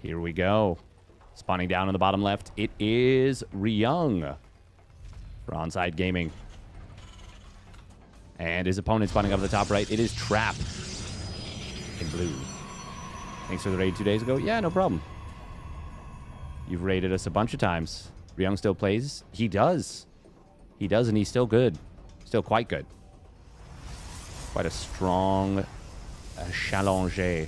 Here we go. Spawning down in the bottom left, it is Ryung for Onside Gaming. And his opponent spawning up at the top right, it is Trap in blue. Thanks for the raid 2 days ago. Yeah, no problem. You've raided us a bunch of times. Ryung still plays? He does. He does, and he's still good. Still quite good. Quite a strong challenger.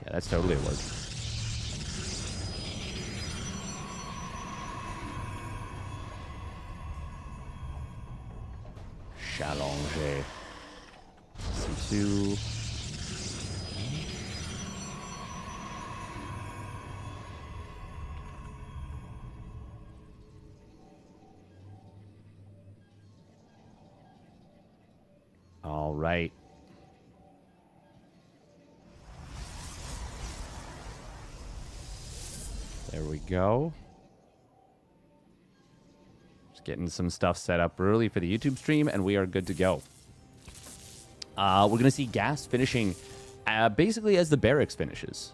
Yeah, that's totally a word. Challenger. C2. All right. There we go. Just getting some stuff set up early for the YouTube stream, and we are good to go. We're going to see Gas finishing basically as the Barracks finishes.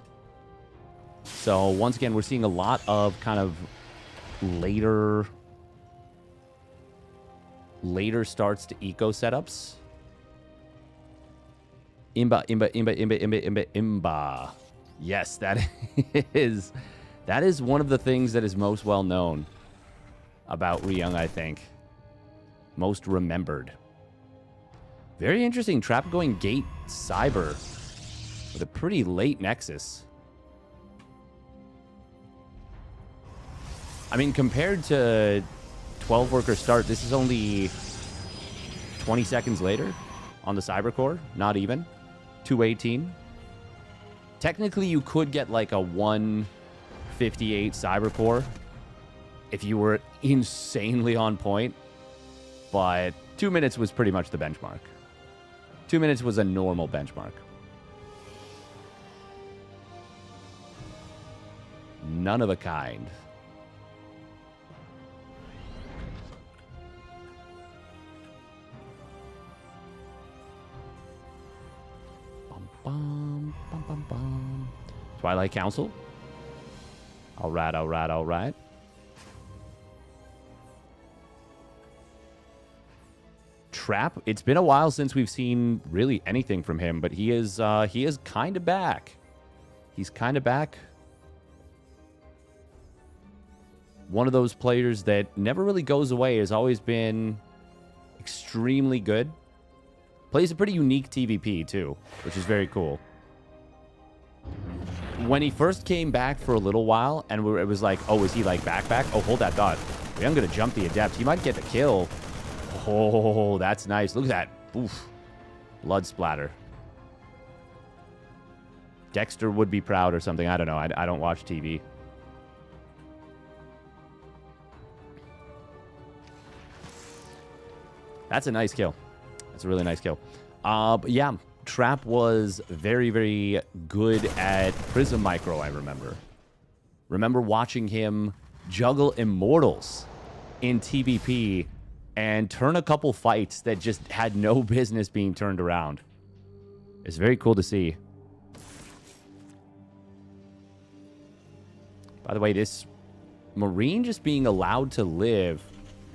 So once again, we're seeing a lot of kind of later starts to eco setups. Imba. Yes, that is one of the things that is most well known about Ryung, I think. Most remembered. Very interesting. Trap going Gate Cyber with a pretty late Nexus. I mean, compared to 12 worker start, this is only 20 seconds later on the Cyber Core. Not even. 218. Technically, you could get like a 158 Cyber Core if you were insanely on point. But 2 minutes was pretty much the benchmark. 2 minutes was a normal benchmark. None of a kind. Bum, bum, bum, bum. Twilight Council. All right, all right, all right. Trap. It's been a while since we've seen really anything from him, but he is kind of back. He's kind of back. One of those players that never really goes away, has always been extremely good. Plays a pretty unique TVP, too, which is very cool. When he first came back for a little while, and it was like, oh, is he like back? Oh, hold that thought. I'm going to jump the Adept. He might get the kill. Oh, that's nice. Look at that. Oof. Blood splatter. Dexter would be proud or something. I don't know. I don't watch TV. That's a nice kill. That's a really nice kill. But yeah, Trap was very, very good at Prism Micro, I remember. Remember watching him juggle Immortals in TVP and turn a couple fights that just had no business being turned around. It's very cool to see. By the way, this Marine just being allowed to live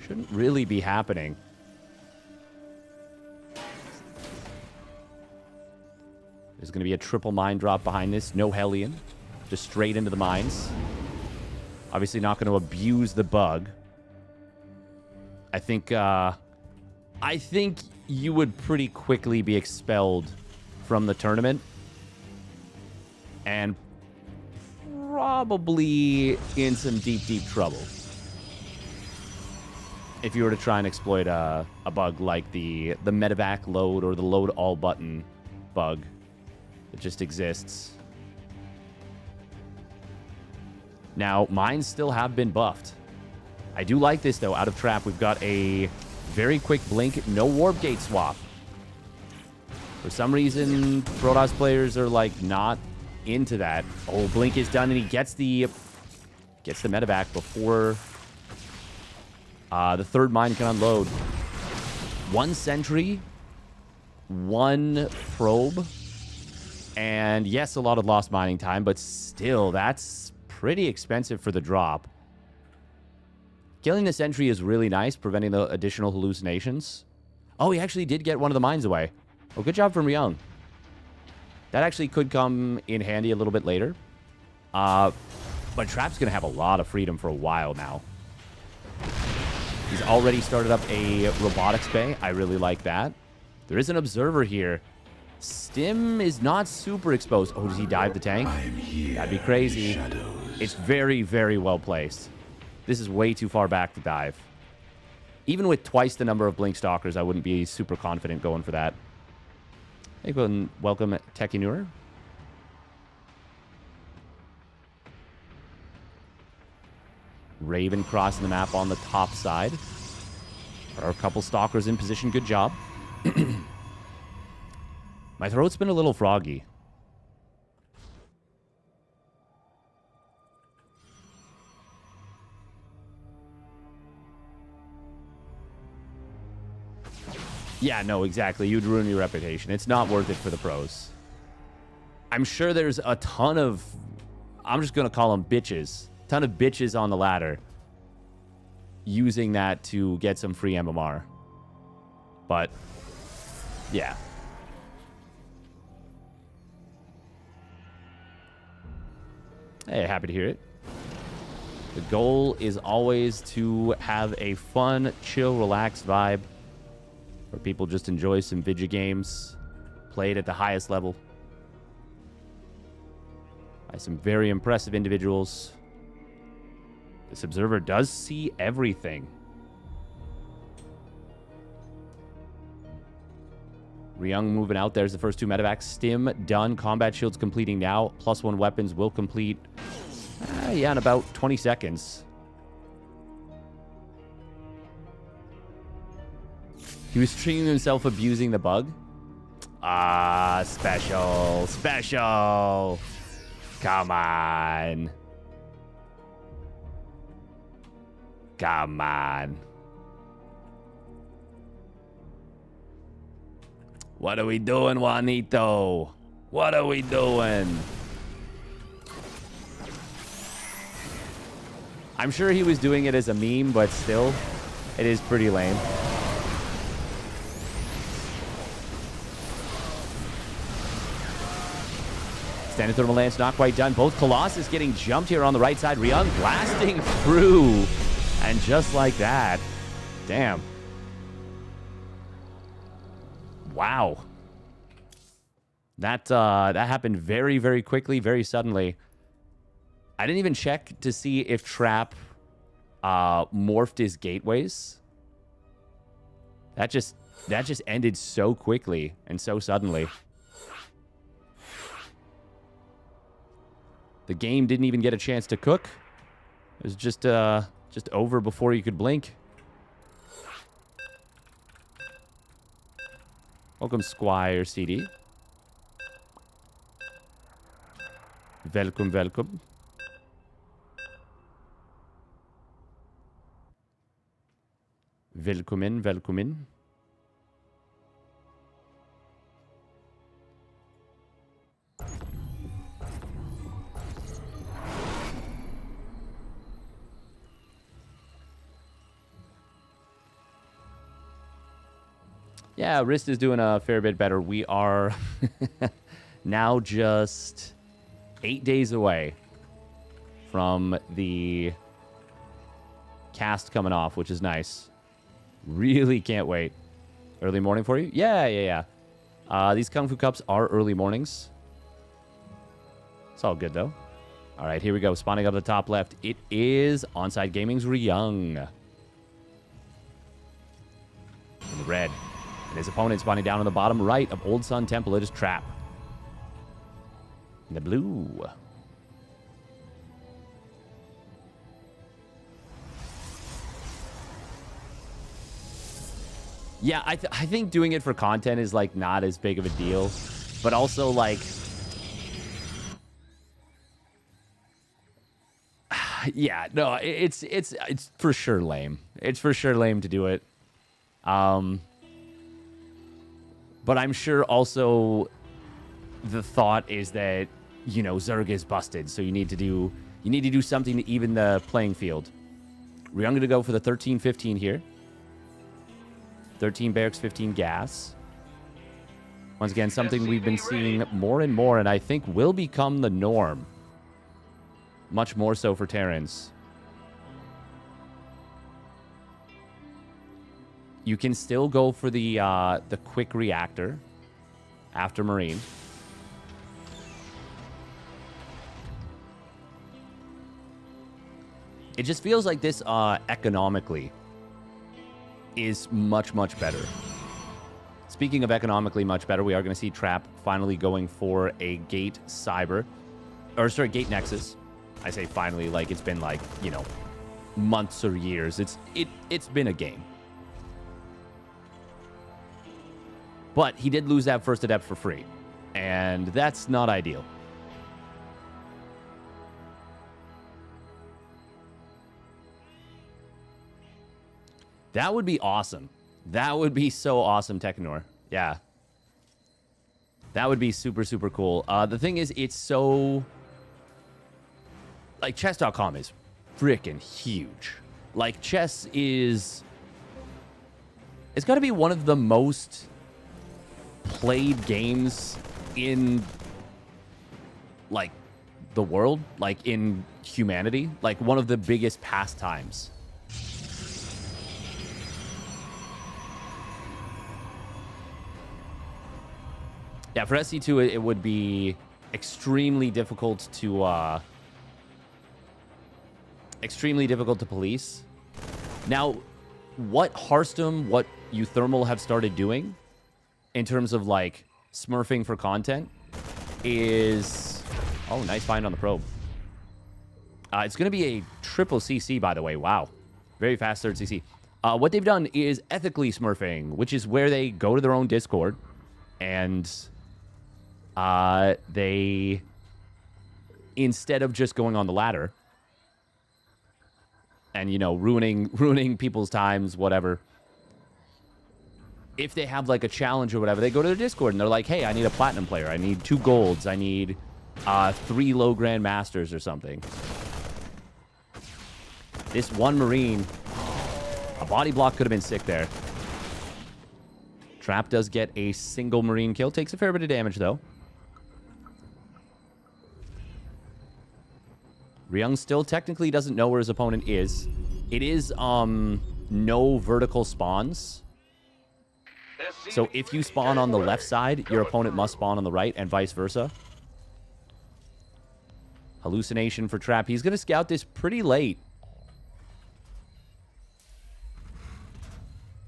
shouldn't really be happening. There's going to be a triple mine drop behind this. No Hellion. Just straight into the mines. Obviously not going to abuse the bug. I think you would pretty quickly be expelled from the tournament. And probably in some deep, deep trouble. If you were to try and exploit a bug like the medevac load or the load all button bug. It just exists. Now, mines still have been buffed. I do like this, though. Out of Trap, we've got a very quick blink. No warp gate swap. For some reason, Protoss players are, like, not into that. Oh, blink is done, and he gets the medevac before the third mine can unload. One sentry. One probe. And yes, a lot of lost mining time, but still, that's pretty expensive for the drop. Killing the sentry is really nice, preventing the additional hallucinations. Oh, he actually did get one of the mines away. Oh, good job from Ryung. That actually could come in handy a little bit later. But Trap's going to have a lot of freedom for a while now. He's already started up a robotics bay. I really like that. There is an observer here. Stim is not super exposed. Oh, does he dive the tank? That'd be crazy. It's very, very well placed. This is way too far back to dive. Even with twice the number of Blink Stalkers, I wouldn't be super confident going for that. Hey, welcome, Tekinur. Raven crossing the map on the top side. There are a couple Stalkers in position. Good job. My throat's been a little froggy. Yeah, no, exactly. You'd ruin your reputation. It's not worth it for the pros. I'm sure there's a ton of... I'm just going to call them bitches. Ton of bitches on the ladder. Using that to get some free MMR. But, yeah. Hey, happy to hear it. The goal is always to have a fun, chill, relaxed vibe. Where people just enjoy some video games. Played at the highest level. By some very impressive individuals. This observer does see everything. Ryung moving out. There's the first two medevacs. Stim done. Combat shields completing now. +1 weapons will complete. Yeah, in about 20 seconds. He was streaming himself abusing the bug. Ah, special. Special. Come on. Come on. What are we doing, Juanito? What are we doing? I'm sure he was doing it as a meme, but still, it is pretty lame. Standing Thermal Lance not quite done. Both Colossus getting jumped here on the right side. Ryung blasting through. And just like that. Damn. Wow. That happened very, very quickly, very suddenly. I didn't even check to see if Trap morphed his gateways. That just ended so quickly and so suddenly. The game didn't even get a chance to cook. It was just over before you could blink. Welcome, Squire CD. Welcome, welcome. Welcome in, welcome in. Yeah, Wrist is doing a fair bit better. We are now just 8 days away from the cast coming off, which is nice. Really can't wait. Early morning for you? Yeah. These Kung Fu Cups are early mornings. It's all good, though. All right, here we go. Spawning up the top left. It is Onside Gaming's Ryung. In the red. And his opponent spawning down on the bottom right of Old Sun Temple. It is Trap. In the blue. Yeah, I think doing it for content is, like, not as big of a deal. But also, like... yeah, no, it's for sure lame. It's for sure lame to do it. But I'm sure also the thought is that, you know, Zerg is busted, so you need to do something to even the playing field. I'm going to go for the 13-15 here. 13 barracks, 15 gas. Once again, something we've been seeing more and more, and I think will become the norm. Much more so for Terrans. You can still go for the quick reactor after Marine. It just feels like this economically is much, much better. Speaking of economically much better, we are going to see Trap finally going for a Gate Cyber. Or, sorry, Gate Nexus. I say finally, like it's been like, you know, months or years. It's been a game. But he did lose that first Adept for free. And that's not ideal. That would be awesome. That would be so awesome, Technor. Yeah. That would be super, super cool. The thing is, it's so... Like, chess.com is freaking huge. Like, chess is... It's got to be one of the most played games in, like, the world. Like, in humanity. Like, one of the biggest pastimes. Yeah, for SC2, it would be extremely difficult to police. Now, what Hearthstone, what Uthermal have started doing in terms of like smurfing for content is... Oh, nice find on the probe. It's going to be a triple CC, by the way. Wow. Very fast third CC. What they've done is ethically smurfing, which is where they go to their own Discord and... they, instead of just going on the ladder and, you know, ruining people's times, whatever, if they have like a challenge or whatever, they go to their Discord and they're like, hey, I need a platinum player. I need 2 golds. I need 3 low grand masters or something. This one Marine, a body block could have been sick there. Trap does get a single Marine kill. Takes a fair bit of damage, though. Ryung still technically doesn't know where his opponent is. It is no vertical spawns. So if you spawn on the left side, your opponent must spawn on the right, and vice versa. Hallucination for Trap. He's going to scout this pretty late.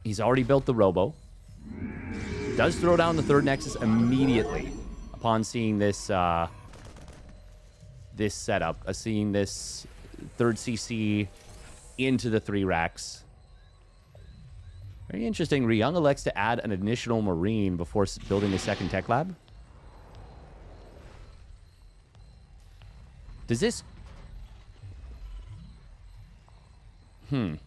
He's already built the Robo. Does throw down the third Nexus immediately upon seeing this this setup, seeing this third CC into the 3 racks. Very interesting. Ryung elects to add an additional Marine before building a second tech lab. Does this... Does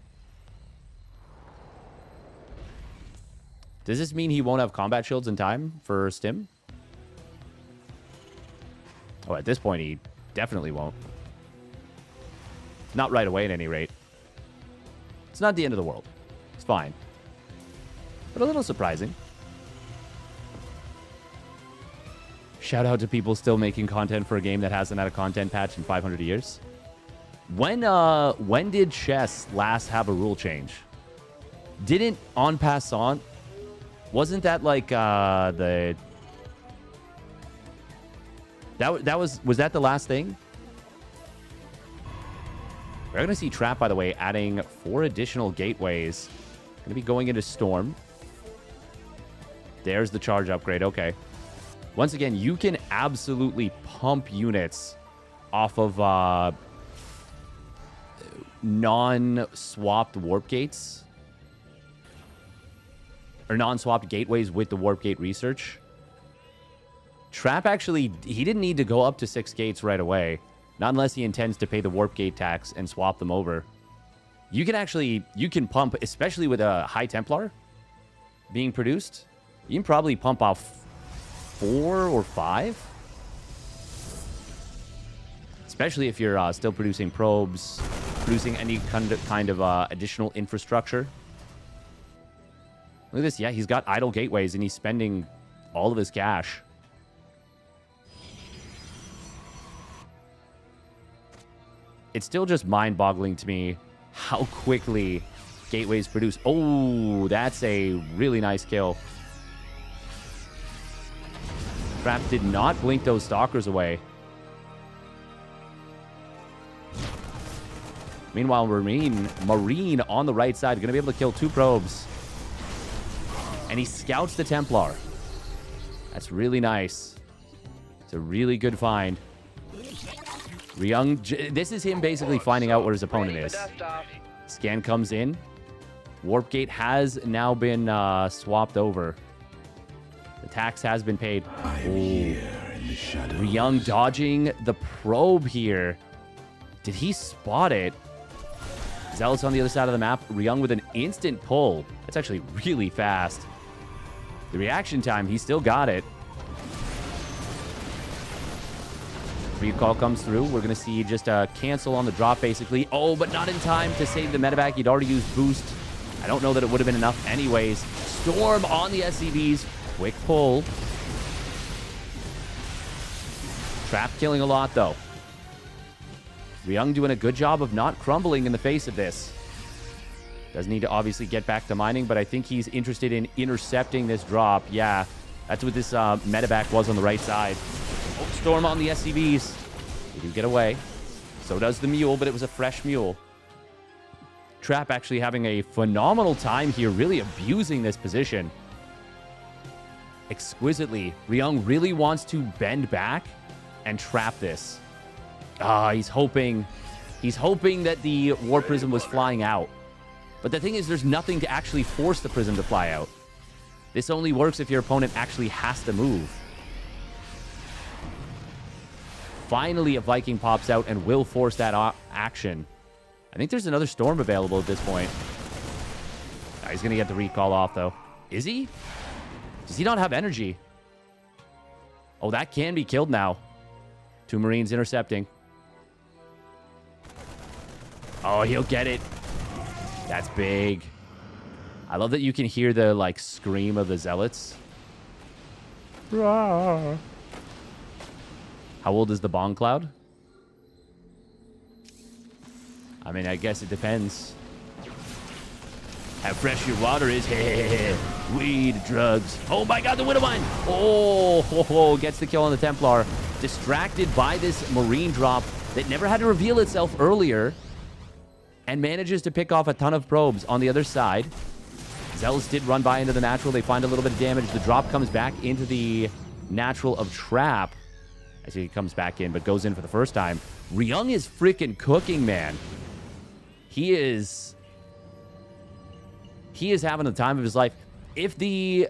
this mean he won't have combat shields in time for Stim? Oh, at this point, he definitely won't. Not right away, at any rate. It's not the end of the world. It's fine. But a little surprising. Shout out to people still making content for a game that hasn't had a content patch in 500 years. When did chess last have a rule change? Didn't En Passant... Wasn't that like the... Was that the last thing? We're going to see Trap, by the way, adding 4 additional gateways. Going to be going into Storm. There's the charge upgrade. Okay. Once again, you can absolutely pump units off of non-swapped warp gates. Or non-swapped gateways with the warp gate research. Trap actually, he didn't need to go up to 6 gates right away. Not unless he intends to pay the warp gate tax and swap them over. You can pump, especially with a High Templar being produced, you can probably pump off 4 or 5. Especially if you're still producing probes, producing any kind of additional infrastructure. Look at this. Yeah, he's got idle gateways, and he's spending all of his cash. It's still just mind-boggling to me how quickly gateways produce. Oh, that's a really nice kill. Trap did not blink those stalkers away. Meanwhile, Marine on the right side, going to be able to kill 2 probes. And he scouts the Templar. That's really nice. It's a really good find. herO, this is him basically finding out where his opponent is. Scan comes in. Warp gate has now been swapped over. The tax has been paid. herO dodging the probe here. Did he spot it? Zealot's on the other side of the map. herO with an instant pull. That's actually really fast. The reaction time, he still got it. Recall comes through. We're going to see just a cancel on the drop, basically. Oh, but not in time to save the medevac. He'd already used boost. I don't know that it would have been enough anyways. Storm on the SCBs. Quick pull. Trap killing a lot, though. herO doing a good job of not crumbling in the face of this. Does need to obviously get back to mining, but I think he's interested in intercepting this drop. Yeah, that's what this medevac was on the right side. Oh, storm on the SCBs. They do get away. So does the mule, but it was a fresh mule. Trap actually having a phenomenal time here, really abusing this position. Exquisitely. herO really wants to bend back and trap this. He's hoping that the War Prism was flying out. But the thing is, there's nothing to actually force the Prism to fly out. This only works if your opponent actually has to move. Finally, a Viking pops out and will force that action. I think there's another Storm available at this point. He's going to get the recall off, though. Is he? Does he not have energy? Oh, that can be killed now. 2 Marines intercepting. Oh, he'll get it. That's big. I love that you can hear the, like, scream of the Zealots. Rawr. How old is the Bong Cloud? I mean, I guess it depends. How fresh your water is. Weed, drugs. Oh my god, the Widowmine! Oh, gets the kill on the Templar. Distracted by this Marine drop that never had to reveal itself earlier. And manages to pick off a ton of probes on the other side. Zealots did run by into the natural. They find a little bit of damage. The drop comes back into the natural of Trap. As he comes back in, but goes in for the first time. herO is freaking cooking, man. He is having the time of his life. If the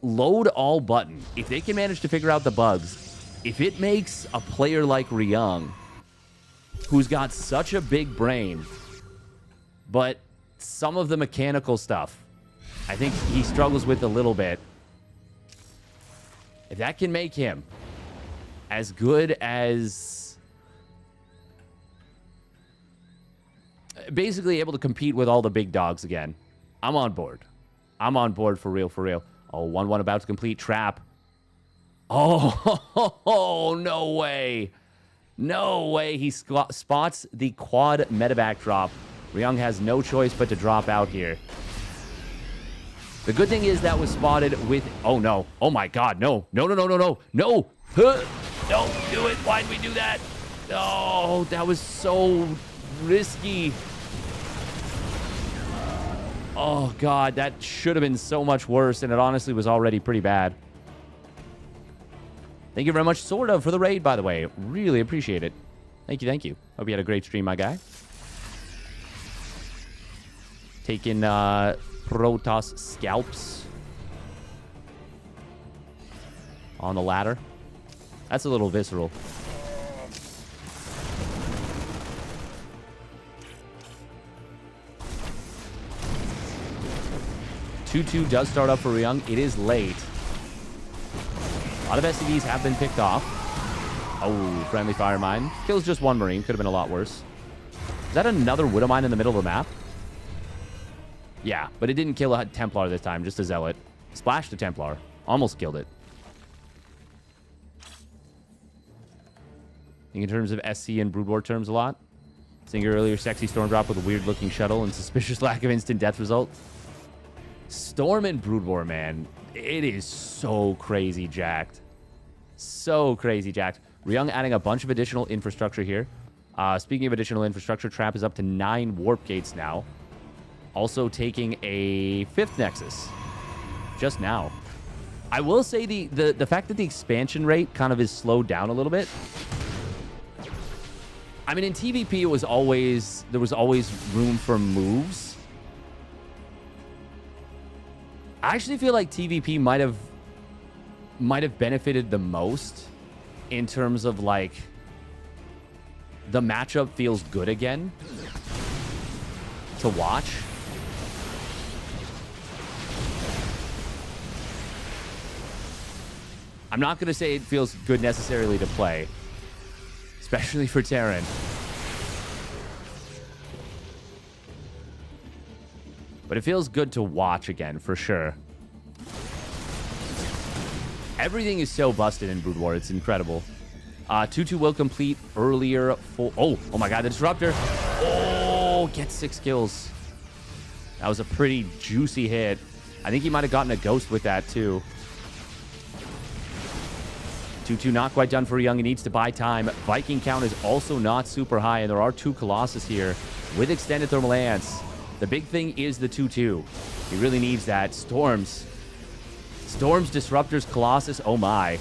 load all button, if they can manage to figure out the bugs, if it makes a player like herO, who's got such a big brain, but some of the mechanical stuff, I think he struggles with a little bit. If that can make him as good as basically able to compete with all the big dogs again, I'm on board. I'm on board for real, for real. Oh, 1-1 about to complete. Trap. Oh, no way. No way. He spots the quad medevac drop. herO has no choice but to drop out here. The good thing is that was spotted with... Oh, no. Oh, my God. No. No, no, no, no, no. No. Don't do it. Why'd we do that? Oh, that was so risky. Oh, God. That should have been so much worse, and it honestly was already pretty bad. Thank you very much, Sort of, for the raid, by the way. Really appreciate it. Thank you, thank you. Hope you had a great stream, my guy. Taking Protoss scalps on the ladder. That's a little visceral. Two does start up for herO. It is late. A lot of SCVs have been picked off. Oh, friendly fire mine. Kills just one Marine. Could have been a lot worse. Is that another Widow Mine in the middle of the map? Yeah, but it didn't kill a Templar this time, just a Zealot. Splashed a Templar. Almost killed it. I think in terms of SC and Brood War terms a lot. Seeing your earlier sexy Storm drop with a weird-looking shuttle and suspicious lack of instant death result. Storm and Brood War, man. It is so crazy jacked. So crazy jacked. Ryung adding a bunch of additional infrastructure here. Speaking of additional infrastructure, Trap is up to 9 warp gates now. Also taking a 5th Nexus. Just now. I will say the fact that the expansion rate kind of is slowed down a little bit. I mean, in TVP, there was always room for moves. I actually feel like TVP might have benefited the most in terms of, like, the matchup feels good again to watch. I'm not going to say it feels good necessarily to play, especially for Terran. But it feels good to watch again, for sure. Everything is so busted in Brood War. It's incredible. 2-2 will complete earlier. Oh my god, the Disruptor. Oh, gets 6 kills. That was a pretty juicy hit. I think he might have gotten a Ghost with that, too. 2-2 not quite done for Young. He needs to buy time. Viking count is also not super high, and there are 2 Colossus here with extended thermal lance. The big thing is the 2-2. He really needs that. Storms, Disruptors, Colossus. Oh my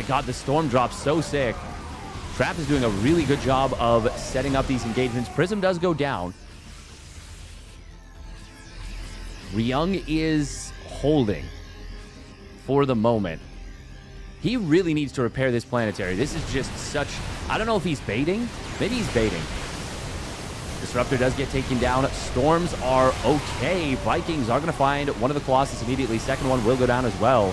god, the Storm drop's so sick. Trap is doing a really good job of setting up these engagements. Prism does go down. Ryung is holding for the moment. He really needs to repair this planetary. This is just such... I don't know if he's baiting. Maybe he's baiting. Disruptor does get taken down. Storms are okay. Vikings are going to find one of the Colossus immediately. Second one will go down as well.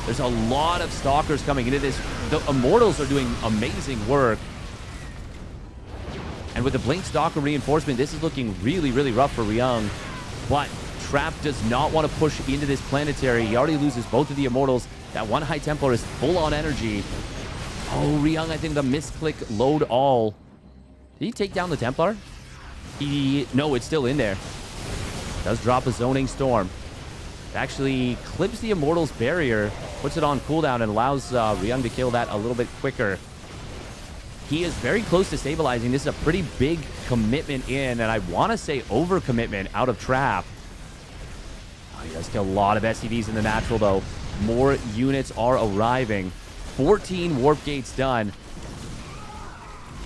There's a lot of Stalkers coming into this. The Immortals are doing amazing work. And with the Blink Stalker reinforcement, this is looking really, really rough for Ryung. But Trap does not want to push into this planetary. He already loses both of the Immortals. That one High Templar is full on energy. Oh, Ryung, I think the misclick load all. Did he take down the Templar? No, it's still in there. Does drop a Zoning Storm. It actually clips the Immortal's barrier, puts it on cooldown, and allows Ryung to kill that a little bit quicker. He is very close to stabilizing. This is a pretty big commitment in, and I want to say overcommitment out of Trap. Oh, he does kill a lot of SCVs in the natural, though. More units are arriving. 14 warp gates done.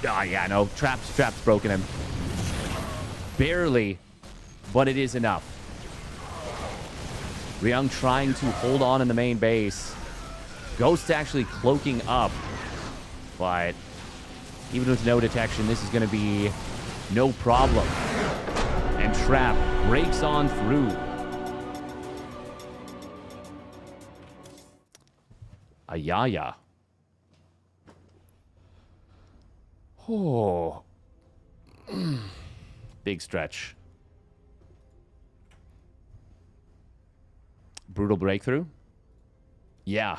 Oh, yeah, no. Trap's broken him. Barely, but it is enough. Ryung trying to hold on in the main base. Ghost actually cloaking up. But even with no detection, this is going to be no problem. And Trap breaks on through. Ayaya. Oh. Big stretch. Brutal breakthrough. Yeah.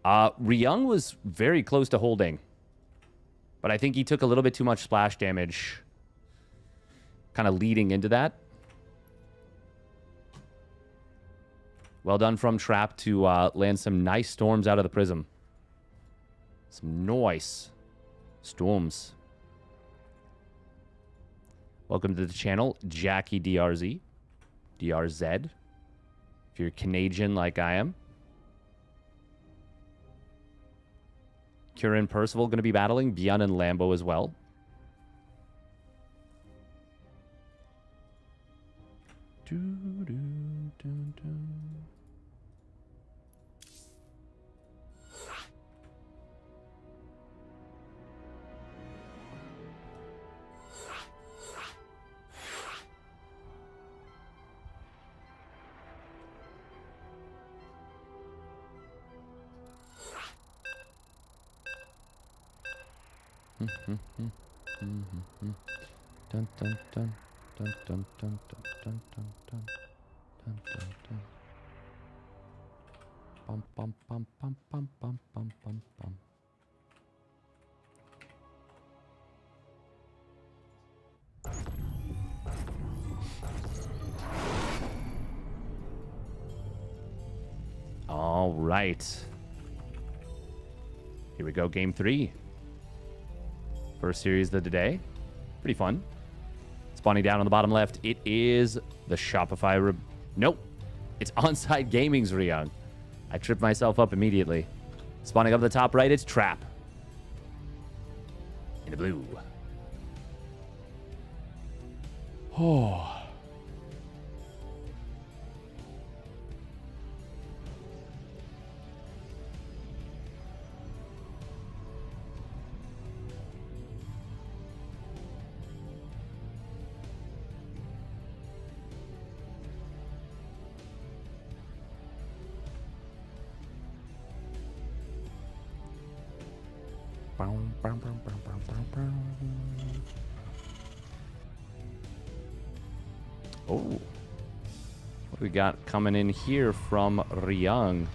Ryung was very close to holding. But I think he took a little bit too much splash damage. Kind of leading into that. Well done from Trap to land some nice storms out of the Prism. Some nice storms. Welcome to the channel, Jackie DRZ. DRZ. If you're Canadian like I am. Kieran Percival going to be battling. Bjorn and Lambo as well. Dun, dun, dun, dun, dun, dun, dun, dun, dun, dun, dun, dun, dun. Bum, bum, bum, bum, bum, bum, bum, bum, bum. All right. Here we go, game 3. First series of the day. Pretty fun. Spawning down on the bottom left, it is the Shopify... Nope. It's Onside Gaming's herO. I tripped myself up immediately. Spawning up the top right, it's Trap. In the blue. Oh. Oh, what do we got coming in here from herO?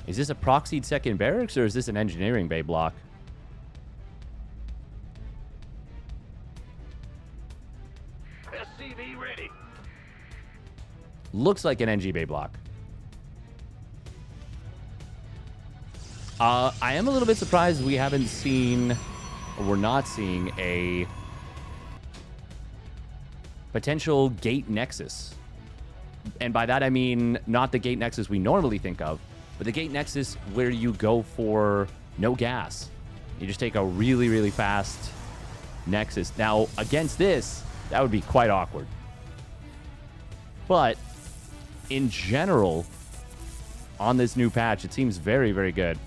Is this a proxied second barracks or is this an engineering bay block? SCB ready. Looks like an NG bay block. I am a little bit surprised we haven't seen, or we're not seeing a potential gate nexus. And by that I mean not the gate nexus we normally think of, but the gate nexus where you go for no gas. You just take a really, really fast nexus. Now, against this, that would be quite awkward. But in general, on this new patch, it seems very, very good.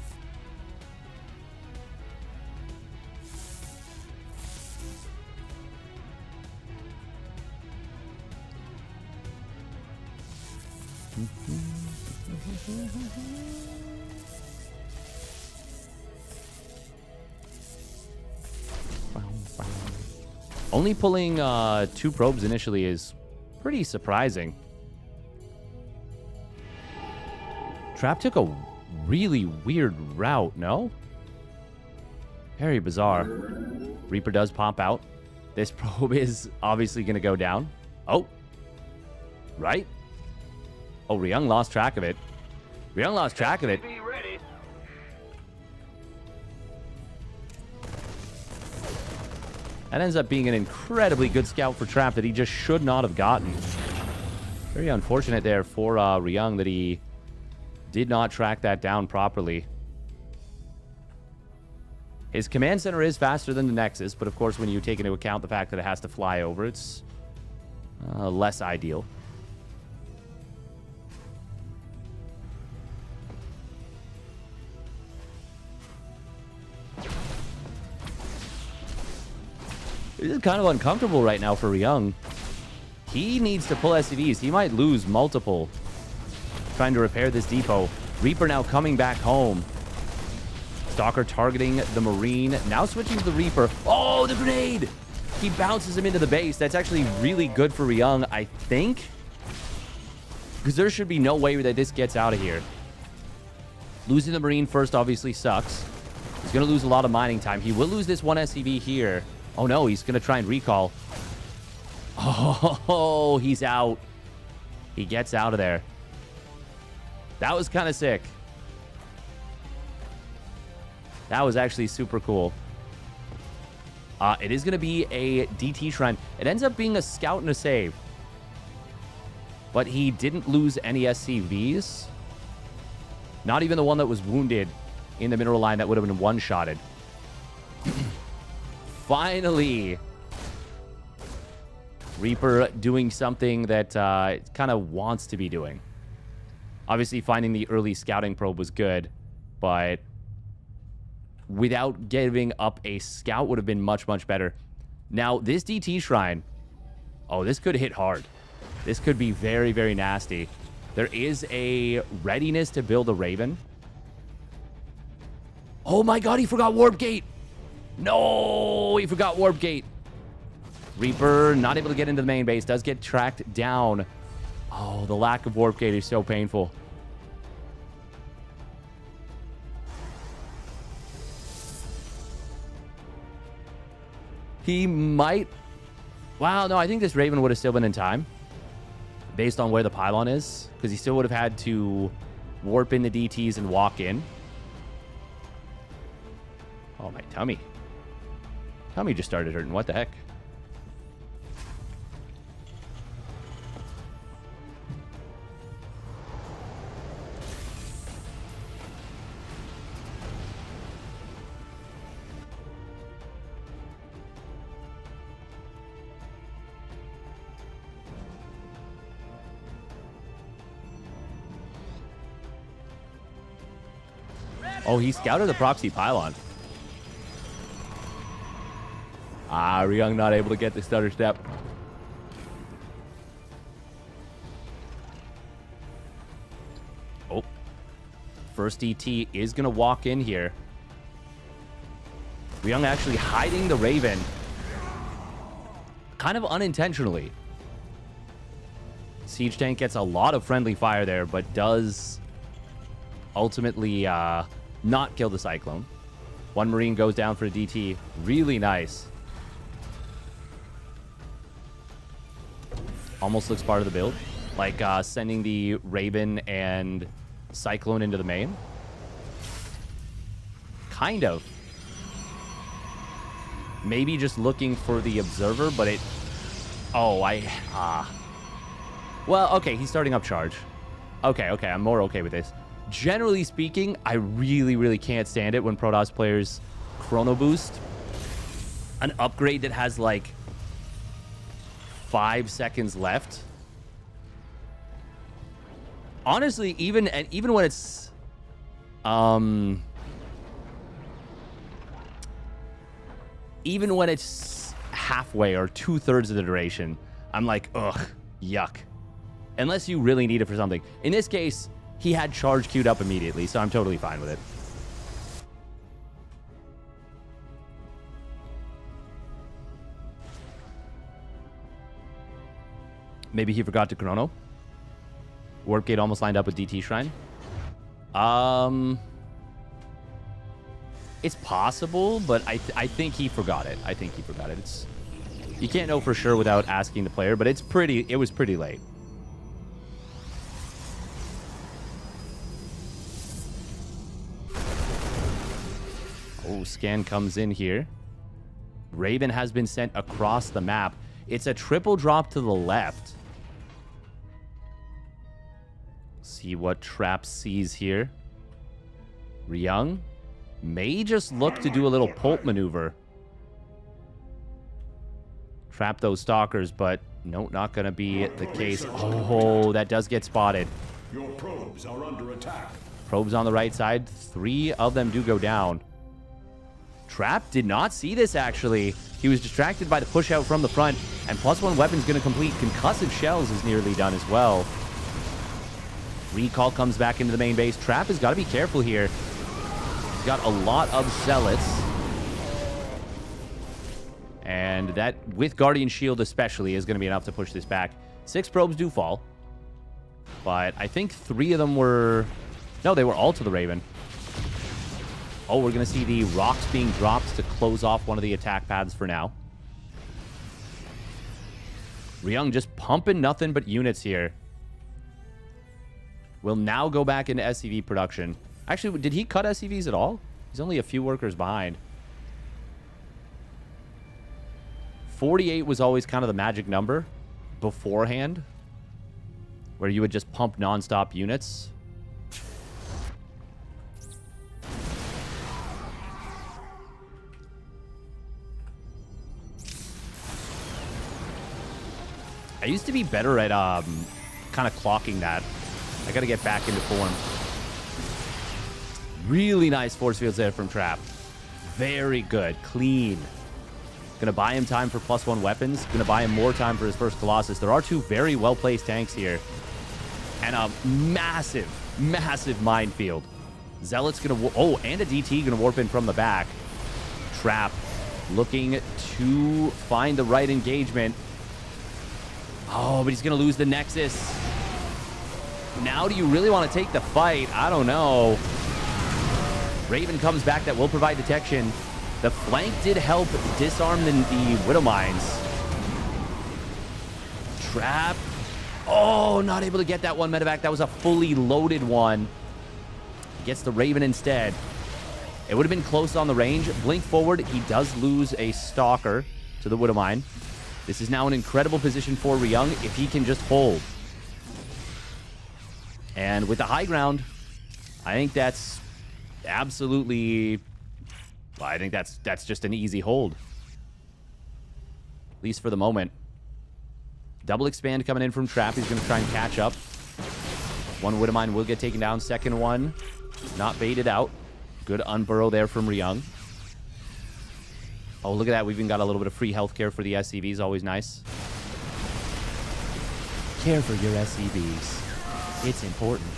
Only pulling 2 probes initially is pretty surprising. Trap took a really weird route, no? Very bizarre. Reaper does pop out. This probe is obviously going to go down. Oh. Right? Oh, herO lost track of it. herO lost track of it. That ends up being an incredibly good scout for Trap that he just should not have gotten. Very unfortunate there for herO that he did not track that down properly. His command center is faster than the Nexus, but of course when you take into account the fact that it has to fly over, it's less ideal. This is kind of uncomfortable right now for herO. He needs to pull SCVs. He might lose multiple trying to repair this depot. Reaper now coming back home. Stalker targeting the Marine. Now switching to the Reaper. Oh, the grenade! He bounces him into the base. That's actually really good for herO, I think. Because there should be no way that this gets out of here. Losing the Marine first obviously sucks. He's going to lose a lot of mining time. He will lose this one SCV here. Oh no, he's going to try and recall. Oh, he's out. He gets out of there. That was kind of sick. That was actually super cool. It is going to be a DT shrine. It ends up being a scout and a save. But he didn't lose any SCVs. Not even the one that was wounded in the mineral line that would have been one-shotted. Finally, Reaper doing something that kind of wants to be doing. Obviously, finding the early scouting probe was good, but without giving up a scout would have been much, much better. Now, this DT shrine, oh, this could hit hard. This could be very, very nasty. There is a readiness to build a Raven. Oh my god, he forgot Warp Gate. No, he forgot Warp Gate. Reaper not able to get into the main base. Does get tracked down. Oh, the lack of Warp Gate is so painful. He might... Wow, no, I think this Raven would have still been in time. Based on where the pylon is. Because he still would have had to warp into DTs and walk in. Oh, my tummy. Tummy just started hurting. What the heck? Oh, he scouted the proxy pylon. Ah, herO not able to get the stutter step. Oh. First DT is going to walk in here. herO actually hiding the Raven. Kind of unintentionally. Siege Tank gets a lot of friendly fire there, but does ultimately not kill the Cyclone. One Marine goes down for a DT. Really nice. Almost looks part of the build. Like sending the Raven and Cyclone into the main. Kind of. Maybe just looking for the Observer, but it... Oh, Well, okay, he's starting up charge. Okay, I'm more okay with this. Generally speaking, I really, really can't stand it when Protoss players Chrono Boost. An upgrade that has, like, 5 seconds left. Honestly, even when it's... Even when it's halfway or 2/3 of the duration, I'm like, ugh, yuck. Unless you really need it for something. In this case, he had charge queued up immediately, so I'm totally fine with it. Maybe he forgot to chrono. Warp Gate almost lined up with DT Shrine. It's possible, but I think he forgot it. It's, you can't know for sure without asking the player, but it was pretty late. Oh, scan comes in here. Raven has been sent across the map. It's a triple drop to the left. See what Trap sees here. herO may just look to do a little pulp maneuver. Trap those stalkers, but no, not going to be the case. Oh, that does get spotted. Your probes are under attack. Probes on the right side. 3 of them do go down. Trap did not see this, actually. He was distracted by the push out from the front, and +1 weapon's going to complete. Concussive Shells is nearly done as well. Recall comes back into the main base. Trap has got to be careful here. He's got a lot of Zealots. And that, with Guardian Shield especially, is going to be enough to push this back. 6 probes do fall. But I think 3 of them were... No, they were all to the Raven. Oh, we're going to see the rocks being dropped to close off one of the attack paths for now. herO just pumping nothing but units here. Will now go back into SCV production. Actually, did he cut SCVs at all? He's only a few workers behind. 48 was always kind of the magic number beforehand, where you would just pump non-stop units. I used to be better at kind of clocking that. I got to get back into form. Really nice force fields there from Trap. Very good. Clean. Going to buy him time for +1 weapons. Going to buy him more time for his first Colossus. There are 2 very well-placed tanks here. And a massive, massive minefield. Zealot's going to... Oh, and a DT going to warp in from the back. Trap looking to find the right engagement. Oh, but he's going to lose the Nexus. Now, do you really want to take the fight? I don't know. Raven comes back. That will provide detection. The flank did help disarm the Widow Mines. Trap. Oh, not able to get that one medevac. That was a fully loaded one. Gets the Raven instead. It would have been close on the range. Blink forward. He does lose a Stalker to the Widow Mine. This is now an incredible position for herO if he can just hold. And with the high ground, I think that's absolutely... Well, I think that's just an easy hold. At least for the moment. Double expand coming in from Trap. He's going to try and catch up. One Widow Mine will get taken down. Second one, not baited out. Good unburrow there from herO. Oh, look at that. We've even got a little bit of free healthcare for the SCVs. Always nice. Care for your SCVs. It's important.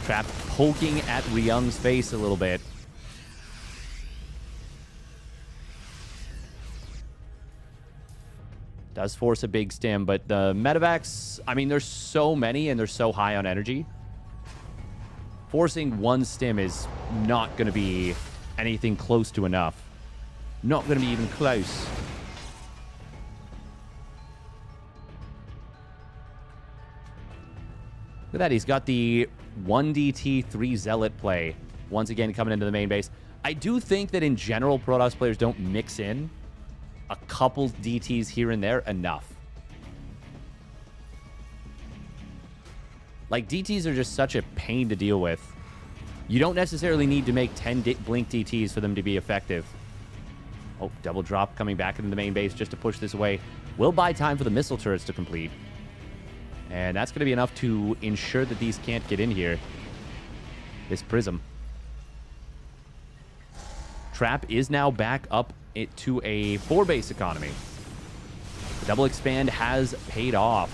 Trap poking at herO's face a little bit. Does force a big stim, but the medevacs, I mean, there's so many and they're so high on energy. Forcing one stim is not going to be anything close to enough. Not going to be even close. Look at that. He's got the 1DT 3 Zealot play. Once again, coming into the main base. I do think that in general, Protoss players don't mix in a couple DTs here and there enough. Like, DTs are just such a pain to deal with. You don't necessarily need to make 10 blink DTs for them to be effective. Oh, double drop coming back into the main base just to push this away. Will buy time for the missile turrets to complete. And that's going to be enough to ensure that these can't get in here. This Prism. Trap is now back up to a 4-base economy. The double expand has paid off.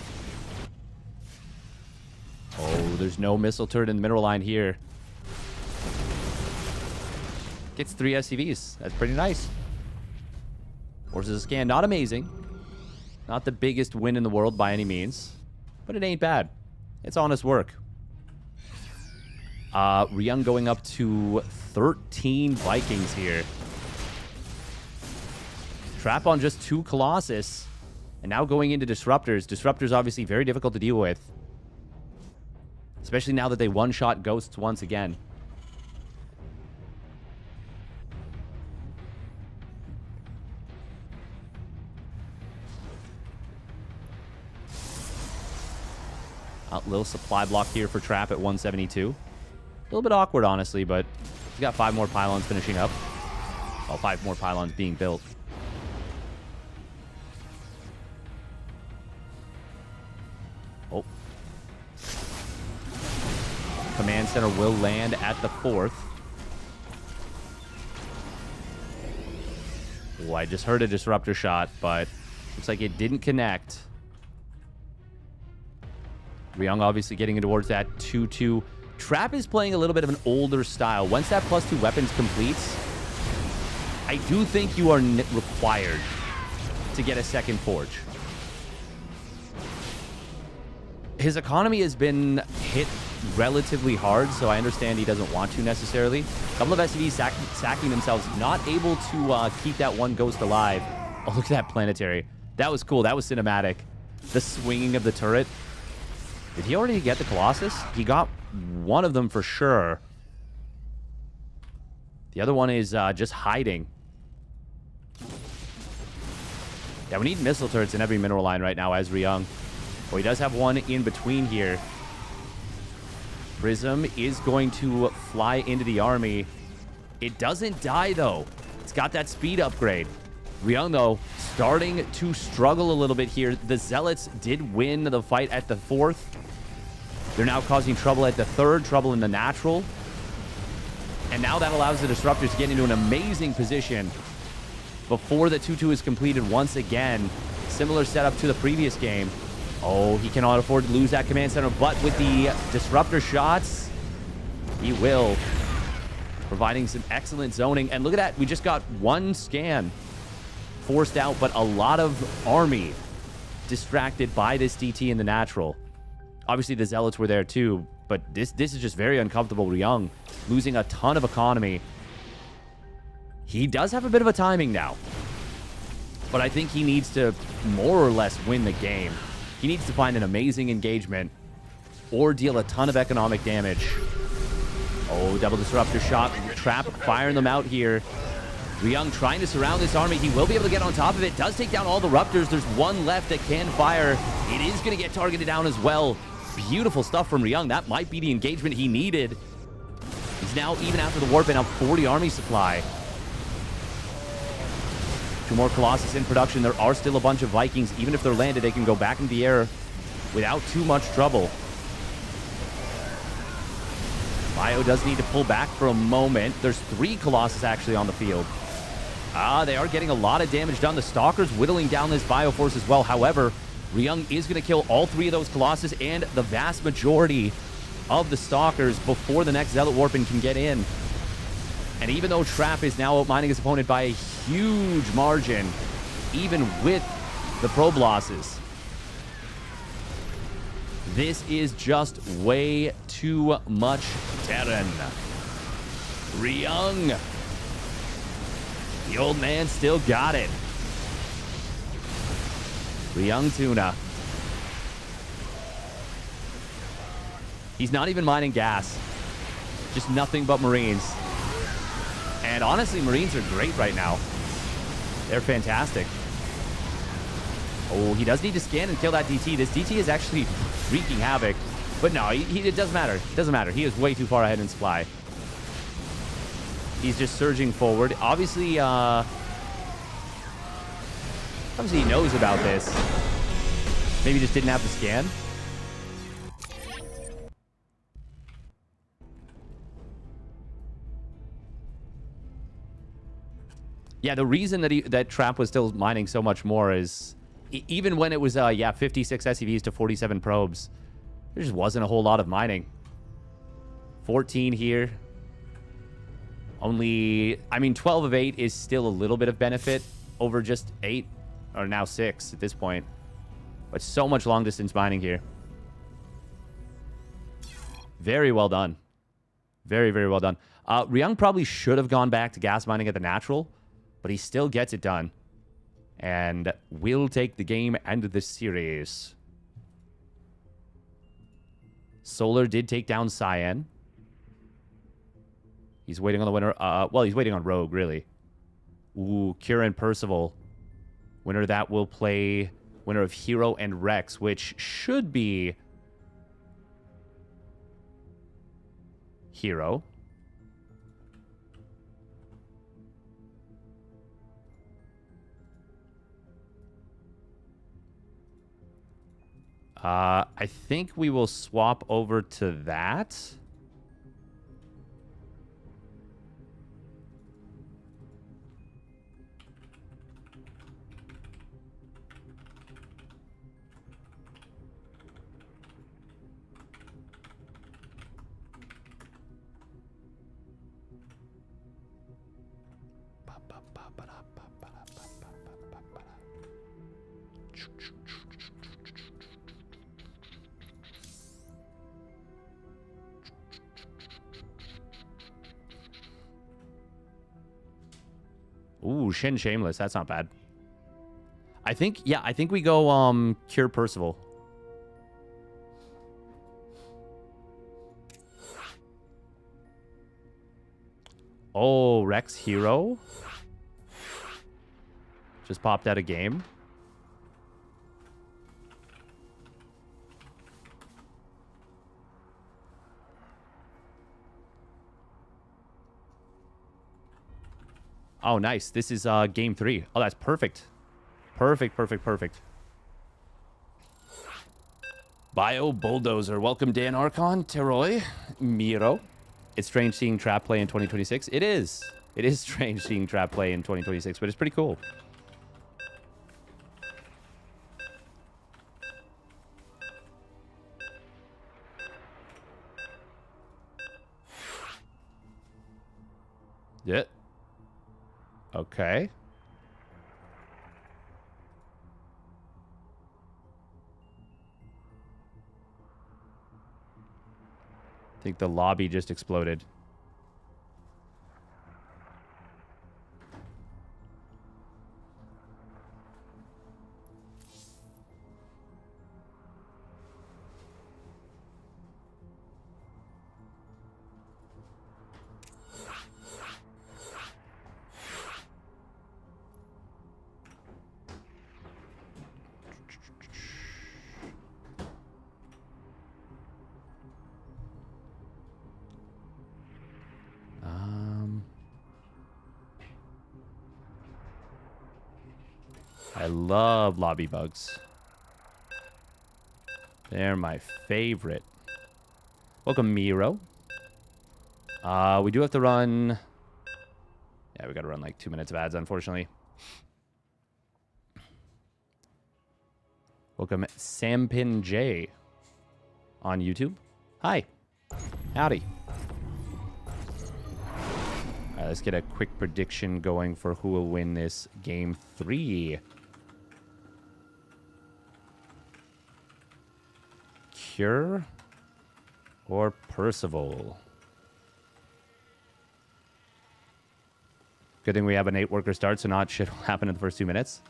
Oh, there's no missile turret in the mineral line here. Gets 3 SCVs. That's pretty nice. Forces a scan. Not amazing. Not the biggest win in the world by any means. But it ain't bad. It's honest work. herO going up to 13 Vikings here. Trap on just 2 Colossus. And now going into Disruptors. Disruptors obviously very difficult to deal with. Especially now that they one-shot Ghosts once again. Little supply block here for Trap at 172. A little bit awkward, honestly, but he's got 5 more pylons finishing up. Well, 5 more pylons being built. Oh. Command center will land at the 4th. Oh, I just heard a disruptor shot, but looks like it didn't connect. herO obviously getting towards that 2-2. Trap is playing a little bit of an older style. Once that +2 weapons completes, I do think you are required to get a second forge. His economy has been hit relatively hard, so I understand he doesn't want to necessarily. A couple of SCVs sacking themselves, not able to keep that one Ghost alive. Oh, look at that planetary. That was cool. That was cinematic. The swinging of the turret. Did he already get the Colossus? He got one of them for sure. The other one is just hiding. Yeah, we need missile turrets in every mineral line right now as herO. Well, he does have one in between here. Prism is going to fly into the army. It doesn't die, though. It's got that speed upgrade. herO, though, starting to struggle a little bit here. The Zealots did win the fight at the 4th. They're now causing trouble at the 3rd, trouble in the natural. And now that allows the Disruptors to get into an amazing position before the 2-2 is completed once again. Similar setup to the previous game. Oh, he cannot afford to lose that command center, but with the Disruptor shots, he will. providing some excellent zoning. And look at that. We just got one scan forced out, but a lot of army distracted by this DT in the natural. Obviously, the Zealots were there too, but this is just very uncomfortable. Ryung losing a ton of economy. He does have a bit of a timing now, but I think he needs to more or less win the game. He needs to find an amazing engagement or deal a ton of economic damage. Oh, double disruptor shot. Trap firing them out here. Ryung trying to surround this army. He will be able to get on top of it. Does take down all the Ruptors. There's one left that can fire. It is going to get targeted down as well. Beautiful stuff from Ryung. That might be the engagement he needed. He's now, even after the warp, in up 40 army supply. 2 more Colossus in production. There are still a bunch of Vikings. Even if they're landed, they can go back in the air without too much trouble. Bio does need to pull back for a moment. There's 3 Colossus actually on the field. They are getting a lot of damage done. The Stalkers whittling down this Bio force as well. However, Ryung is going to kill all 3 of those Colossus and the vast majority of the Stalkers before the next Zealot Warpin can get in. And even though Trap is now outmining his opponent by a huge margin, even with the probe losses, this is just way too much Terran. Ryung. The old man still got it. Ryung Tuna. He's not even mining gas. Just nothing but Marines. And honestly, Marines are great right now. They're fantastic. Oh, he does need to scan and kill that DT. This DT is actually wreaking havoc. But no, it doesn't matter. It doesn't matter. He is way too far ahead in supply. He's just surging forward. Obviously, he knows about this. Maybe just didn't have the scan. Yeah, the reason that Trap was still mining so much more is even when it was 56 SCVs to 47 probes, there just wasn't a whole lot of mining. 14 here. Only, I mean, 12 of 8 is still a little bit of benefit over just 8, or now 6 at this point. But so much long distance mining here. Very well done. Very, very well done. Ryung probably should have gone back to gas mining at the natural, but he still gets it done. And will take the game and the series. Solar did take down Cyan. He's waiting on the winner. Well, he's waiting on Rogue, really. Ooh, Kieran Percival. Winner that will play winner of herO and Rex, which should be herO. I think we will swap over to that. Ooh, Shin Shameless. That's not bad. I think we go Cure Percival. Oh, Rex herO. Just popped out a game. Oh, nice. This is game 3. Oh, that's perfect. Perfect, perfect, perfect. Bio Bulldozer. Welcome, Dan Archon, Teroy, Miro. It's strange seeing Trap play in 2026. It is. It is strange seeing Trap play in 2026, but it's pretty cool. Yeah. Okay. I think the lobby just exploded. I love lobby bugs. They're my favorite. Welcome, Miro. We do have to run... Yeah, we got to run like 2 minutes of ads, unfortunately. Welcome, Sampin J on YouTube. Hi. Howdy. All right, let's get a quick prediction going for who will win this game 3. Cure or Percival? Good thing we have an 8-worker start, so not shit will happen in the first 2 minutes.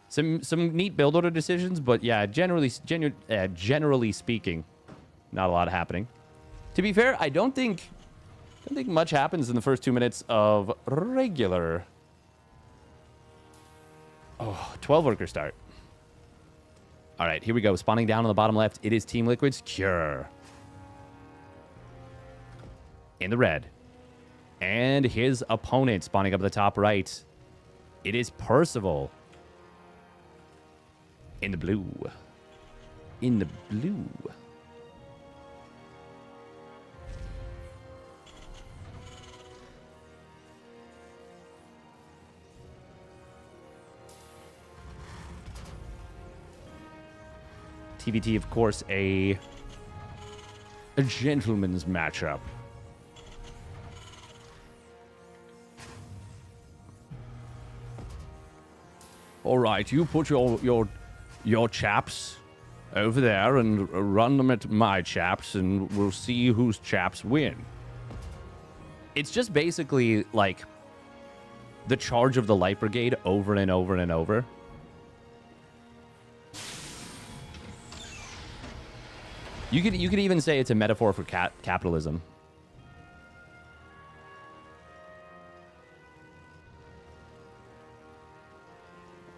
Some neat build order decisions, but yeah, generally speaking, not a lot happening. To be fair, I don't think much happens in the first 2 minutes of regular. Oh, 12-worker start. All right, here we go. Spawning down on the bottom left, it is Team Liquid's Cure. In the red. And his opponent spawning up at the top right. It is Percival. In the blue. In the blue. TBT, of course, a gentleman's matchup. All right, you put your chaps over there and run them at my chaps, and we'll see whose chaps win. It's just basically like the charge of the Light Brigade over and over and over. You could even say it's a metaphor for capitalism.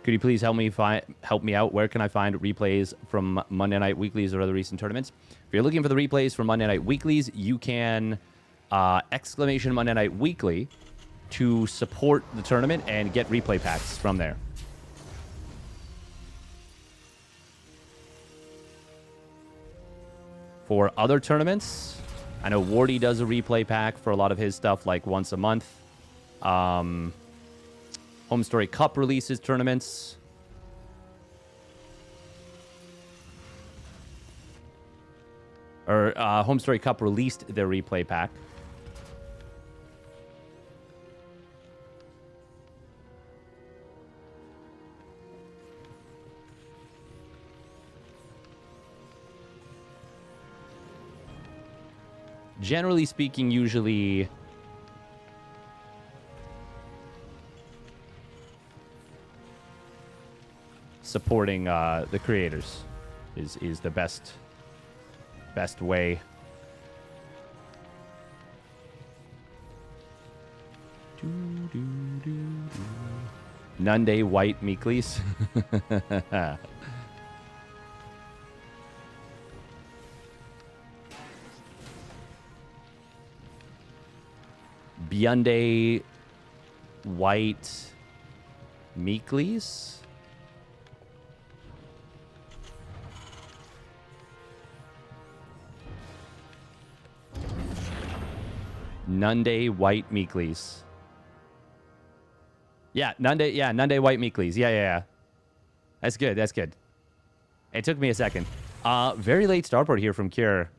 Could you please help me out? Where can I find replays from Monday Night Weeklies or other recent tournaments? If you're looking for the replays from Monday Night Weeklies, you can exclamation Monday Night Weekly to support the tournament and get replay packs from there. For other tournaments, I know Wardy does a replay pack for a lot of his stuff, like once a month. Home Story Cup releases tournaments. Or Home Story Cup released their replay pack. Generally speaking, usually supporting the creators is the best way. Nunday White Meeklies. Byunday White Meeklies. Nunday White Meeklies. Yeah, Nunday White Meeklies. Yeah. That's good. It took me a second. Very late starport here from Cure.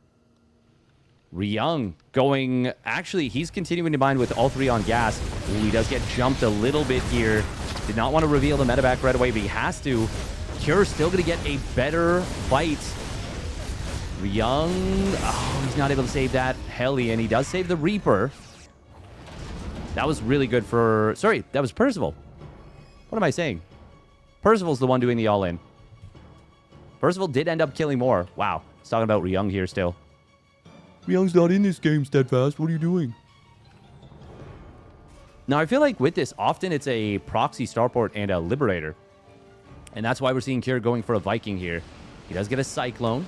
Ryung going... Actually, he's continuing to mine with all three on gas. Ooh, he does get jumped a little bit here. Did not want to reveal the medevac right away, but he has to. Cure's still going to get a better fight. Ryung... Oh, he's not able to save that Hellion. He does save the Reaper. That was really good for... Sorry, that was Percival. What am I saying? Percival's the one doing the all-in. Percival did end up killing more. Wow. He's talking about Ryung here still. Ryung's not in this game, Steadfast. What are you doing? Now, I feel like with this, often it's a proxy starport and a Liberator. And that's why we're seeing Cure going for a Viking here. He does get a Cyclone.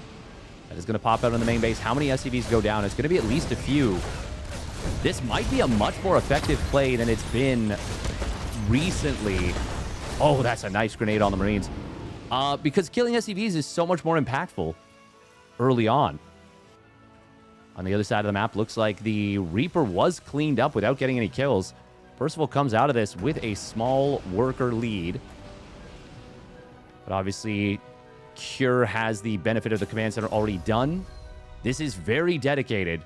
That is going to pop out on the main base. How many SCVs go down? It's going to be at least a few. This might be a much more effective play than it's been recently. Oh, that's a nice grenade on the Marines. Because killing SCVs is so much more impactful early on. On the other side of the map, looks like the Reaper was cleaned up without getting any kills. Percival comes out of this with a small worker lead. But obviously, Cure has the benefit of the command center already done. This is very dedicated.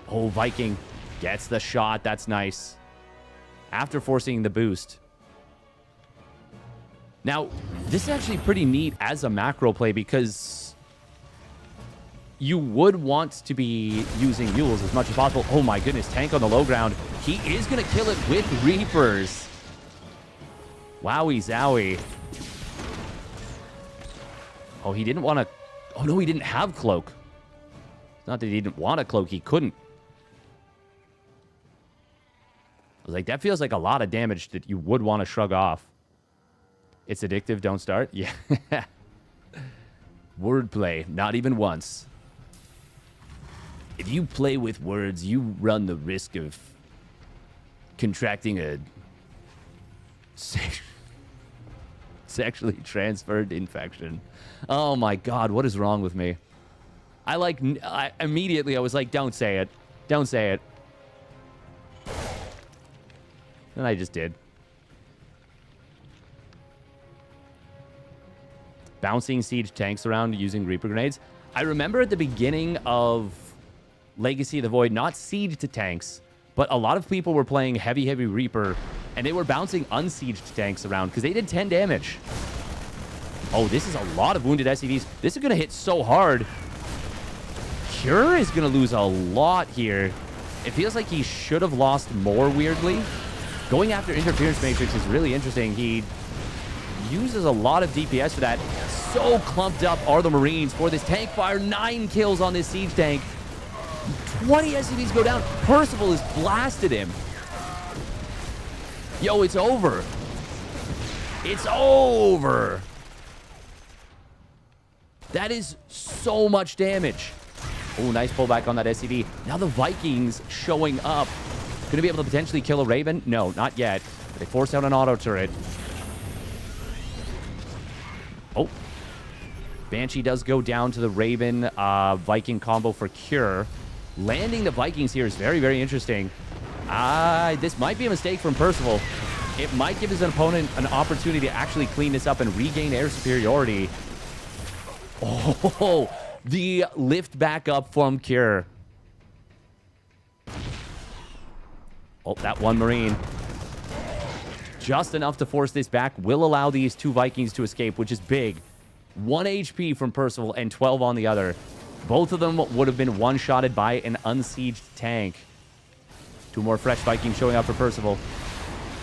Oh, Viking gets the shot. That's nice. After forcing the boost. Now, this is actually pretty neat as a macro play because you would want to be using mules as much as possible. Oh my goodness, tank on the low ground. He is going to kill it with Reapers. Wowie zowie. Oh, he didn't want to... Oh no, he didn't have cloak. Not that he didn't want a cloak, he couldn't. I was like, that feels like a lot of damage that you would want to shrug off. It's addictive, don't start. Yeah. Wordplay, not even once. If you play with words, you run the risk of contracting a sexually transferred infection. Oh my God, what is wrong with me? Immediately I was like, don't say it. Don't say it. And I just did. Bouncing siege tanks around using Reaper grenades. I remember at the beginning of Legacy of the Void, not siege to tanks, but a lot of people were playing heavy Reaper, and they were bouncing unsieged tanks around because they did 10 damage. Oh, this is a lot of wounded SCVs. This is going to hit so hard. Cure is going to lose a lot here. It feels like he should have lost more, weirdly. Going after Interference Matrix is really interesting. He uses a lot of DPS for that. So clumped up are the Marines for this tank fire. 9 kills on this siege tank. 20 SCVs go down. Percival has blasted him. Yo, it's over. It's over. That is so much damage. Oh, nice pullback on that SCV. Now the Vikings showing up. Going to be able to potentially kill a Raven? No, not yet. But they force out an auto turret. Oh. Banshee does go down to the Raven Viking combo for Cure. Landing the Vikings here is very interesting. This might be a mistake from Percival. It might give his opponent an opportunity to actually clean this up and regain air superiority. Oh, the lift back up from Cure. Oh, that one Marine. Just enough to force this back. Will allow these 2 Vikings to escape, which is big. 1 HP from Percival and 12 on the other. Both of them would have been one-shotted by an unsieged tank. 2 more fresh Vikings showing up for Percival.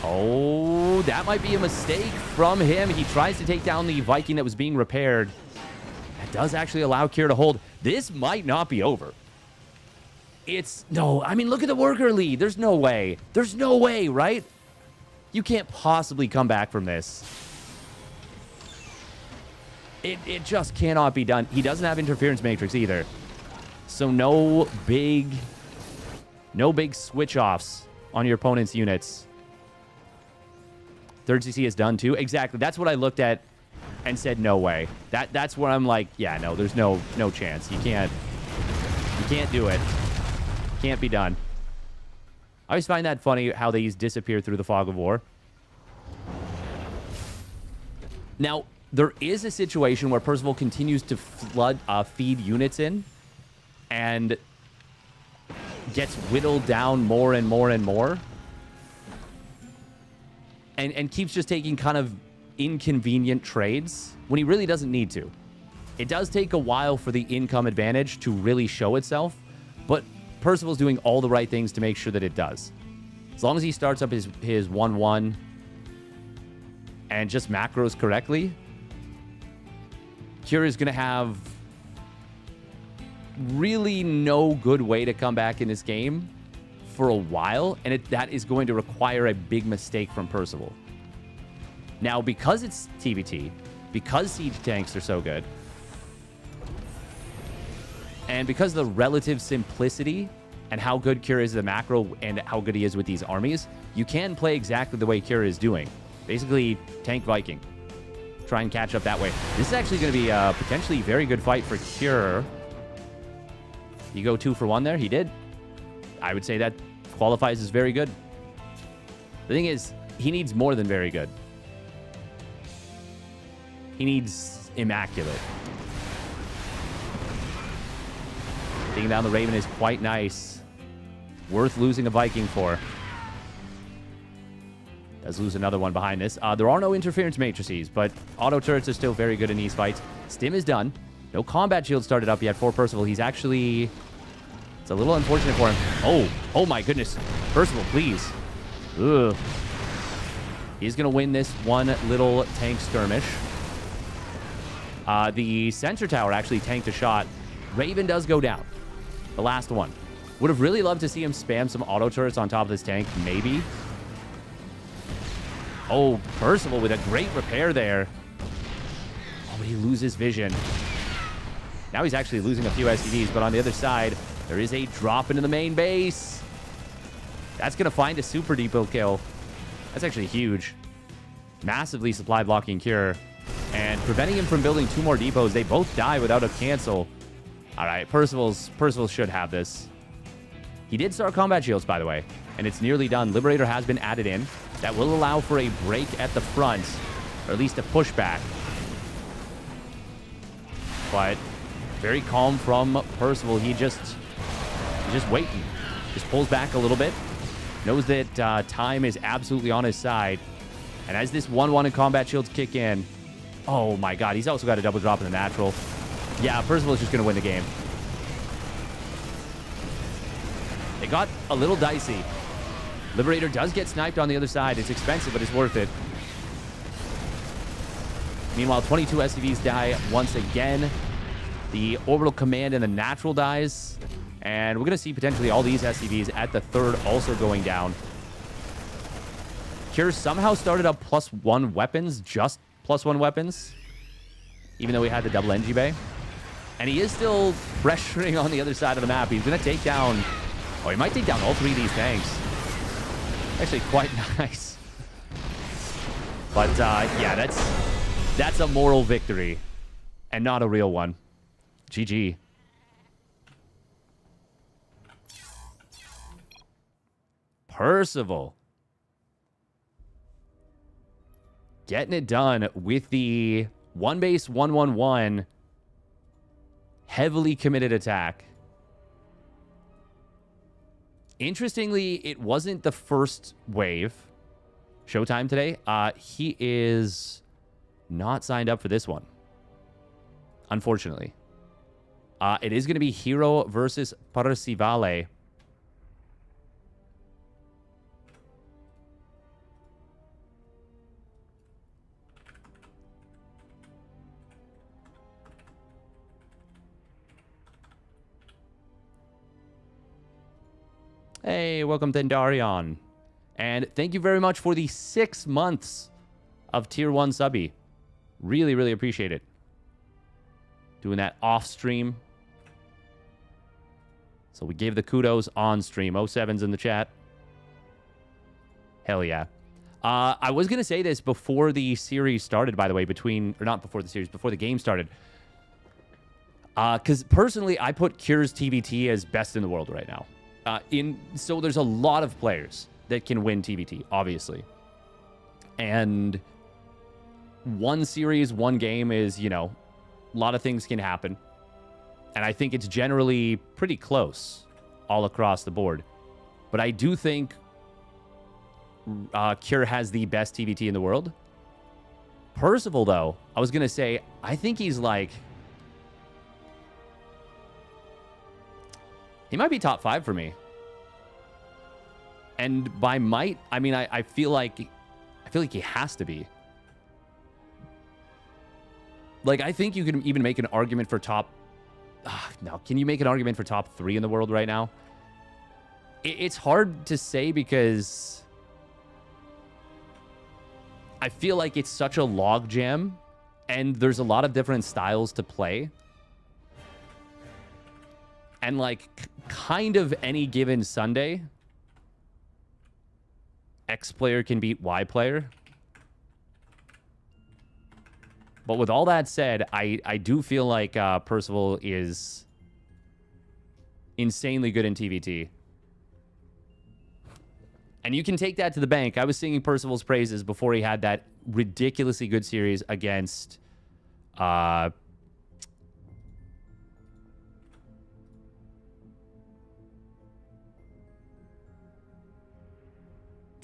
Oh, that might be a mistake from him. He tries to take down the Viking that was being repaired. That does actually allow Cure to hold. This might not be over. No, I mean, look at the worker lead. There's no way. There's no way, right? You can't possibly come back from this. It just cannot be done. He doesn't have Interference Matrix either. So no big switch-offs on your opponent's units. Third CC is done too. Exactly. That's what I looked at and said, no way. That's where I'm like, yeah, no, there's no chance. You can't do it. Can't be done. I always find that funny how these disappear through the fog of war. Now, there is a situation where Percival continues to feed units in, and gets whittled down more and more and more. And keeps just taking kind of inconvenient trades when he really doesn't need to. It does take a while for the income advantage to really show itself, but Percival's doing all the right things to make sure that it does. As long as he starts up his 1-1 and just macros correctly, Kira is going to have really no good way to come back in this game for a while, and that is going to require a big mistake from Percival. Now, because it's TBT, because siege tanks are so good, and because the relative simplicity and how good Kira is the macro and how good he is with these armies, you can play exactly the way Kira is doing. Basically, tank Viking. Try and catch up that way. This is actually going to be a potentially very good fight for Kira. You go 2 for 1 there? He did. I would say that qualifies as very good. The thing is, he needs more than very good. He needs immaculate. Taking down the Raven is quite nice. Worth losing a Viking for. Does lose another one behind this. There are no interference matrices, but auto turrets are still very good in these fights. Stim is done. No combat shield started up yet for Percival. He's actually... It's a little unfortunate for him. Oh my goodness. Percival, please. Ugh. He's going to win this one little tank skirmish. The sensor tower actually tanked a shot. Raven does go down. The last one. Would have really loved to see him spam some auto turrets on top of this tank. Maybe. Oh, Percival with a great repair there. Oh, but he loses vision. Now he's actually losing a few SCVs, but on the other side, there is a drop into the main base. That's going to find a super depot kill. That's actually huge. Massively supply blocking Cure. And preventing him from building 2 more depots. They both die without a cancel. All right, Percival should have this. He did start combat shields, by the way, and it's nearly done. Liberator has been added in. That will allow for a break at the front, or at least a pushback. But very calm from Percival. He's just waiting. Just pulls back a little bit. Knows that time is absolutely on his side. And as this 1-1 in combat shields kick in, oh my god, he's also got a double drop in the natural. Yeah, Percival is just going to win the game. It got a little dicey. Liberator does get sniped on the other side. It's expensive, but it's worth it. Meanwhile, 22 SCVs die once again. The orbital command and the natural dies. And we're going to see potentially all these SCVs at the third also going down. Cure somehow started up +1 weapons, just +1 weapons, even though he had the double NG bay. And he is still pressuring on the other side of the map. He's going to take down... Oh, he might take down all 3 of these tanks. Actually quite nice. But, yeah, that's a moral victory. And not a real one. GG. Percival. Getting it done with the 1 base 1-1-1 heavily committed attack. Interestingly, it wasn't the first wave. Showtime today. He is not signed up for this one. Unfortunately. It is going to be herO versus Percivale. Hey, welcome Dendarion. And thank you very much for the 6 months of Tier 1 subby. Really, really appreciate it. Doing that off stream. So we gave the kudos on stream. 07's in the chat. Hell yeah. I was going to say this before the series started, by the way, or not before the series, before the game started. Because personally, I put Cure's TBT as best in the world right now. So there's a lot of players that can win TBT, obviously. And one series, one game is, a lot of things can happen. And I think it's generally pretty close all across the board. But I do think Cure has the best TVT in the world. Percival, though, I was going to say, I think he's like... He might be top 5 for me. And by might, I mean, I feel like he has to be. Like, I think you can even make an argument for top... no, can you make an argument for top 3 in the world right now? It's hard to say because... I feel like it's such a logjam, and there's a lot of different styles to play. And, like, kind of any given Sunday, X player can beat Y player. But with all that said, I do feel like Percival is insanely good in TVT. And you can take that to the bank. I was singing Percival's praises before he had that ridiculously good series against herO.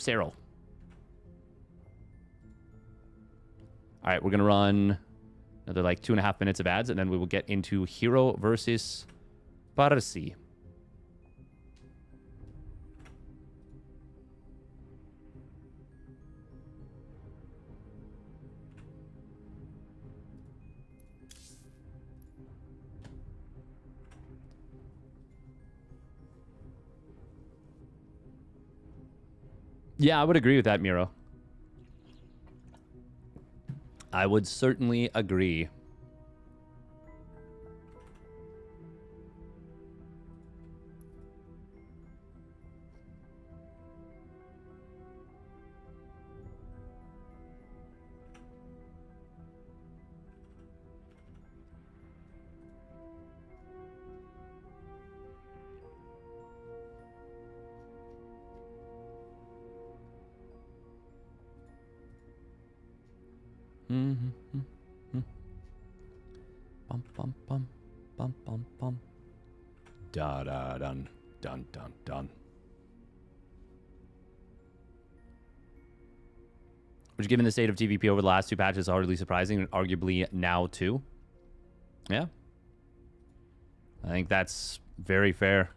All right, we're going to run another like 2.5 minutes of ads, and then we will get into herO versus Parsi. Yeah, I would agree with that, Miro. I would certainly agree. Bum bum bum bum bum bum. Da da dun dun dun dun. Which, given the state of TVP over the last 2 patches, is hardly surprising, and arguably now too. Yeah, I think that's very fair.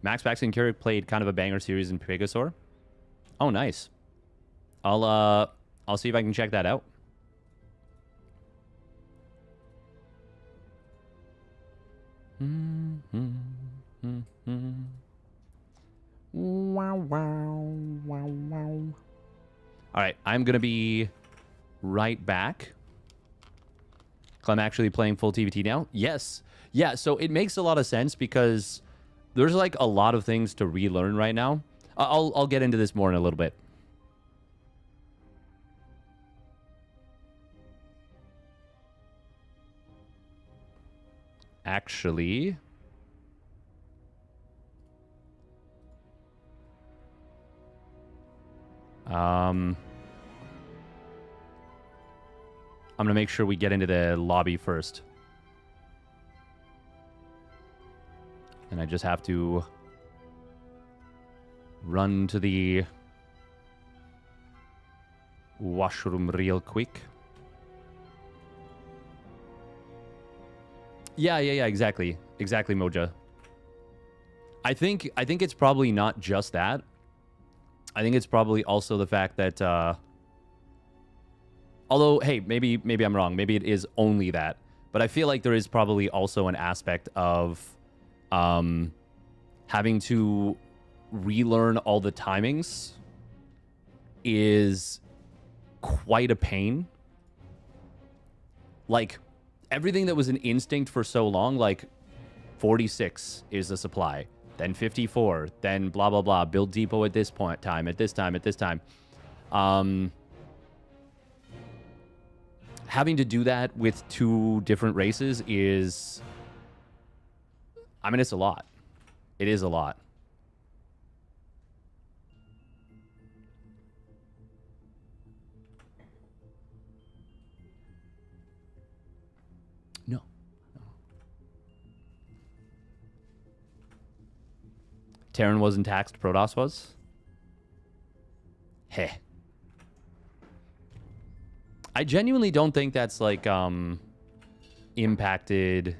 Max Pax and Keurig played kind of a banger series in Pegasaur. Oh, nice. I'll see if I can check that out. Wow, wow, wow, wow. All right, I'm gonna be right back. Clem actually playing full TVT now? Yes. Yeah, so it makes a lot of sense because there's like a lot of things to relearn right now. I'll get into this more in a little bit. Actually, I'm gonna make sure we get into the lobby first. And I just have to run to the washroom real quick. Yeah, exactly. Exactly, Moja. I think it's probably not just that. I think it's probably also the fact that although, hey, maybe I'm wrong. Maybe it is only that. But I feel like there is probably also an aspect of having to relearn all the timings is quite a pain. Like, everything that was an instinct for so long, like 46 is the supply, then 54, then blah, blah, blah, build depot at this point time, at this time, at this time. Having to do that with 2 different races is, I mean, it's a lot. It is a lot. No. Terran wasn't taxed, Protoss was? Heh. I genuinely don't think that's, like, impacted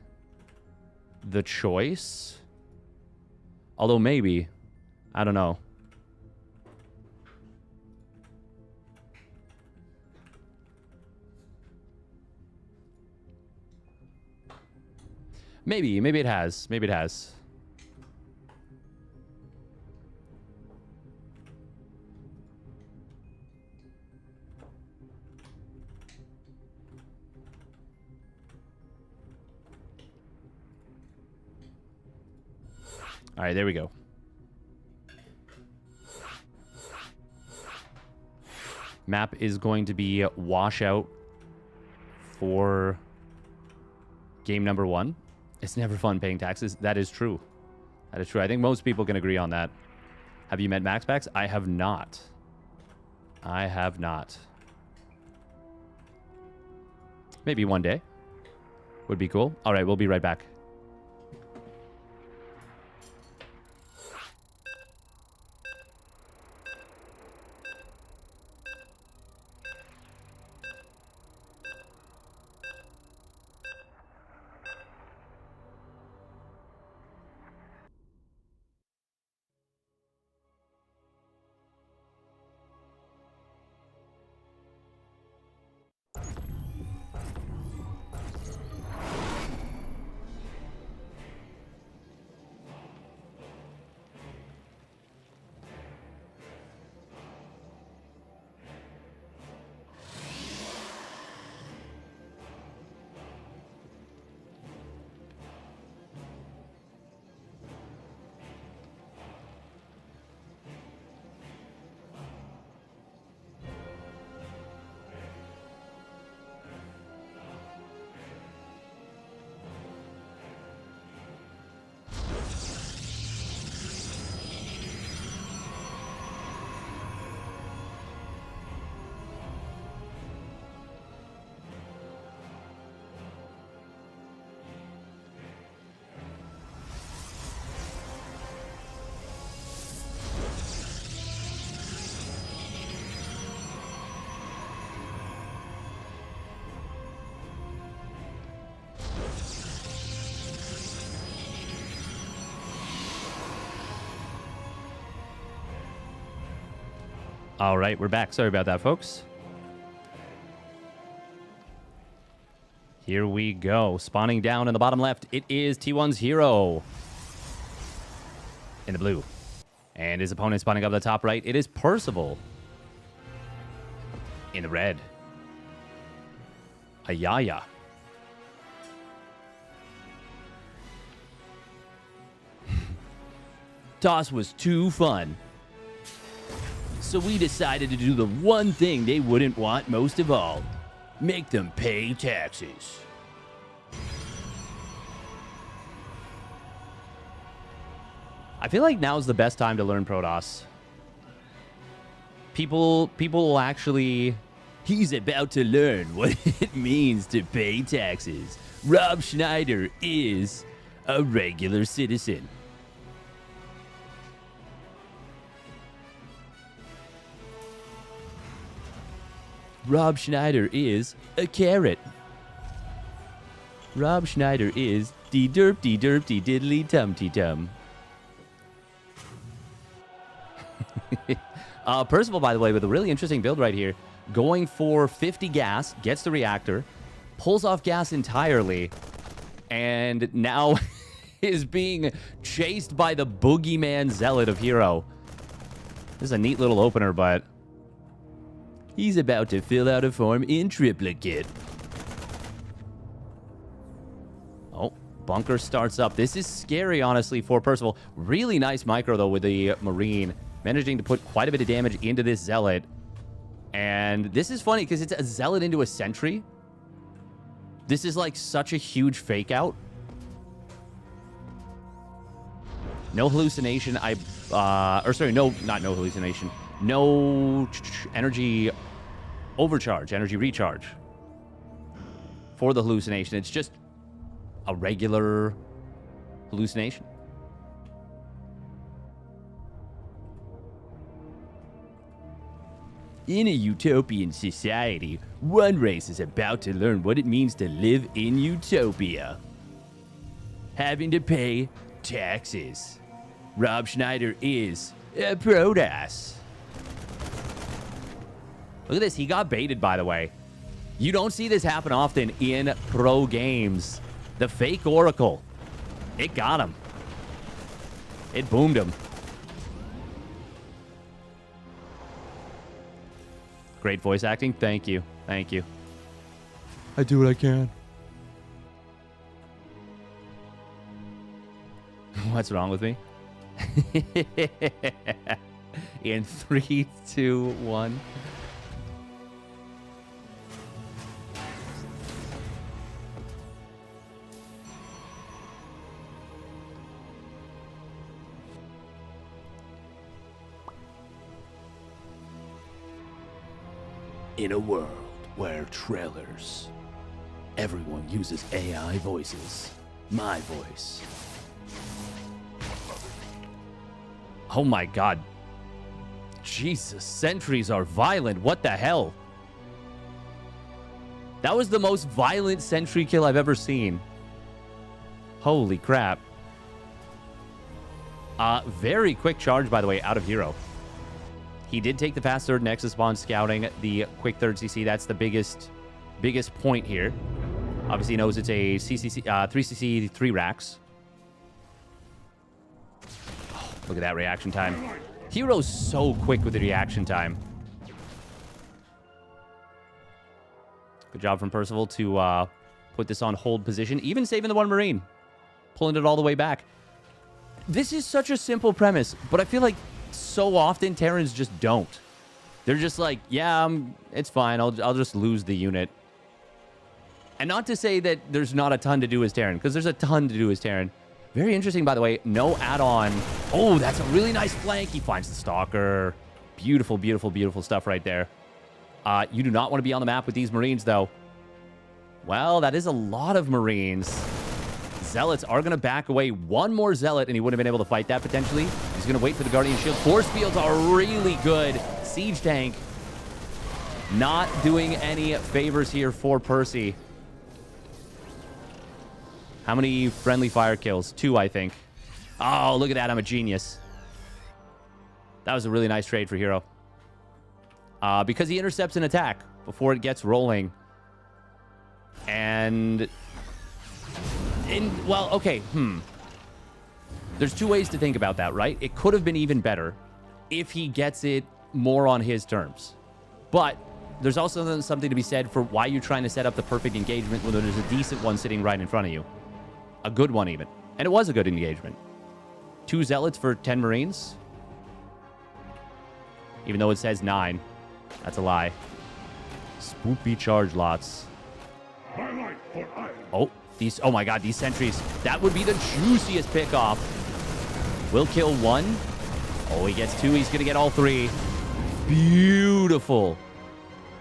the choice. Although maybe. I don't know. Maybe it has. Maybe it has. All right, there we go. Map is going to be washout for game number 1. It's never fun paying taxes. That is true. That is true. I think most people can agree on that. Have you met Max Packs? I have not. I have not. Maybe one day. Would be cool. All right, we'll be right back. All right, we're back. Sorry about that, folks. Here we go. Spawning down in the bottom left, it is T1's herO in the blue. And his opponent spawning up the top right, it is Percival in the red. Ayaya. Toss was too fun. So we decided to do the one thing they wouldn't want most of all. Make them pay taxes. I feel like now's the best time to learn Protoss. People will actually... He's about to learn what it means to pay taxes. Rob Schneider is a regular citizen. Rob Schneider is a carrot. Rob Schneider is de derp de derp de diddly tum te tum. Percival, by the way, with a really interesting build right here. Going for 50 gas, gets the reactor, pulls off gas entirely, and now is being chased by the boogeyman zealot of herO. This is a neat little opener, but he's about to fill out a form in triplicate. Oh, bunker starts up. This is scary, honestly, for Percival. Really nice micro, though, with the Marine. Managing to put quite a bit of damage into this Zealot. And this is funny, because it's a Zealot into a Sentry. This is, like, such a huge fake out. No hallucination. No hallucination. No energy overcharge, energy recharge for the hallucination. It's just a regular hallucination. In a utopian society, one race is about to learn what it means to live in utopia. Having to pay taxes. Rob Schneider is a Protoss. Look at this. He got baited, by the way. You don't see this happen often in pro games. The fake Oracle. It got him. It boomed him. Great voice acting. Thank you. Thank you. I do what I can. What's wrong with me? In 3, 2, 1. In a world where trailers, everyone uses AI voices. My voice. Oh my god. Jesus, sentries are violent. What the hell? That was the most violent sentry kill I've ever seen. Holy crap. Very quick charge, by the way, out of herO. He did take the fast third Nexus spawn scouting the quick third CC. That's the biggest point here. Obviously he knows it's a CCC, 3CC, 3 racks. Oh, look at that reaction time. herO's so quick with the reaction time. Good job from Percival to put this on hold position. Even saving the one Marine. Pulling it all the way back. This is such a simple premise, but I feel like so often Terrans just don't. They're just like, yeah, it's fine. I'll just lose the unit. And not to say that there's not a ton to do as Terran, because there's a ton to do as Terran. Very interesting, by the way. No add-on. Oh, that's a really nice flank. He finds the Stalker. Beautiful, beautiful, beautiful stuff right there. You do not want to be on the map with these Marines, though. Well, that is a lot of Marines. Zealots are going to back away. One more Zealot, and he wouldn't have been able to fight that, potentially. He's going to wait for the Guardian Shield. Force fields are really good. Siege tank not doing any favors here for Percy. How many friendly fire kills? 2, I think. Oh, look at that. I'm a genius. That was a really nice trade for herO. Because he intercepts an attack before it gets rolling. And... well, okay, There's 2 ways to think about that, right? It could have been even better if he gets it more on his terms. But there's also something to be said for why you're trying to set up the perfect engagement when there's a decent one sitting right in front of you. A good one, even. And it was a good engagement. 2 Zealots for 10 Marines. Even though it says 9. That's a lie. Spoopy charge lots. Oh. Oh my god, these sentries. That would be the juiciest pickoff. Will kill 1. Oh, he gets 2. He's going to get all 3. Beautiful.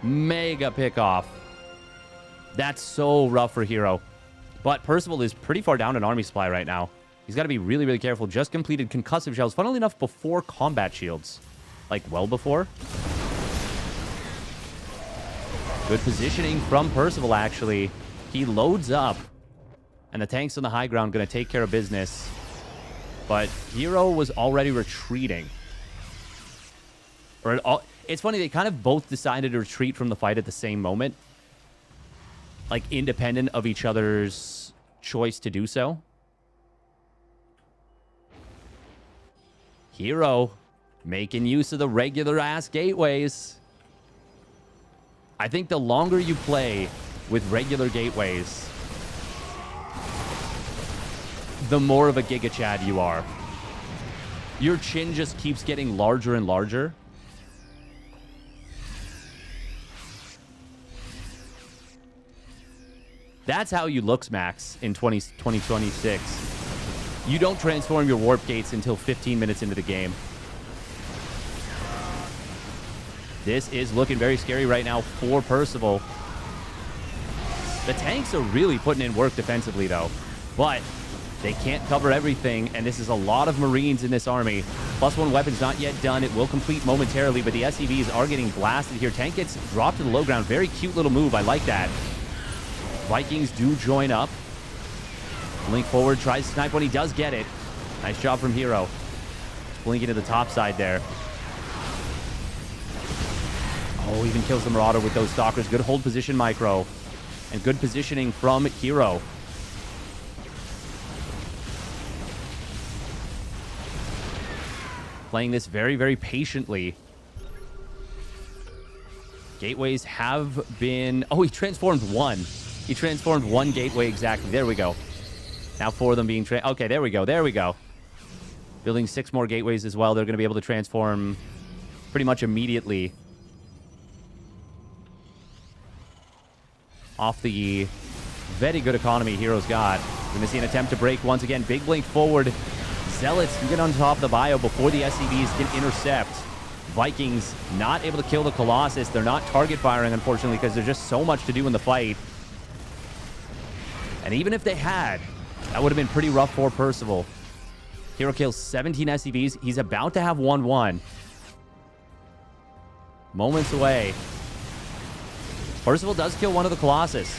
Mega pickoff. That's so rough for herO. But Percival is pretty far down in army supply right now. He's got to be really, really careful. Just completed concussive shells. Funnily enough, before combat shields. Like, well before. Good positioning from Percival, actually. He loads up. And the tanks on the high ground going to take care of business. But herO was already retreating. It's funny, they kind of both decided to retreat from the fight at the same moment. Like, independent of each other's choice to do so. herO making use of the regular-ass gateways. I think the longer you play with regular gateways, the more of a Giga Chad you are. Your chin just keeps getting larger and larger. That's how you looks max in 2026. You don't transform your warp gates until 15 minutes into the game. This is looking very scary right now for Percival. The tanks are really putting in work defensively, though. But they can't cover everything, and this is a lot of Marines in this army. +1 weapon's not yet done. It will complete momentarily, but the SCVs are getting blasted here. Tank gets dropped to the low ground. Very cute little move. I like that. Vikings do join up. Blink forward, tries to snipe when he does get it. Nice job from herO. Blinking to the top side there. Oh, even kills the Marauder with those Stalkers. Good hold position micro. And good positioning from herO. Playing this very, very patiently. Gateways have been... Oh, he transformed one. He transformed one gateway exactly. There we go. Now 4 of them being... Okay, there we go. There we go. Building 6 more gateways as well. They're going to be able to transform pretty much immediately. Off the very good economy herO's got. We're going to see an attempt to break once again. Big blink forward. Zealots can get on top of the bio before the SCVs can intercept. Vikings not able to kill the Colossus. They're not target firing, unfortunately, because there's just so much to do in the fight. And even if they had, that would have been pretty rough for Percival. herO kills 17 SCVs. He's about to have 1-1. Moments away. Percival does kill one of the Colossus.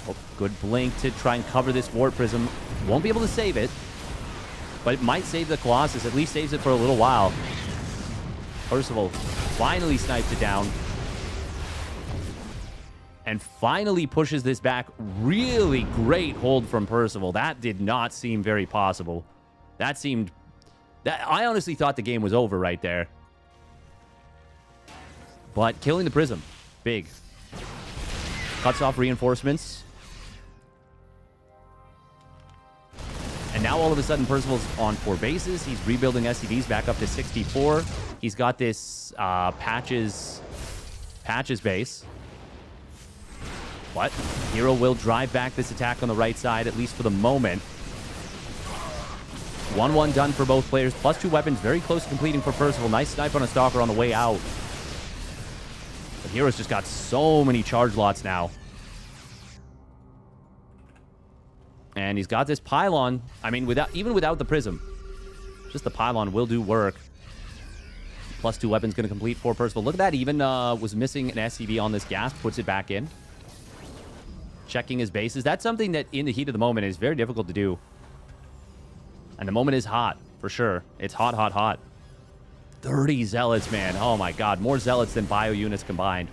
Oh, good blink to try and cover this Warp Prism. Won't be able to save it, but it might save the Colossus. At least saves it for a little while. Percival finally snipes it down. And finally pushes this back. Really great hold from Percival. That did not seem very possible. That seemed... I honestly thought the game was over right there. But killing the Prism. Big. Cuts off reinforcements. And now all of a sudden Percival's on 4 bases. He's rebuilding SCVs back up to 64. He's got this patches base. But herO will drive back this attack on the right side, at least for the moment. 1-1 done for both players. +2 weapons, very close to completing for Percival. Nice snipe on a Stalker on the way out. But herO's just got so many charge lots now. And he's got this pylon. I mean, even without the Prism, just the pylon will do work. +2 weapons going to complete for Percival. Look at that. Even was missing an SCV on this gas. Puts it back in. Checking his bases. That's something that in the heat of the moment is very difficult to do. And the moment is hot, for sure. It's hot, hot, hot. 30 Zealots, man. Oh my god. More Zealots than bio units combined.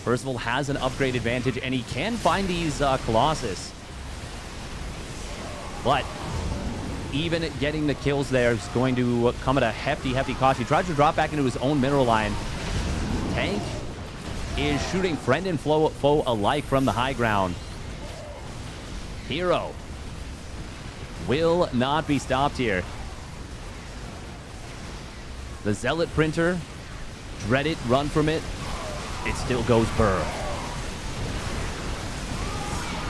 Percival has an upgrade advantage, and he can find these Colossus. But even getting the kills there is going to come at a hefty, hefty cost. He tries to drop back into his own mineral line. Tank is shooting friend and foe alike from the high ground. herO will not be stopped here. The Zealot Printer, dread it, run from it. It still goes burr.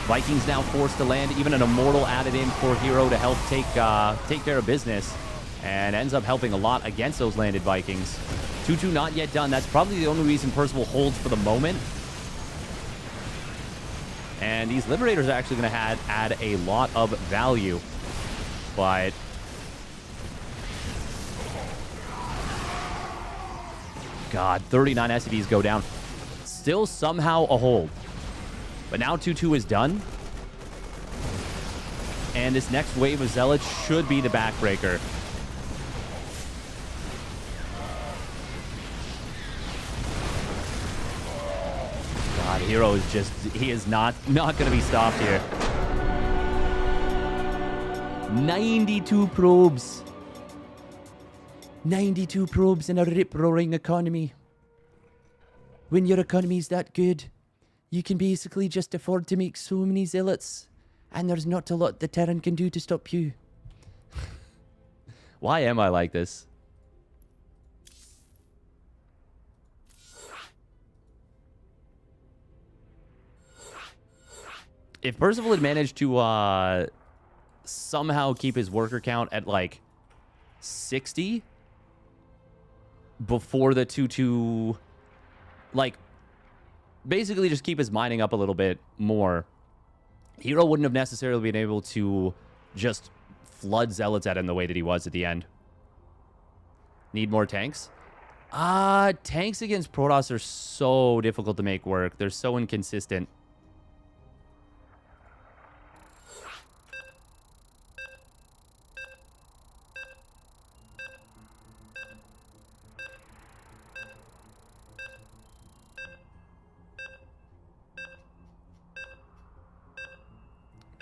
Vikings now forced to land. Even an Immortal added in for herO to help take care of business. And ends up helping a lot against those landed Vikings. 2-2 not yet done. That's probably the only reason Percival holds for the moment. And these Liberators are actually going to add a lot of value. But... God, 39 SCVs go down. Still somehow a hold. But now 2-2 is done. And this next wave of Zealots should be the backbreaker. God, herO is just... He is not going to be stopped here. 92 probes. 92 probes in a rip-roaring economy. When your economy's that good, you can basically just afford to make so many Zealots, and there's not a lot the Terran can do to stop you. Why am I like this? If Percival had managed to somehow keep his worker count at like 60 before the 2-2, like basically just keep his mining up a little bit more, herO wouldn't have necessarily been able to just flood Zealots at him the way that he was at the end. Need more tanks? Tanks against Protoss are so difficult to make work. They're so inconsistent.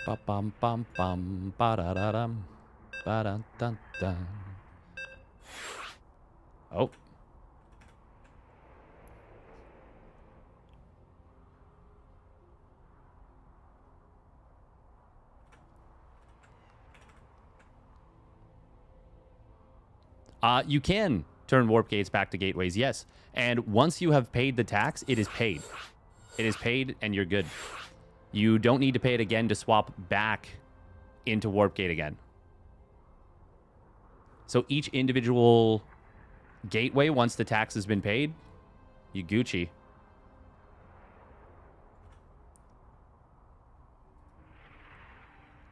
Ba bum bum bum ba da da dum ba dun dun dun. Oh. You can turn warp gates back to gateways, yes. And once you have paid the tax, it is paid. It is paid, and you're good. You don't need to pay it again to swap back into warp gate again. So each individual gateway, once the tax has been paid, you Gucci.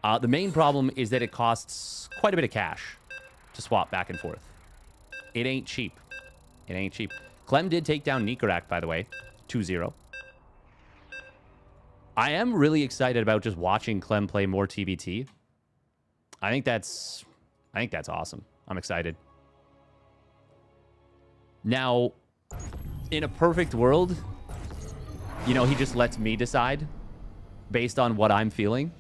The main problem is that it costs quite a bit of cash to swap back and forth. It ain't cheap. It ain't cheap. Clem did take down Nikarak, by the way. 2-0. I am really excited about just watching Clem play more TVT. I think that's awesome. I'm excited. Now, in a perfect world, you know, he just lets me decide based on what I'm feeling.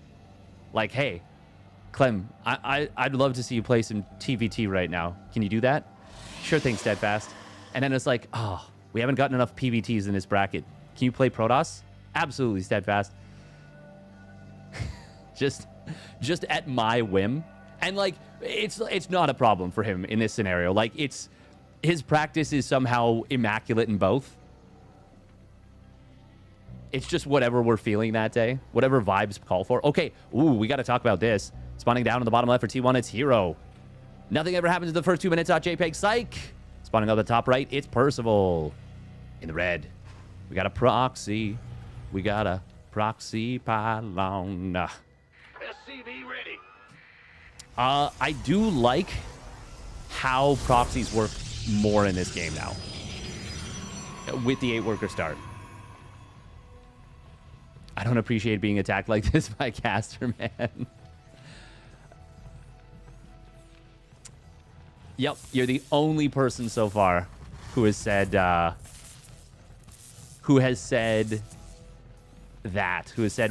Like, hey, Clem, I'd love to see you play some TVT right now. Can you do that? Sure thing, Steadfast. And then it's like, oh, we haven't gotten enough PVTs in this bracket. Can you play Protoss? Absolutely, Steadfast. just at my whim. And like, it's not a problem for him in this scenario. Like, his practice is somehow immaculate in both. It's just whatever we're feeling that day. Whatever vibes call for. Okay, ooh, we got to talk about this. Spawning down on the bottom left for T1, it's herO. Nothing ever happens in the first 2 minutes. JPEG, psych. Spawning on the top right, it's Percival. In the red, we got a proxy. We got a proxy pylon. SCB ready. I do like how proxies work more in this game now. With the 8-worker start. I don't appreciate being attacked like this by Caster, man. Yep, you're the only person so far who has said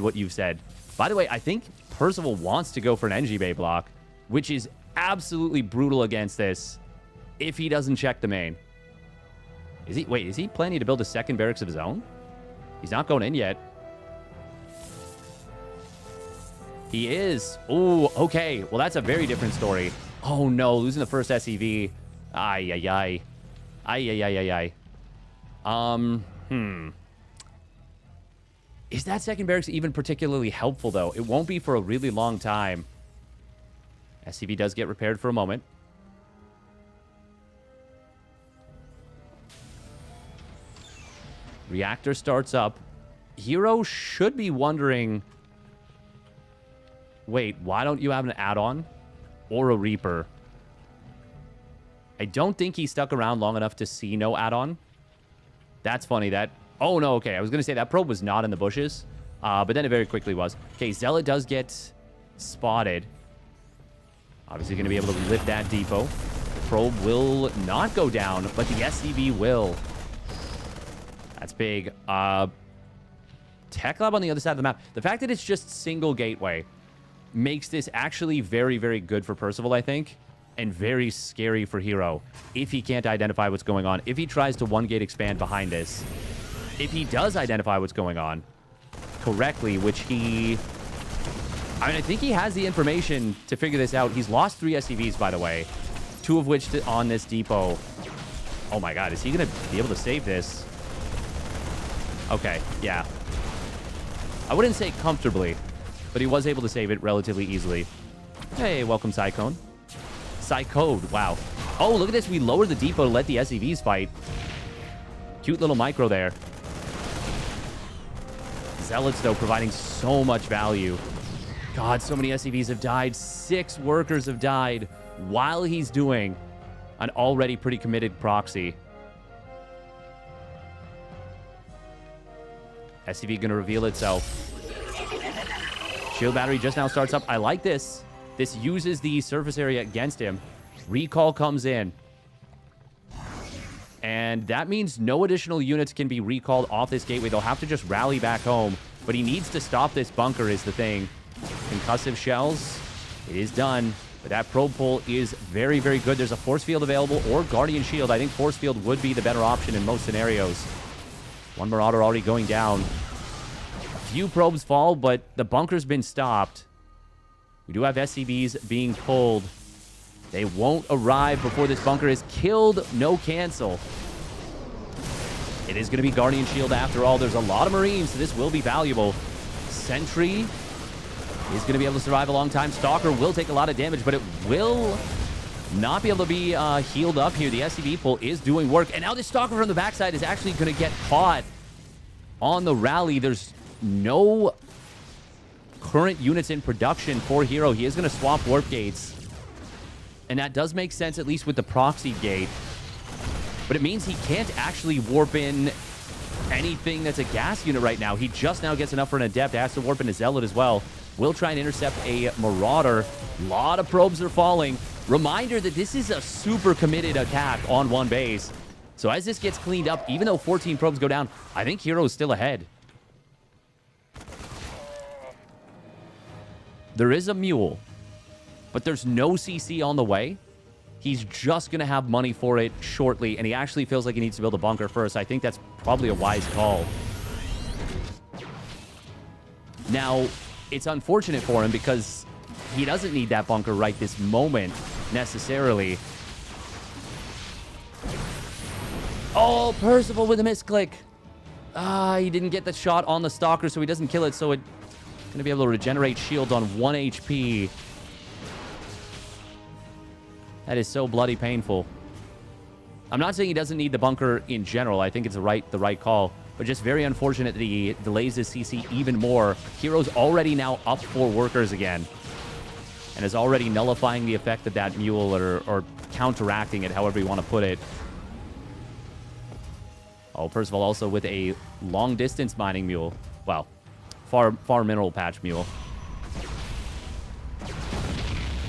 what you've said. By the way, I think Percival wants to go for an NG Bay block, which is absolutely brutal against this if he doesn't check the main. Is he planning to build a second barracks of his own? He's not going in yet. He is. Oh, okay. Well, that's a very different story. Oh, no. Losing the first SEV. Ay, ay, ay. Ay, ay, ay, ay, ay. Is that second barracks even particularly helpful, though? It won't be for a really long time. SCV does get repaired for a moment. Reactor starts up. herO should be wondering... Wait, why don't you have an add-on? Or a Reaper? I don't think he stuck around long enough to see no add-on. That's funny. Oh, no, okay. I was going to say that probe was not in the bushes. But then it very quickly was. Okay, Zealot does get spotted. Obviously going to be able to lift that depot. The probe will not go down, but the SCB will. That's big. Tech Lab on the other side of the map. The fact that it's just single gateway makes this actually very, very good for Percival, I think, and very scary for herO if he can't identify what's going on. If he tries to one-gate expand behind this, if he does identify what's going on correctly, which I think he has the information to figure this out. He's lost 3 SCVs, by the way, 2 of which on this depot. Oh my god, is he going to be able to save this? Okay, yeah. I wouldn't say comfortably, but he was able to save it relatively easily. Hey, welcome, Cyclone. Psychode, wow. Oh, look at this. We lowered the depot to let the SCVs fight. Cute little micro there. Zealots, though, providing so much value. God, so many SCVs have died. 6 workers have died while he's doing an already pretty committed proxy. SCV going to reveal itself. Shield battery just now starts up. I like this. This uses the surface area against him. Recall comes in. And that means no additional units can be recalled off this gateway. They'll have to just rally back home. But he needs to stop this bunker is the thing. Concussive shells. It is done. But that probe pull is very, very good. There's a force field available or Guardian Shield. I think force field would be the better option in most scenarios. One Marauder already going down. Few probes fall, but the bunker's been stopped. We do have SCVs being pulled. They won't arrive before this bunker is killed. No cancel. It is going to be Guardian Shield after all. There's a lot of Marines, so this will be valuable. Sentry is going to be able to survive a long time. Stalker will take a lot of damage, but it will not be able to be healed up here. The SCV pull is doing work. And now this Stalker from the backside is actually going to get caught on the rally. There's no current units in production for herO. He is going to swap warp gates. And that does make sense, at least with the proxy gate. But it means he can't actually warp in anything that's a gas unit right now. He just now gets enough for an Adept. Has to warp in a Zealot as well. Will try and intercept a Marauder. A lot of probes are falling. Reminder that this is a super committed attack on one base. So as this gets cleaned up, even though 14 probes go down, I think herO is still ahead. There is a mule, but there's no CC on the way. He's just going to have money for it shortly, and he actually feels like he needs to build a bunker first. I think that's probably a wise call. Now, it's unfortunate for him because he doesn't need that bunker right this moment, necessarily. Oh, Percival with a misclick. He didn't get the shot on the Stalker, so he doesn't kill it, so it's going to be able to regenerate shield on 1 HP. That is so bloody painful. I'm not saying he doesn't need the bunker in general. I think it's the right call. But just very unfortunate that he delays his CC even more. herO's already now up 4 workers again. And is already nullifying the effect of that mule or counteracting it, however you want to put it. Oh, Percival also with a long-distance mining mule. Well, far mineral patch mule.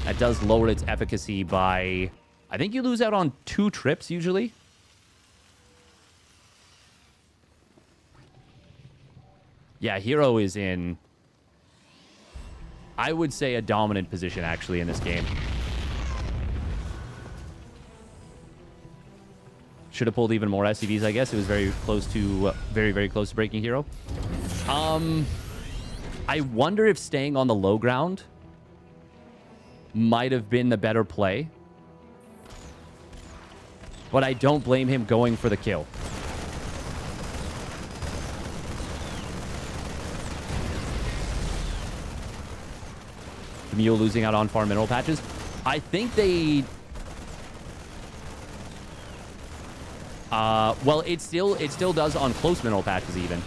That does lower its efficacy by... I think you lose out on 2 trips, usually. Yeah, herO is in... I would say a dominant position, actually, in this game. Should have pulled even more SCVs, I guess. It was very close to... very, very close to breaking herO. I wonder if staying on the low ground might have been the better play. But I don't blame him going for the kill. The mule losing out on farm mineral patches. I think they... well, it still does on close mineral patches even.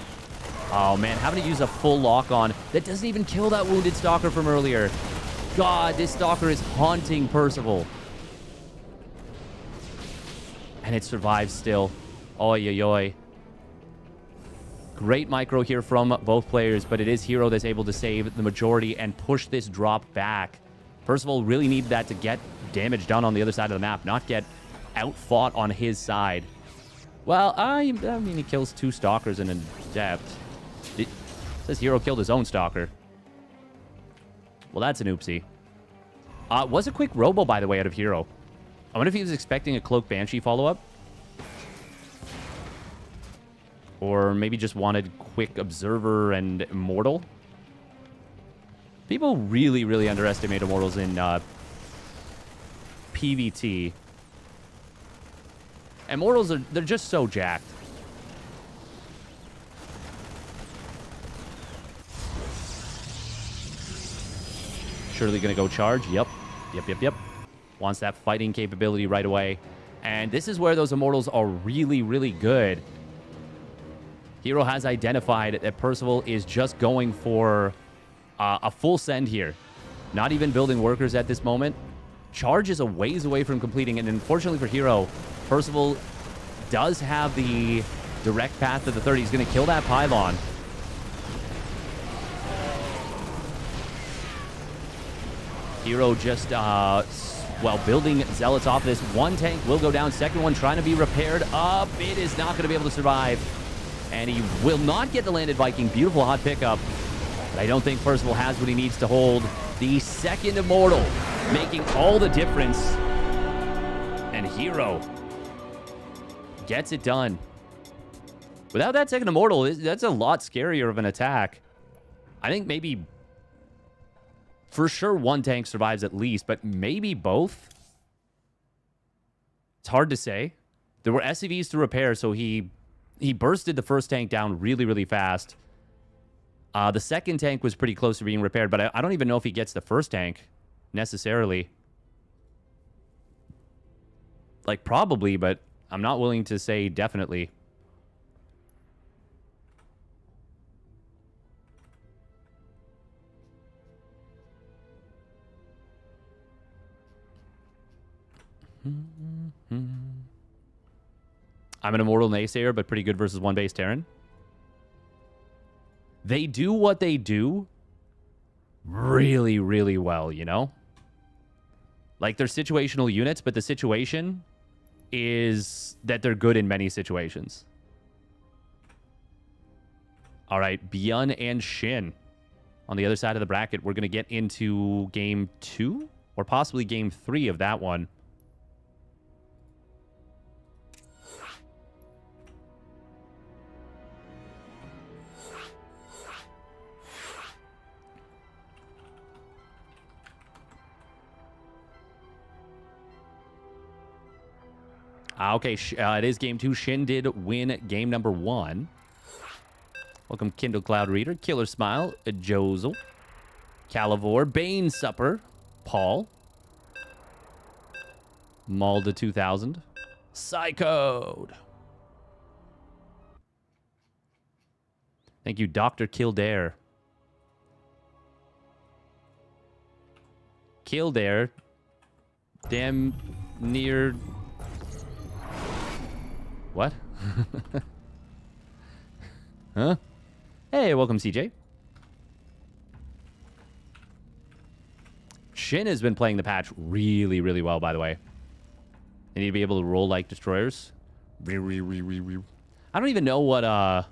Oh, man, having to use a full lock-on. That doesn't even kill that wounded Stalker from earlier. God, this Stalker is haunting Percival. And it survives still. Oy, oy, oy. Great micro here from both players, but it is herO that's able to save the majority and push this drop back. Percival really needed that to get damage done on the other side of the map, not get outfought on his side. Well, I mean, he kills 2 Stalkers in an Adept. It says herO killed his own Stalker. Well, that's an oopsie. Was a quick robo, by the way, out of herO. I wonder if he was expecting a Cloak Banshee follow-up. Or maybe just wanted quick Observer and Immortal. People really, really underestimate Immortals in PvT. Immortals, they're just so jacked. surely going to go charge. Yep. Wants that fighting capability right away. And this is where those immortals are really, really good. herO has identified that Percival is just going for a full send here. Not even building workers at this moment. Charge is a ways away from completing, and unfortunately for herO, Percival does have the direct path to the 30. He's going to kill that pylon. herO just, building zealots off this. One tank will go down. Second one trying to be repaired up. It is not going to be able to survive. And he will not get the landed Viking. Beautiful hot pickup. But I don't think Percival has what he needs to hold the second immortal, making all the difference. And herO gets it done. Without that second immortal, that's a lot scarier of an attack. I think maybe, for sure, one tank survives at least, but maybe both. It's hard to say. There were SCVs to repair, so he bursted the first tank down really, really fast. The second tank was pretty close to being repaired, but I don't even know if he gets the first tank necessarily. Like, probably, but I'm not willing to say definitely. I'm an immortal naysayer, but pretty good versus one base Terran. They do what they do really, really well, you know? Like, they're situational units, but the situation is that they're good in many situations. All right, Byun and Shin on the other side of the bracket. We're going to get into game 2 or possibly game 3 of that one. Okay, it is game 2. Shin did win game number 1. Welcome, Kindle Cloud Reader, Killer Smile, Josel, Calivore, Bane Supper, Paul, Malda 2000, Psychode. Thank you, Dr. Kildare. Kildare, damn near... What? Huh? Hey, welcome, CJ. Shin has been playing the patch really, really well, by the way. They need to be able to roll like destroyers. I don't even know what, I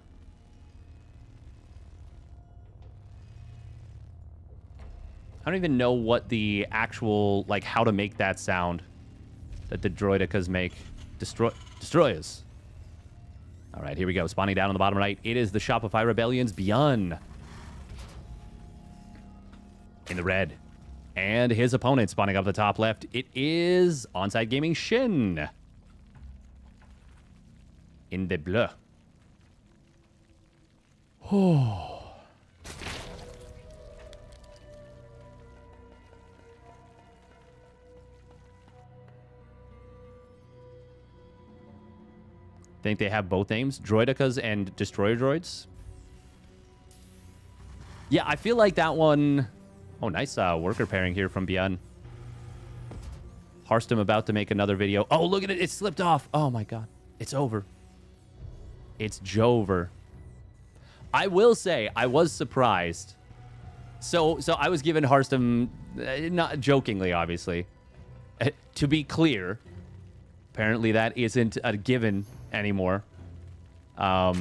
don't even know what the actual, like, how to make that sound that the droidicas make. Destroyers. All right, here we go. Spawning down on the bottom right. It is the Shopify Rebellion's Byun. In the red. And his opponent spawning up the top left. It is Onside Gaming Shin. In the bleu. Oh. Think they have both names? Droidicas and Destroyer Droids? Yeah, I feel like that one... Oh, nice worker pairing here from Byun. Harstum about to make another video. Oh, look at it. It slipped off. Oh, my God. It's over. It's Jover. I will say, I was surprised. So I was given Harstum, not jokingly, obviously. To be clear, apparently that isn't a given anymore. That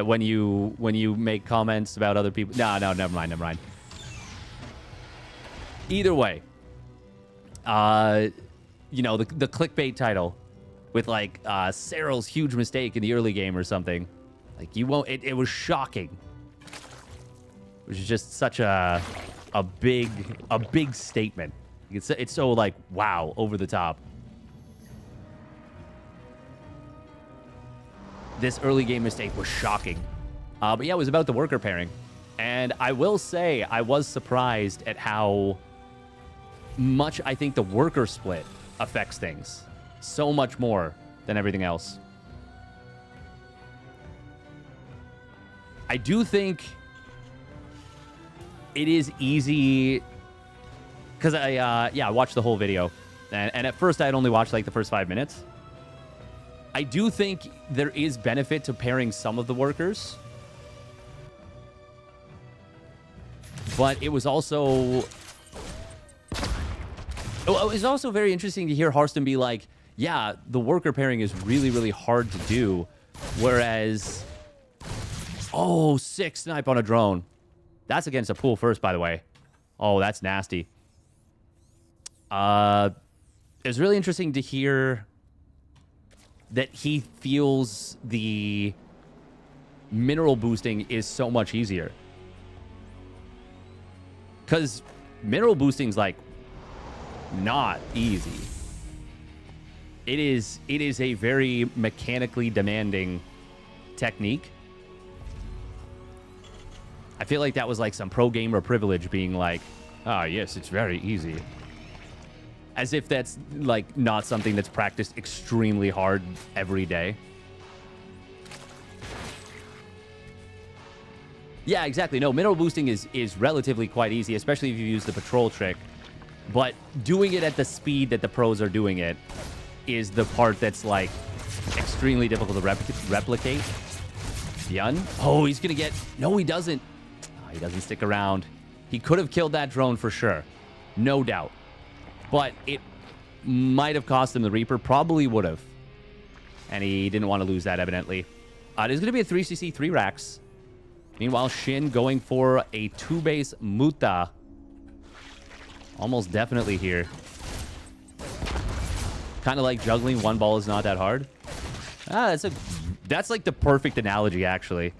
when you make comments about other people... No, never mind. Either way, you know, the clickbait title with, like, Cyril's huge mistake in the early game or something. Like, you won't... It was shocking. Which is just such a big statement. It's so, like, wow, over the top. This early game mistake was shocking. But yeah, it was about the worker pairing. And I will say, I was surprised at how much I think the worker split affects things. So much more than everything else. I do think it is easy because I watched the whole video, and at first I had only watched like the first 5 minutes. I do think there is benefit to pairing some of the workers, but it was also very interesting to hear Harston be like, yeah, the worker pairing is really, really hard to do, whereas, oh, 6 snipe on a drone. That's against a pool first, by the way. Oh, that's nasty. It's really interesting to hear that he feels the mineral boosting is so much easier. Because mineral boosting's like not easy. It is a very mechanically demanding technique. I feel like that was like some pro gamer privilege being like, ah, yes, it's very easy. As if that's like not something that's practiced extremely hard every day. Yeah, exactly. No, mineral boosting is relatively quite easy, especially if you use the patrol trick. But doing it at the speed that the pros are doing it is the part that's like extremely difficult to replicate. Yun? Oh, he's gonna get... No, he doesn't. Oh, he doesn't stick around. He could have killed that drone for sure. No doubt. But it might have cost him the Reaper. Probably would have. And he didn't want to lose that, evidently. There's going to be a 3cc, 3 racks. Meanwhile, Shin going for a 2-base Muta. Almost definitely here. Kind of like juggling. One ball is not that hard. That's like the perfect analogy, actually.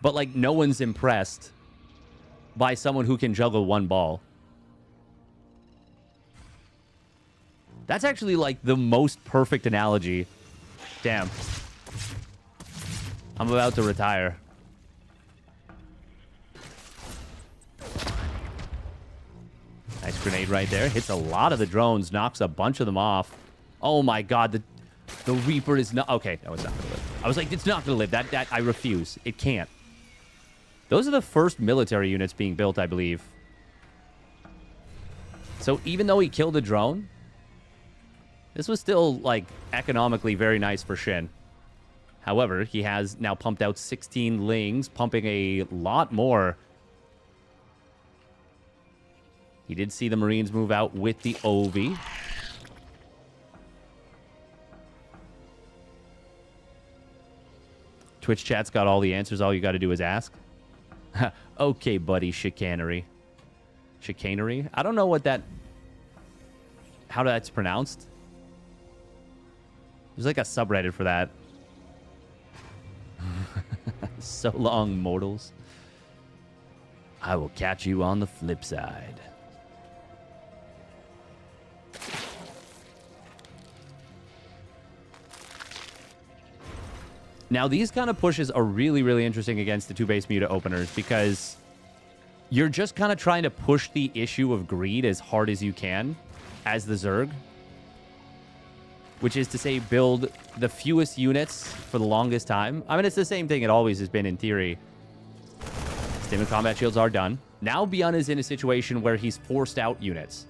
But like no one's impressed by someone who can juggle one ball. That's actually like the most perfect analogy. Damn. I'm about to retire. Nice grenade right there. Hits a lot of the drones. Knocks a bunch of them off. Oh my god. The Reaper is not... Okay, no, it's not going to live. I was like, it's not going to live. That I refuse. It can't. Those are the first military units being built, I believe. So even though he killed a drone, this was still, like, economically very nice for Shin. However, he has now pumped out 16 Lings, pumping a lot more. He did see the Marines move out with the Ovi. Twitch chat's got all the answers. All you got to do is ask. Okay, buddy, chicanery. Chicanery? I don't know what that... how that's pronounced. There's like a subreddit for that. So long, mortals. I will catch you on the flip side. Now, these kind of pushes are really, really interesting against the 2-base Muta openers because you're just kind of trying to push the issue of greed as hard as you can as the Zerg. Which is to say, build the fewest units for the longest time. I mean, it's the same thing it always has been in theory. Stim and combat shields are done. Now, Byun is in a situation where he's forced out units.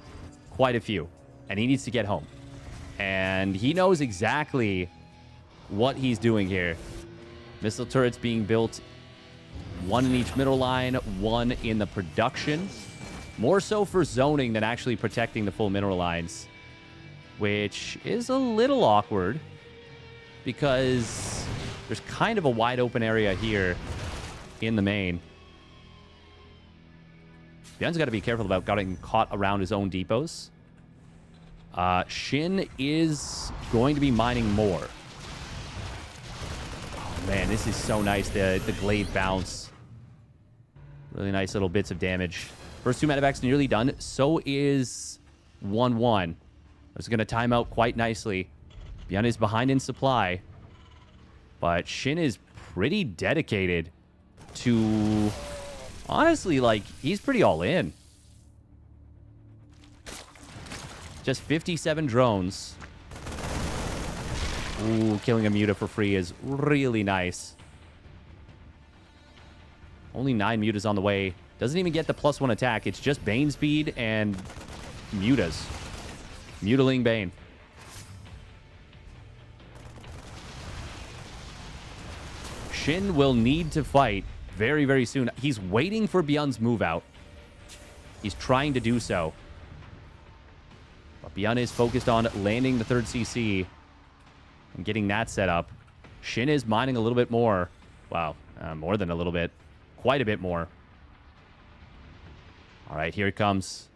Quite a few. And he needs to get home. And he knows exactly what he's doing here. Missile turrets being built, 1 in each middle line, 1 in the production. More so for zoning than actually protecting the full mineral lines, which is a little awkward because there's kind of a wide open area here in the main. Byun's got to be careful about getting caught around his own depots. Shin is going to be mining more. Man, this is so nice, the glaive bounce. Really nice little bits of damage. First 2 medevacs nearly done. So is 1-1. It's going to time out quite nicely. Byun is behind in supply. But Shin is pretty dedicated to Honestly, like, he's pretty all in. Just 57 drones. Ooh, killing a Muta for free is really nice. Only 9 Mutas on the way. Doesn't even get the +1 attack. It's just Bane speed and Mutas. Mutaling Bane. Shin will need to fight very, very soon. He's waiting for Byun's move out. He's trying to do so. But Byun is focused on landing the 3rd CC and getting that set up. Shin is mining a little bit more. Wow, more than a little bit. Quite a bit more. All right, here it comes.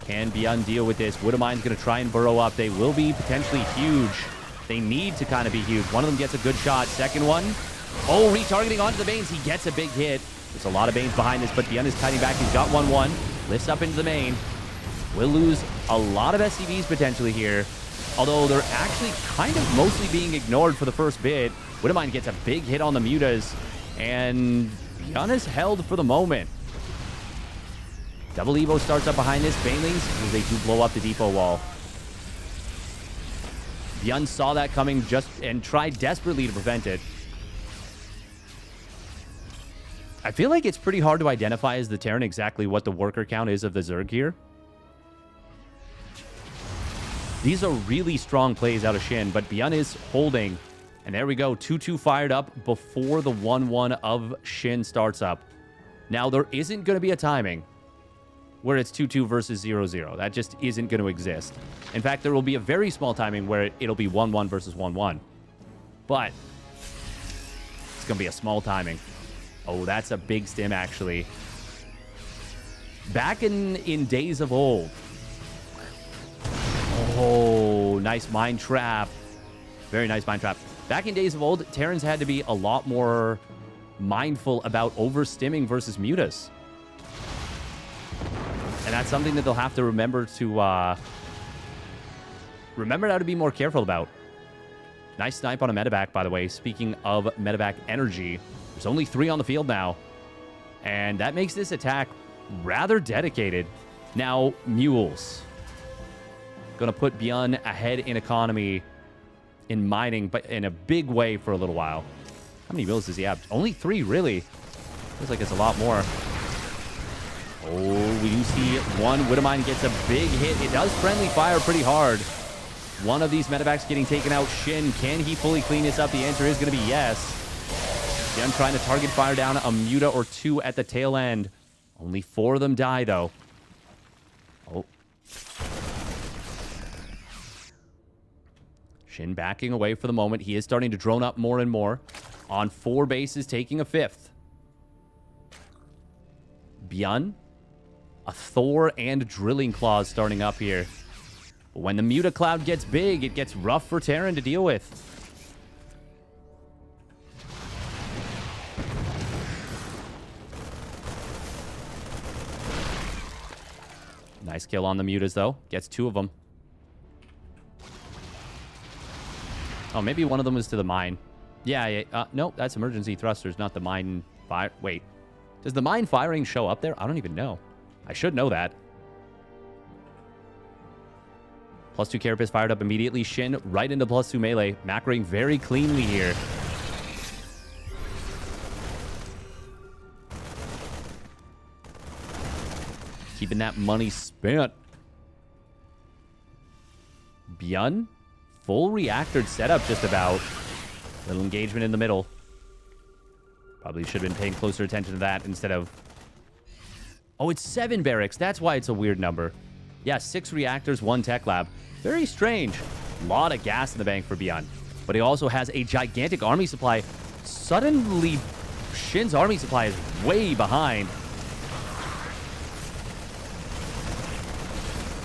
Can Byun deal with this? Widowmine's going to try and burrow up. They will be potentially huge. They need to kind of be huge. One of them gets a good shot. Second one. Oh, retargeting onto the Banes. He gets a big hit. There's a lot of Banes behind this, but Byun is cutting back. He's got 1-1. Lifts up into the main. Will lose a lot of SCVs potentially here. Although they're actually kind of mostly being ignored for the first bit. Widowmine gets a big hit on the Mutas. And Byun is held for the moment. Double Evo starts up behind this. Banelings, as they do blow up the depot wall. Byun saw that coming and tried desperately to prevent it. I feel like it's pretty hard to identify as the Terran exactly what the worker count is of the Zerg here. These are really strong plays out of Shin, but Byun is holding. And there we go. 2-2 fired up before the 1-1 of Shin starts up. Now, there isn't going to be a timing where it's 2-2 versus 0-0. That just isn't going to exist. In fact, there will be a very small timing where it'll be 1-1 versus 1-1. But it's going to be a small timing. Oh, that's a big stim, actually. Back in days of old. Oh, nice mine trap. Very nice mine trap. Back in days of old, Terrans had to be a lot more mindful about overstimming versus Mutas. And that's something that they'll have to remember to remember how to be more careful about. Nice snipe on a medevac, by the way. Speaking of medevac energy, there's only 3 on the field now. And that makes this attack rather dedicated. Now, Mules. Going to put Byun ahead in economy, in mining, but in a big way for a little while. How many mules does he have? Only 3, really. Feels like it's a lot more. Oh, we do see one. Widowmine gets a big hit. It does friendly fire pretty hard. One of these medevacs getting taken out. Shin, can he fully clean this up? The answer is going to be yes. Byun trying to target fire down a Muta or 2 at the tail end. Only 4 of them die, though. Oh. Shin backing away for the moment. He is starting to drone up more and more. On 4 bases, taking a 5th. Byun, a Thor and Drilling Claws starting up here. But when the Muta cloud gets big, it gets rough for Terran to deal with. Nice kill on the Mutas, though. Gets 2 of them. Oh, maybe one of them was to the mine. Yeah. Nope, that's emergency thrusters, not the mine fire. Wait. Does the mine firing show up there? I don't even know. I should know that. +2 Carapace fired up immediately. Shin right into +2 melee. Macroing very cleanly here. Keeping that money spent. Byun, full reactored setup just about. Little engagement in the middle. Probably should have been paying closer attention to that instead of... Oh, it's 7 barracks. That's why it's a weird number. Yeah, 6 reactors, 1 tech lab. Very strange. A lot of gas in the bank for Byun. But he also has a gigantic army supply. Suddenly, Shin's army supply is way behind.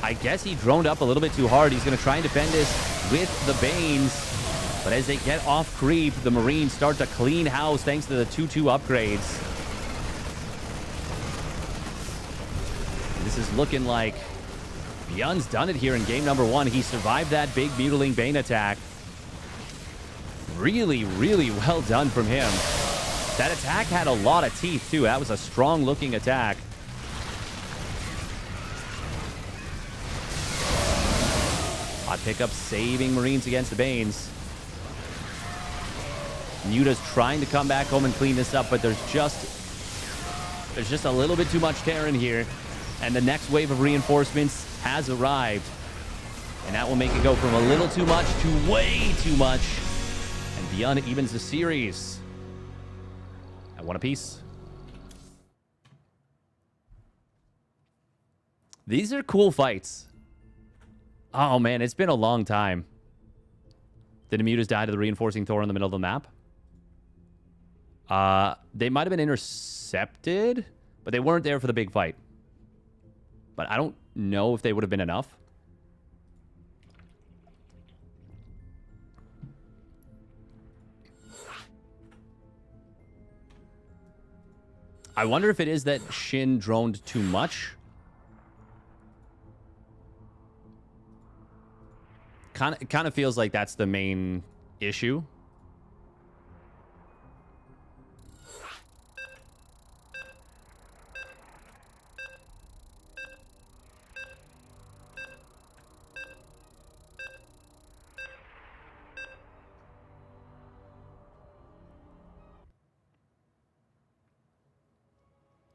I guess he droned up a little bit too hard. He's going to try and defend this with the Banes. But as they get off creep, the Marines start to clean house thanks to the 2-2 upgrades. And this is looking like Byun's done it here in game number 1. He survived that big Mutiling Bane attack. Really, really well done from him. That attack had a lot of teeth, too. That was a strong-looking attack. Hot pickup saving Marines against the Banes. Muta's trying to come back home and clean this up, but there's just a little bit too much Terran here. And the next wave of reinforcements has arrived. And that will make it go from a little too much to way too much. And Beyond evens the series at 1 apiece. These are cool fights. Oh, man, it's been a long time. Did the Mutas die to the reinforcing Thor in the middle of the map? They might have been intercepted, but they weren't there for the big fight. But I don't know if they would have been enough. I wonder if it is that Shin droned too much. Kind of feels like that's the main issue.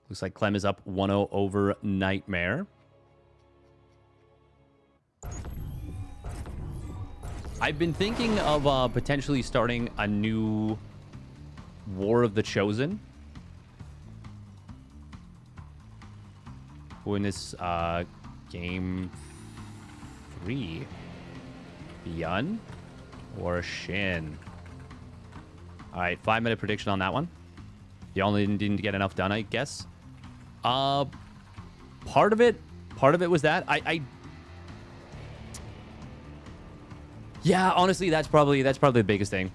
Looks like Clem is up 1-0 over Nightmare. I've been thinking of potentially starting a new War of the Chosen. Who in this game 3? Yun or Shin? All right, 5-minute prediction on that one. You only didn't get enough done, I guess. Part of it was that yeah, honestly, that's probably the biggest thing.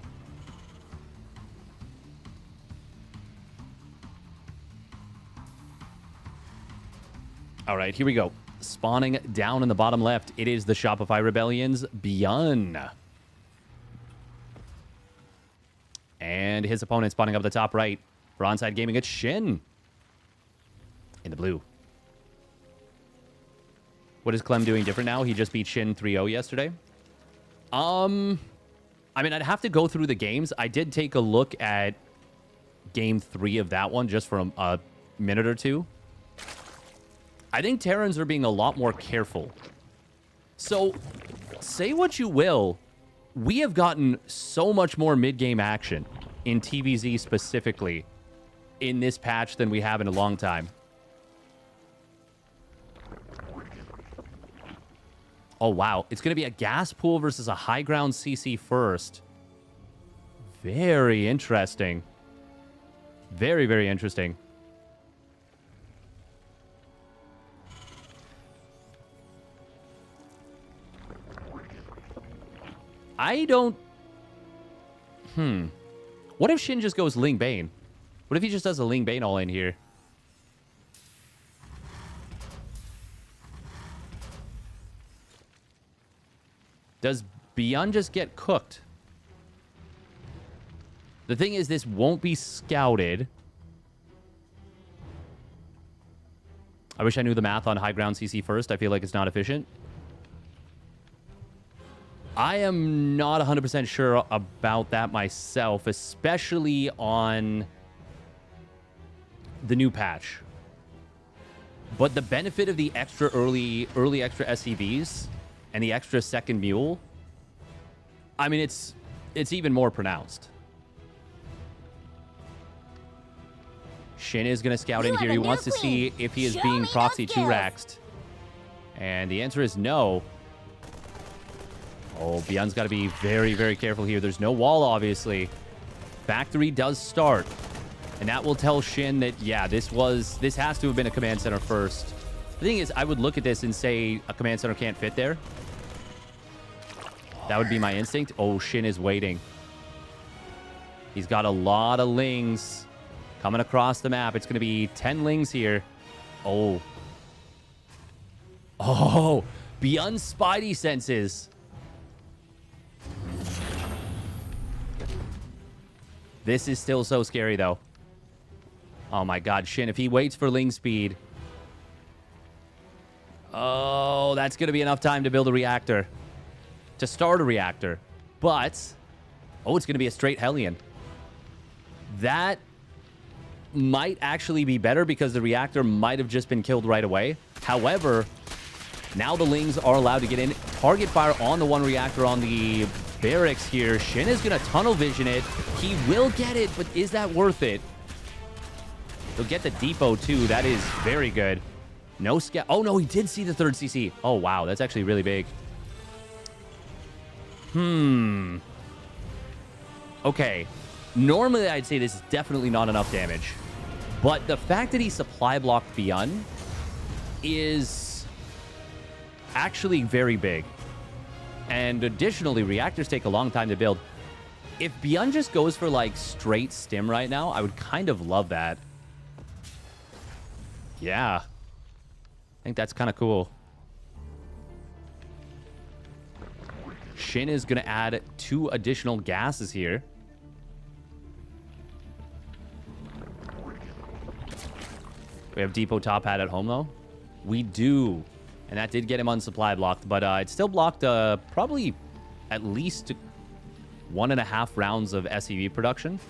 All right, here we go. Spawning down in the bottom left, it is the Shopify Rebellion's Beyond. And his opponent spawning up the top right. For Onside Gaming, it's Shin. In the blue. What is Clem doing different now? He just beat Shin 3-0 yesterday. I mean, I'd have to go through the games. I did take a look at game 3 of that one just for a minute or two. I think Terrans are being a lot more careful. So, say what you will. We have gotten so much more mid-game action in TVZ specifically in this patch than we have in a long time. Oh, wow. It's going to be a gas pool versus a high ground CC first. Very interesting. Very, very interesting. I don't... What if Shin just goes Ling Bane? What if he just does a Ling Bane all in here? Does Beyond just get cooked? The thing is, this won't be scouted. I wish I knew the math on high ground CC first. I feel like it's not efficient. I am not 100% sure about that myself, especially on the new patch. But the benefit of the extra early extra SCVs and the extra second mule, I mean, it's even more pronounced. Shin is going to scout in here. He wants to see if he is being proxy 2-raxed. And the answer is no. Oh, Beyond's got to be very, very careful here. There's no wall, obviously. Factory does start. And that will tell Shin that, yeah, this has to have been a command center first. The thing is, I would look at this and say a command center can't fit there. That would be my instinct. Oh, Shin is waiting. He's got a lot of lings coming across the map. It's going to be 10 lings here. Oh. Oh, Beyond Spidey senses. This is still so scary, though. Oh my god, Shin, if he waits for Ling speed. Oh, that's going to be enough time to build a reactor. To start a reactor. But, oh, it's going to be a straight Hellion. That might actually be better because the reactor might have just been killed right away. However, now the Lings are allowed to get in. Target fire on the one reactor on the barracks here. Shin is going to tunnel vision it. He will get it, but is that worth it? He'll get the depot too. That is very good. No scout. Oh, no, he did see the third CC. Oh, wow. That's actually really big. Okay. Normally, I'd say this is definitely not enough damage. But the fact that he supply blocked Beyond is actually very big. And additionally, reactors take a long time to build. If Beyond just goes for, like, straight stim right now, I would kind of love that. Yeah. I think that's kind of cool. Shin is going to add 2 additional gases here. We have Depot Top Hat at home, though. We do. And that did get him unsupply blocked. But it still blocked probably at least 1.5 rounds of SCV production.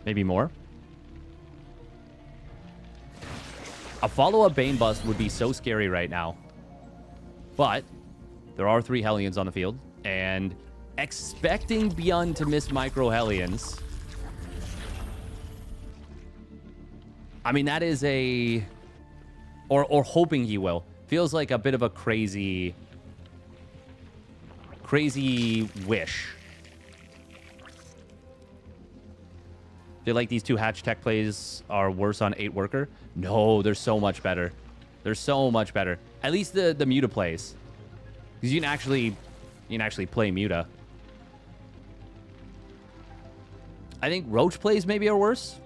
Maybe more. A follow-up Bane bust would be so scary right now. But there are 3 Hellions on the field. And expecting Beyond to miss micro Hellions. I mean, that is a... Or hoping he will. Feels like a bit of a crazy wish. Feel like these 2 hatch tech plays are worse on 8 worker? No, they're so much better. They're so much better. At least the Muta plays. Because you can actually play Muta. I think Roach plays maybe are worse.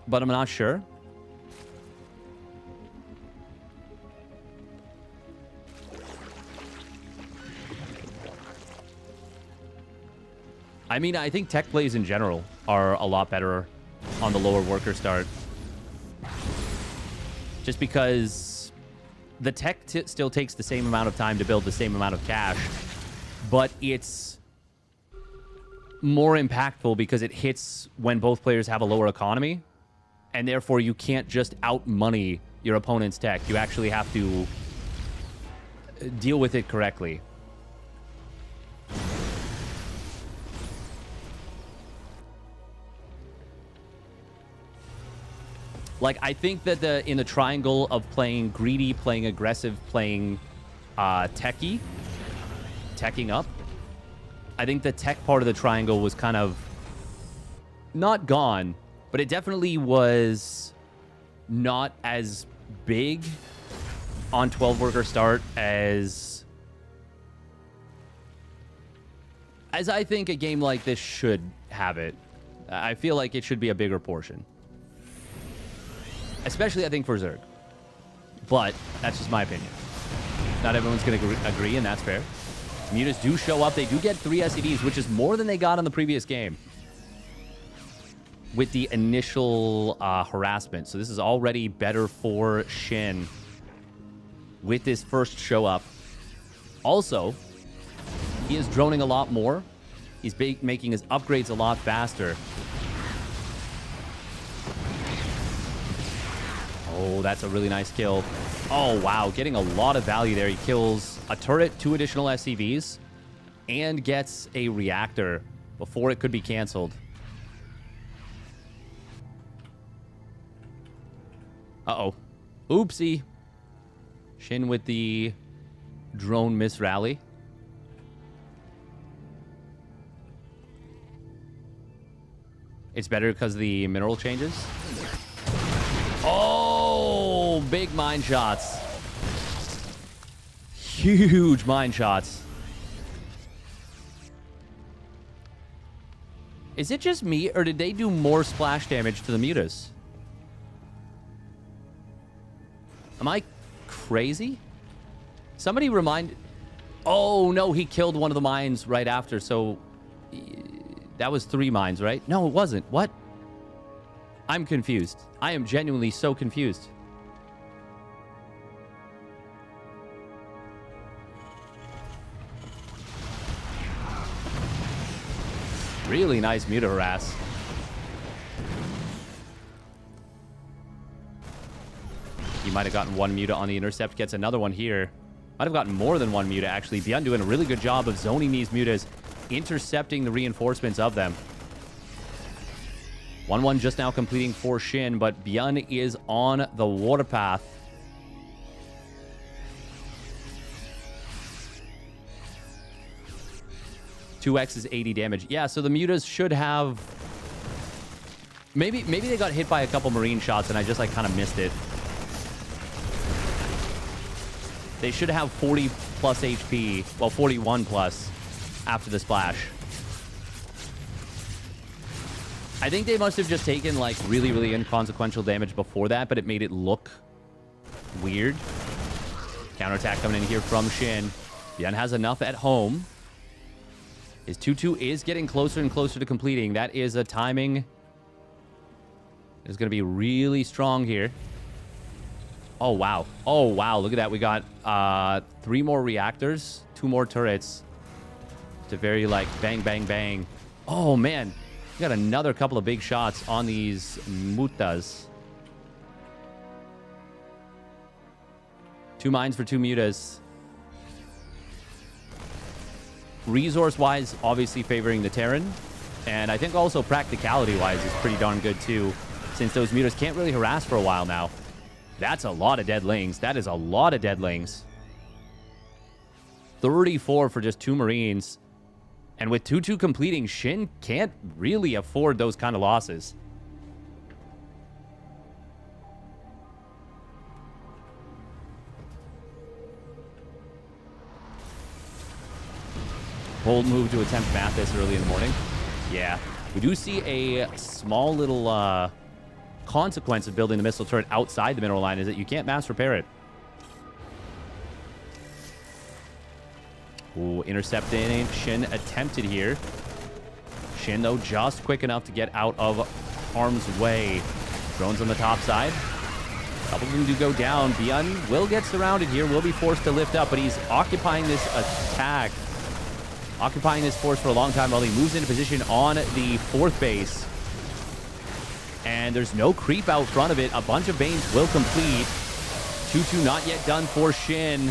But I'm not sure. I mean, I think tech plays in general are a lot better on the lower worker start. Just because the tech still takes the same amount of time to build the same amount of cash, but it's more impactful because it hits when both players have a lower economy, and therefore you can't just out money your opponent's tech. You actually have to deal with it correctly. Like, I think that in the triangle of playing greedy, playing aggressive, playing techie, teching up, I think the tech part of the triangle was kind of not gone, but it definitely was not as big on 12 worker start as I think a game like this should have it. I feel like it should be a bigger portion. Especially, I think, for Zerg. But that's just my opinion. Not everyone's going to agree, and that's fair. Mutas do show up. They do get 3 SCVs, which is more than they got in the previous game. With the initial harassment. So this is already better for Shin. With this first show up. Also, he is droning a lot more. He's making his upgrades a lot faster. Oh, that's a really nice kill. Oh, wow. Getting a lot of value there. He kills a turret, 2 additional SCVs, and gets a reactor before it could be canceled. Uh-oh. Oopsie. Shin with the drone miss rally. It's better because the mineral changes. Oh, big mine shots. Huge mine shots. Is it just me, or did they do more splash damage to the Mutas? Am I crazy? Somebody remind... Oh, no, he killed one of the mines right after, so... That was 3 mines, right? No, it wasn't. What? I'm confused. I am genuinely so confused. Really nice Muta harass. He might have gotten one Muta on the intercept. Gets another one here. Might have gotten more than one Muta, actually. Beyond doing a really good job of zoning these Mutas, intercepting the reinforcements of them. 1-1 just now completing for Shin, but Beyond is on the warpath. Two X is 80 damage. Yeah, so the Mutas should have... Maybe they got hit by a couple Marine shots and I just, like, kind of missed it. They should have 40 plus HP. Well, 41 plus after the splash. I think they must have just taken, like, really, really inconsequential damage before that, but it made it look weird. Counterattack coming in here from Shin. Yan has enough at home. His 2-2 is getting closer and closer to completing. That is a timing. It's going to be really strong here. Oh, wow. Oh, wow. Look at that. We got 3 more reactors, 2 more turrets. It's a very, like, bang, bang, bang. Oh, man. We got another couple of big shots on these Mutas. 2 mines for 2 Mutas. Resource-wise, obviously favoring the Terran. And I think also practicality-wise is pretty darn good, too, since those Mutas can't really harass for a while now. That's a lot of deadlings. That is a lot of deadlings. 34 for just 2 Marines. And with 2-2 completing, Shin can't really afford those kind of losses. Bold move to attempt math this early in the morning. Yeah. We do see a small little consequence of building the missile turret outside the mineral line is that you can't mass repair it. Ooh, intercepting. Shin attempted here. Shin, though, just quick enough to get out of harm's way. Drones on the top side. A couple of them do go down. Bian will get surrounded here, will be forced to lift up, but he's occupying this attack. Occupying this force for a long time while he moves into position on the 4th base. And there's no creep out front of it. A bunch of Banes will complete. 2-2 not yet done for Shin.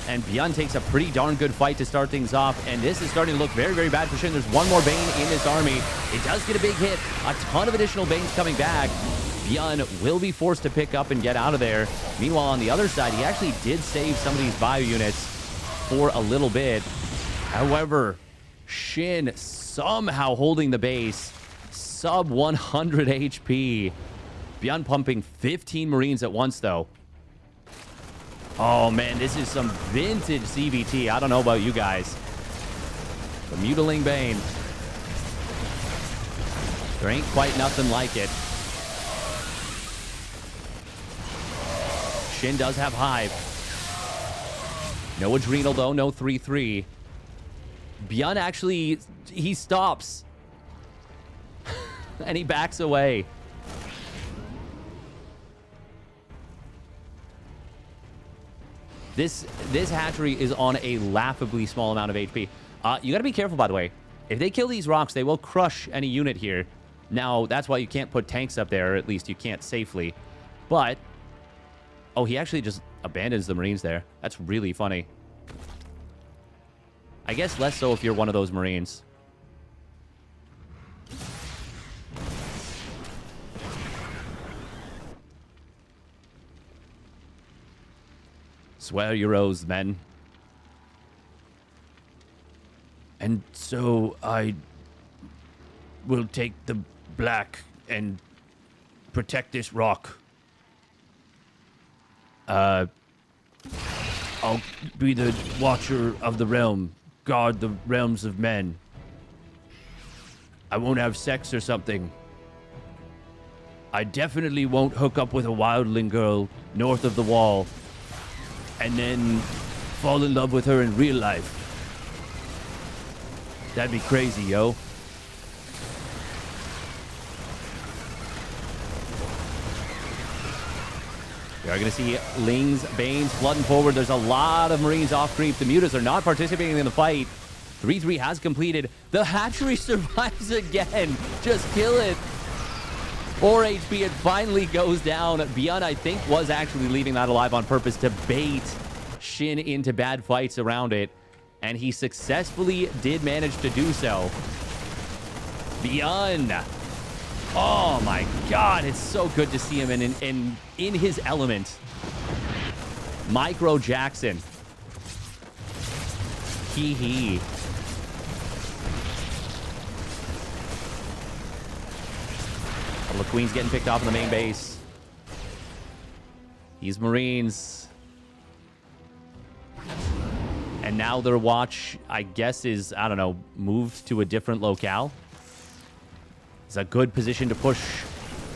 And Bian takes a pretty darn good fight to start things off. And this is starting to look very, very bad for Shin. There's one more Bane in this army. It does get a big hit. A ton of additional Banes coming back. Bian will be forced to pick up and get out of there. Meanwhile, on the other side, he actually did save some of these bio units for a little bit. However, Shin somehow holding the base. Sub 100 HP. Bian pumping 15 Marines at once, though. Oh, man, this is some vintage CVT. I don't know about you guys. The Mutiling Bane. There ain't quite nothing like it. Shin does have Hive. No Adrenal, though. No 3-3. Bian actually, he stops. And he backs away. This hatchery is on a laughably small amount of HP. You got to be careful, by the way. If they kill these rocks, they will crush any unit here. Now, that's why you can't put tanks up there, or at least you can't safely. But, oh, he actually just abandons the Marines there. That's really funny. I guess less so if you're one of those Marines. Swear your oaths, men. And so I will take the black and protect this rock. I'll be the watcher of the realm, guard the realms of men. I won't have sex or something. I definitely won't hook up with a wildling girl north of the wall and then fall in love with her in real life. That'd be crazy, yo. We are going to see Lings, Banes flooding forward. There's a lot of Marines off creep. The Mutas are not participating in the fight. 3-3 has completed. The hatchery survives again. Just kill it. 4 HP. It finally goes down. Beyond, I think, was actually leaving that alive on purpose to bait Shin into bad fights around it. And he successfully did manage to do so. Beyond. Oh my god, it's so good to see him in his element. Micro Jackson. Hee. The Queen's getting picked off in the main base. These Marines. And now their watch, I guess, is, I don't know, moved to a different locale. It's a good position to push,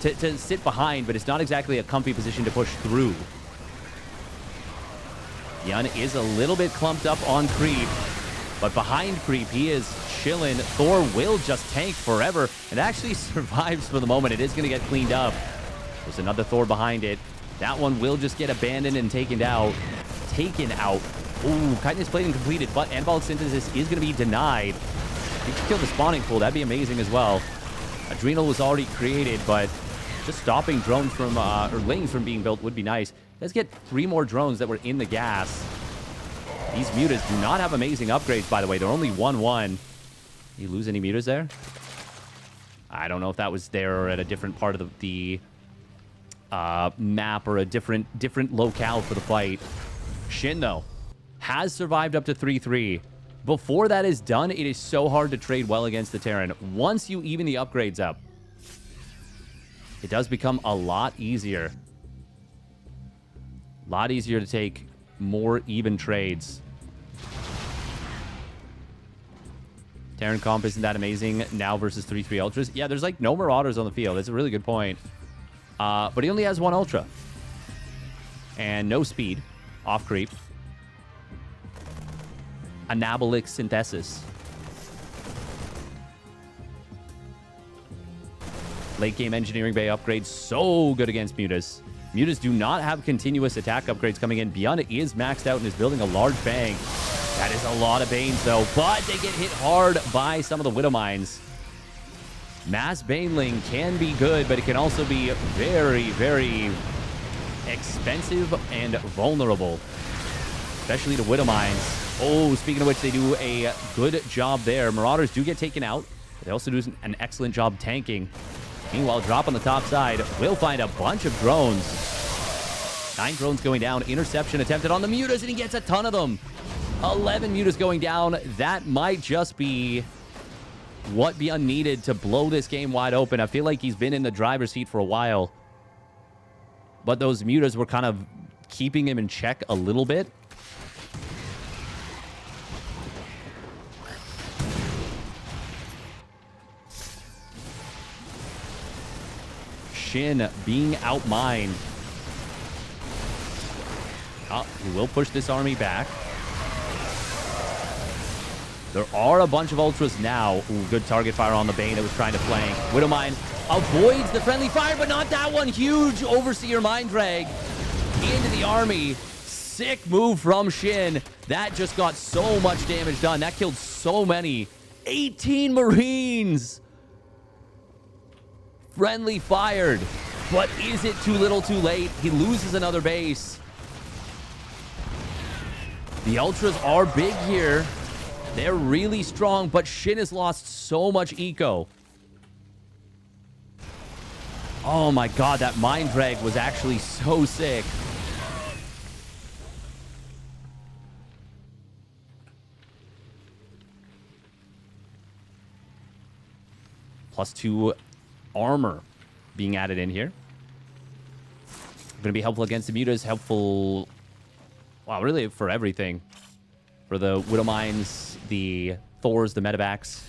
to sit behind, but it's not exactly a comfy position to push through. Yun is a little bit clumped up on creep, but behind creep, he is chilling. Thor will just tank forever and actually survives for the moment. It is going to get cleaned up. There's another Thor behind it. That one will just get abandoned and taken out. Ooh, Chitinous Plating completed, but Anabolic Synthesis is going to be denied. He could kill the spawning pool. That'd be amazing as well. Adrenal was already created, but just stopping drones from, or Lings from being built would be nice. Let's get 3 more drones that were in the gas. These Mutas do not have amazing upgrades, by the way. They're only 1-1. You lose any Mutas there? I don't know if that was there or at a different part of the map or a different locale for the fight. Shin, though, has survived up to 3-3. Before that is done, it is so hard to trade well against the Terran. Once you even the upgrades up, it does become a lot easier. A lot easier to take more even trades. Terran comp isn't that amazing now versus 3-3 Ultras. Yeah, there's like no Marauders on the field. That's a really good point. But he only has 1 Ultra. And no speed. Off creep. Anabolic Synthesis. Late game Engineering Bay upgrades. So good against Mutas. Mutas do not have continuous attack upgrades coming in. Beyond is maxed out and is building a large bang. That is a lot of Banes, though. But they get hit hard by some of the Widow Mines. Mass Baneling can be good, but it can also be very, very expensive and vulnerable. Especially to Widow Mines. Oh, speaking of which, they do a good job there. Marauders do get taken out. But they also do an excellent job tanking. Meanwhile, drop on the top side will find a bunch of drones. 9 drones going down. Interception attempted on the Mutas, and he gets a ton of them. 11 Mutas going down. That might just be what Beyond needed to blow this game wide open. I feel like he's been in the driver's seat for a while. But those Mutas were kind of keeping him in check a little bit. Shin being outmined. Oh, he will push this army back. There are a bunch of Ultras now. Ooh, good target fire on the Bane that was trying to flank. Widowmine avoids the friendly fire, but not that one. Huge Overseer Mind Drag into the army. Sick move from Shin. That just got so much damage done. That killed so many. 18 Marines. Friendly fired. But is it too little too late? He loses another base. The Ultras are big here. They're really strong, but Shin has lost so much eco. Oh my god, that Mind Drag was actually so sick. +2 armor being added in here. Going to be helpful against the Mutas, helpful, wow, really for everything. For the Widow Mines, the Thors, the Medevacs.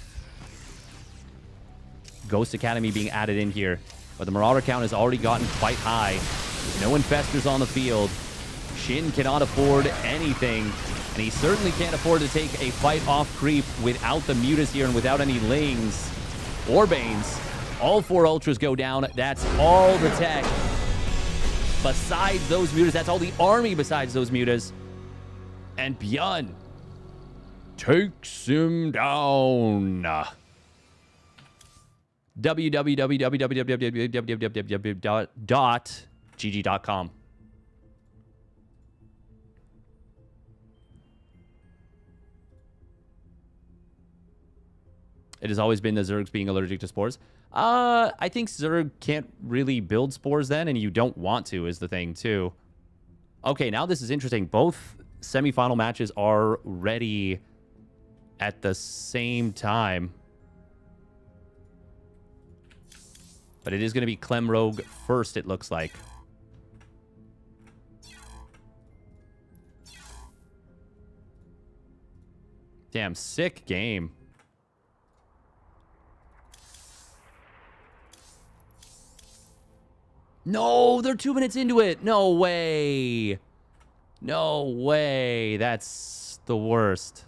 Ghost Academy being added in here. But the Marauder count has already gotten quite high. There's no Infestors on the field. Shin cannot afford anything. And he certainly can't afford to take a fight off creep without the Mutas here and without any Lings or Banes. All 4 Ultras go down. That's all the tech. besides those mutas. That's all the army besides those mutas. And Bjorn takes him down. www.gg.com. It has always been the Zergs being allergic to spores. I think Zerg can't really build spores then, and you don't want to is the thing, too. Okay, now this is interesting. Both semifinal matches are ready at the same time. But it is going to be Clem Rogue first, it looks like. Damn, sick game. No, they're 2 minutes into it. No way. No way. That's the worst.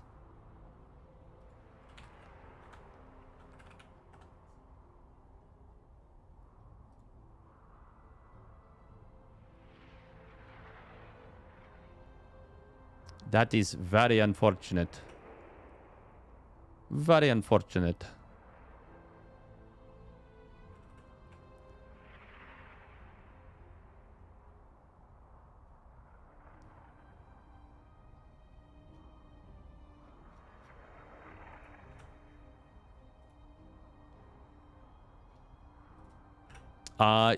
That is very unfortunate. Very unfortunate.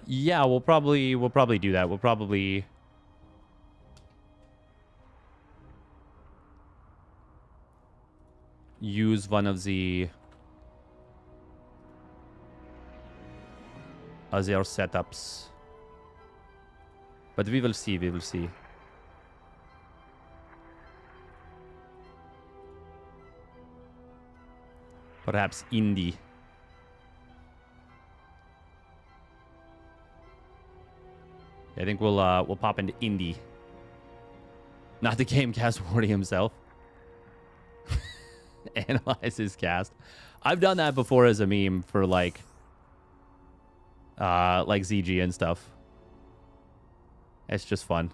Yeah, we'll probably do that. We'll probably use one of the other setups. But we will see, we will see. Perhaps indie. I think we'll pop into indie. Not the Gamecast warning himself. Analyze his cast. I've done that before as a meme for like ZG and stuff. It's just fun.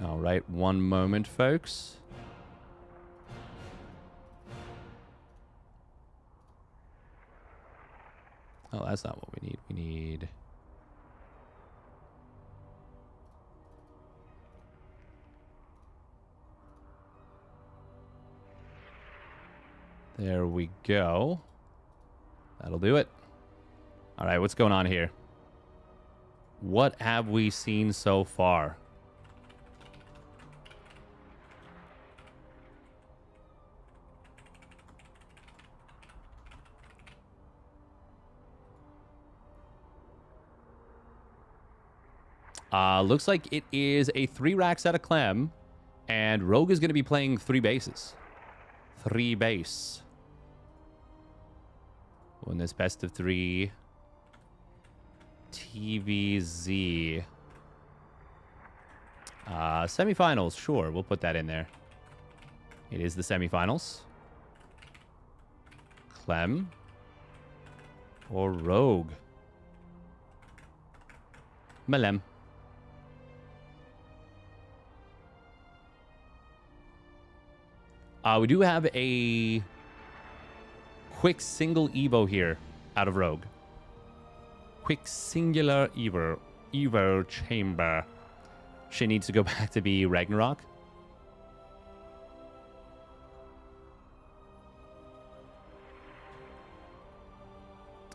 All right, one moment, folks. Oh, that's not what we need. We need... There we go. That'll do it. All right, what's going on here? What have we seen so far? Looks like it is a 3-rack set of Clem, and Rogue is going to be playing 3 bases. 3 base. Win this best of 3. TVZ. Semifinals, sure. We'll put that in there. It is the semifinals. Clem or Rogue? Malem. We do have a quick single Evo here out of Rogue. Quick singular Evo chamber. She needs to go back to be Ragnarok.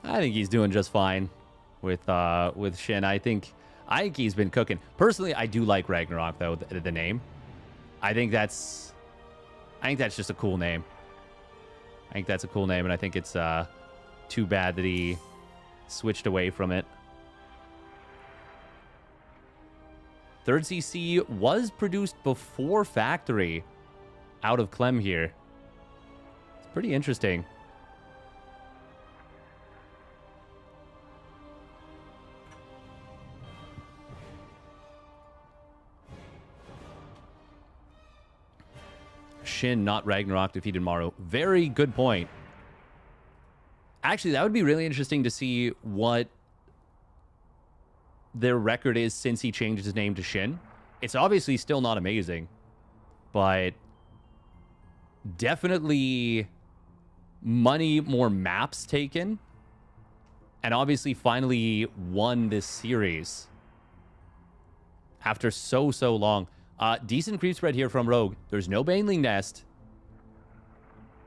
I think he's doing just fine with Shin. I think he's been cooking. Personally, I do like Ragnarok though, the name. I think that's just a cool name. I think that's a cool name, and I think it's too bad that he switched away from it. Third CC was produced before Factory, out of Clem here. It's pretty interesting. Shin, not Ragnarok, defeated Maru. Very good point. Actually, that would be really interesting to see what their record is since he changed his name to Shin. It's obviously still not amazing, but definitely money, more maps taken, and obviously finally won this series after so long. Decent creep spread here from Rogue. There's no Baneling Nest.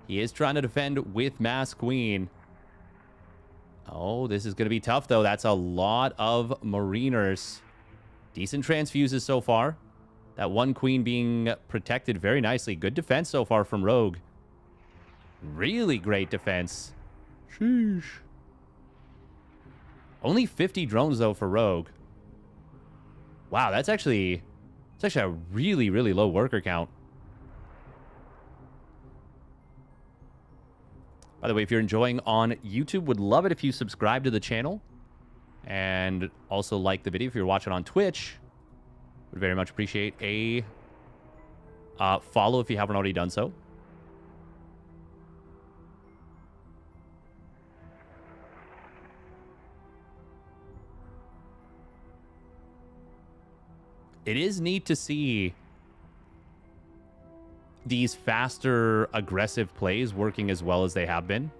He is trying to defend with Mass Queen. Oh, this is going to be tough, though. That's a lot of Mariners. Decent transfuses so far. That one Queen being protected very nicely. Good defense so far from Rogue. Really great defense. Sheesh. Only 50 drones, though, for Rogue. Wow, that's actually... It's actually a really low worker count. By the way, if you're enjoying on YouTube, would love it if you subscribe to the channel. And also like the video if you're watching on Twitch. Would very much appreciate a follow if you haven't already done so. It is neat to see these faster, aggressive plays working as well as they have been.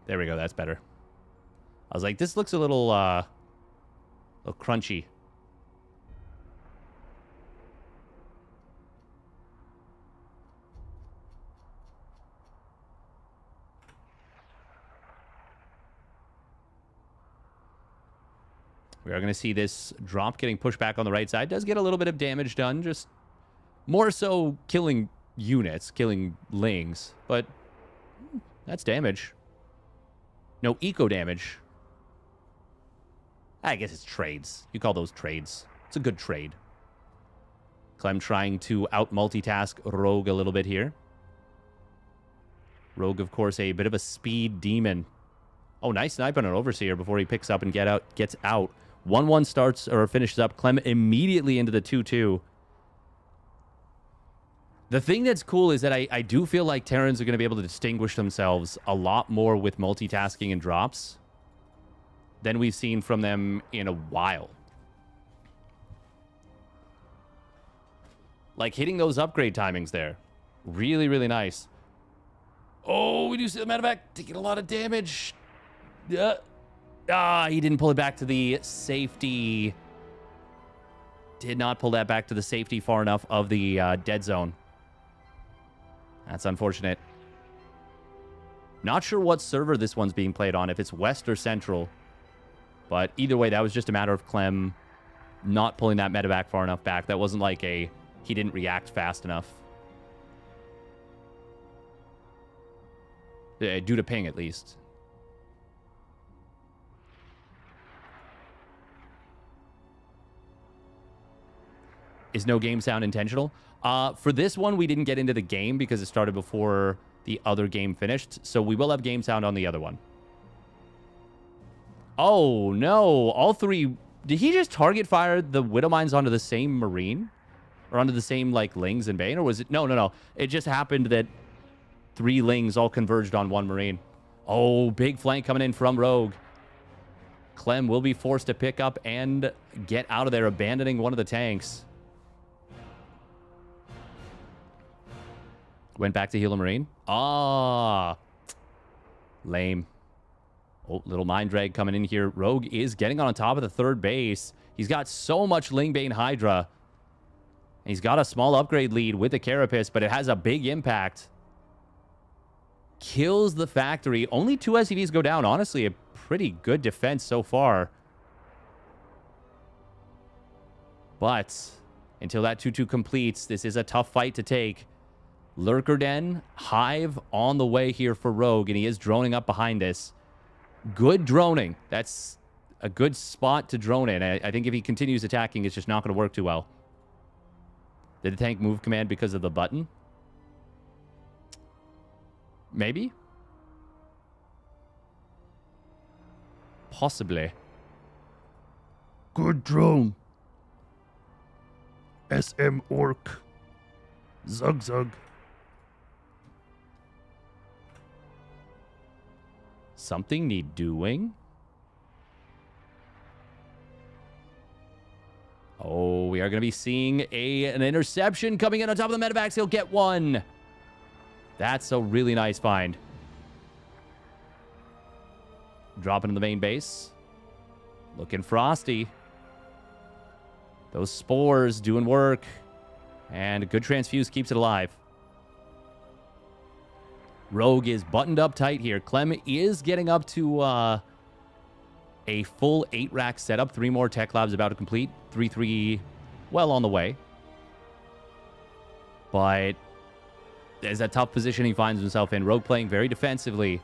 There we go. That's better. I was like, this looks a little crunchy. We are going to see this drop getting pushed back on the right side. Does get a little bit of damage done. Just more so killing units, killing lings. But that's damage. No eco damage. I guess it's trades. You call those trades. It's a good trade. Clem trying to out-multitask Rogue a little bit here. Rogue, of course, a bit of a speed demon. Oh, nice snipe on an Overseer before he picks up and gets out. 1-1 starts or finishes up. Clem immediately into the 2-2. The thing that's cool is that I do feel like Terrans are going to be able to distinguish themselves a lot more with multitasking and drops than we've seen from them in a while. Like hitting those upgrade timings there. Really nice. Oh, we do see the medevac taking a lot of damage. He didn't pull it back to the safety. Did not pull that back to the safety far enough of the dead zone. That's unfortunate. Not sure what server this one's being played on, if it's West or Central. But either way, that was just a matter of Clem not pulling that medevac far enough back. That wasn't like he didn't react fast enough. Due to ping, at least. Is no game sound intentional? For this one, we didn't get into the game because it started before the other game finished. So we will have game sound on the other one. Oh, no. All three... Did he just target fire the Widow Mines onto the same Marine? Or onto the same, like, Lings and Bane? Or was it... No. It just happened that 3 Lings all converged on 1 Marine. Oh, big flank coming in from Rogue. Clem will be forced to pick up and get out of there, abandoning one of the tanks. Went back to heal a Marine. Lame. Oh, little Mind Drag coming in here. Rogue is getting on top of the 3rd base. He's got so much Lingbane Hydra. And he's got a small upgrade lead with the Carapace, but it has a big impact. Kills the factory. Only 2 SCVs go down. Honestly, a pretty good defense so far. But until that 2-2 completes, this is a tough fight to take. Lurker Den, Hive on the way here for Rogue, and he is droning up behind this. Good droning. That's a good spot to drone in. I think if he continues attacking, it's just not going to work too well. Did the tank move command because of the button? Maybe? Possibly. Good drone. SM Orc. Zug Zug. Something need doing? Oh, we are going to be seeing an interception coming in on top of the medevacs. He'll get one. That's a really nice find. Dropping in the main base. Looking frosty. Those spores doing work. And a good transfuse keeps it alive. Rogue is buttoned up tight here. Clem is getting up to a full 8-rack setup. 3 more tech labs about to complete. 3-3 well on the way. But there's a tough position he finds himself in. Rogue playing very defensively.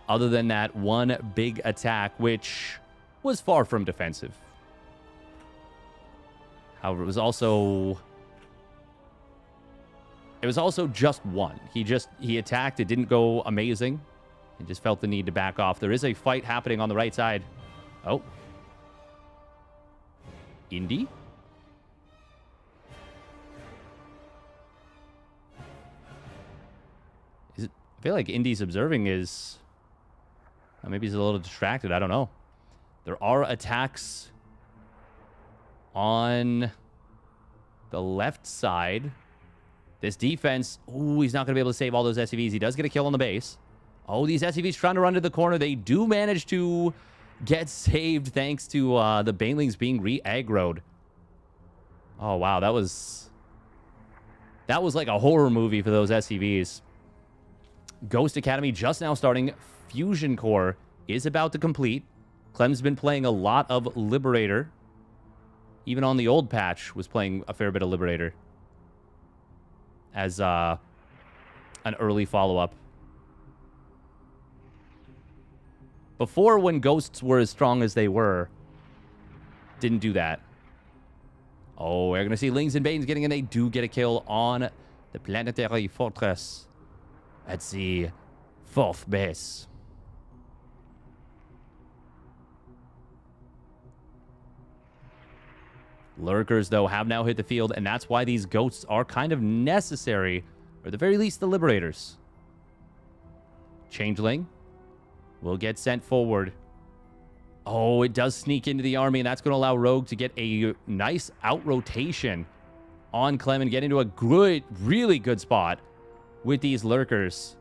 Other than that one big attack, which was far from defensive. However, it was also just one. He attacked. It didn't go amazing. He just felt the need to back off. There is a fight happening on the right side. Oh. Indy? I feel like Indy's observing is... maybe he's a little distracted. I don't know. There are attacks on the left side. This defense... ooh, he's not going to be able to save all those SCVs. He does get a kill on the base. Oh, these SCVs trying to run to the corner. They do manage to get saved thanks to the Banelings being re-aggroed. Oh, wow. That was like a horror movie for those SCVs. Ghost Academy just now starting. Fusion Core is about to complete. Clem's been playing a lot of Liberator. Even on the old patch was playing a fair bit of Liberator. As an early follow-up. Before, when Ghosts were as strong as they were, didn't do that. Oh, we're going to see Lings and Banes getting in. They do get a kill on the Planetary Fortress at the 4th base. Lurkers, though, have now hit the field, and that's why these Ghosts are kind of necessary, or at the very least, the Liberators. Changeling will get sent forward. Oh, it does sneak into the army, and that's going to allow Rogue to get a nice out-rotation on Clem and get into a good, really good spot with these Lurkers.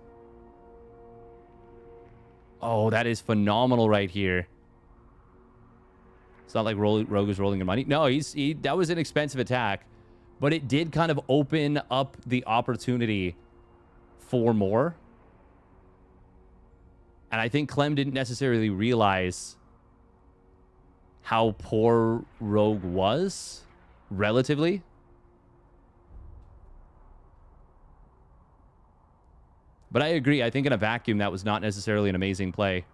Oh, that is phenomenal right here. It's not like Rogue is rolling your money. No, that was an expensive attack, but it did kind of open up the opportunity for more. And I think Clem didn't necessarily realize how poor Rogue was, relatively. But I agree. I think in a vacuum, that was not necessarily an amazing play.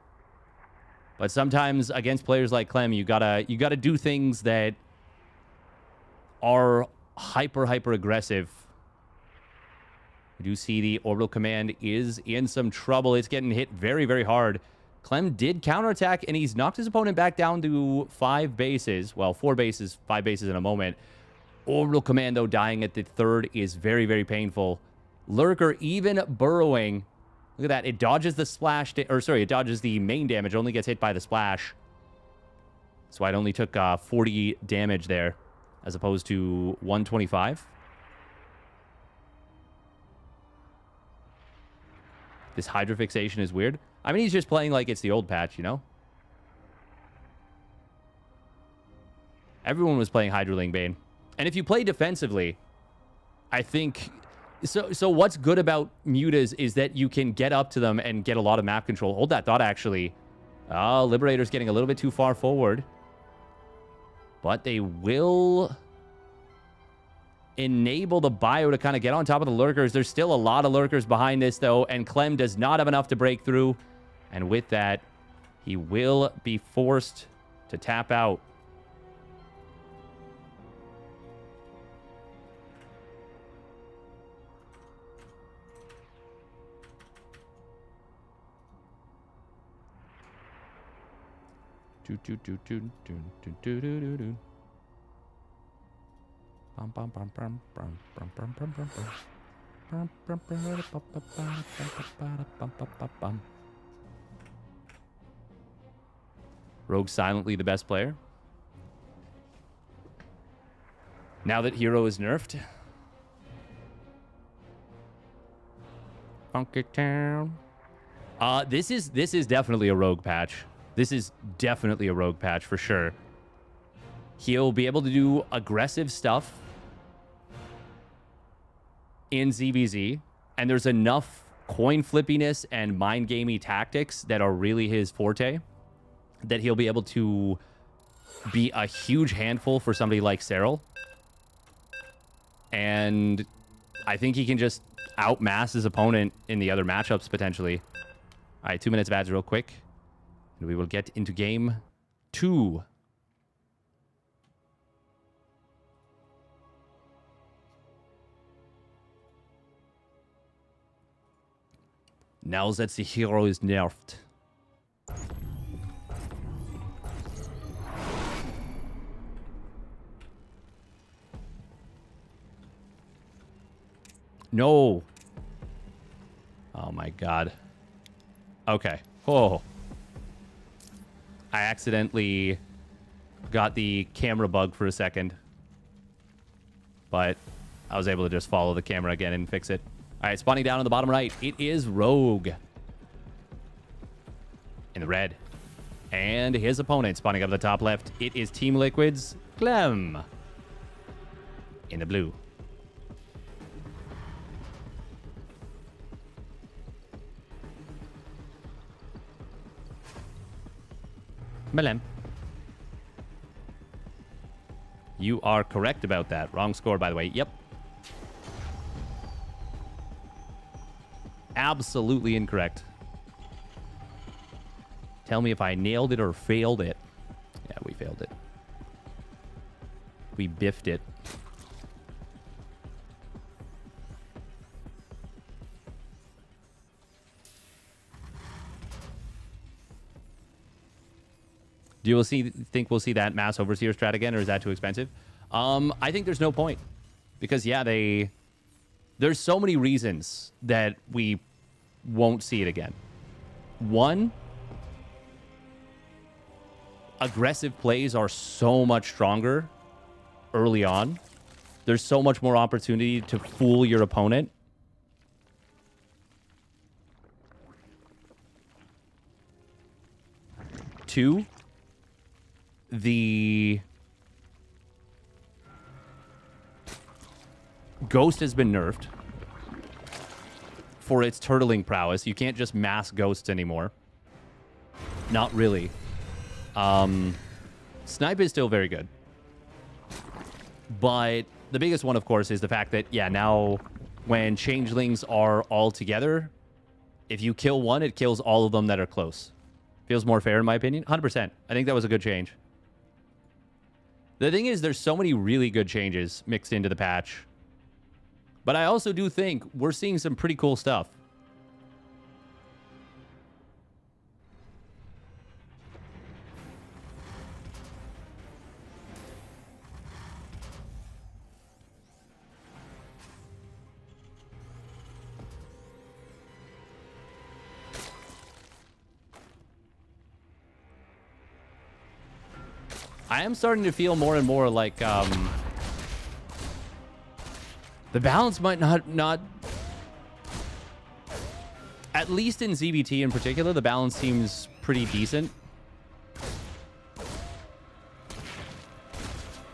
But sometimes against players like Clem, you gotta do things that are hyper aggressive. We do see the orbital command is in some trouble. It's getting hit very, very hard. Clem did counterattack, and he's knocked his opponent back down to 5 bases. Well, 4 bases, 5 bases in a moment. Orbital command, though, dying at the 3rd is very, very painful. Lurker even burrowing. Look at that. It dodges the splash, it dodges the main damage, only gets hit by the splash. So it only took 40 damage there, as opposed to 125. This Hydra fixation is weird. I mean, he's just playing like it's the old patch, you know? Everyone was playing Hydraling Bane. And if you play defensively, I think... So what's good about mutas is that you can get up to them and get a lot of map control. Hold that thought, actually. Oh, Liberator's getting a little bit too far forward. But they will enable the bio to kind of get on top of the lurkers. There's still a lot of lurkers behind this, though, and Clem does not have enough to break through. And with that, he will be forced to tap out. Rogue silently the best player. Now that herO is nerfed. Funky Town. This is definitely a Rogue patch. This is definitely a Rogue patch for sure. He'll be able to do aggressive stuff in ZBZ, and there's enough coin flippiness and mind gamey tactics that are really his forte that he'll be able to be a huge handful for somebody like herO. And I think he can just outmass his opponent in the other matchups potentially. All right, 2 minutes of ads real quick, and we will get into game 2. Now that the herO is nerfed. No. Oh my god. Okay. Oh. I accidentally got the camera bug for a second. But I was able to just follow the camera again and fix it. All right, spawning down on the bottom right. It is Rogue. In the red. And his opponent spawning up the top left. It is Team Liquid's Clem. In the blue. Melem. You are correct about that. Wrong score, by the way. Yep. Absolutely incorrect. Tell me if I nailed it or failed it. Yeah, we failed it. We biffed it. Do you think we'll see that mass overseer strat again, or is that too expensive? I think there's no point. Because, yeah, there's so many reasons that we won't see it again. One, aggressive plays are so much stronger early on. There's so much more opportunity to fool your opponent. Two, the Ghost has been nerfed for its turtling prowess. You can't just mass ghosts anymore. Not really. Snipe is still very good. But the biggest one, of course, is the fact that, yeah, now when changelings are all together, if you kill one, it kills all of them that are close. Feels more fair, in my opinion. 100%. I think that was a good change. The thing is, there's so many really good changes mixed into the patch. But I also do think we're seeing some pretty cool stuff. I am starting to feel more and more like the balance might not at least in ZBT in particular, the balance seems pretty decent.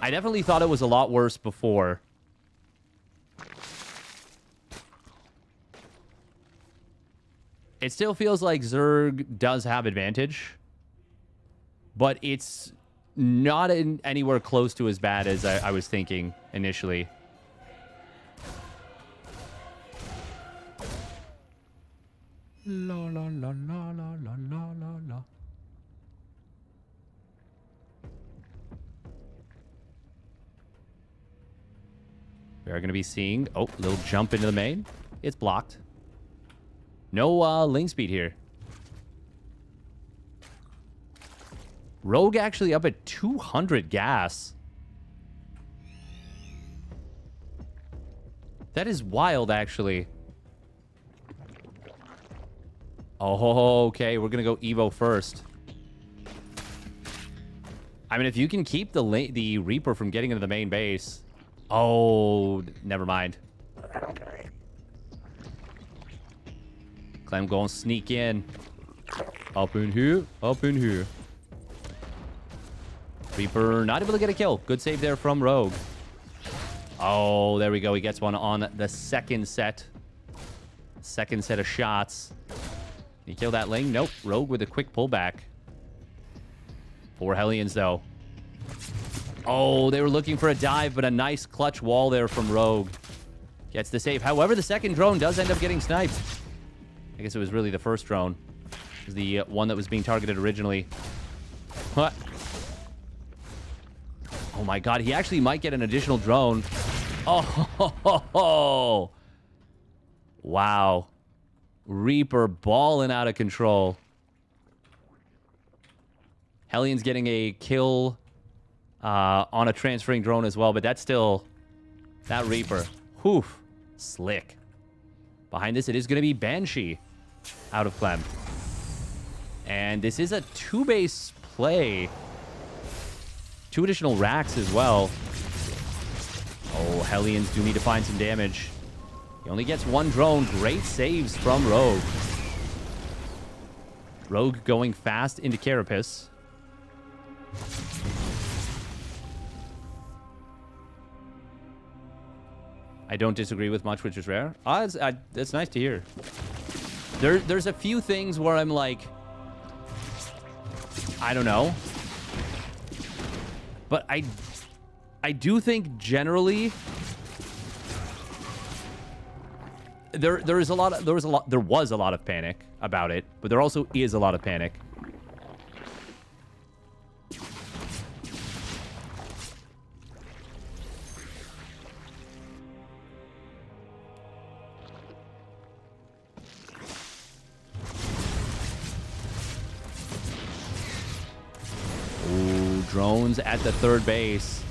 I definitely thought it was a lot worse before. It still feels like Zerg does have advantage, but it's not anywhere close to as bad as I was thinking initially. La la la la la la la la la. We are going to be seeing... Oh, little jump into the main. It's blocked. No link speed here. Rogue actually up at 200 gas. That is wild, actually. Oh, okay. We're going to go Evo first. I mean, if you can keep the Reaper from getting into the main base... Oh, never mind. Clem going to sneak in. Up in here. Up in here. Reaper not able to get a kill. Good save there from Rogue. Oh, there we go. He gets one on the second set. Second set of shots. He killed that Ling? Nope. Rogue with a quick pullback. 4 Hellions, though. Oh, they were looking for a dive, but a nice clutch wall there from Rogue. Gets the save. However, the second drone does end up getting sniped. I guess it was really the first drone. It was the one that was being targeted originally. What? Oh my god, he actually might get an additional drone. Oh, ho, ho, ho. Wow. Reaper balling out of control. Hellions getting a kill on a transferring drone as well, but that's still... That Reaper. Whew. Slick. Behind this, it is going to be Banshee out of Clem. And this is a 2-base play. 2 additional racks as well. Oh, Hellions do need to find some damage. He only gets 1 drone. Great saves from Rogue. Rogue going fast into Carapace. I don't disagree with much, which is rare. It's nice to hear. There's a few things where I'm like... I don't know. But I do think generally there was a lot of panic about it, but there also is a lot of panic. Drones at the 3rd base.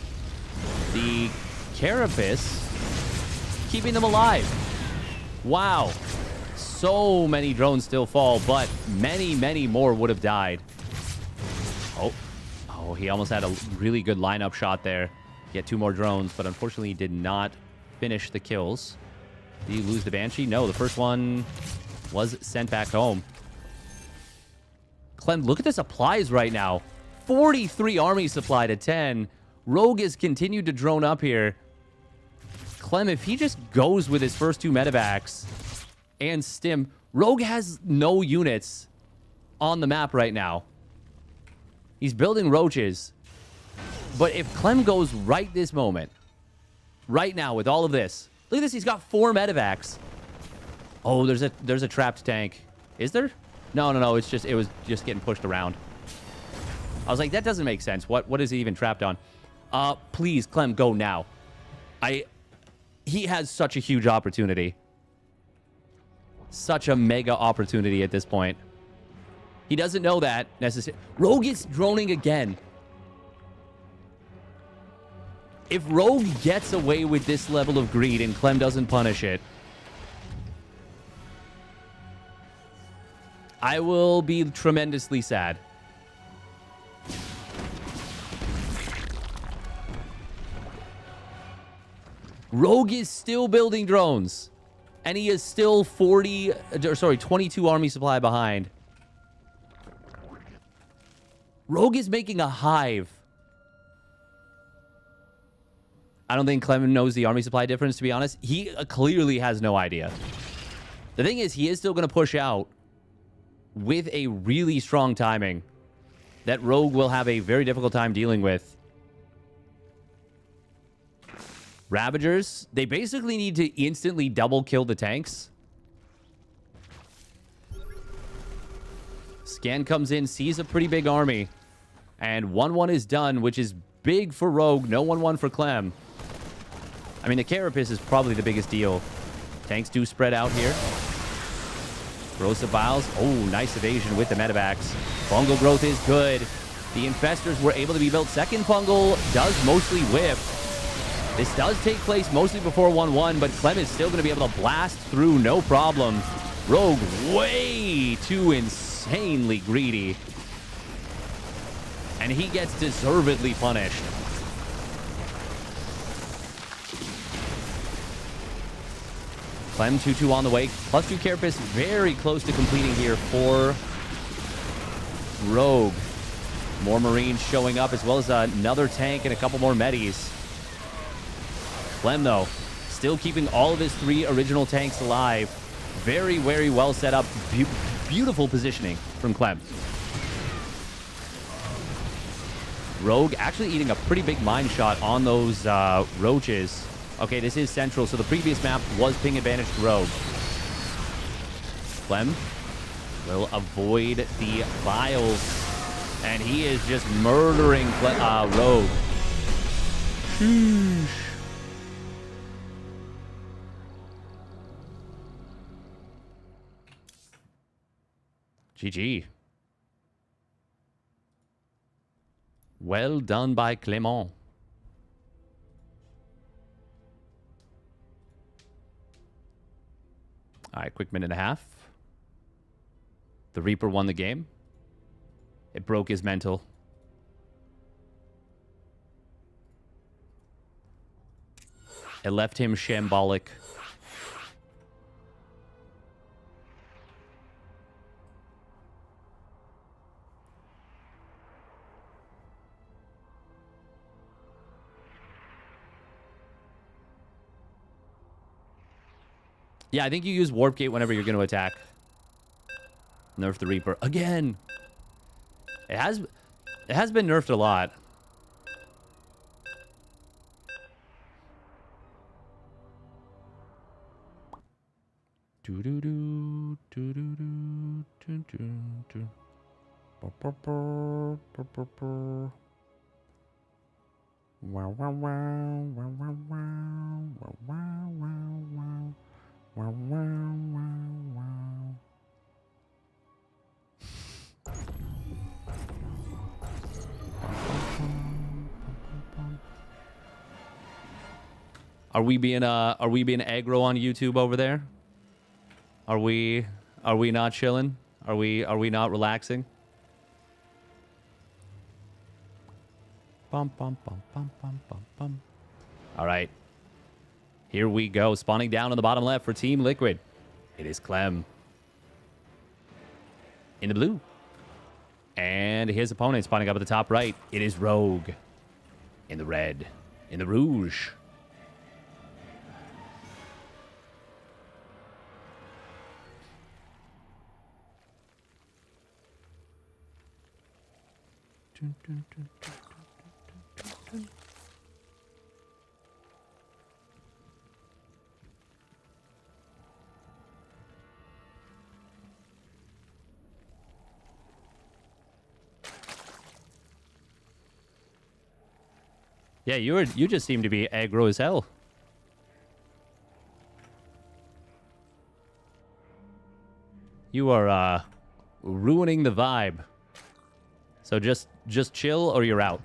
The Carapace keeping them alive. Wow. So many drones still fall, but many, many more would have died. Oh, he almost had a really good lineup shot there. Get 2 more drones, but unfortunately did not finish the kills. Did he lose the Banshee? No, the first one was sent back home. Clem, look at the supplies right now. 43 army supply to 10. Rogue has continued to drone up here. Clem, if he just goes with his first 2 medevacs and stim, Rogue has no units on the map right now. He's building roaches. But if Clem goes right this moment, right now with all of this, look at this, he's got 4 medevacs. Oh, there's a trapped tank. Is there? No, it was just getting pushed around. I was like, that doesn't make sense. What is he even trapped on? Please, Clem, go now. He has such a huge opportunity. Such a mega opportunity at this point. He doesn't know that necessarily. Rogue is droning again. If Rogue gets away with this level of greed and Clem doesn't punish it, I will be tremendously sad. Rogue is still building drones. And he is still 22 army supply behind. Rogue is making a hive. I don't think Clem knows the army supply difference, to be honest. He clearly has no idea. The thing is, he is still going to push out with a really strong timing that Rogue will have a very difficult time dealing with. Ravagers, they basically need to instantly double kill the tanks. Scan comes in, sees a pretty big army. And 1-1 is done, which is big for Rogue. No 1-1 for Clem. I mean, the Carapace is probably the biggest deal. Tanks do spread out here. Throws the Biles. Oh, nice evasion with the medevacs. Fungal growth is good. The Infestors were able to be built. Second Fungal does mostly whip. This does take place mostly before 1-1, but Clem is still going to be able to blast through no problem. Rogue way too insanely greedy. And he gets deservedly punished. Clem 2-2 on the way. +2 Carapace very close to completing here for Rogue. More Marines showing up, as well as another tank and a couple more medis. Clem, though, still keeping all of his 3 original tanks alive. Very, very well set up. Beautiful positioning from Clem. Rogue actually eating a pretty big mine shot on those roaches. Okay, this is central, so the previous map was ping advantage to Rogue. Clem will avoid the vials, and he is just murdering Rogue. Sheesh. GG. Well done by Clement. All right, quick minute and a half. The Reaper won the game. It broke his mental. It left him shambolic. Yeah, I think you use Warp Gate whenever you're going to attack. Nerf the Reaper again. It has been nerfed a lot. Do do do do do do do do do. Wow wow wow wow wow wow wow wow wow. Wow, wow, wow, wow. Are we being aggro on YouTube over there? Are we not chilling? Are we not relaxing? Bum bum bum bum bum bum bum. All right. Here we go. Spawning down on the bottom left for Team Liquid. It is Clem. In the blue. And his opponent spawning up at the top right. It is Rogue. In the red. In the rouge. Dun, dun, dun, dun, dun, dun, dun. Yeah, you just seem to be aggro as hell. You are ruining the vibe. So just chill or you're out.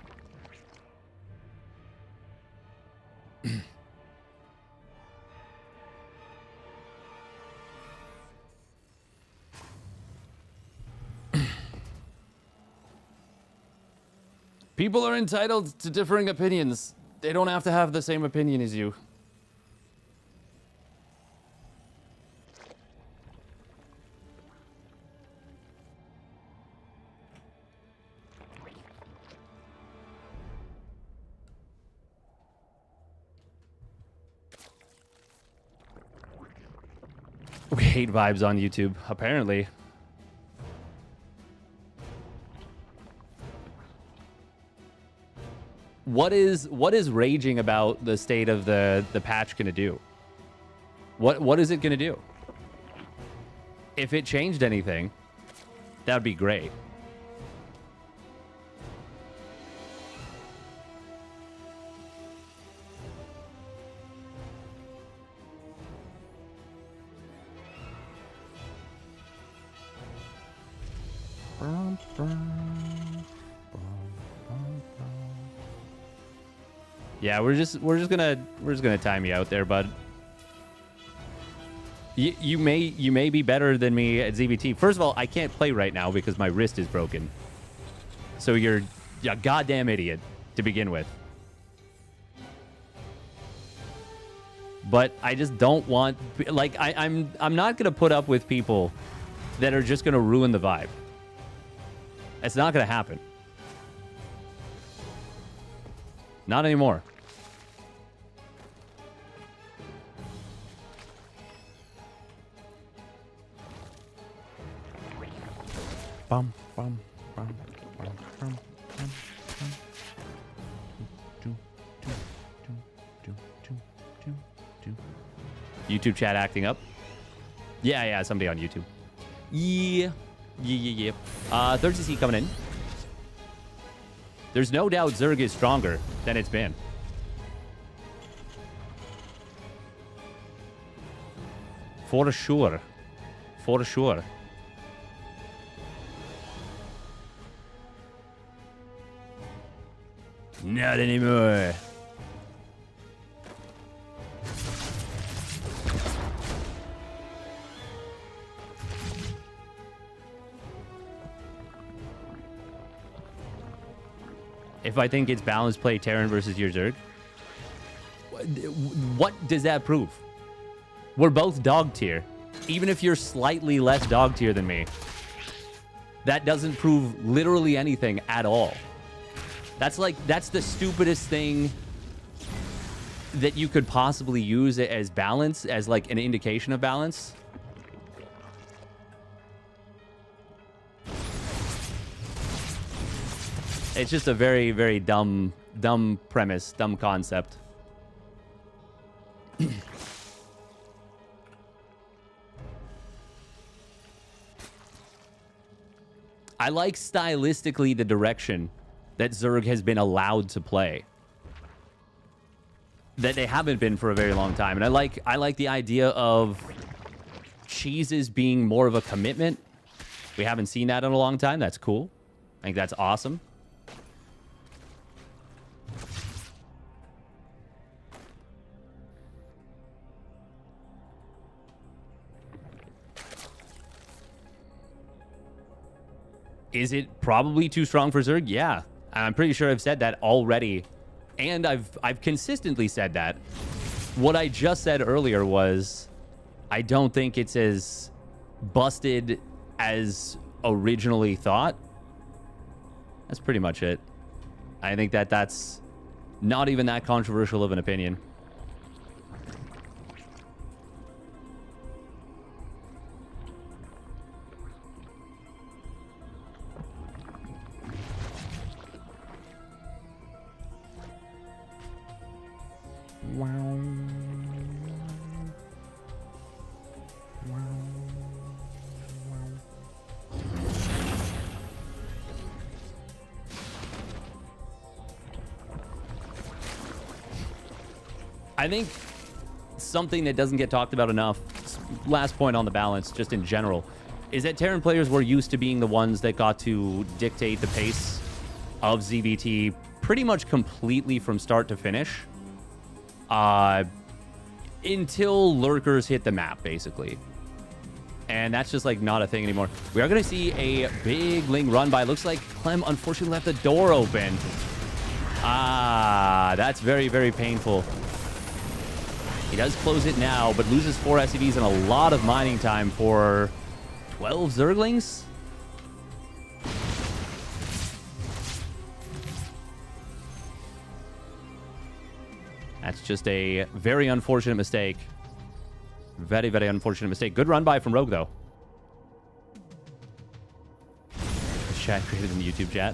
People are entitled to differing opinions. They don't have to have the same opinion as you. We hate vibes on YouTube, apparently. What is raging about the state of the patch gonna do? What is it gonna do? If it changed anything, That'd be great. Yeah, we're just gonna time you out there, bud. You may be better than me at ZBT. First of all, I can't play right now because my wrist is broken. So you're a goddamn idiot to begin with. But I just don't want, like, I'm not gonna put up with people that are just gonna ruin the vibe. It's not gonna happen. Not anymore. Bum, bum, bum, bum, bum, bum, bum. YouTube chat acting up. Yeah, somebody on YouTube. Yeah. Third CC coming in. There's no doubt Zerg is stronger than it's been. For sure. For sure. Not anymore. If I think it's balanced play Terran versus your Zerg, what does that prove? We're both dog tier. Even if you're slightly less dog tier than me, that doesn't prove literally anything at all. That's the stupidest thing that you could possibly use as balance, as like an indication of balance. It's just a very, very dumb premise, dumb concept. I like stylistically the direction that Zerg has been allowed to play. That they haven't been for a very long time. And I like the idea of cheeses being more of a commitment. We haven't seen that in a long time. That's cool. I think that's awesome. Is it probably too strong for Zerg? Yeah. I'm pretty sure I've said that already. And I've consistently said that. What I just said earlier was I don't think it's as busted as originally thought. That's pretty much it. I think that's not even that controversial of an opinion. I think something that doesn't get talked about enough, last point on the balance, just in general, is that Terran players were used to being the ones that got to dictate the pace of ZVT pretty much completely from start to finish. Until lurkers hit the map, basically. And that's just, like, not a thing anymore. We are going to see a big Ling run by. Looks like Clem unfortunately left the door open. That's very, very painful. He does close it now, but loses 4 SCVs and a lot of mining time for 12 Zerglings. That's just a very unfortunate mistake. Very, very unfortunate mistake. Good run by from Rogue, though. Chat created in the YouTube chat.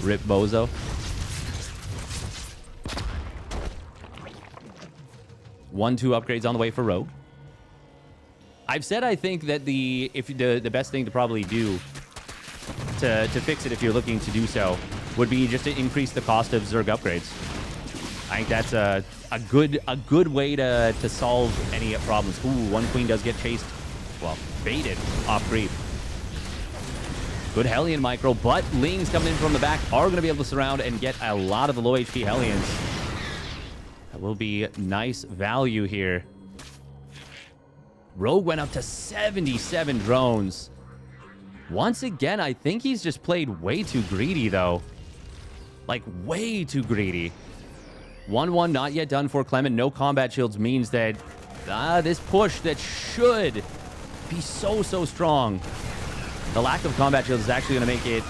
Rip Bozo. One, two upgrades on the way for Rogue. I've said I think that the best thing to probably do to fix it if you're looking to do so would be just to increase the cost of Zerg upgrades. I think that's a good way to solve any problems. Ooh, one queen does get chased, well, baited off creep. Good Hellion micro, but Lings coming in from the back are going to be able to surround and get a lot of the low HP Hellions. That will be nice value here. Rogue went up to 77 drones. Once again, I think he's just played way too greedy, though. Like, way too greedy. 1-1 not yet done for Clem, and no combat shields means that this push that should be so strong. The lack of combat shields is actually going to make it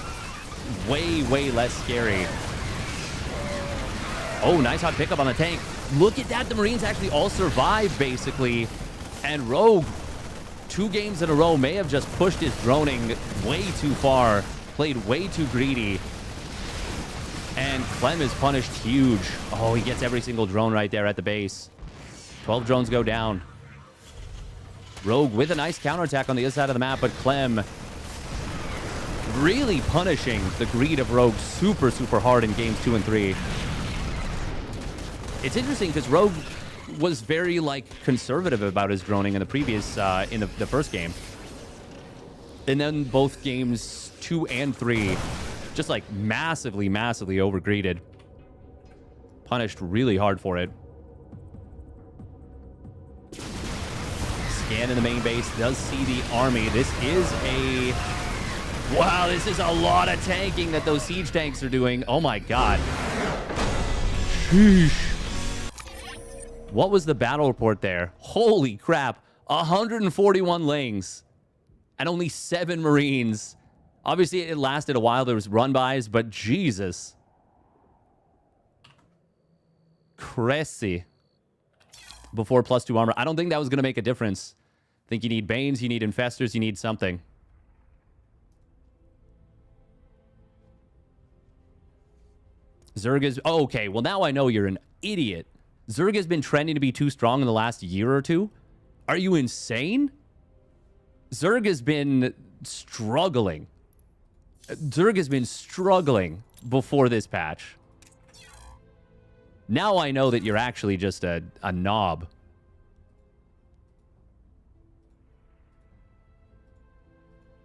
way less scary. Oh, nice hot pickup on the tank. Look at that. The Marines actually all survive, basically. And Rogue, 2 games in a row, may have just pushed his droning way too far, played way too greedy. And Clem is punished huge. Oh, he gets every single drone right there at the base. 12 drones go down. Rogue with a nice counterattack on the other side of the map, but Clem really punishing the greed of Rogue super hard in games 2 and 3. It's interesting because Rogue was very, like, conservative about his droning in the previous, in the first game. And then both games 2 and 3, just, like, massively overgreeded. Punished really hard for it. Scan in the main base, does see the army. This is a... Wow, this is a lot of tanking that those siege tanks are doing. Oh my god. Sheesh. What was the battle report there? Holy crap. 141 Lings. And only 7 Marines. Obviously, it lasted a while. There was run-bys, but Jesus. Crazy. Before +2 armor. I don't think that was going to make a difference. I think you need Banes, you need Infestors, you need something. Zerg is... Oh, okay, well, now I know you're an idiot. Zerg has been trending to be too strong in the last year or two. Are you insane? Zerg has been struggling. Zerg has been struggling before this patch. Now I know that you're actually just a knob.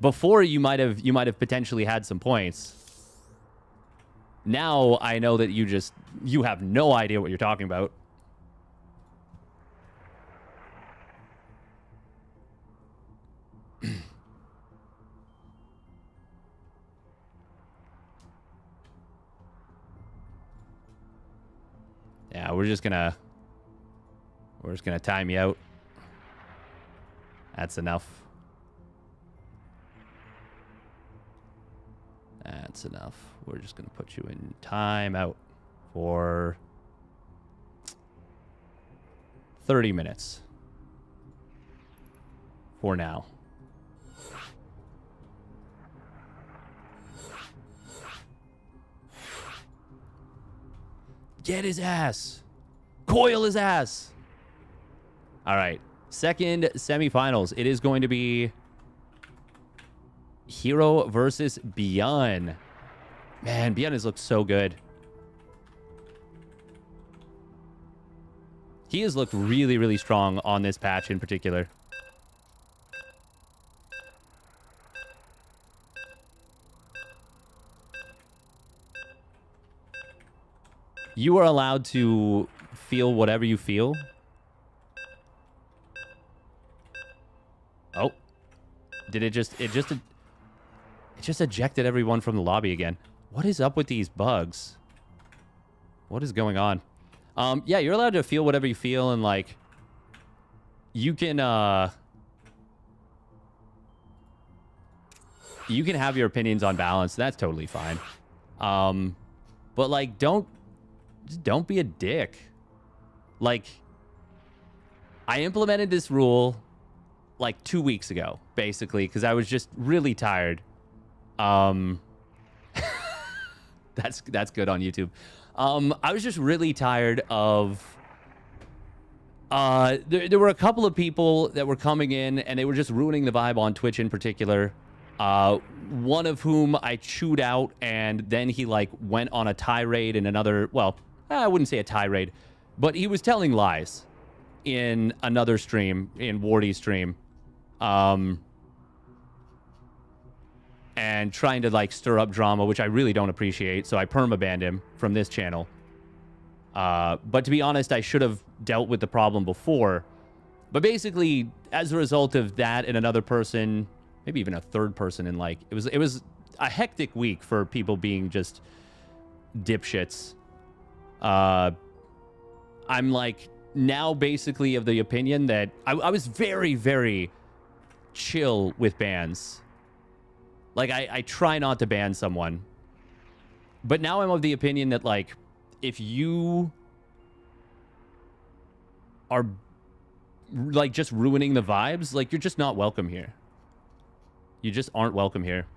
Before you might have potentially had some points. Now I know that you have no idea what you're talking about. Yeah, we're just gonna time you out. That's enough. That's enough. We're just gonna put you in timeout for 30 minutes. For now. Get his ass. Coil his ass. All right. Second semifinals. It is going to be herO versus Beyond. Man, Beyond has looked so good. He has looked really strong on this patch in particular. You are allowed to feel whatever you feel. Oh. Did it just ejected everyone from the lobby again. What is up with these bugs? What is going on? Yeah, you're allowed to feel whatever you feel, and like you can have your opinions on balance. That's totally fine. But like don't be a dick. Like, I implemented this rule like 2 weeks ago, basically, because I was just really tired. That's good on YouTube. I was just really tired of There were a couple of people that were coming in, and they were just ruining the vibe on Twitch in particular. One of whom I chewed out, and then he, like, went on a tirade in another... Well, I wouldn't say a tirade, but he was telling lies in another stream, in Wardy's stream. And trying to, like, stir up drama, which I really don't appreciate, so I perma-banned him from this channel. But to be honest, I should have dealt with the problem before. But basically, as a result of that and another person, maybe even a third person, in like, it was a hectic week for people being just dipshits. I'm like now basically of the opinion that I was very, very chill with bans. Like I try not to ban someone. But now I'm of the opinion that, like, if you are, like, just ruining the vibes, like, you're just not welcome here. You just aren't welcome here.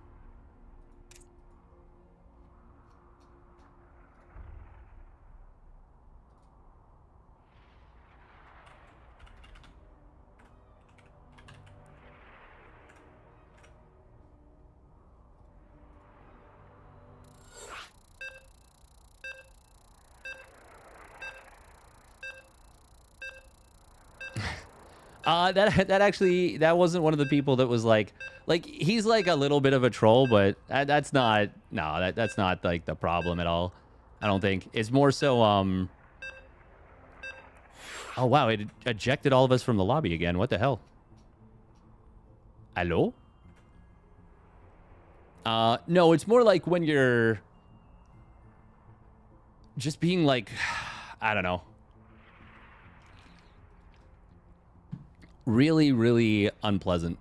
That wasn't one of the people that was like he's like a little bit of a troll, but that's not like the problem at all. I don't think. It's more so oh wow, it ejected all of us from the lobby again. What the hell? Hello? No, it's more like when you're just being like, I don't know. Really, really unpleasant.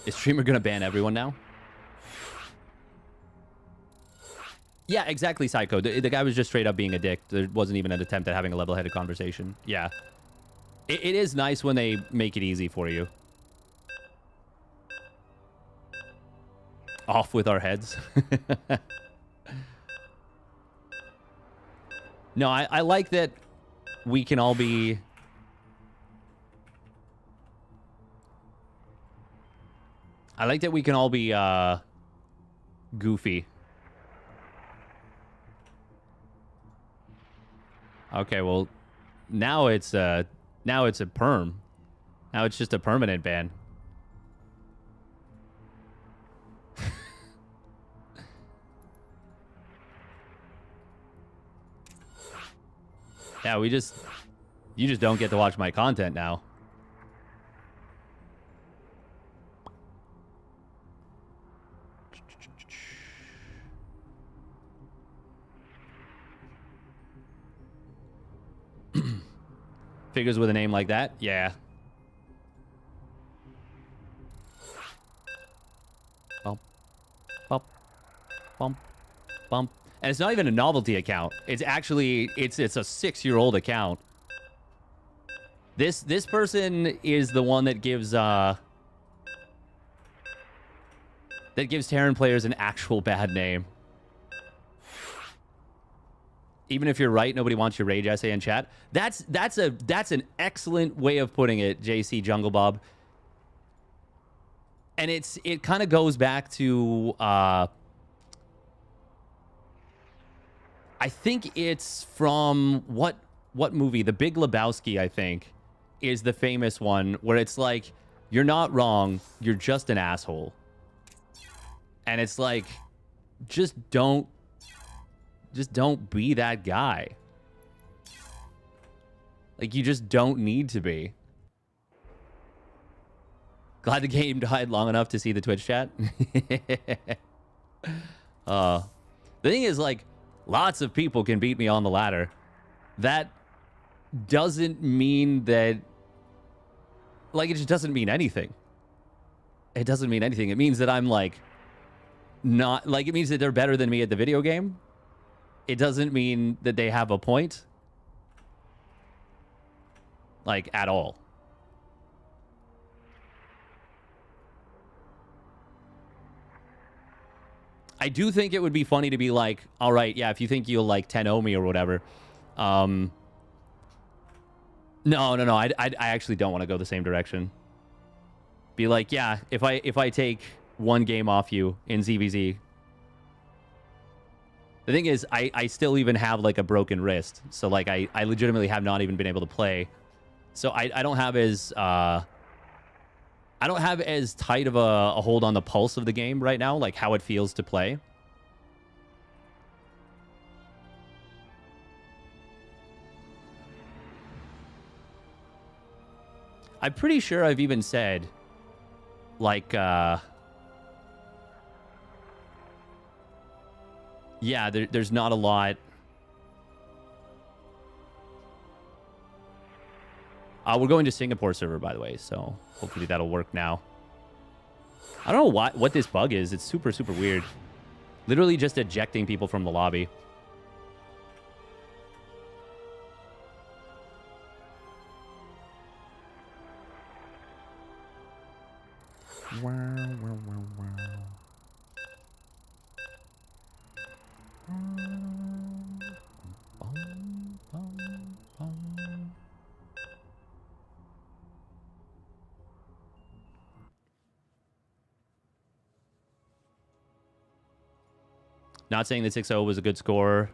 Is streamer gonna ban everyone now? Yeah, exactly, Psycho. The guy was just straight up being a dick. There wasn't even an attempt at having a level-headed conversation. Yeah. It is nice when they make it easy for you. Off with our heads. No, I like that we can all be... I like that we can all be goofy. Okay, well, now it's a perm. Now it's just a permanent ban. Yeah, you just don't get to watch my content now. Figures with a name like that? Yeah. Bump. Bump. Bump. Bump. And it's not even a novelty account. It's actually, it's a 6-year-old account. This person is the one that gives Terran players an actual bad name. Even if you're right, nobody wants your rage essay in chat. That's an excellent way of putting it, JC Jungle Bob. And it kind of goes back to I think it's from what movie? The Big Lebowski, I think, is the famous one where it's like, you're not wrong, you're just an asshole. And it's like, just don't be that guy. Like, you just don't need to be. Glad the game died long enough to see the Twitch chat. The thing is, like, lots of people can beat me on the ladder. That doesn't mean that... Like, it just doesn't mean anything. It doesn't mean anything. It means that I'm, like, not... Like, it means that they're better than me at the video game. It doesn't mean that they have a point. Like, at all. I do think it would be funny to be like, all right, yeah, if you think you'll, like, 10-0 me or whatever, No. I actually don't want to go the same direction. Be like, yeah, if I take one game off you in ZVZ. The thing is, I still even have like a broken wrist. So like I legitimately have not even been able to play. So I don't have as tight of a hold on the pulse of the game right now, like how it feels to play. I'm pretty sure I've even said, like, yeah, there's not a lot. We're going to Singapore server, by the way, so hopefully that'll work now. I don't know what this bug is. It's super, super weird. Literally just ejecting people from the lobby. Not saying that 6-0 was a good score,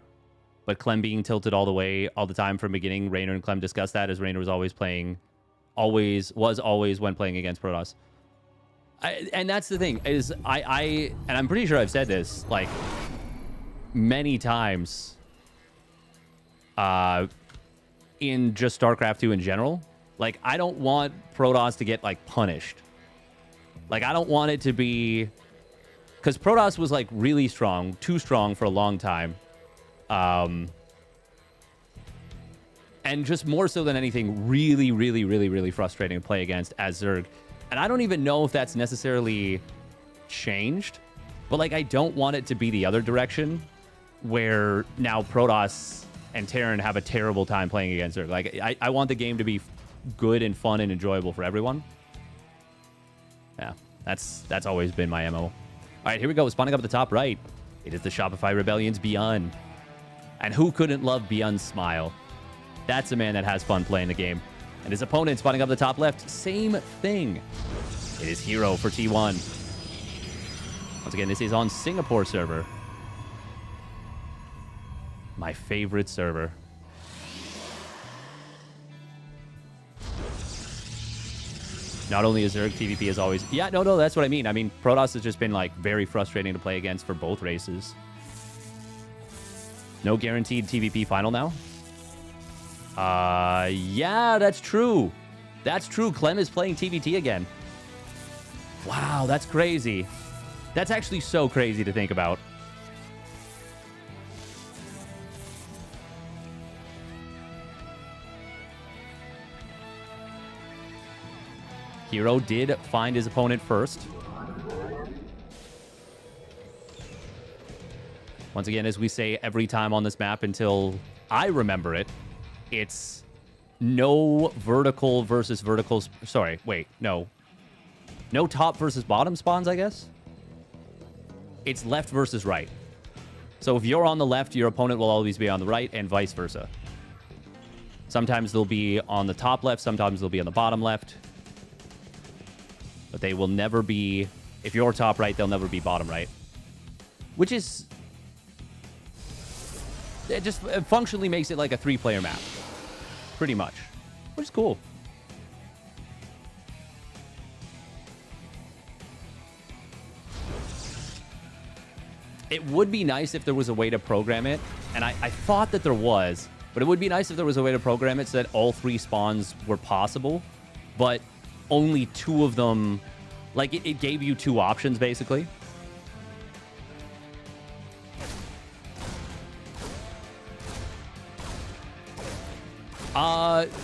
but Clem being tilted all the way, all the time from beginning. Rainer and Clem discussed that, as Rainer was always playing, always when playing against Protoss. And that's the thing, is and I'm pretty sure I've said this, like, many times in just StarCraft 2 in general. Like, I don't want Protoss to get, like, punished. Like, I don't want it to be... Because Protoss was, like, really strong, too strong for a long time. And just more so than anything, really, really, really, really frustrating to play against as Zerg. And I don't even know if that's necessarily changed. But, like, I don't want it to be the other direction, where now Protoss and Terran have a terrible time playing against Zerg. Like, I want the game to be good and fun and enjoyable for everyone. Yeah, that's always been my MO. All right, here we go. Spawning up at the top right. It is the Shopify Rebellion's Beyond. And who couldn't love Beyond's smile? That's a man that has fun playing the game. And his opponent spawning up the top left, same thing. It is herO for T1. Once again, this is on Singapore server. My favorite server. Not only is Zerg, TVP as always. Yeah, no, that's what I mean. I mean, Protoss has just been, like, very frustrating to play against for both races. No guaranteed TVP final now. Yeah, that's true. That's true. Clem is playing TVT again. Wow, that's crazy. That's actually so crazy to think about. herO did find his opponent first. Once again, as we say every time on this map until I remember it, it's no vertical versus vertical. Sorry, wait, no. No top versus bottom spawns, I guess. It's left versus right. So if you're on the left, your opponent will always be on the right, and vice versa. Sometimes they'll be on the top left, sometimes they'll be on the bottom left. But they will never be... If you're top right, they'll never be bottom right. Which is... It just functionally makes it like a 3-player map. Pretty much. Which is cool. It would be nice if there was a way to program it. And I thought that there was. But it would be nice if there was a way to program it so that all 3 spawns were possible. But only 2 of them... Like, it gave you 2 options, basically.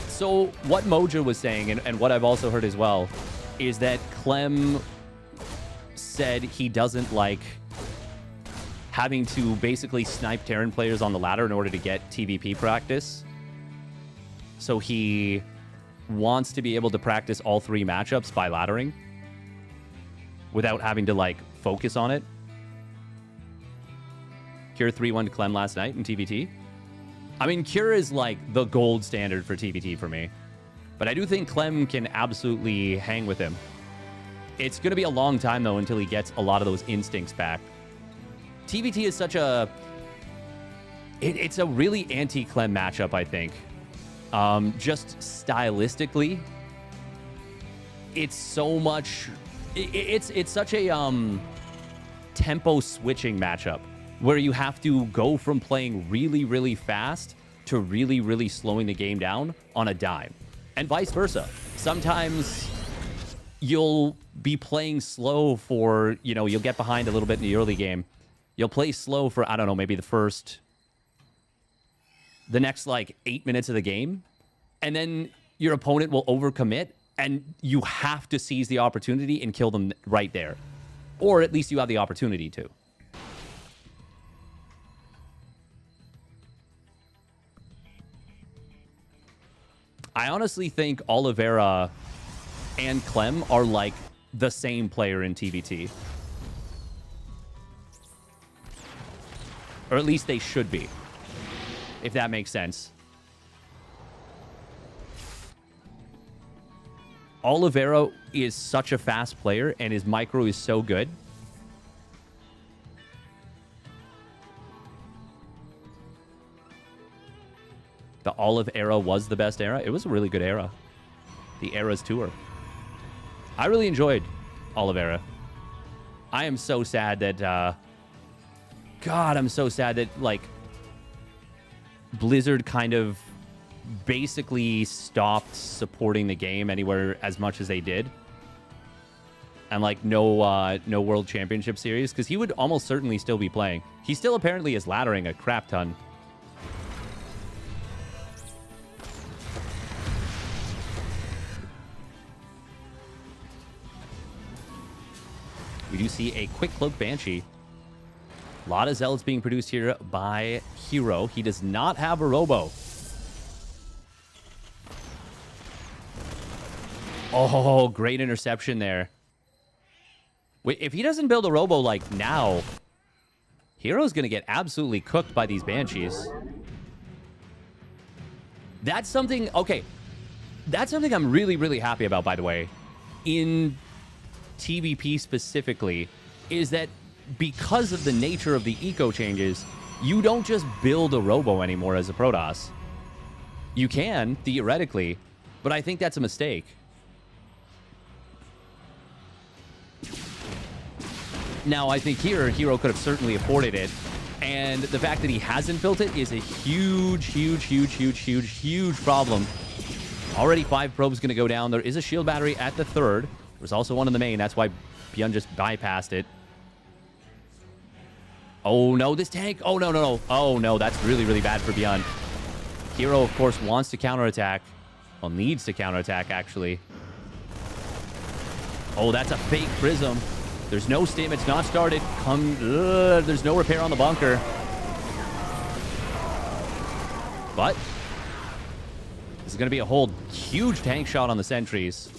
So what Moja was saying, and what I've also heard as well, is that Clem said he doesn't like having to basically snipe Terran players on the ladder in order to get TVP practice. So he wants to be able to practice all 3 matchups by laddering without having to, like, focus on it. Cure 3-1 to Clem last night in TVT. I mean, Cure is, like, the gold standard for TVT for me. But I do think Clem can absolutely hang with him. It's going to be a long time, though, until he gets a lot of those instincts back. TBT is such a... It's a really anti-Clem matchup, I think. Just stylistically, it's so much... It's such a tempo switching matchup where you have to go from playing really, really fast to really, really slowing the game down on a dime. And vice versa. Sometimes you'll be playing slow for, you know, you'll get behind a little bit in the early game. You'll play slow for, I don't know, maybe the next like 8 minutes of the game. And then your opponent will overcommit and you have to seize the opportunity and kill them right there. Or at least you have the opportunity to. I honestly think Oliveira and Clem are like the same player in TBT. Or at least they should be. If that makes sense. Oliveira is such a fast player and his micro is so good. The Olive era was the best era. It was a really good era. The Eras Tour. I really enjoyed Oliveira. I am so sad that... God, I'm so sad that, like... Blizzard kind of basically stopped supporting the game anywhere as much as they did. And, like, no World Championship Series. Because he would almost certainly still be playing. He still apparently is laddering a crap ton. We do see a quick cloak Banshee. A lot of Zealots being produced here by herO. He does not have a Robo. Oh, great interception there. Wait, if he doesn't build a Robo like now, herO's going to get absolutely cooked by these Banshees. That's something... Okay. That's something I'm really, really happy about, by the way. In... TVP specifically, is that because of the nature of the eco changes, you don't just build a Robo anymore as a Protoss. You can, theoretically, but I think that's a mistake. Now, I think here, herO could have certainly afforded it, and the fact that he hasn't built it is a huge, huge, huge, huge, huge, huge problem. Already 5 probes going to go down. There is a shield battery at the third. There's also one in the main. That's why Byun just bypassed it. Oh, no. This tank. Oh, no, no, no. Oh, no. That's really, really bad for Byun. herO, of course, wants to counterattack. Well, needs to counterattack, actually. Oh, that's a fake Prism. There's no stim. It's not started. There's no repair on the bunker. But this is going to be a whole huge tank shot on the sentries.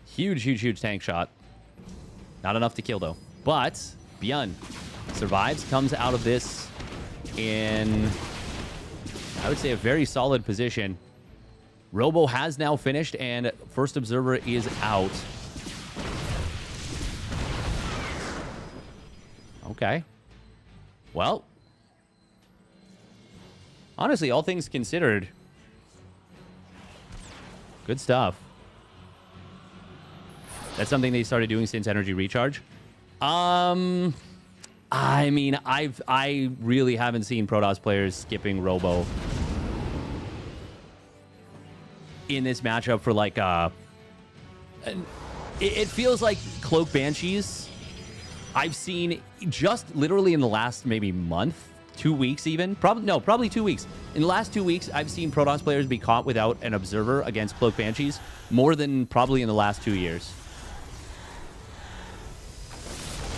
Huge, huge, huge tank shot. Not enough to kill, though. But Byun survives, comes out of this in, I would say, a very solid position. Robo has now finished, and First Observer is out. Okay. Well, honestly, all things considered, good stuff. That's something they started doing since Energy Recharge. I mean, I really haven't seen Protoss players skipping Robo in this matchup for like it feels like Cloak Banshees I've seen just literally in the last maybe month, 2 weeks even. Probably 2 weeks. In the last 2 weeks, I've seen Protoss players be caught without an Observer against Cloak Banshees more than probably in the last 2 years.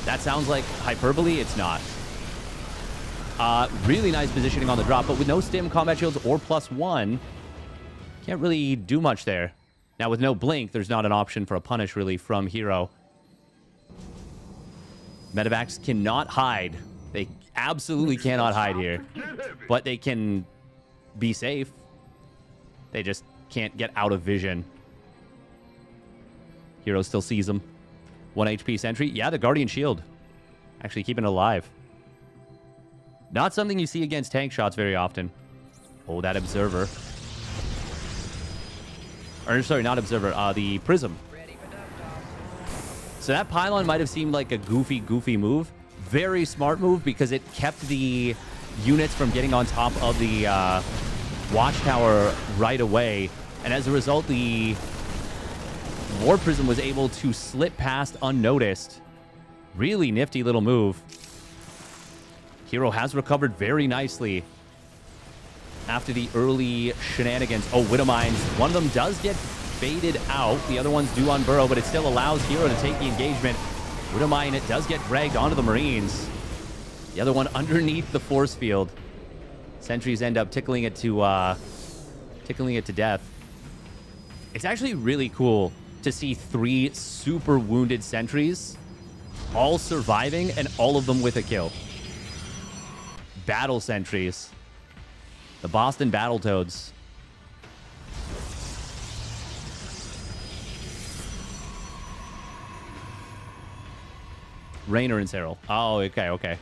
That sounds like hyperbole. It's not. Really nice positioning on the drop, but with no stim, combat shields, or +1, can't really do much there. Now, with no blink, there's not an option for a punish, really, from herO. Medevacs cannot hide. They absolutely cannot hide here. But they can be safe. They just can't get out of vision. herO still sees them. 1 HP sentry. Yeah, the Guardian Shield. Actually keeping it alive. Not something you see against tank shots very often. Oh, that Observer. Or, sorry, not Observer. The Prism. So that pylon might have seemed like a goofy move. Very smart move because it kept the units from getting on top of the watchtower right away. And as a result, the War Prism was able to slip past unnoticed. Really nifty little move. herO has recovered very nicely after the early shenanigans. Oh, Widow Mines. One of them does get baited out. The other ones do unburrow, but it still allows herO to take the engagement. Widow Mine, it does get dragged onto the Marines. The other one underneath the force field. Sentries end up tickling it to death. It's actually really cool to see 3 super wounded sentries all surviving and all of them with a kill. Battle sentries. The Boston Battletoads. Raynor and herO. Oh, okay.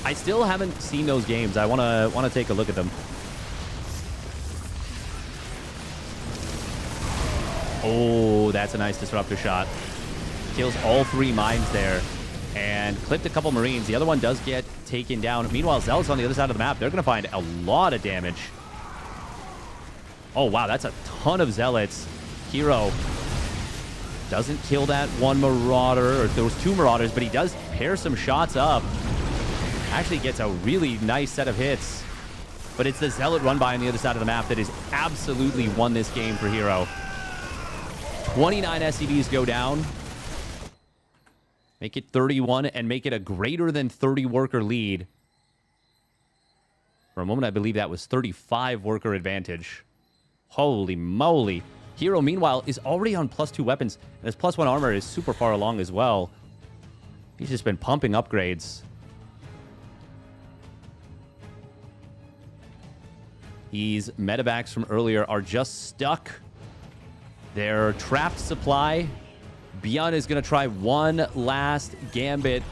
I still haven't seen those games. I wanna take a look at them. Oh, that's a nice disruptor shot. Kills all 3 mines there. And clipped a couple Marines. The other one does get taken down. Meanwhile, Zealots on the other side of the map, they're going to find a lot of damage. Oh, wow, that's a ton of Zealots. herO doesn't kill that one Marauder, or there was 2 Marauders, but he does pair some shots up. Actually gets a really nice set of hits. But it's the Zealot run by on the other side of the map that has absolutely won this game for herO. 29 SCBs go down. Make it 31 and make it a greater than 30 worker lead. For a moment, I believe that was 35 worker advantage. Holy moly. herO, meanwhile, is already on +2 weapons. And his +1 armor is super far along as well. He's just been pumping upgrades. These medevacs from earlier are just stuck. Their trapped supply. Beyond is going to try one last gambit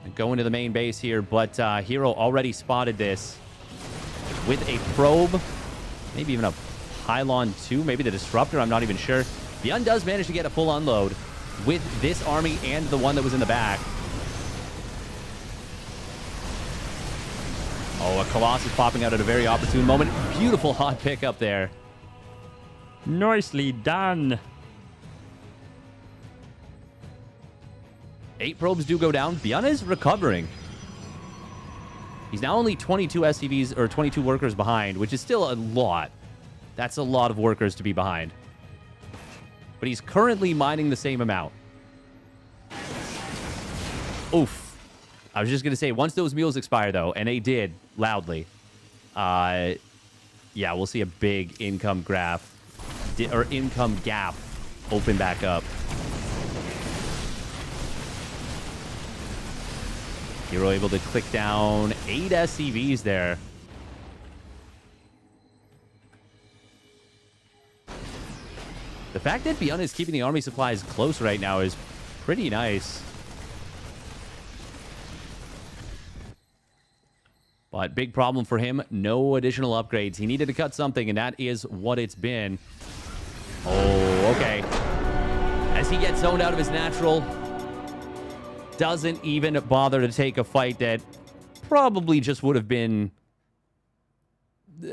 and go into the main base here, but herO already spotted this with a probe, maybe even a pylon 2, maybe the disruptor, I'm not even sure. Beyond does manage to get a full unload with this army and the one that was in the back. Oh, a Colossus popping out at a very opportune moment. Beautiful hot pick up there. Nicely done. 8 probes do go down. Beyond is recovering. He's now only 22 SCVs or 22 workers behind, which is still a lot. That's a lot of workers to be behind. But he's currently mining the same amount. Oof. I was just going to say, once those mules expire, though, and they did loudly, yeah, we'll see a big income graph, or income gap open back up. herO able to click down 8 SCVs there. The fact that Beyond is keeping the army supplies close right now is pretty nice. But big problem for him, no additional upgrades. He needed to cut something, and that is what it's been. Oh, okay. As he gets zoned out of his natural, doesn't even bother to take a fight that probably just would have been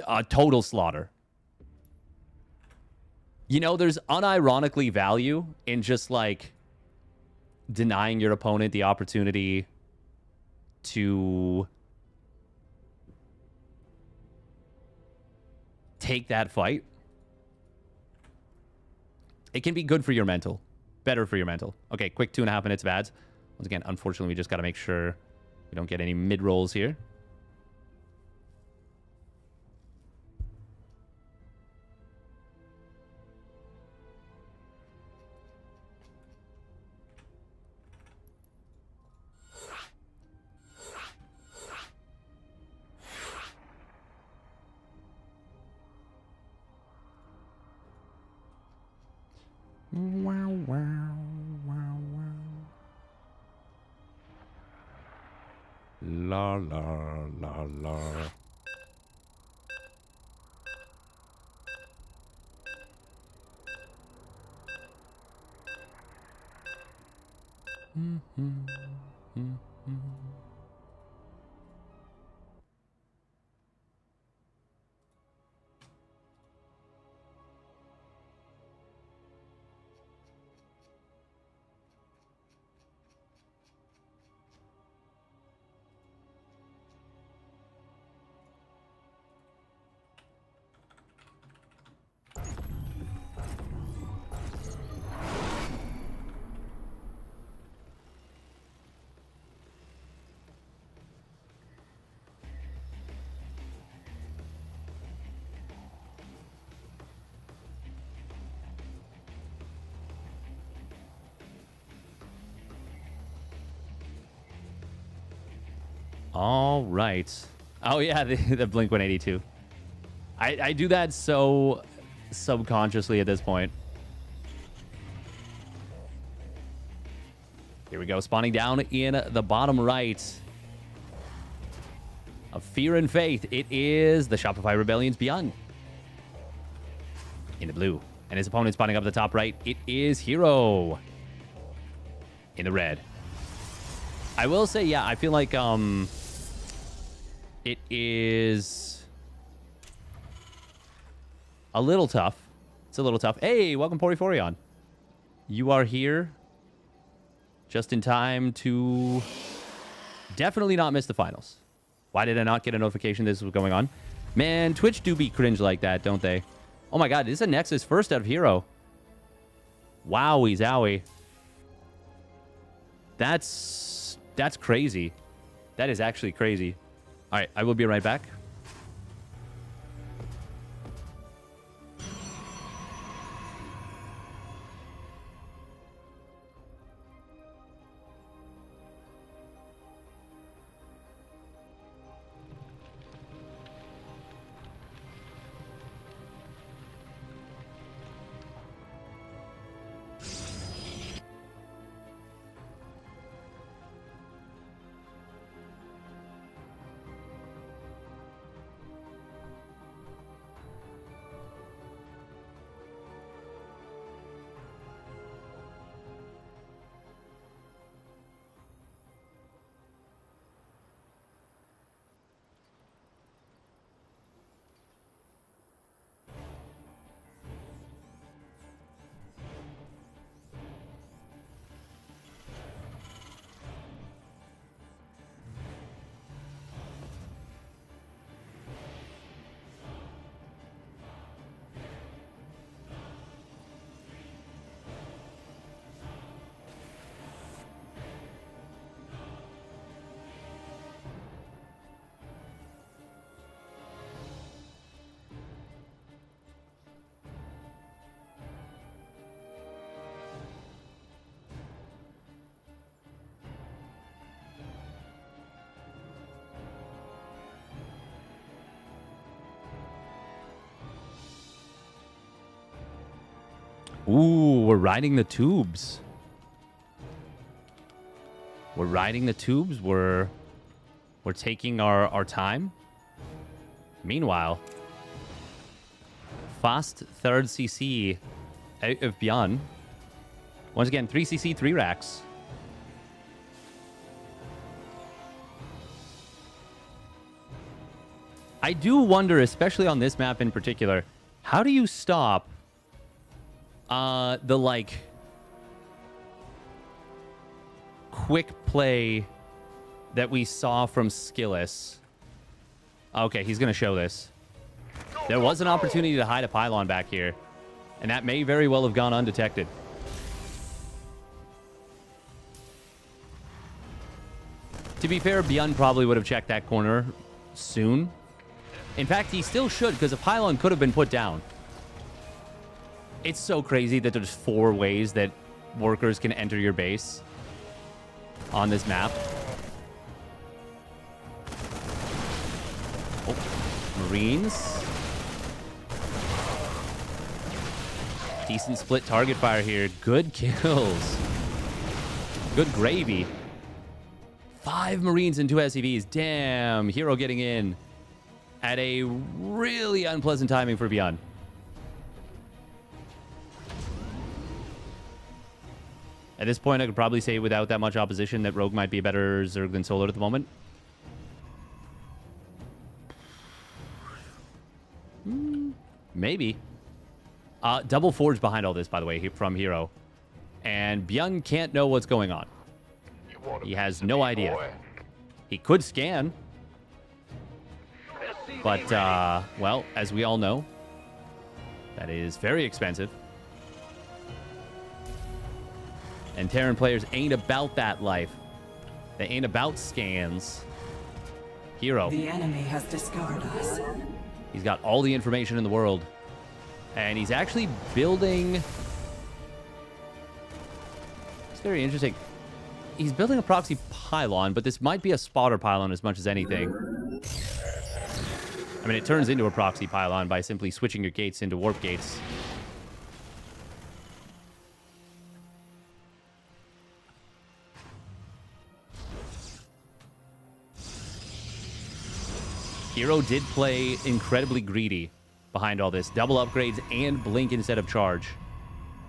a total slaughter. You know, there's unironically value in just, like, denying your opponent the opportunity to take that fight. It can be good for your mental. Better for your mental. Okay, quick 2.5 minutes of ads. Once again, unfortunately, we just got to make sure we don't get any mid-rolls here. la la la la. All right. Oh, yeah, the Blink 182. I do that so subconsciously at this point. Here we go. Spawning down in the bottom right of Fear and Faith. It is the Shopify Rebellion's Beyond. In the blue. And his opponent spawning up the top right. It is herO. In the red. I will say, yeah, I feel like it is a little tough. It's a little tough. Hey, welcome, Poriforion. You are here just in time to definitely not miss the finals. Why did I not get a notification this was going on? Man, Twitch do be cringe like that, don't they? Oh my god, this is a Nexus first out of herO. Wowie zowie. That's crazy. That is actually crazy. All right, I will be right back. Ooh, we're riding the tubes. We're riding the tubes. We're taking our time. Meanwhile, fast third CC out of Beyond. Once again, 3 CC, 3 racks. I do wonder, especially on this map in particular, how do you stop the, like, quick play that we saw from Skillis? Okay, he's going to show this. There was an opportunity to hide a pylon back here, and that may very well have gone undetected. To be fair, Beyond probably would have checked that corner soon. In fact, he still should, because a pylon could have been put down. It's so crazy that there's 4 ways that workers can enter your base on this map. Oh, Marines. Decent split target fire here. Good kills. Good gravy. 5 Marines and 2 SCVs. Damn. herO getting in at a really unpleasant timing for Beyond. At this point, I could probably say without that much opposition that Rogue might be a better Zerg than Solo at the moment. Maybe. Double Forge behind all this, by the way, from herO. And Byun can't know what's going on. He has no idea. He could scan. But, well, as we all know, that is very expensive. And Terran players ain't about that life. They ain't about scans. herO. The enemy has discovered us. He's got all the information in the world. And he's actually building... It's very interesting. He's building a proxy pylon, but this might be a spotter pylon as much as anything. I mean, it turns into a proxy pylon by simply switching your gates into warp gates. herO did play incredibly greedy behind all this. Double upgrades and blink instead of charge.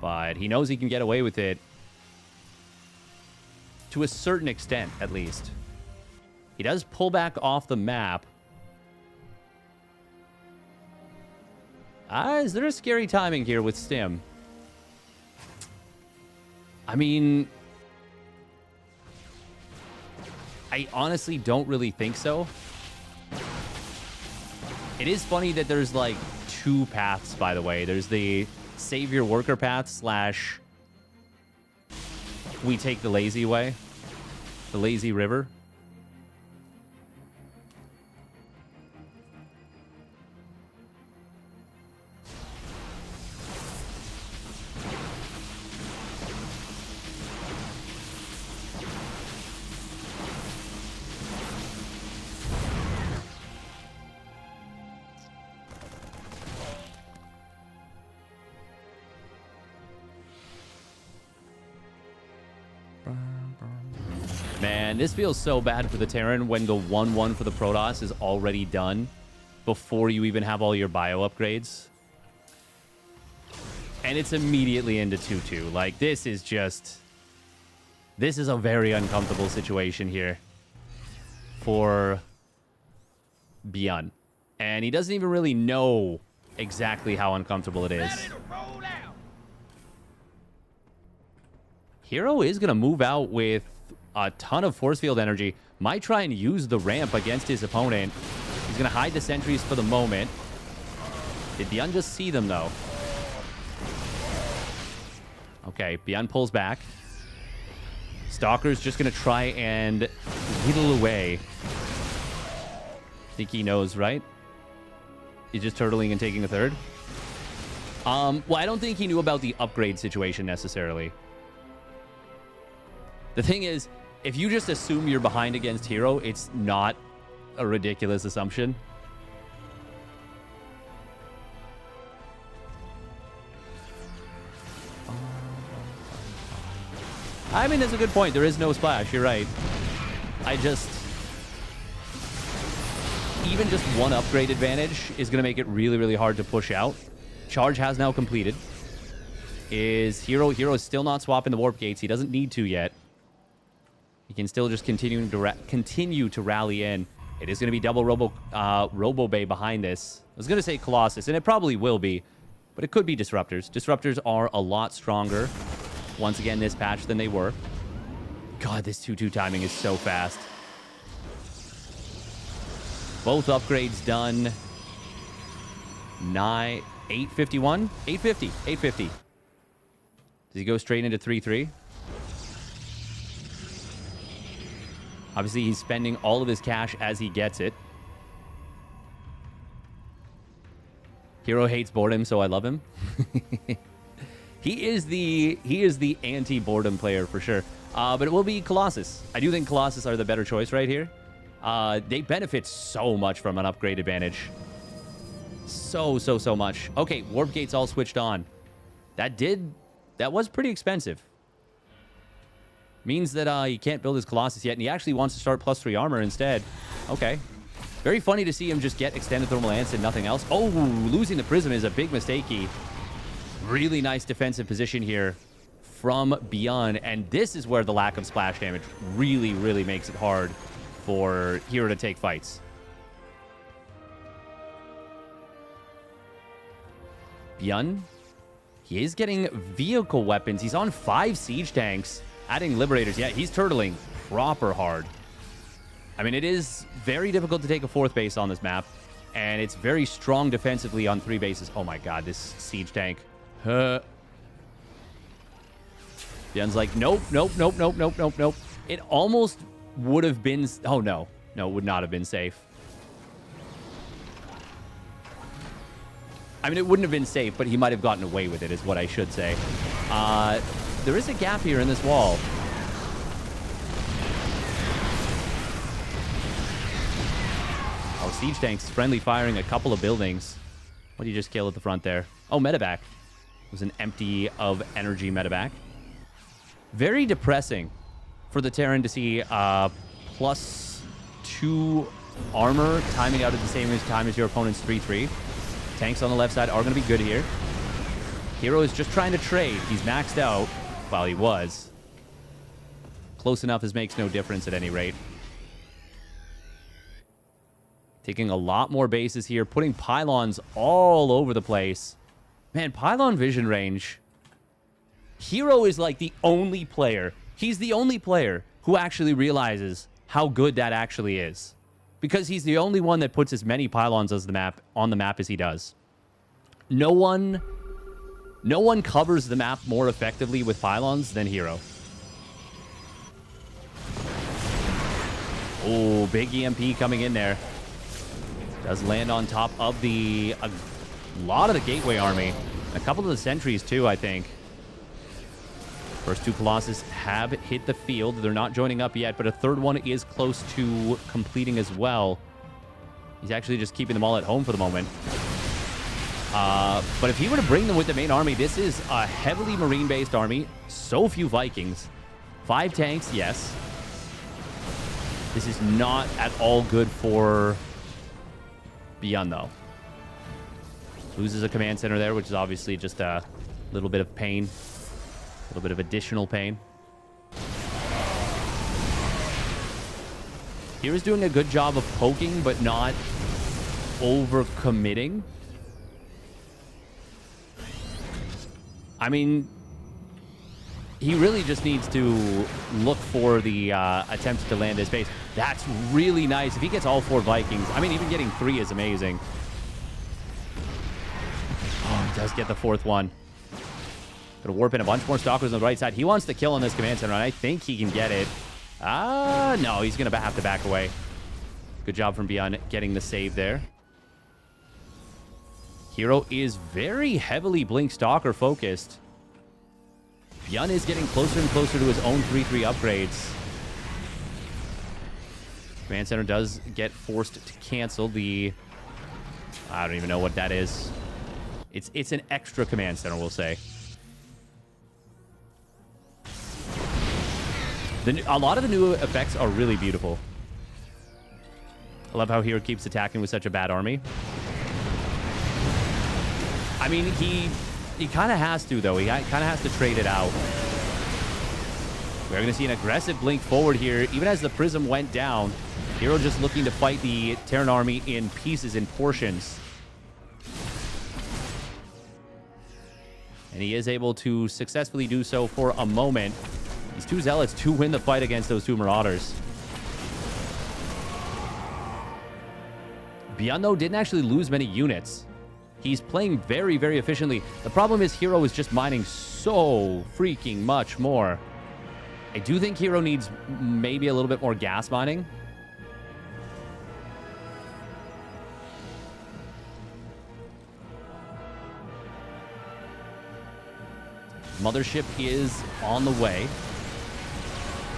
But he knows he can get away with it. To a certain extent, at least. He does pull back off the map. Is there a scary timing here with Stim? I mean... I honestly don't really think so. It is funny that there's, like, 2 paths, by the way. There's the Savior Worker path slash... we take the lazy way. The lazy river. Man, this feels so bad for the Terran when the 1-1 for the Protoss is already done before you even have all your bio upgrades. And it's immediately into 2-2. Like, this is just... This is a very uncomfortable situation here for Byun. And he doesn't even really know exactly how uncomfortable it is. herO is going to move out with a ton of force field energy. Might try and use the ramp against his opponent. He's going to hide the sentries for the moment. Did Byun just see them, though? Okay, Byun pulls back. Stalker's just going to try and whittle away. Think he knows, right? He's just turtling and taking a third. Well, I don't think he knew about the upgrade situation necessarily. The thing is, if you just assume you're behind against herO, it's not a ridiculous assumption. I mean, that's a good point. There is no splash. You're right. I just... Even just one upgrade advantage is going to make it really, really hard to push out. Charge has now completed. Is herO is still not swapping the warp gates. He doesn't need to yet. He can still just continue to rally in. It is going to be double Robo Bay behind this. I was going to say Colossus, and it probably will be, but it could be Disruptors. Disruptors are a lot stronger, once again, this patch than they were. God, this 2-2 timing is so fast. Both upgrades done. 851? 850. 850. Does he go straight into 3-3? Obviously, he's spending all of his cash as he gets it. herO hates boredom, so I love him. He is the anti-boredom player for sure. But it will be Colossus. I do think Colossus are the better choice right here. They benefit so much from an upgrade advantage. So much. Okay, warp gates all switched on. That was pretty expensive. Means that he can't build his Colossus yet, and he actually wants to start +3 armor instead. Okay. Very funny to see him just get extended thermal lance and nothing else. Oh, losing the Prism is a big mistake. Really nice defensive position here from Beyond, and this is where the lack of splash damage really, really makes it hard for herO to take fights. Beyond, he is getting vehicle weapons. He's on 5 siege tanks. Adding Liberators. Yeah, he's turtling proper hard. I mean, it is very difficult to take a 4th base on this map, and it's very strong defensively on 3 bases. Oh my god, this siege tank. Beyond's like, nope, nope, nope, nope, nope, nope, nope. It almost would have been... Oh, no. No, it would not have been safe. I mean, it wouldn't have been safe, but he might have gotten away with it, is what I should say. There is a gap here in this wall. Oh, siege tanks friendly firing a couple of buildings. What did you just kill at the front there? Oh, medevac. It was an empty of energy medevac. Very depressing for the Terran to see +2 armor timing out at the same time as your opponent's 3-3. Tanks on the left side are going to be good here. herO is just trying to trade. He's maxed out. Well, he was. Close enough as makes no difference at any rate. Taking a lot more bases here, putting pylons all over the place. Man, pylon vision range. herO is like the only player. He's the only player who actually realizes how good that actually is. Because he's the only one that puts as many pylons as on the map as he does. No one covers the map more effectively with pylons than herO. Oh, big EMP coming in there. Does land on top of a lot of the Gateway army. A couple of the sentries, too, I think. First 2 Colossus have hit the field. They're not joining up yet, but a 3rd one is close to completing as well. He's actually just keeping them all at home for the moment. But if he were to bring them with the main army, this is a heavily Marine-based army. So few Vikings. 5 tanks, yes. This is not at all good for Beyond, though. Loses a command center there, which is obviously just a little bit of pain. A little bit of additional pain. hero's doing a good job of poking, but not over-committing. I mean, he really just needs to look for the attempts to land his base. That's really nice. If he gets all 4 Vikings, I mean, even getting 3 is amazing. Oh, he does get the 4th one. Gonna warp in a bunch more Stalkers on the right side. He wants to kill on this command center, and I think he can get it. No, he's gonna have to back away. Good job from Beyond getting the save there. herO is very heavily Blink Stalker focused. Beyond is getting closer and closer to his own 3-3 upgrades. Command Center does get forced to cancel the... I don't even know what that is. It's an extra Command Center, we'll say. A lot of the new effects are really beautiful. I love how herO keeps attacking with such a bad army. I mean, he kind of has to, though. He kind of has to trade it out. We're going to see an aggressive blink forward here. Even as the Prism went down, herO just looking to fight the Terran army in pieces, in portions. And he is able to successfully do so for a moment. These 2 Zealots to win the fight against those 2 Marauders. Beyond, though, didn't actually lose many units. He's playing very, very efficiently. The problem is herO is just mining so freaking much more. I do think herO needs maybe a little bit more gas mining. Mothership is on the way.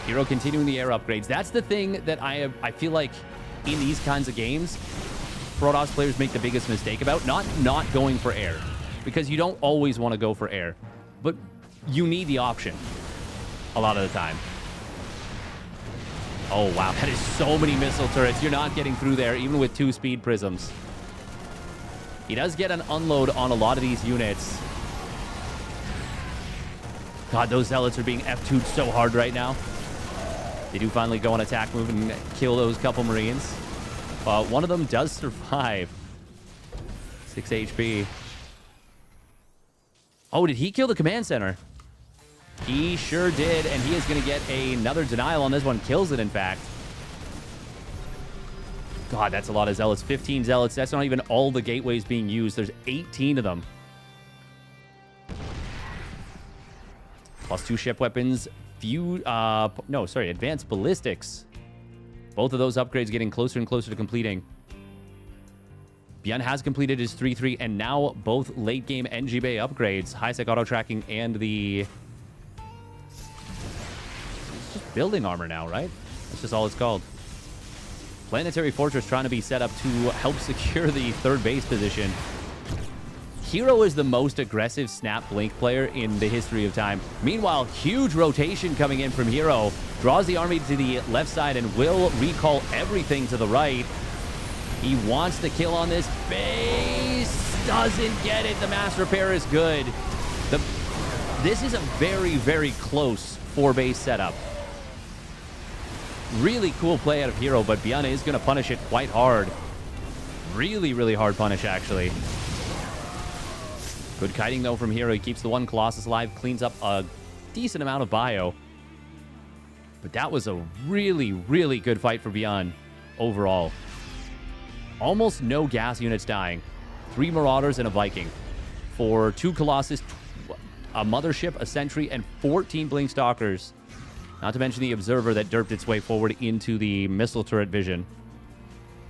herO continuing the air upgrades. That's the thing that I feel like in these kinds of games, Protoss players make the biggest mistake about. Not going for air, because you don't always want to go for air, but you need the option a lot of the time. Oh, wow. That is so many missile turrets. You're not getting through there, even with 2 speed prisms. He does get an unload on a lot of these units. God, those zealots are being F2'd so hard right now. They do finally go on attack move and kill those couple Marines. One of them does survive. 6 HP. Oh, did he kill the command center? He sure did, and he is going to get another denial on this one. Kills it, in fact. God, that's a lot of zealots. 15 zealots. That's not even all the gateways being used. There's 18 of them. +2 ship weapons. Advanced ballistics. Both of those upgrades getting closer and closer to completing. Bjorn has completed his 3-3, and now both late-game NG Bay upgrades. High-sec auto-tracking and the... It's just building armor now, right? That's just all it's called. Planetary Fortress trying to be set up to help secure the 3rd base position. herO is the most aggressive snap blink player in the history of time. Meanwhile, huge rotation coming in from herO. Draws the army to the left side and will recall everything to the right. He wants to kill on this base. Doesn't get it. The mass repair is good. This is a very, very close 4-base setup. Really cool play out of herO, but Bjorn is going to punish it quite hard. Really, really hard punish, actually. Good kiting, though, from herO. He keeps the one Colossus alive, cleans up a decent amount of bio. But that was a really, really good fight for Bjorn overall. Almost no gas units dying. 3 Marauders and a Viking. For 2 Colossus, a Mothership, a Sentry, and 14 Blink Stalkers. Not to mention the Observer that derped its way forward into the missile turret vision.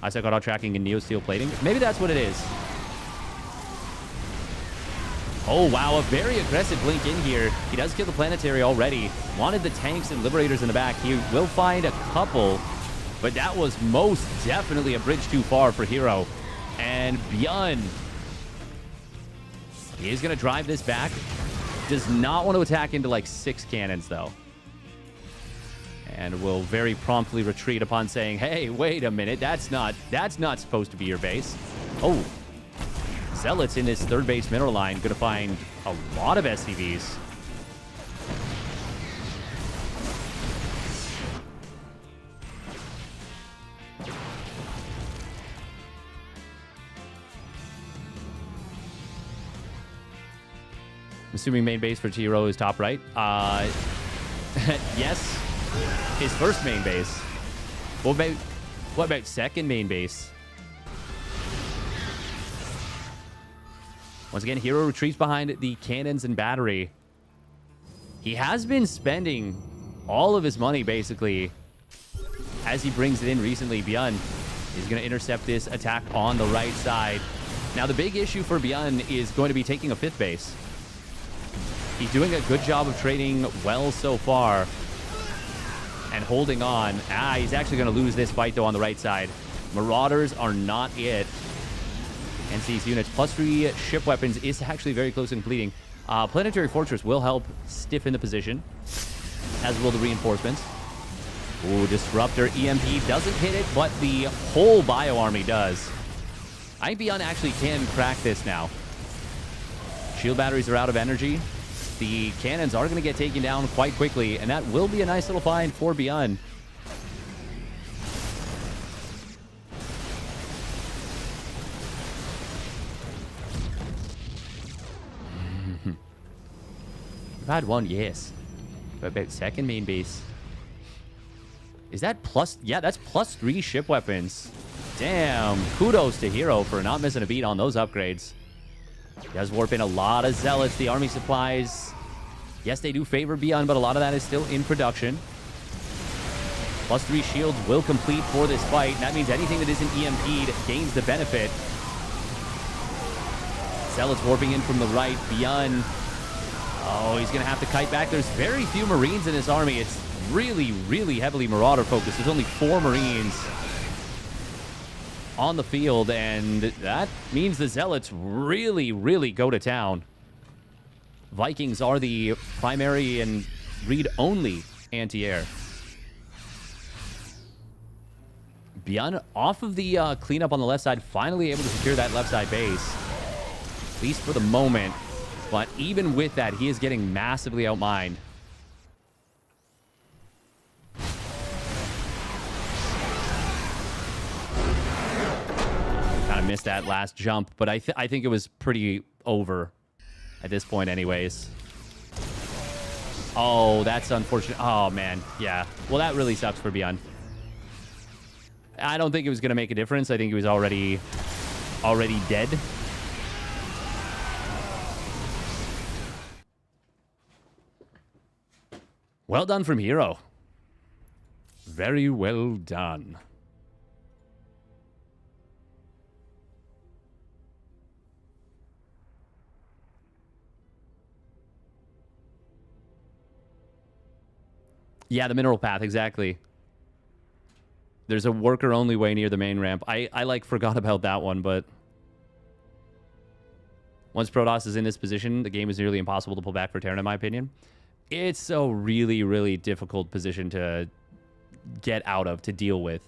High-sec auto-tracking and Neo-Steel plating. Maybe that's what it is. Oh, wow. A very aggressive blink in here. He does kill the planetary already. Wanted the tanks and Liberators in the back. He will find a couple, but that was most definitely a bridge too far for herO. And Bjorn, he is going to drive this back. Does not want to attack into like 6 cannons, though. And will very promptly retreat upon saying, hey, wait a minute. That's not supposed to be your base. Oh, Zealots in this 3rd base mineral line. Going to find a lot of SCVs. I'm assuming main base for herO is top right. Yes. His first main base. What about second main base? Once again, herO retreats behind the cannons and battery. He has been spending all of his money, basically, as he brings it in recently. Bjorn is going to intercept this attack on the right side. Now, the big issue for Bjorn is going to be taking a 5th base. He's doing a good job of trading well so far and holding on. He's actually going to lose this fight, though, on the right side. Marauders are not it. NC's units +3 ship weapons is actually very close to completing. Planetary Fortress will help stiffen the position, as will the reinforcements. Ooh, Disruptor EMP doesn't hit it, but the whole bio army does. I think Bjorn actually can crack this now. Shield batteries are out of energy. The cannons are going to get taken down quite quickly, and that will be a nice little find for Bjorn. I've had one, yes. But about second main base. Is that plus? Yeah, that's +3 ship weapons. Damn. Kudos to herO for not missing a beat on those upgrades. He does warp in a lot of zealots. The army supplies, yes, they do favor Bjorn, but a lot of that is still in production. +3 shields will complete for this fight. And that means anything that isn't EMP'd gains the benefit. Zealots warping in from the right. Bjorn, oh, he's going to have to kite back. There's very few Marines in this army. It's really, really heavily Marauder focused. There's only 4 Marines on the field, and that means the Zealots really, really go to town. Vikings are the primary and read-only anti-air. Beyond off of the cleanup on the left side, finally able to secure that left side base. At least for the moment. But even with that, he is getting massively outmined. Kind of missed that last jump, but I think it was pretty over at this point anyways. Oh, that's unfortunate. Oh, man. Yeah. Well, that really sucks for Beyond. I don't think it was going to make a difference. I think he was already dead. Well done from herO. Very well done. Yeah, the mineral path, exactly. There's a worker-only way near the main ramp. I like, forgot about that one, but... Once Protoss is in this position, the game is nearly impossible to pull back for Terran, in my opinion. It's a really, really difficult position to get out of, to deal with.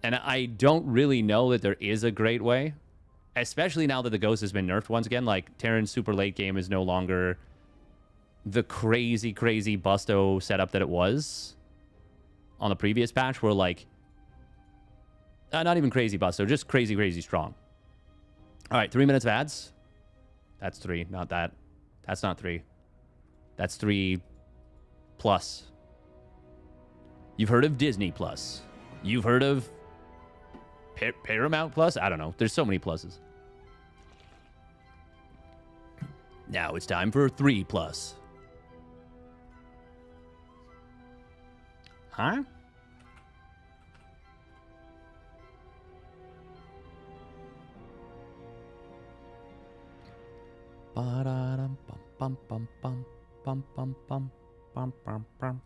And I don't really know that there is a great way. Especially now that the Ghost has been nerfed once again. Like, Terran's super late game is no longer the crazy, crazy busto setup that it was on the previous patch, where, like, not even crazy busto, just crazy, crazy strong. All right, 3 minutes of ads. That's 3, not that. That's not 3. That's 3 plus. You've heard of Disney Plus. You've heard of Paramount Plus? I don't know. There's so many pluses. Now it's time for 3 plus. Huh? Ba-da-dum, bum, bum, bum, bum, bum, bum, bum, bum, bum.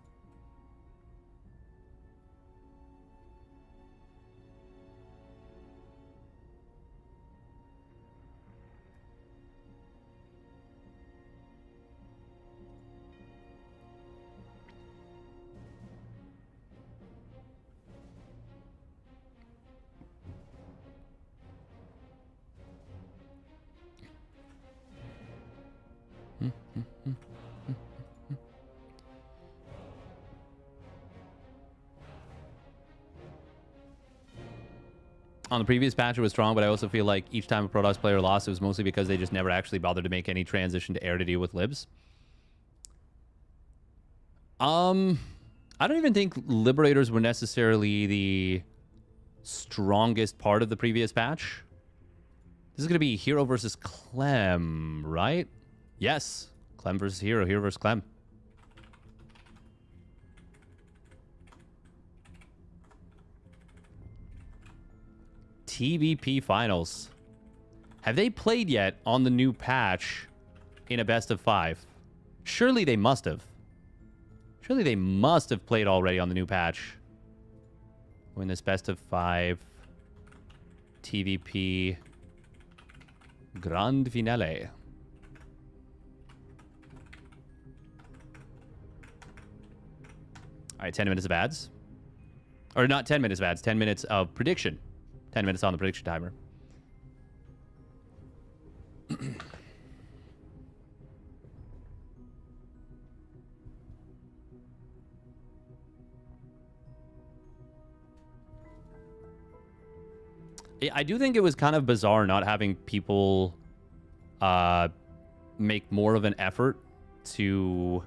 On the previous patch, it was strong, but I also feel like each time a Protoss player lost, it was mostly because they just never actually bothered to make any transition to air to deal with libs. I don't even think Liberators were necessarily the strongest part of the previous patch. This is going to be herO versus Clem, right? Yes. Clem versus herO, herO versus Clem. TVP finals. Have they played yet on the new patch in a best of 5? Surely they must have. Surely they must have played already on the new patch. Win this best of 5 TVP Grand Finale. All right, 10 minutes of ads. Or not 10 minutes of ads, 10 minutes of prediction. 10 minutes on the prediction timer. I do think it was kind of bizarre not having people make more of an effort to...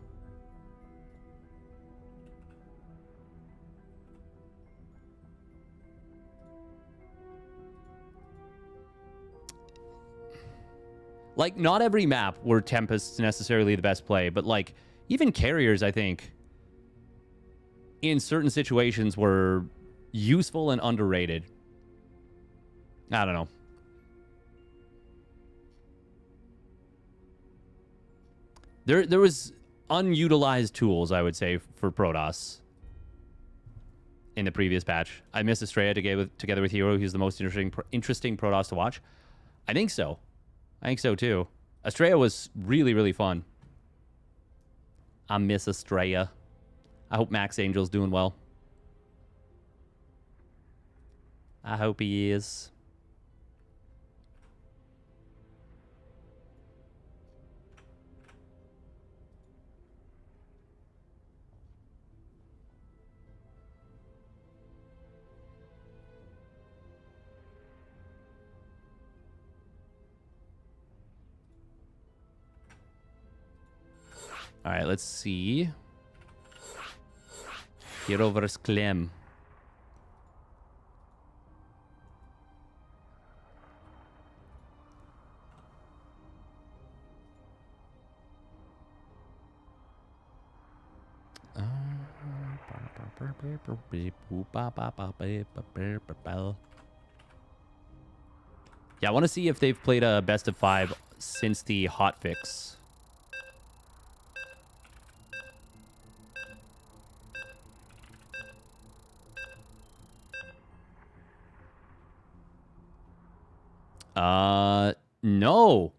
Like, not every map were Tempests necessarily the best play, but, like, even carriers, I think, in certain situations were useful and underrated. I don't know. There was unutilized tools, I would say, for Protoss in the previous patch. I miss Estrella together with herO. He's the most interesting Protoss to watch. I think so. I think so, too. Estrella was really, really fun. I miss Estrella. I hope Max Angel's doing well. I hope he is. All right, let's see. herO versus Clem. Yeah, I want to see if they've played a best of 5 since the hotfix. No.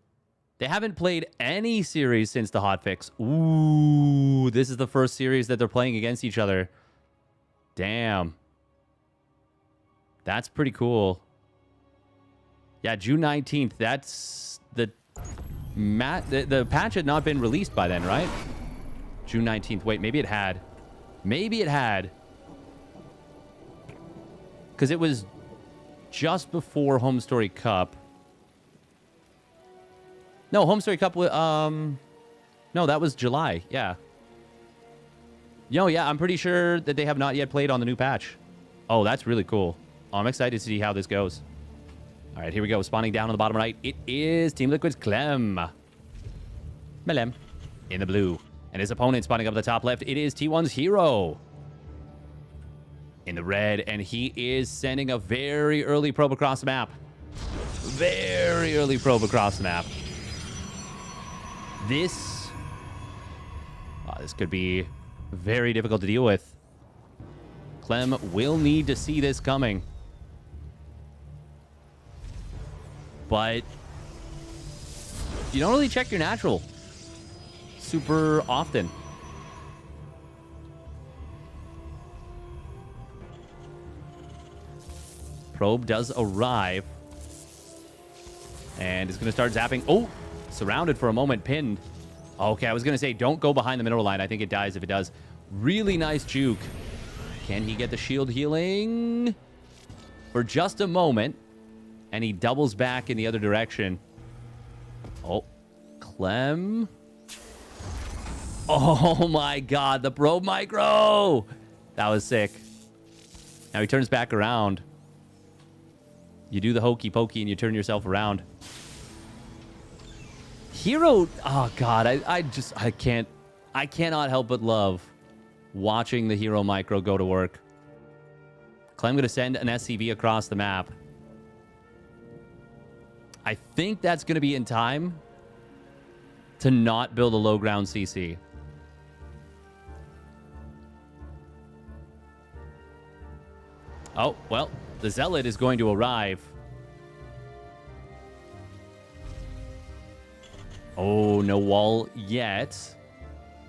They haven't played any series since the hotfix. Ooh, this is the first series that they're playing against each other. Damn. That's pretty cool. Yeah, June 19th. That's the patch had not been released by then, right? June 19th. Wait, maybe it had. Maybe it had. Because it was just before Home Story Cup. No, Home Story Cup was, no, that was July. Yeah. Yo, yeah, I'm pretty sure that they have not yet played on the new patch. Oh, that's really cool. Oh, I'm excited to see how this goes. All right, here we go. Spawning down on the bottom right. It is Team Liquid's Clem. Melem in the blue. And his opponent spawning up the top left. It is T1's herO in the red. And he is sending a very early probe across the map. Very early probe across the map. This could be very difficult to deal with. Clem will need to see this coming. But you don't really check your natural super often. Probe does arrive. And it's going to start zapping. Oh, surrounded for a moment, pinned. Okay, I was going to say, don't go behind the mineral line. I think it dies if it does. Really nice juke. Can he get the shield healing? For just a moment. And he doubles back in the other direction. Oh, Clem. Oh my god, the probe micro. That was sick. Now he turns back around. You do the hokey pokey and you turn yourself around. herO, oh god, I cannot help but love watching the herO micro go to work. Clem gonna send an SCB across the map. I think that's gonna be in time to not build a low ground CC. Oh, well, the Zealot is going to arrive. Oh, no wall yet.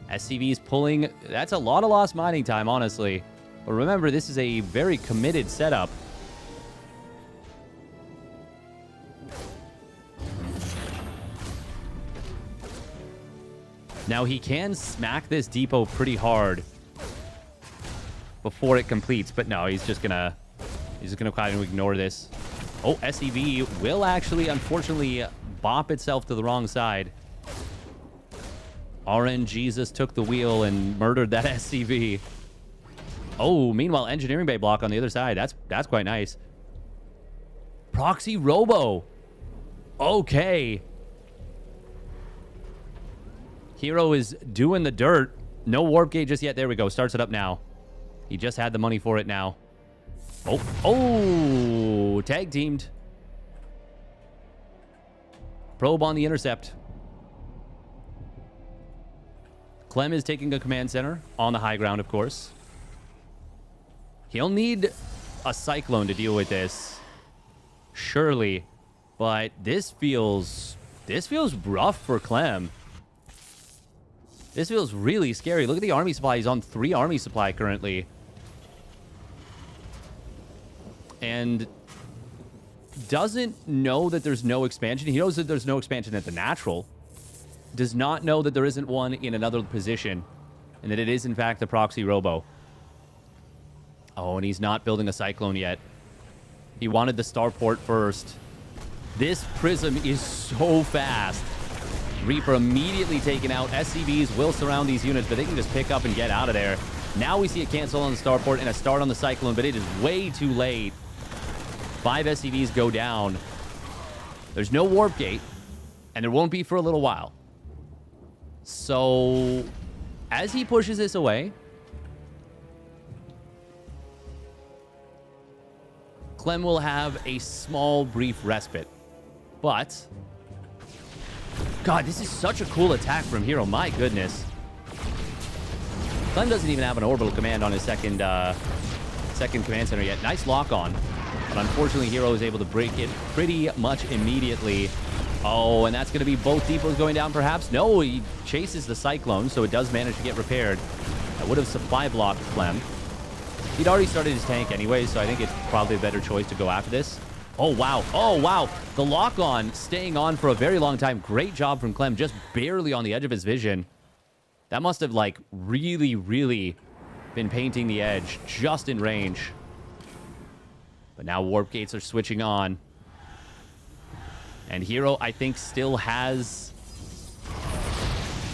SCV is pulling. That's a lot of lost mining time, honestly. But remember, this is a very committed setup. Now, he can smack this depot pretty hard before it completes. But no, he's just gonna kind of ignore this. Oh, SCV will actually, unfortunately, bop itself to the wrong side. RN Jesus took the wheel and murdered that SCV. Oh, meanwhile, engineering bay block on the other side. That's quite nice. Proxy Robo. Okay. herO is doing the dirt. No warp gate just yet. There we go. Starts it up now. He just had the money for it now. Oh, tag teamed. Probe on the intercept. Clem is taking a command center on the high ground, of course. He'll need a cyclone to deal with this, surely. But this feels rough for Clem. This feels really scary. Look at the army supply. He's on 3 army supply currently. And doesn't know that there's no expansion. He knows that there's no expansion at the natural. Does not know that there isn't one in another position. And that it is, in fact, the proxy robo. Oh, and he's not building a Cyclone yet. He wanted the starport first. This Prism is so fast. Reaper immediately taken out. SCBs will surround these units, but they can just pick up and get out of there. Now we see a cancel on the starport and a start on the Cyclone, but it is way too late. 5 SCVs go down. There's no warp gate, and there won't be for a little while. So, as he pushes this away, Clem will have a small, brief respite. But, God, this is such a cool attack from herO. My goodness. Clem doesn't even have an orbital command on his second command center yet. Nice lock on. But unfortunately, herO is able to break it pretty much immediately. Oh, and that's going to be both depots going down, perhaps? No, he chases the Cyclone, so it does manage to get repaired. That would have supply blocked Clem. He'd already started his tank anyway, so I think it's probably a better choice to go after this. Oh, wow. Oh, wow. The lock-on staying on for a very long time. Great job from Clem, just barely on the edge of his vision. That must have, like, really, really been painting the edge just in range. But now warp gates are switching on. And herO, I think, still has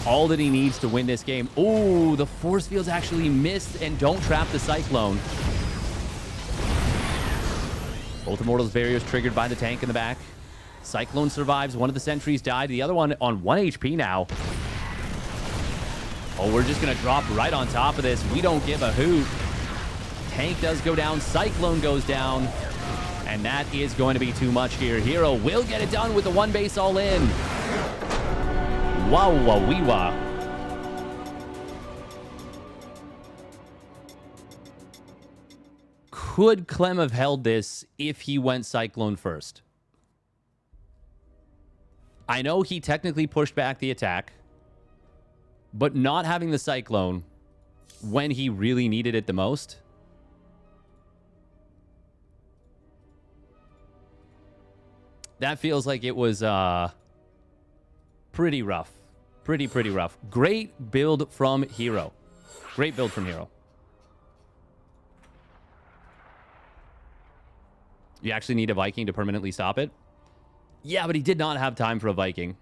all that he needs to win this game. Oh, the force fields actually missed and don't trap the Cyclone. Both Immortals barriers triggered by the tank in the back. Cyclone survives. One of the sentries died. The other one on 1 HP now. Oh, we're just going to drop right on top of this. We don't give a hoot. Tank does go down. Cyclone goes down. And that is going to be too much here. herO will get it done with the 1 base all in. Wow, wow, wee, wow. Could Clem have held this if he went Cyclone first? I know he technically pushed back the attack, but not having the Cyclone when he really needed it the most. That feels like it was pretty rough. Pretty rough. Great build from herO. Great build from herO. You actually need a Viking to permanently stop it? Yeah, but he did not have time for a Viking.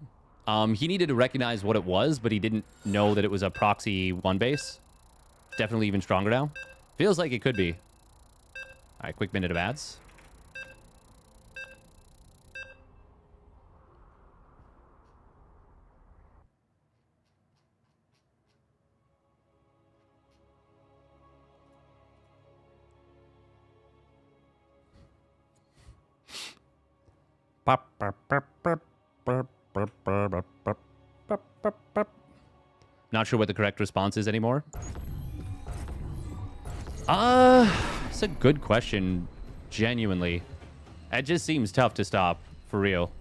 He needed to recognize what it was, but he didn't know that it was a proxy 1 base. Definitely even stronger now. Feels like it could be. All right, quick minute of ads. Not sure what the correct response is anymore. It's a good question, genuinely. It just seems tough to stop, for real.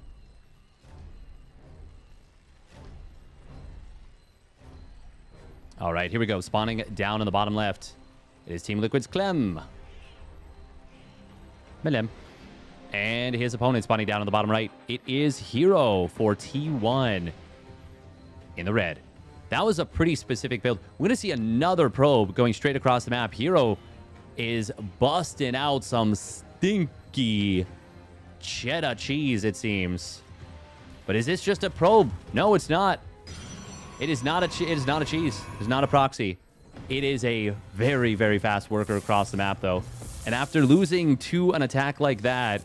All right, here we go. Spawning down on the bottom left. It is Team Liquid's Clem. Melem. And his opponent spawning down on the bottom right. It is herO for T1 in the red. That was a pretty specific build. We're going to see another probe going straight across the map. herO is busting out some stinky cheddar cheese, it seems. But is this just a probe? No, it's not. It is not a cheese. It's not a proxy. It is a very, very fast worker across the map, though. And after losing to an attack like that,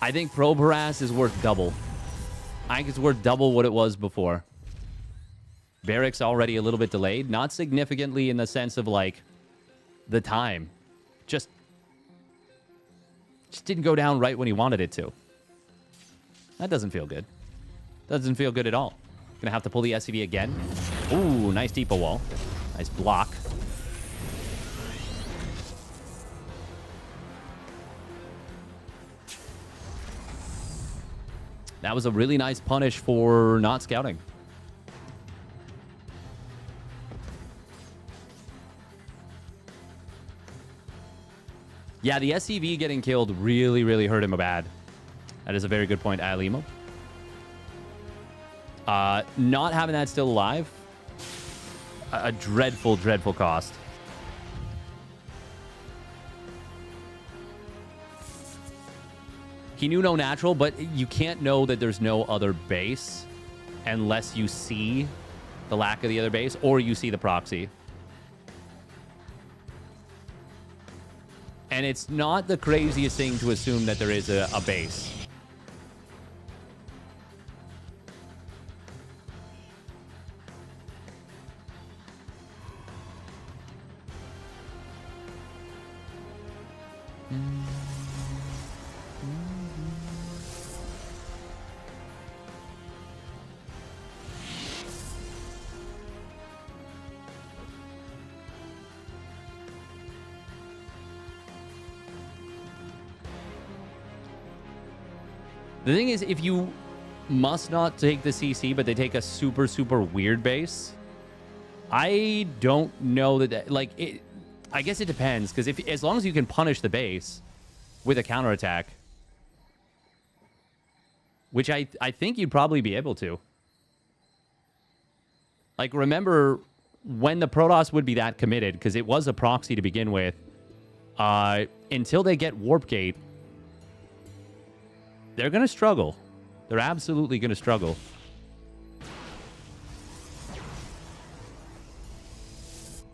I think probe harass is worth double. I think it's worth double what it was before. Barracks already a little bit delayed. Not significantly in the sense of, like, the time. Just didn't go down right when he wanted it to. That doesn't feel good. Doesn't feel good at all. Gonna have to pull the SCV again. Ooh, nice depot wall. Nice block. That was a really nice punish for not scouting. Yeah, the SCV getting killed really, really hurt him bad. That is a very good point, Alimo. Not having that still alive, a dreadful, dreadful cost. He knew no natural, but you can't know that there's no other base unless you see the lack of the other base or you see the proxy. And it's not the craziest thing to assume that there is a base. The thing is, if you must not take the CC, but they take a super, super weird base, I don't know that, like, I guess it depends, because as long as you can punish the base with a counterattack, which I think you'd probably be able to. Like, remember when the Protoss would be that committed, because it was a proxy to begin with, until they get Warp Gate, they're going to struggle. They're absolutely going to struggle.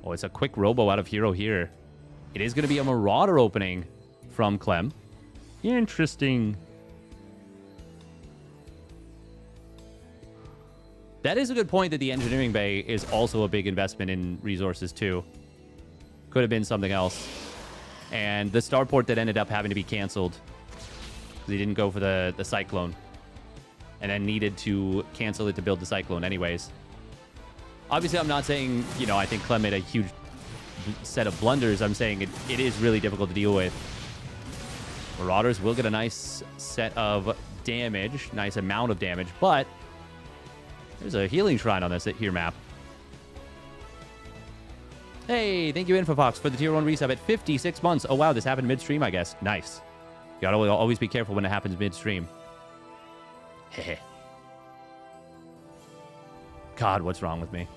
Oh, it's a quick robo out of herO here. It is going to be a Marauder opening from Clem. Interesting. That is a good point that the engineering bay is also a big investment in resources too. Could have been something else. And the starport that ended up having to be canceled. He didn't go for the Cyclone. And then needed to cancel it to build the Cyclone anyways. Obviously, I'm not saying, you know, I think Clem made a huge set of blunders. I'm saying it is really difficult to deal with. Marauders will get a nice set of damage. Nice amount of damage. But there's a healing shrine on this here map. Hey, thank you, Infofox, for the tier 1 resub at 56 months. Oh, wow, this happened midstream, I guess. Nice. You gotta always be careful when it happens midstream. Heh. God, what's wrong with me?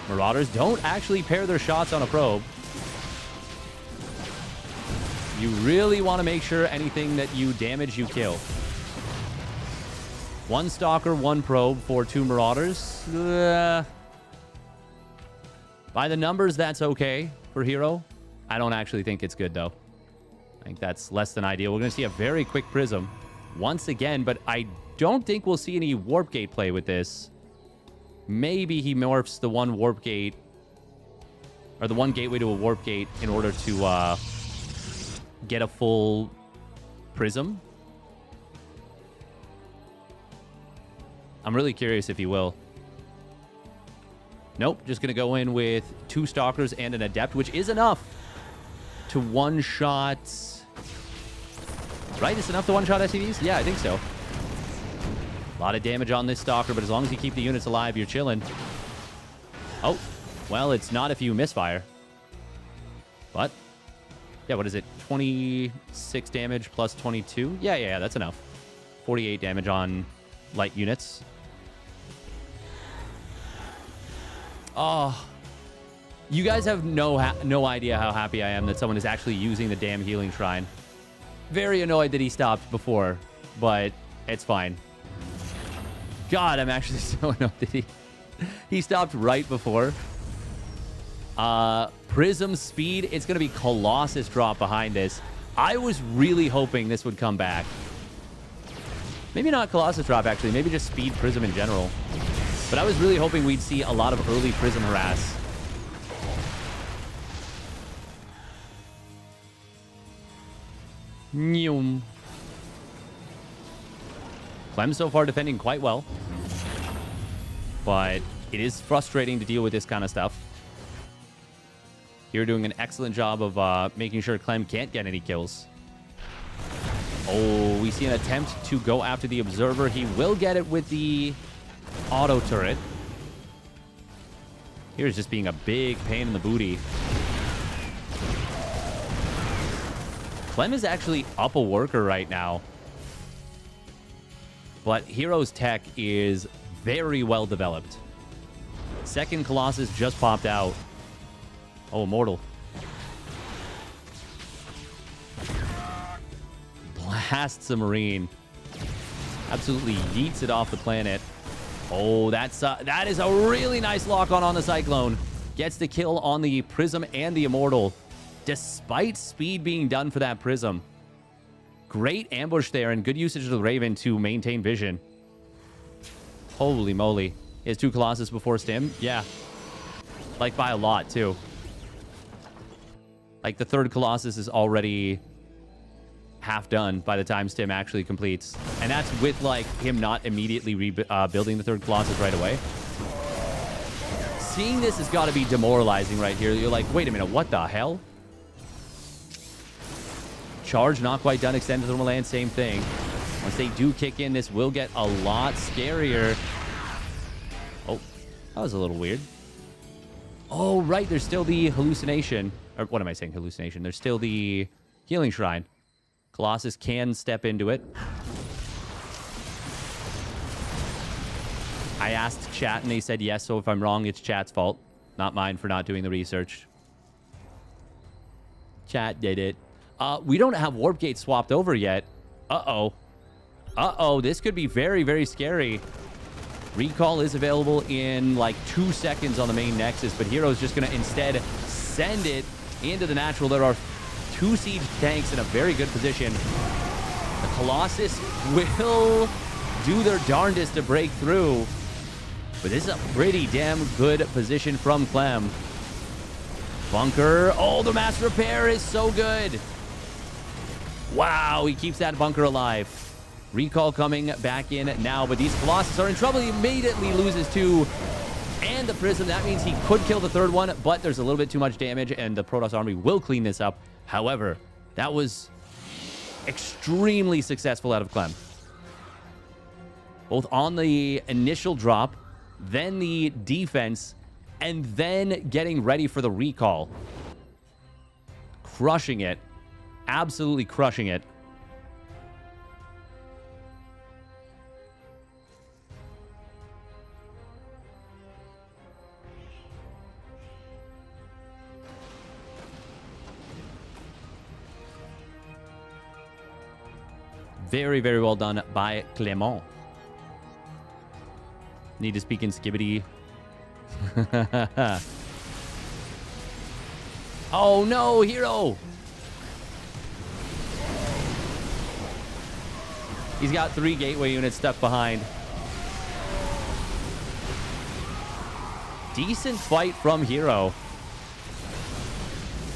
Marauders don't actually pair their shots on a probe. You really want to make sure anything that you damage, you kill. One Stalker, one probe for 2 Marauders. By the numbers, that's okay for herO. I don't actually think it's good, though. I think that's less than ideal. We're going to see a very quick Prism once again, but I don't think we'll see any Warp Gate play with this. Maybe he morphs the one Warp Gate, or the one gateway to a Warp Gate in order to get a full Prism. I'm really curious if he will. Nope, just going to go in with 2 Stalkers and an Adept, which is enough to one-shot... Right? It's enough to one-shot SCVs? Yeah, I think so. A lot of damage on this Stalker, but as long as you keep the units alive, you're chilling. Oh, well, it's not if you misfire. But, yeah, what is it? 26 damage plus 22? Yeah, that's enough. 48 damage on light units. Oh, you guys have no idea how happy I am that someone is actually using the damn healing shrine. Very annoyed that he stopped before, but it's fine. God, I'm actually so annoyed that he stopped right before. Prism speed, it's going to be Colossus drop behind this. I was really hoping this would come back. Maybe not Colossus drop, actually. Maybe just speed Prism in general. But I was really hoping we'd see a lot of early Prism harass. Clem so far defending quite well. But it is frustrating to deal with this kind of stuff. You're doing an excellent job of making sure Clem can't get any kills. Oh, we see an attempt to go after the Observer. He will get it with the auto turret. Here's just being a big pain in the booty. Clem is actually up a worker right now. But herO's tech is very well developed. Second Colossus just popped out. Oh, Immortal. Blasts a Marine. Absolutely yeets it off the planet. Oh, that is a really nice lock-on the Cyclone. Gets the kill on the Prism and the Immortal. Despite speed being done for that Prism. Great ambush there and good usage of the Raven to maintain vision. Holy moly. He has 2 Colossus before Stim? Yeah. Like, by a lot, too. Like, the 3rd Colossus is already half done by the time Stim actually completes. And that's with, like, him not immediately building the 3rd Colossus right away. Seeing this has got to be demoralizing right here. You're like, wait a minute, what the hell? Charge not quite done. Extended thermal land, same thing. Once they do kick in, this will get a lot scarier. Oh, that was a little weird. Oh, right. There's still the hallucination. Or what am I saying? Hallucination. There's still the healing shrine. Colossus can step into it. I asked chat and they said yes. So if I'm wrong, it's chat's fault. Not mine for not doing the research. Chat did it. We don't have warp gate swapped over yet. Uh-oh. Uh-oh. This could be very, very scary. Recall is available in like 2 seconds on the main Nexus, but herO's just going to instead send it into the natural. There are 2 siege tanks in a very good position. The Colossus will do their darndest to break through, but this is a pretty damn good position from Clem. Bunker. Oh, the mass repair is so good. Wow, he keeps that bunker alive. Recall coming back in now, but these Colossus are in trouble. He immediately loses 2 and the Prism. That means he could kill the 3rd one, but there's a little bit too much damage, and the Protoss army will clean this up. However, that was extremely successful out of Clem. Both on the initial drop, then the defense, and then getting ready for the recall. Crushing it. Absolutely crushing it. Very, very well done by Clement. Need to speak in Skibbity. Oh no, herO! He's got 3 gateway units stuck behind. Decent fight from herO.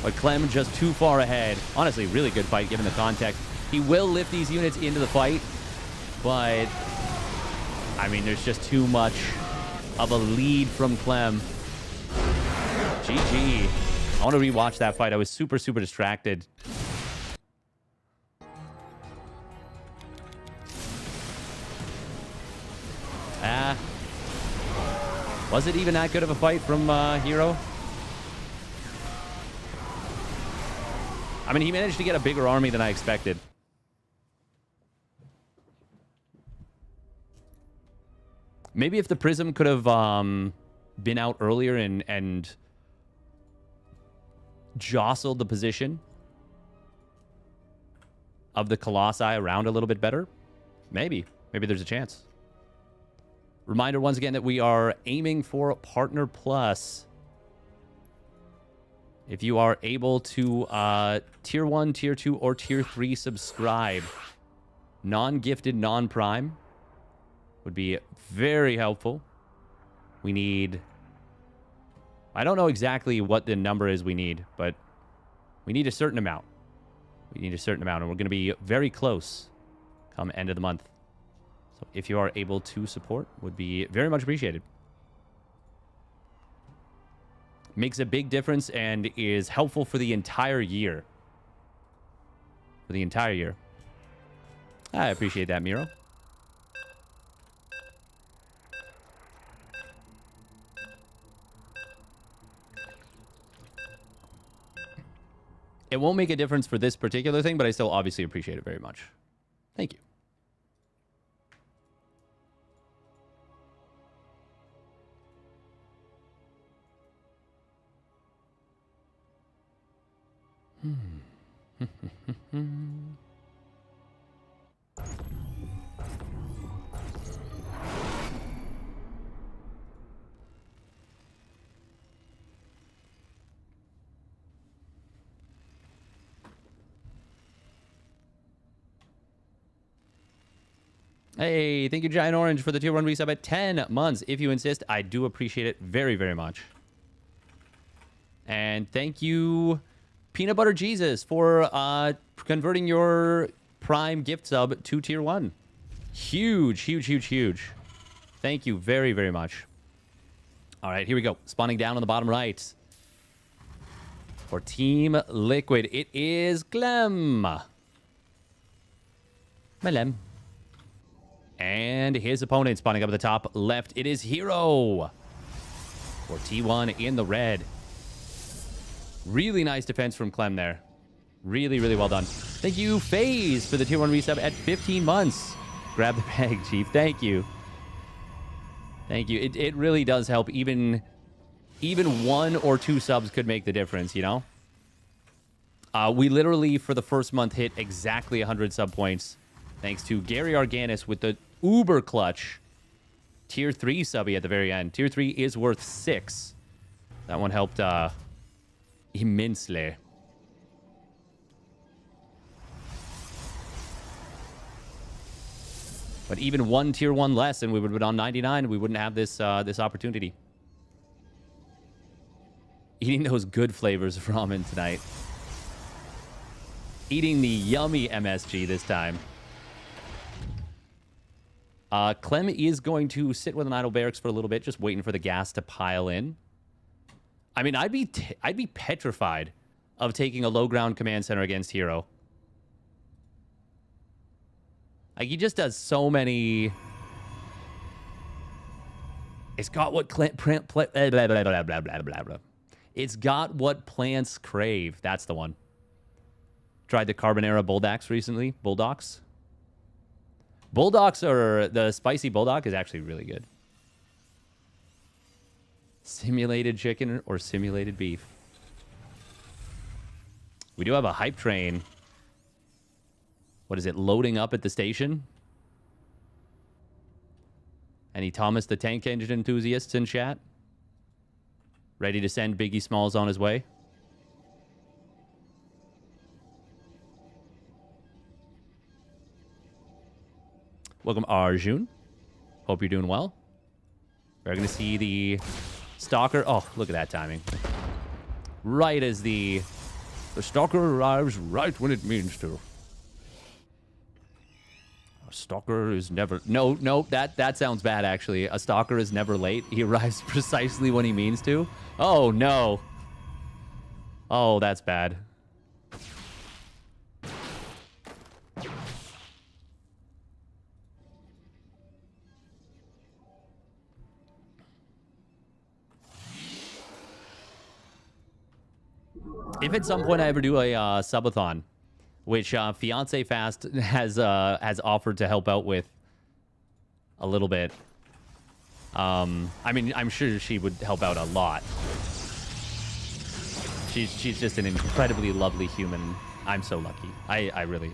But Clem just too far ahead. Honestly, really good fight given the context. He will lift these units into the fight, but I mean, there's just too much of a lead from Clem. GG. I want to rewatch that fight. I was super, super distracted. Was it even that good of a fight from herO? I mean, he managed to get a bigger army than I expected. Maybe if the Prism could have been out earlier and jostled the position of the Colossi around a little bit better, maybe there's a chance. Reminder once again that we are aiming for Partner Plus. If you are able to Tier 1, Tier 2, or Tier 3 subscribe, non-gifted, non-prime, would be very helpful. We need... I don't know exactly what the number is we need, but we need a certain amount. We need a certain amount, and we're going to be very close come end of the month. So if you are able to support, would be very much appreciated. Makes a big difference and is helpful for the entire year. For the entire year. I appreciate that, Miro. It won't make a difference for this particular thing, but I still obviously appreciate it very much. Thank you. Hey, thank you, Giant Orange, for the tier 1 resub at 10 months. If you insist, I do appreciate it very, very much. And thank you, Peanut Butter Jesus, for converting your Prime gift sub to tier 1. Huge, huge, huge, huge. Thank you very, very much. All right, here we go. Spawning down on the bottom right. For Team Liquid, it is Clem. Melem. And his opponent spawning up at the top left, it is herO. For T1 in the red. Really nice defense from Clem there. Really, really well done. Thank you, FaZe, for the tier 1 resub at 15 months. Grab the bag, Chief. Thank you. Thank you. It really does help. Even 1 or 2 subs could make the difference, you know? We literally, for the first month, hit exactly 100 sub points. Thanks to Gary Arganis with the uber clutch tier 3 subby at the very end. Tier 3 is worth 6. That one helped immensely. But even 1 tier 1 less and we would have been on 99. We wouldn't have this this opportunity. Eating those good flavors of ramen tonight. Eating the yummy MSG this time. Clem is going to sit with an idle barracks for a little bit, just waiting for the gas to pile in. I mean, I'd be petrified of taking a low ground command center against herO. Like, he just does so many. It's got what It's got what plants crave. That's the one. Tried the Carbonara Bulldogs recently. Bulldogs. Bulldogs, or the spicy bulldog, is actually really good. Simulated chicken or simulated beef. We do have a hype train. What is it, loading up at the station? Any Thomas the Tank Engine enthusiasts in chat? Ready to send Biggie Smalls on his way? Welcome, Arjun. Hope you're doing well. We're going to see the Stalker. Oh, look at that timing. Right as the Stalker arrives right when it means to. A Stalker is never... No, that sounds bad, actually. A Stalker is never late. He arrives precisely when he means to. Oh, no. Oh, that's bad. If at some point I ever do a subathon, which Fiance Fast has offered to help out with a little bit. I mean, I'm sure she would help out a lot. She's just an incredibly lovely human. I'm so lucky. I really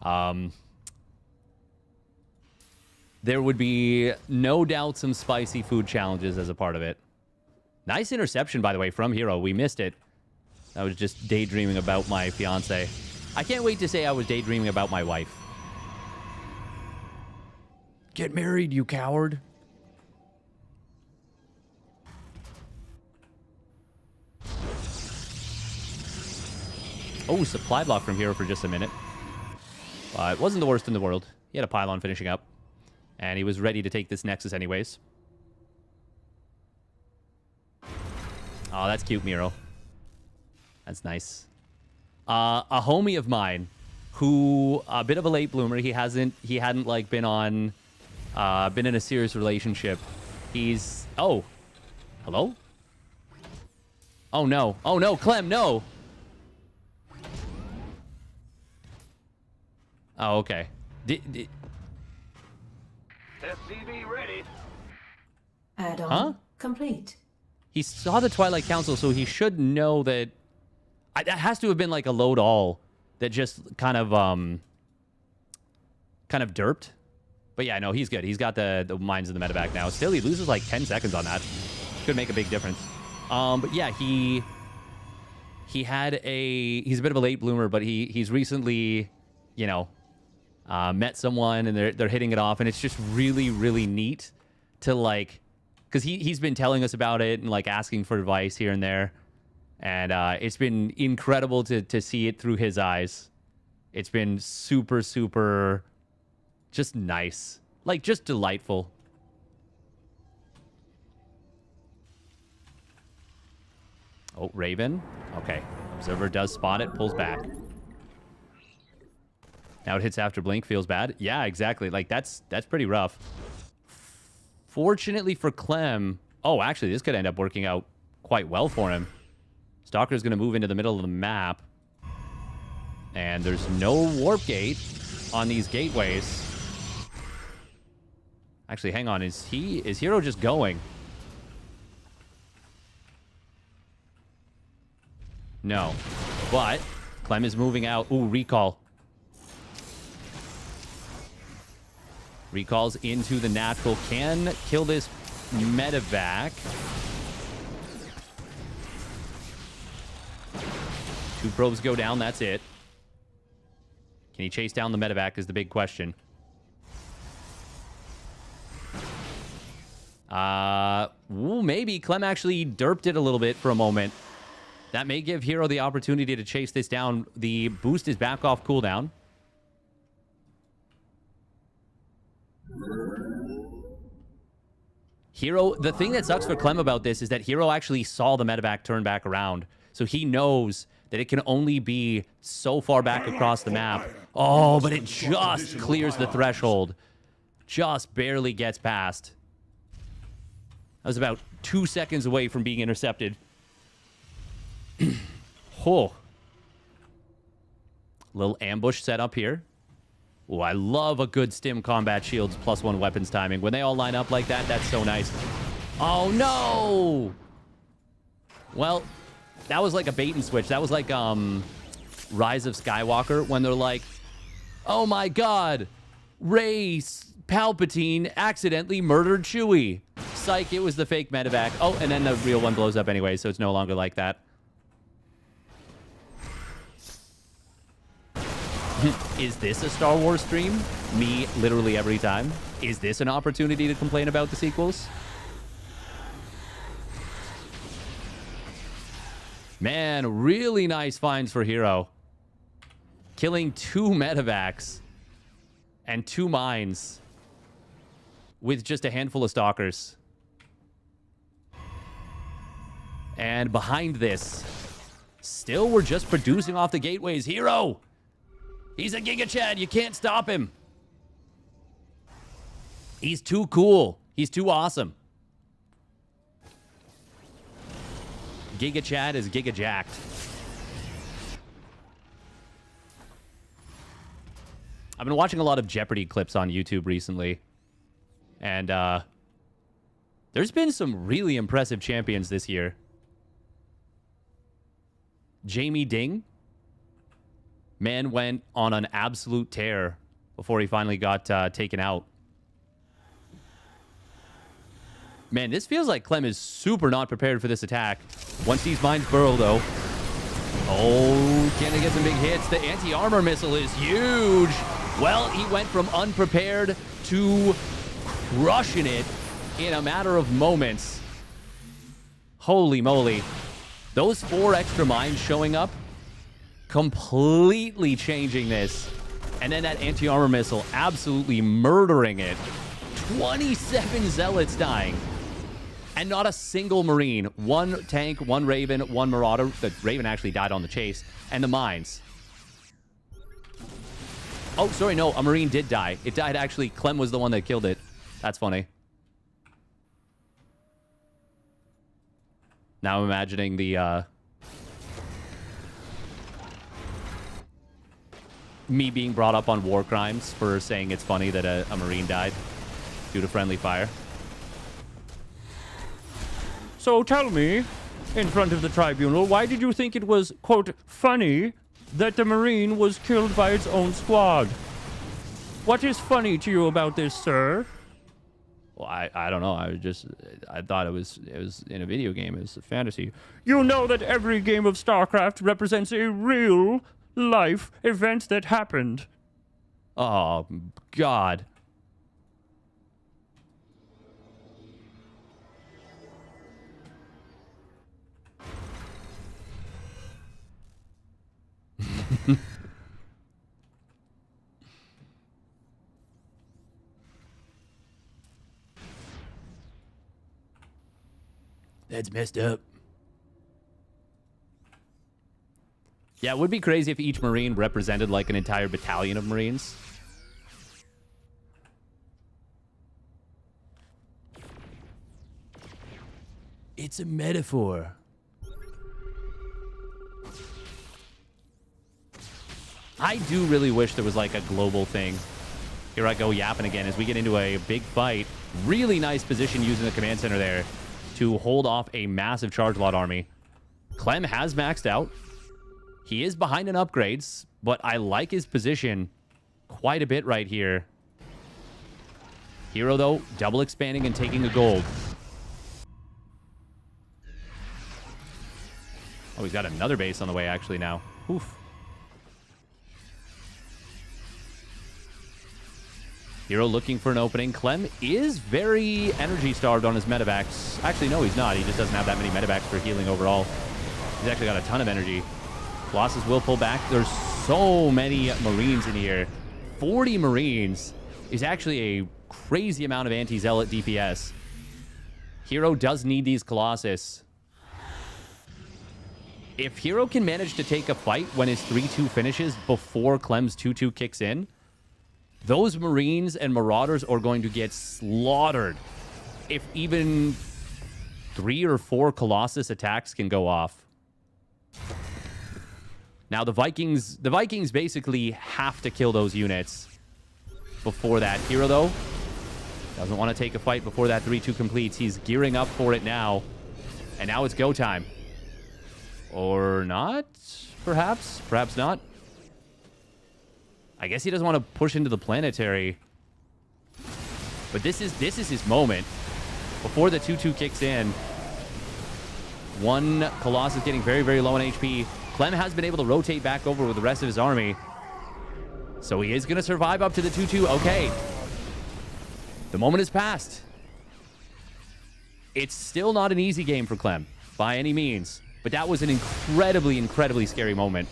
am. There would be no doubt some spicy food challenges as a part of it. Nice interception, by the way, from herO. We missed it. I was just daydreaming about my fiance. I can't wait to say I was daydreaming about my wife. Get married, you coward. Oh, supply block from herO for just a minute. It wasn't the worst in the world. He had a pylon finishing up. And he was ready to take this Nexus anyways. Oh, that's cute, Miro. That's nice. A homie of mine, who a bit of a late bloomer. He hadn't like been in a serious relationship. He's hello. Oh no, Clem, no. Oh, okay. SCB ready. Add-on Huh? complete. He saw the Twilight Council, so he should know that... that has to have been like a load all that just kind of derped. But yeah, no, he's good. He's got the mines in the medevac now. Still, he loses like 10 seconds on that. Could make a big difference. But yeah, he's a bit of a late bloomer, but he's recently, you know, met someone and they're hitting it off, and it's just really, really neat to like, because he's been telling us about it and like asking for advice here and there, and it's been incredible to see it through his eyes. It's been super, super, just nice, like just delightful. Oh, Raven. Okay. Observer does spot it, pulls back. Now it hits after blink, feels bad. Yeah, exactly. Like, that's pretty rough. Fortunately for Clem... Oh, actually, this could end up working out quite well for him. Stalker's going to move into the middle of the map. And there's no warp gate on these gateways. Actually, hang on. Is herO just going? No. But Clem is moving out. Ooh, recall. Recalls into the natural. Can kill this medevac. 2 probes go down. That's it. Can he chase down the medevac is the big question. Ooh, maybe. Clem actually derped it a little bit for a moment. That may give herO the opportunity to chase this down. The boost is back off cooldown. herO, the thing that sucks for Clem about this is that herO actually saw the medevac turn back around. So he knows that it can only be so far back across the map. Oh, but it just clears the threshold. Just barely gets past. That was about 2 seconds away from being intercepted. Oh. Little ambush set up here. Oh, I love a good stim combat shields +1 weapons timing. When they all line up like that, that's so nice. Oh, no! Well, that was like a bait and switch. That was like Rise of Skywalker when they're like, oh my god, Rey Palpatine accidentally murdered Chewie. Psych, it was the fake medevac. Oh, and then the real one blows up anyway, so it's no longer like that. Is this a Star Wars stream? Me, literally every time. Is this an opportunity to complain about the sequels? Man, really nice finds for herO. Killing 2 medevacs and 2 mines with just a handful of stalkers. And behind this, still we're just producing off the gateways. herO! He's a Giga Chad. You can't stop him. He's too cool. He's too awesome. Giga Chad is Giga Jacked. I've been watching a lot of Jeopardy clips on YouTube recently. And there's been some really impressive champions this year. Jamie Ding. Man went on an absolute tear before he finally got taken out. Man, this feels like Clem is super not prepared for this attack. Once these mines burrow, though. Oh, can he get some big hits? The anti-armor missile is huge. Well, he went from unprepared to crushing it in a matter of moments. Holy moly. Those 4 extra mines showing up, completely changing this. And then that anti-armor missile absolutely murdering it. 27 zealots dying. And not a single Marine. 1 tank, 1 Raven, 1 Marauder. The Raven actually died on the chase. And the mines. Oh, sorry, no. A Marine did die. It died actually. Clem was the one that killed it. That's funny. Now I'm imagining the... me being brought up on war crimes for saying it's funny that a Marine died due to friendly fire. So tell me, in front of the tribunal, why did you think it was, quote, funny that the Marine was killed by its own squad? What is funny to you about this, sir? Well, I don't know. I thought it was in a video game. It was a fantasy. You know that every game of StarCraft represents a real life event that happened. Oh, God. That's messed up. Yeah, it would be crazy if each Marine represented like an entire battalion of Marines. It's a metaphor. I do really wish there was like a global thing. Here I go yapping again as we get into a big fight. Really nice position using the command center there to hold off a massive charge lot army. Clem has maxed out. He is behind in upgrades, but I like his position quite a bit right here. herO, though, double expanding and taking a gold. Oh, he's got another base on the way, actually, now. Oof. herO looking for an opening. Clem is very energy starved on his medevacs. Actually, no, he's not. He just doesn't have that many medevacs for healing overall. He's actually got a ton of energy. Colossus will pull back. There's so many Marines in here. 40 Marines is actually a crazy amount of anti-zealot DPS. herO does need these Colossus. If herO can manage to take a fight when his 3-2 finishes before Clem's 2-2 kicks in, those Marines and Marauders are going to get slaughtered if even 3 or 4 Colossus attacks can go off. Now, the Vikings basically have to kill those units before that. herO, though, doesn't want to take a fight before that 3-2 completes. He's gearing up for it now. And now it's go time. Or not? Perhaps? Perhaps not. I guess he doesn't want to push into the planetary. But this is his moment. Before the 2-2 kicks in, one Colossus getting very, very low on HP. Clem has been able to rotate back over with the rest of his army. So he is going to survive up to the 2-2. Okay. The moment has passed. It's still not an easy game for Clem, by any means. But that was an incredibly, incredibly scary moment.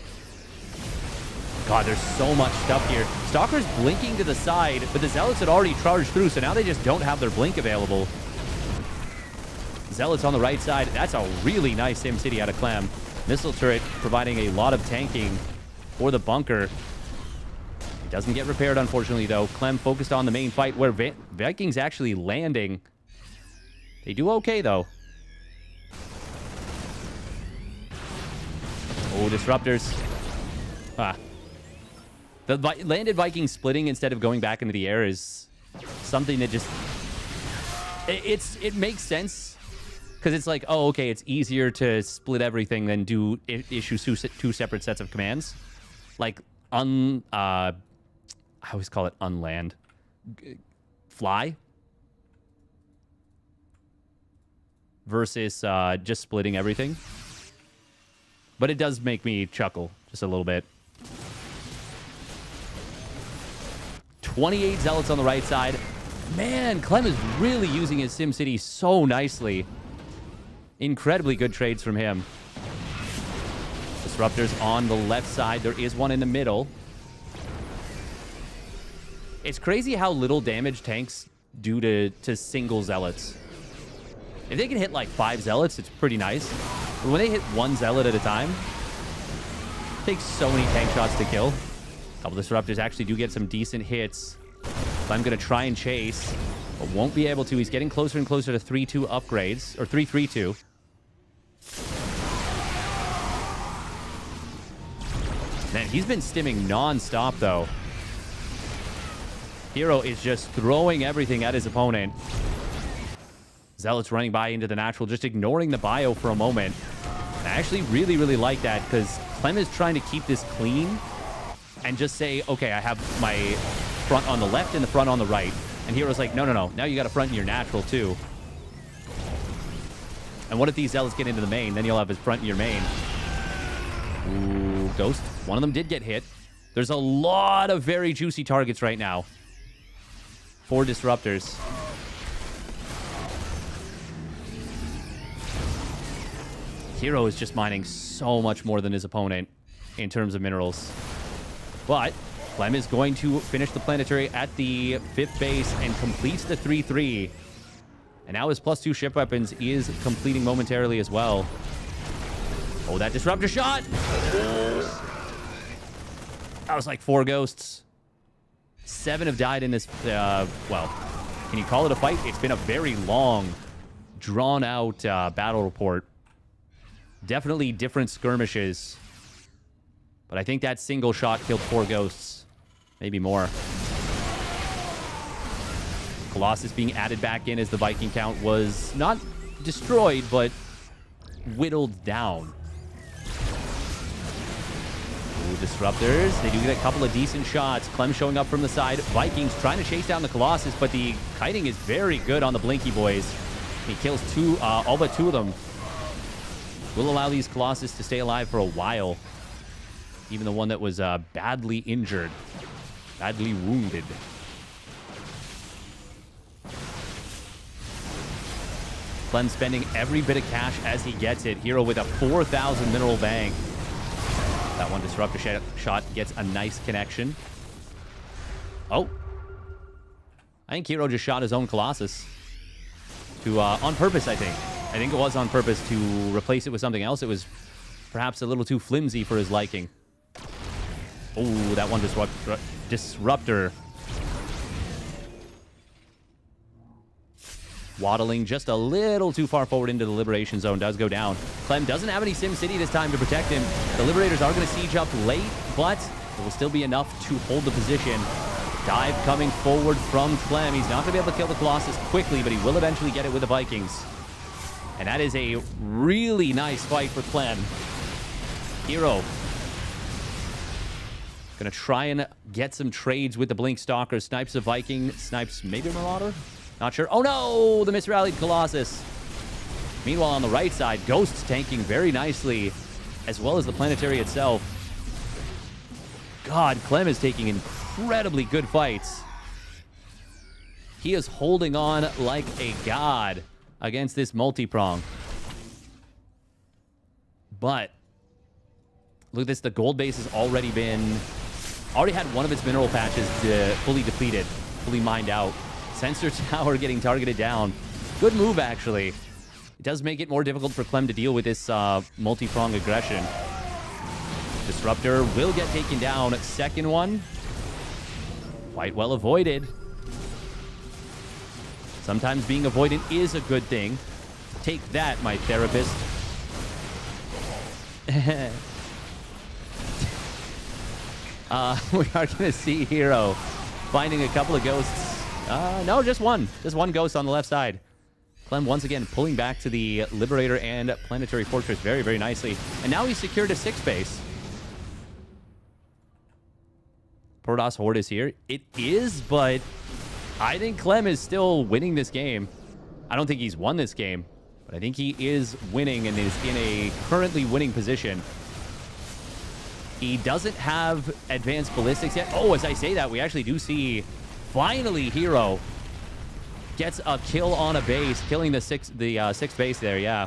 God, there's so much stuff here. Stalker's blinking to the side, but the Zealots had already charged through, so now they just don't have their blink available. Zealots on the right side. That's a really nice SimCity out of Clem. Missile turret providing a lot of tanking for the bunker. It doesn't get repaired, unfortunately, though. Clem focused on the main fight, where Vikings actually landing. They do okay, though. Oh, disruptors. Ah. The landed Viking splitting instead of going back into the air is something that just... It makes sense. Because it's like, oh, okay, it's easier to split everything than issue two separate sets of commands. Like, I always call it unland. Fly. Versus just splitting everything. But it does make me chuckle just a little bit. 28 Zealots on the right side. Man, Clem is really using his SimCity so nicely. Incredibly good trades from him. Disruptors on the left side. There is one in the middle. It's crazy how little damage tanks do to single Zealots. If they can hit like 5 Zealots, it's pretty nice. But when they hit 1 Zealot at a time, it takes so many tank shots to kill. A couple Disruptors actually do get some decent hits. So I'm going to try and chase, but won't be able to. He's getting closer and closer to 3-2 upgrades, or 3-3-2. Man, he's been stimming non-stop, though. herO is just throwing everything at his opponent. Zealot's running by into the natural, just ignoring the bio for a moment. I actually really, really like that because Clem is trying to keep this clean and just say, okay, I have my front on the left and the front on the right. And herO's like, no, no, no. Now you got a front in your natural, too. And what if these Zealots get into the main? Then you'll have his front in your main. Ooh, Ghost. One of them did get hit. There's a lot of very juicy targets right now. 4 disruptors. herO is just mining so much more than his opponent in terms of minerals. But Clem is going to finish the planetary at the 5th base and completes the 3-3. And now his +2 ship weapons is completing momentarily as well. Oh, that disruptor shot! That was like 4 ghosts. 7 have died in this, well, can you call it a fight? It's been a very long, drawn-out battle report. Definitely different skirmishes. But I think that single shot killed 4 ghosts. Maybe more. Colossus being added back in as the Viking count was not destroyed, but whittled down. Ooh, disruptors. They do get a couple of decent shots. Clem showing up from the side. Vikings trying to chase down the Colossus, but the kiting is very good on the Blinky boys. He kills all but 2 of them. Will allow these Colossus to stay alive for a while. Even the one that was badly injured. Badly wounded. Clem spending every bit of cash as he gets it. herO with a 4,000 mineral bank. That one disruptor shot gets a nice connection. Oh. I think herO just shot his own Colossus. On purpose, I think. I think it was on purpose to replace it with something else. It was perhaps a little too flimsy for his liking. Oh, that one disruptor. Waddling just a little too far forward into the Liberation Zone. Does go down. Clem doesn't have any Sim City this time to protect him. The Liberators are going to siege up late, but it will still be enough to hold the position. Dive coming forward from Clem. He's not going to be able to kill the Colossus quickly, but he will eventually get it with the Vikings. And that is a really nice fight for Clem. herO gonna try and get some trades with the Blink Stalker. Snipes a Viking. Snipes maybe a Marauder? Not sure. Oh no! The misrallied Colossus. Meanwhile, on the right side, Ghosts tanking very nicely, as well as the planetary itself. God, Clem is taking incredibly good fights. He is holding on like a god against this multi-prong. But look at this. The gold base has already had one of its mineral patches fully depleted, fully mined out. Sensor tower getting targeted down. Good move, actually. It does make it more difficult for Clem to deal with this multi-prong aggression. Disruptor will get taken down. Second one. Quite well avoided. Sometimes being avoidant is a good thing. Take that, my therapist. We are going to see herO finding a couple of ghosts. No, just one. Just one ghost on the left side. Clem once again pulling back to the Liberator and Planetary Fortress very, very nicely. And now he's secured a 6th base. Protoss Horde is here. It is, but I think Clem is still winning this game. I don't think he's won this game, but I think he is winning and is in a currently winning position. He doesn't have advanced ballistics yet. Oh, as I say that, we actually do see finally herO gets a kill on a base, killing the sixth base there, yeah.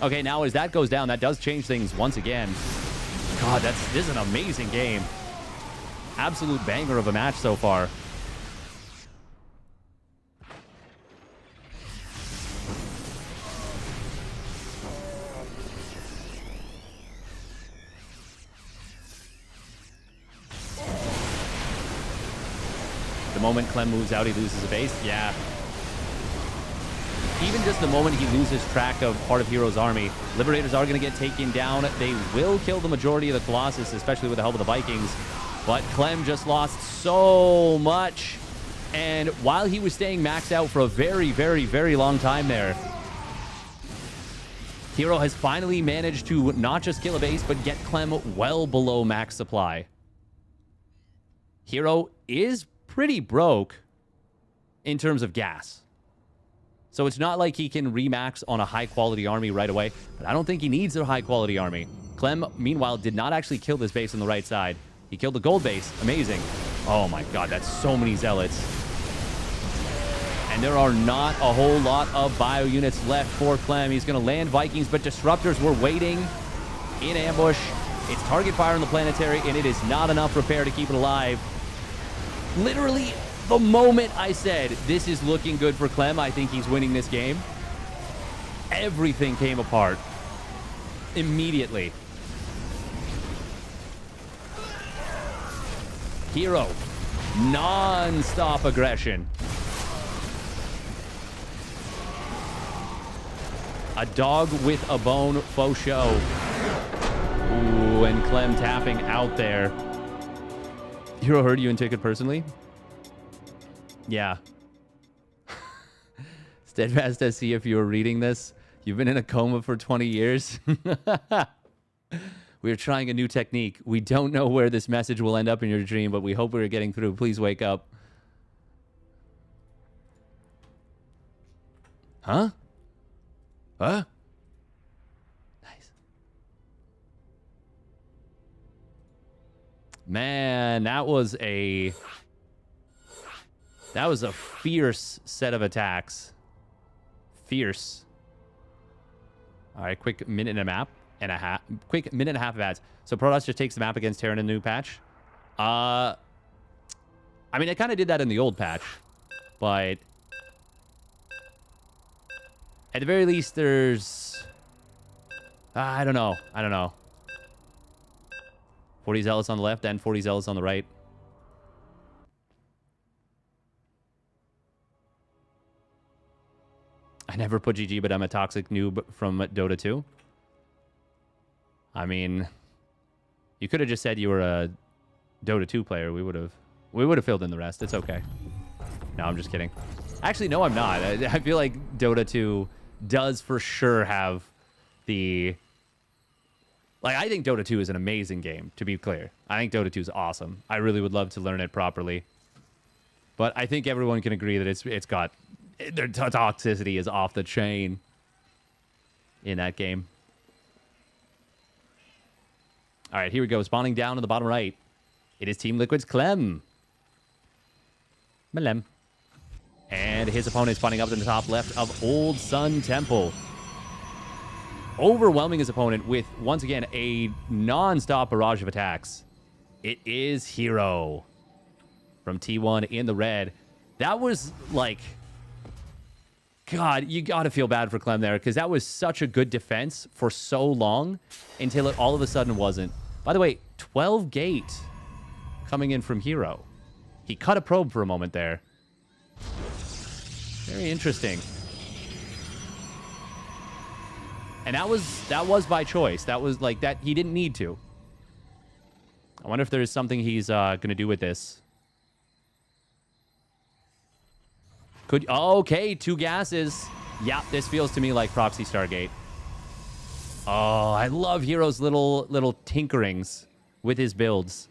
Okay, now as that goes down, that does change things once again. God, this is an amazing game. Absolute banger of a match so far. The moment Clem moves out, he loses a base. Yeah. even just the moment he loses track of part of herO's army, Liberators are going to get taken down. They will kill the majority of the Colossus, especially with the help of the Vikings. But Clem just lost so much. And while he was staying maxed out for a very, very, very long time there, herO has finally managed to not just kill a base, but get Clem well below max supply. herO is pretty broke in terms of gas. So it's not like he can remax on a high-quality army right away, but I don't think he needs a high-quality army. Clem, meanwhile, did not actually kill this base on the right side. He killed the gold base. Amazing. Oh my god, that's so many zealots. And there are not a whole lot of bio units left for Clem. He's going to land Vikings, but disruptors were waiting in ambush. It's target fire on the planetary, and it is not enough repair to keep it alive. Literally, the moment I said, this is looking good for Clem, I think he's winning this game, everything came apart immediately. herO, non-stop aggression. A dog with a bone, faux show. Ooh, and Clem tapping out there. herO heard you and took it personally? Yeah. Steadfast SC, if you were reading this, you've been in a coma for 20 years. We're trying a new technique. We don't know where this message will end up in your dream, but we hope we're getting through. Please wake up. Huh? Huh? Nice. Man, that was a fierce set of attacks. Fierce. All right, quick minute and a half of ads. So Protoss just takes the map against Terran in the new patch. I mean, it kind of did that in the old patch, but at the very least, there's... I don't know. 40 zealots on the left and 40 zealots on the right. I never put GG, but I'm a toxic noob from Dota 2. I mean, you could have just said you were a Dota 2 player. We would have filled in the rest. It's okay. No, I'm just kidding. Actually, no, I'm not. I feel like Dota 2 does for sure have the... Like, I think Dota 2 is an amazing game, to be clear. I think Dota 2 is awesome. I really would love to learn it properly. But I think everyone can agree that it's got... Their toxicity is off the chain in that game. All right, here we go. Spawning down in the bottom right. It is Team Liquid's Clem. Malem. And his opponent spawning up in the top left of Old Sun Temple. Overwhelming his opponent with, once again, a non-stop barrage of attacks. It is herO from T1 in the red. That was like... God, you got to feel bad for Clem there, because that was such a good defense for so long until it all of a sudden wasn't. By the way, 12 gate coming in from herO. He cut a probe for a moment there. Very interesting. And that was by choice. That was like that. He didn't need to. I wonder if there's something he's going to do with this. Okay, 2 gases. Yeah, this feels to me like Proxy Stargate. Oh, I love herO's little tinkerings with his builds.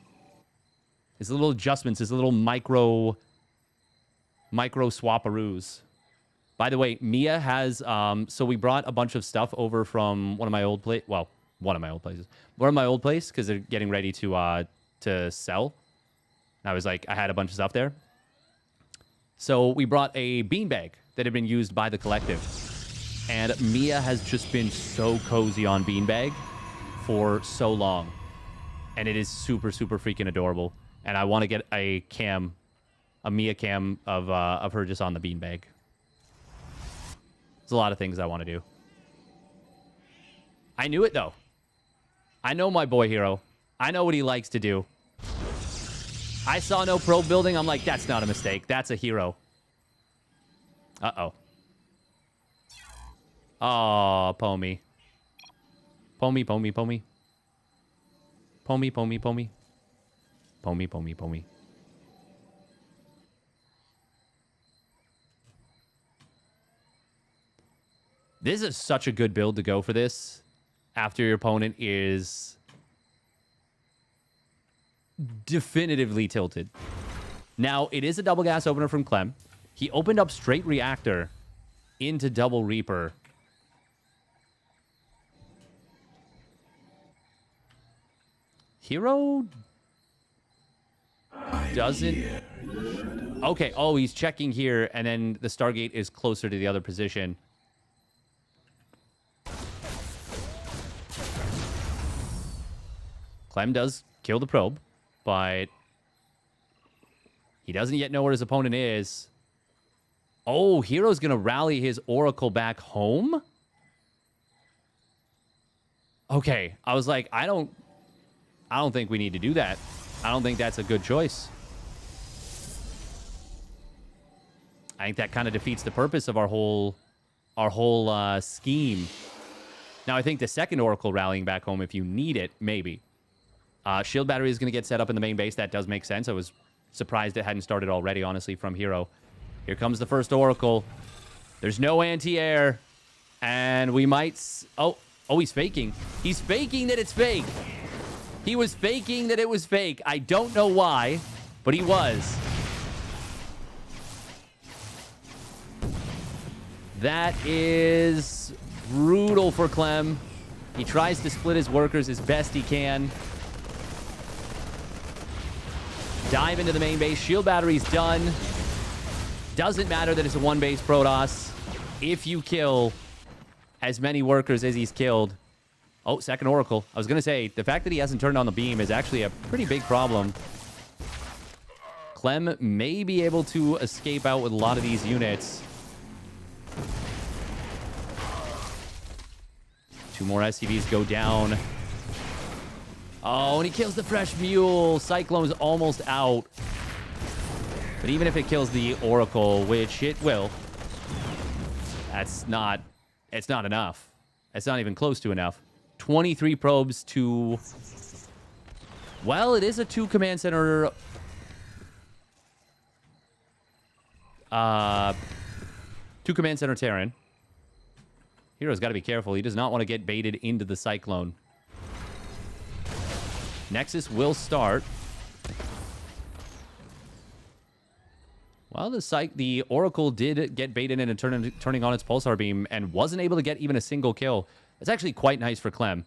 His little adjustments, his little micro swapperoos. By the way, Mia has so we brought a bunch of stuff over from one of my old places, because they're getting ready to sell. I was like, I had a bunch of stuff there. So we brought a beanbag that had been used by the collective. And Mia has just been so cozy on beanbag for so long. And it is super, super freaking adorable. And I want to get a Mia cam of her just on the beanbag. There's a lot of things I want to do. I knew it, though. I know my boy herO. I know what he likes to do. I saw no probe building. I'm like, that's not a mistake. That's a herO. Uh-oh. Oh, Pomi. Pomi, Pomi, Pomi. Pomi, Pomi, Pomi. Pomi, Pomi, Pomi. This is such a good build to go for this after your opponent is definitively tilted. Now, it is a double gas opener from Clem. He opened up straight reactor into double Reaper. herO doesn't... Okay, oh, he's checking here, and then the Stargate is closer to the other position. Clem does kill the probe, but he doesn't yet know where his opponent is. Oh, herO's going to rally his Oracle back home? Okay, I was like, I don't think we need to do that. I don't think that's a good choice. I think that kind of defeats the purpose of our whole scheme. Now, I think the second Oracle rallying back home, if you need it, maybe. Shield battery is going to get set up in the main base. That does make sense. I was surprised it hadn't started already, honestly, from herO. Here comes the first Oracle. There's no anti-air. And we might... Oh, he's faking. He's faking that it's fake. He was faking that it was fake. I don't know why, but he was. That is brutal for Clem. He tries to split his workers as best he can. Dive into the main base. Shield battery's done. Doesn't matter that it's a one-base Protoss. If you kill as many workers as he's killed... Oh, second Oracle. I was going to say, the fact that he hasn't turned on the beam is actually a pretty big problem. Clem may be able to escape out with a lot of these units. 2 more SCVs go down. Oh, and he kills the fresh mule. Cyclone's almost out. But even if it kills the Oracle, which it will, it's not enough. It's not even close to enough. 23 probes to... Well, it is a 2 command center... 2 command center Terran. herO's got to be careful. He does not want to get baited into the Cyclone. Nexus will start. Well, the Oracle did get baited in and turning on its pulsar beam and wasn't able to get even a single kill. That's actually quite nice for Clem.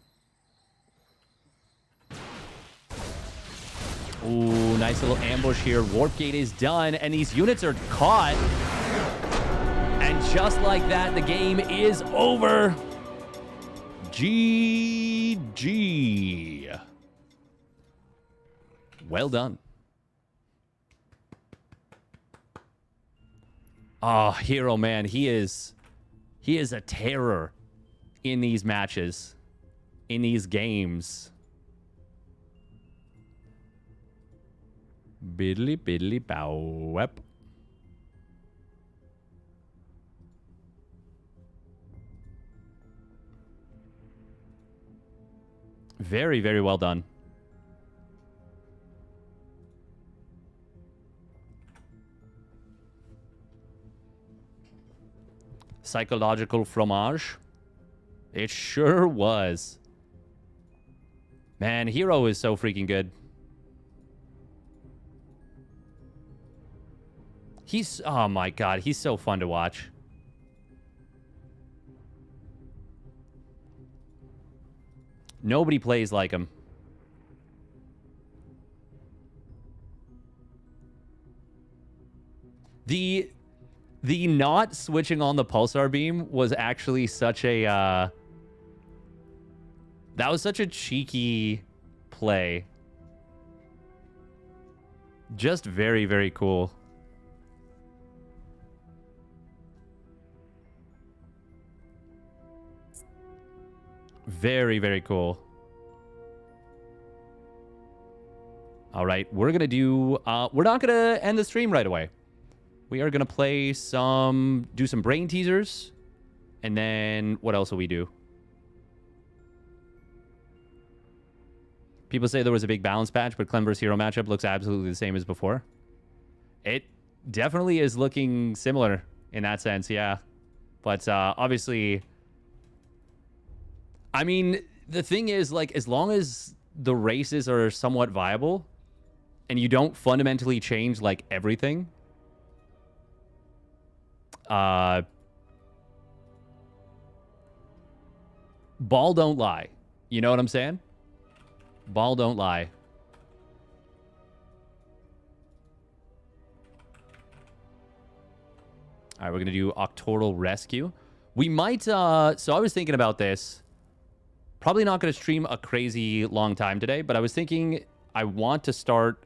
Ooh, nice little ambush here. Warp gate is done, and these units are caught. And just like that, the game is over. GG. Well done. Oh, herO, man, he is a terror in these matches, in these games. Biddly biddly bow wep. Very, very well done. Psychological fromage. It sure was. Man, herO is so freaking good. Oh my god, he's so fun to watch. Nobody plays like him. The not switching on the pulsar beam was actually such a that was such a cheeky play. Just very, very cool. Very, very cool. All right, we're going to do... we're not going to end the stream right away. We are going to play do some brain teasers And then what else will we do? People say there was a big balance patch, but Clem versus herO matchup looks absolutely the same as before. It definitely is looking similar in that sense, yeah. But obviously, I mean, the thing is, like, as long as the races are somewhat viable and you don't fundamentally change, like, everything, ball don't lie. You know what I'm saying? Ball don't lie. All right, we're going to do Octoral Rescue. We might... so I was thinking about this. Probably not going to stream a crazy long time today, but I was thinking I want to start...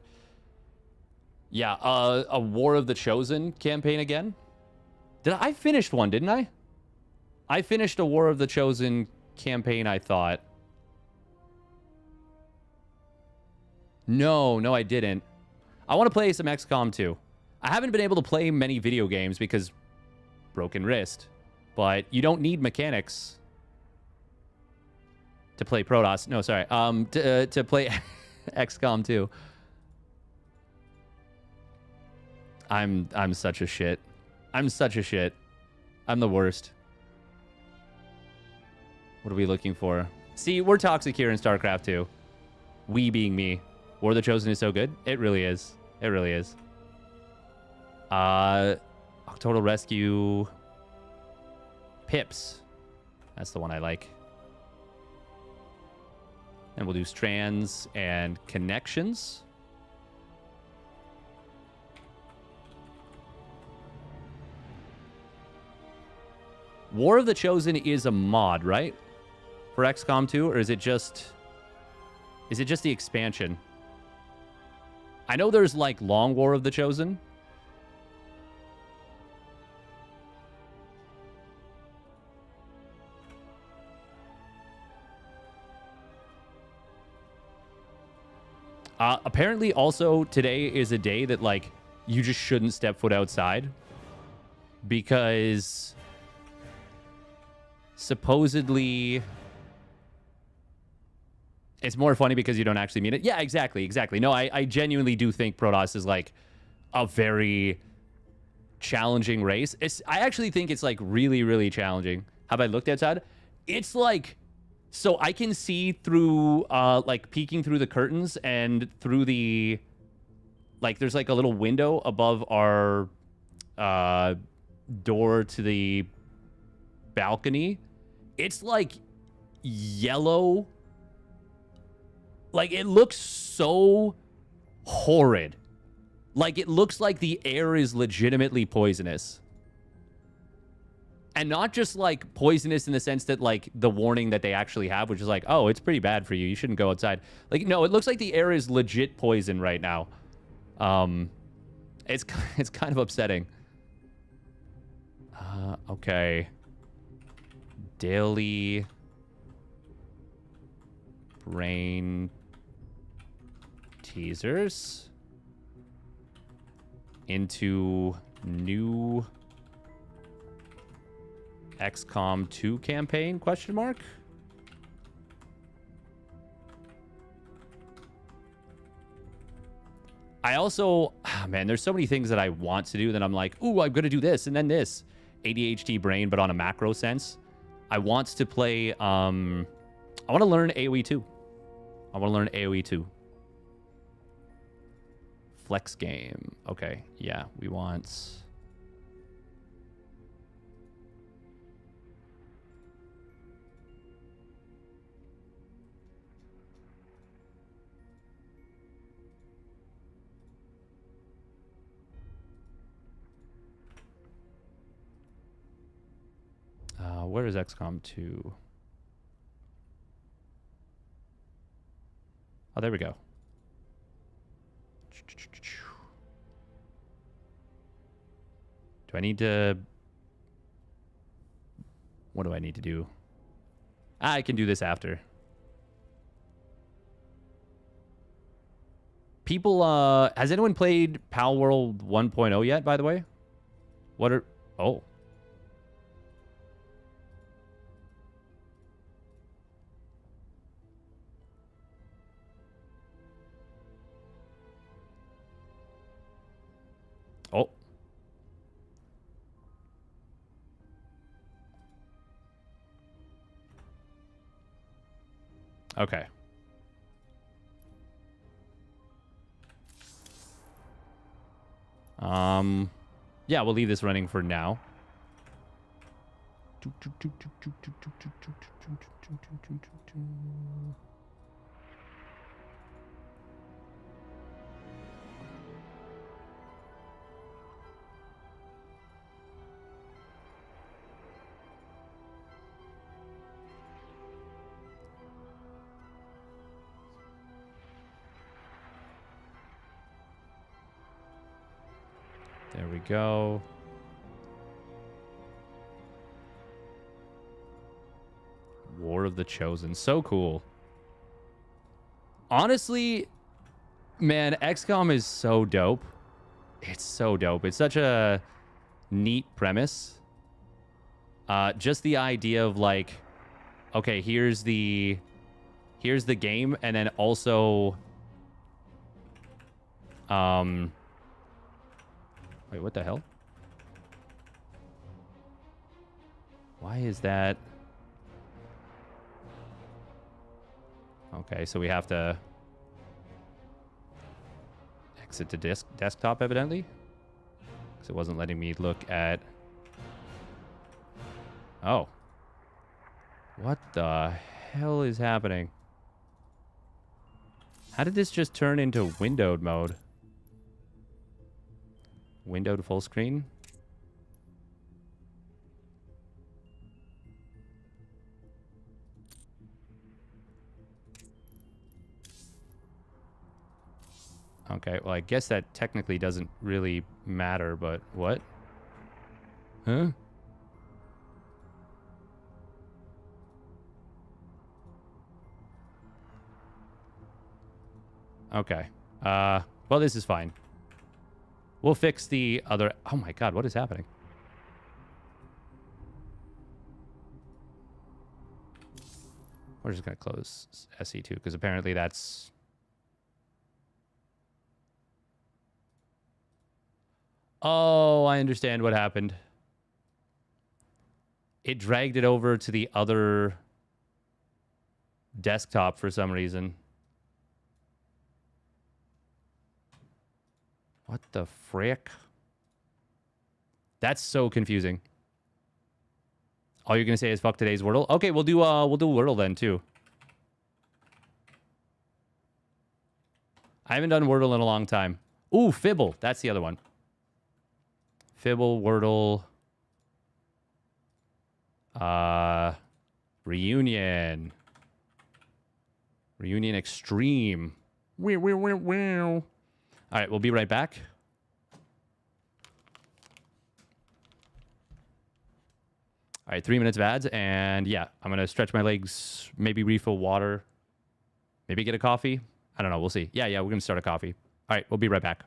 Yeah, a War of the Chosen campaign again. I finished one, didn't I? I finished a War of the Chosen campaign, I thought. No, I didn't. I want to play some XCOM 2. I haven't been able to play many video games because broken wrist. But you don't need mechanics to play Protoss. No, sorry. To play XCOM 2. I'm such a shit. I'm such a shit. I'm the worst. What are we looking for? See, we're toxic here in StarCraft 2. We being me. War of the Chosen is so good. It really is. It really is. Total Rescue. Pips. That's the one I like. And we'll do strands and connections. War of the Chosen is a mod, right? For XCOM 2, or is it just the expansion? I know there's like Long War of the Chosen. Apparently also today is a day that like you just shouldn't step foot outside because supposedly it's more funny because you don't actually mean it. Yeah, exactly. No, I genuinely do think Protoss is like a very challenging race. I actually think it's like really, really challenging. Have I looked outside? It's like, so I can see through, like peeking through the curtains and through the, like there's like a little window above our door to the balcony. It's like yellow. Like, it looks so horrid. Like, it looks like the air is legitimately poisonous. And not just, like, poisonous in the sense that, like, the warning that they actually have, which is like, oh, it's pretty bad for you. You shouldn't go outside. Like, no, it looks like the air is legit poison right now. It's kind of upsetting. Okay. Daily brain teasers into new XCOM 2 campaign, question mark? I also, man, there's so many things that I want to do that I'm like, ooh, I'm going to do this and then this. ADHD brain, but on a macro sense. I want to play, I want to learn AoE 2. I want to learn AoE 2. Flex game. Okay, yeah, we want... where is XCOM 2? Oh, there we go. Do I need to... What do I need to do? I can do this after. People, has anyone played Pal World 1.0 yet, by the way? What are... Oh. Oh. Okay. Yeah, we'll leave this running for now. There we go. War of the Chosen. So cool. Honestly, man, XCOM is so dope. It's so dope. It's such a neat premise. Just the idea of like, okay, here's the game, and then also wait, what the hell? Why is that? Okay, so we have to exit to desktop, evidently. Because it wasn't letting me look at... Oh. What the hell is happening? How did this just turn into windowed mode? Windowed full screen? Okay, well, I guess that technically doesn't really matter, but what? Huh? Okay. Well, this is fine. We'll fix the other... Oh my god, what is happening? We're just going to close SE2, because apparently that's... Oh, I understand what happened. It dragged it over to the other desktop for some reason. What the frick? That's so confusing. All you're gonna say is fuck today's Wordle? Okay, we'll do Wordle then too. I haven't done Wordle in a long time. Ooh, Fibble. That's the other one. Fibble, Wordle. Reunion. Reunion Extreme. All right, we'll be right back. All right, 3 minutes of ads, and yeah, I'm going to stretch my legs, maybe refill water, maybe get a coffee. I don't know. We'll see. Yeah, we're going to start a coffee. All right, we'll be right back.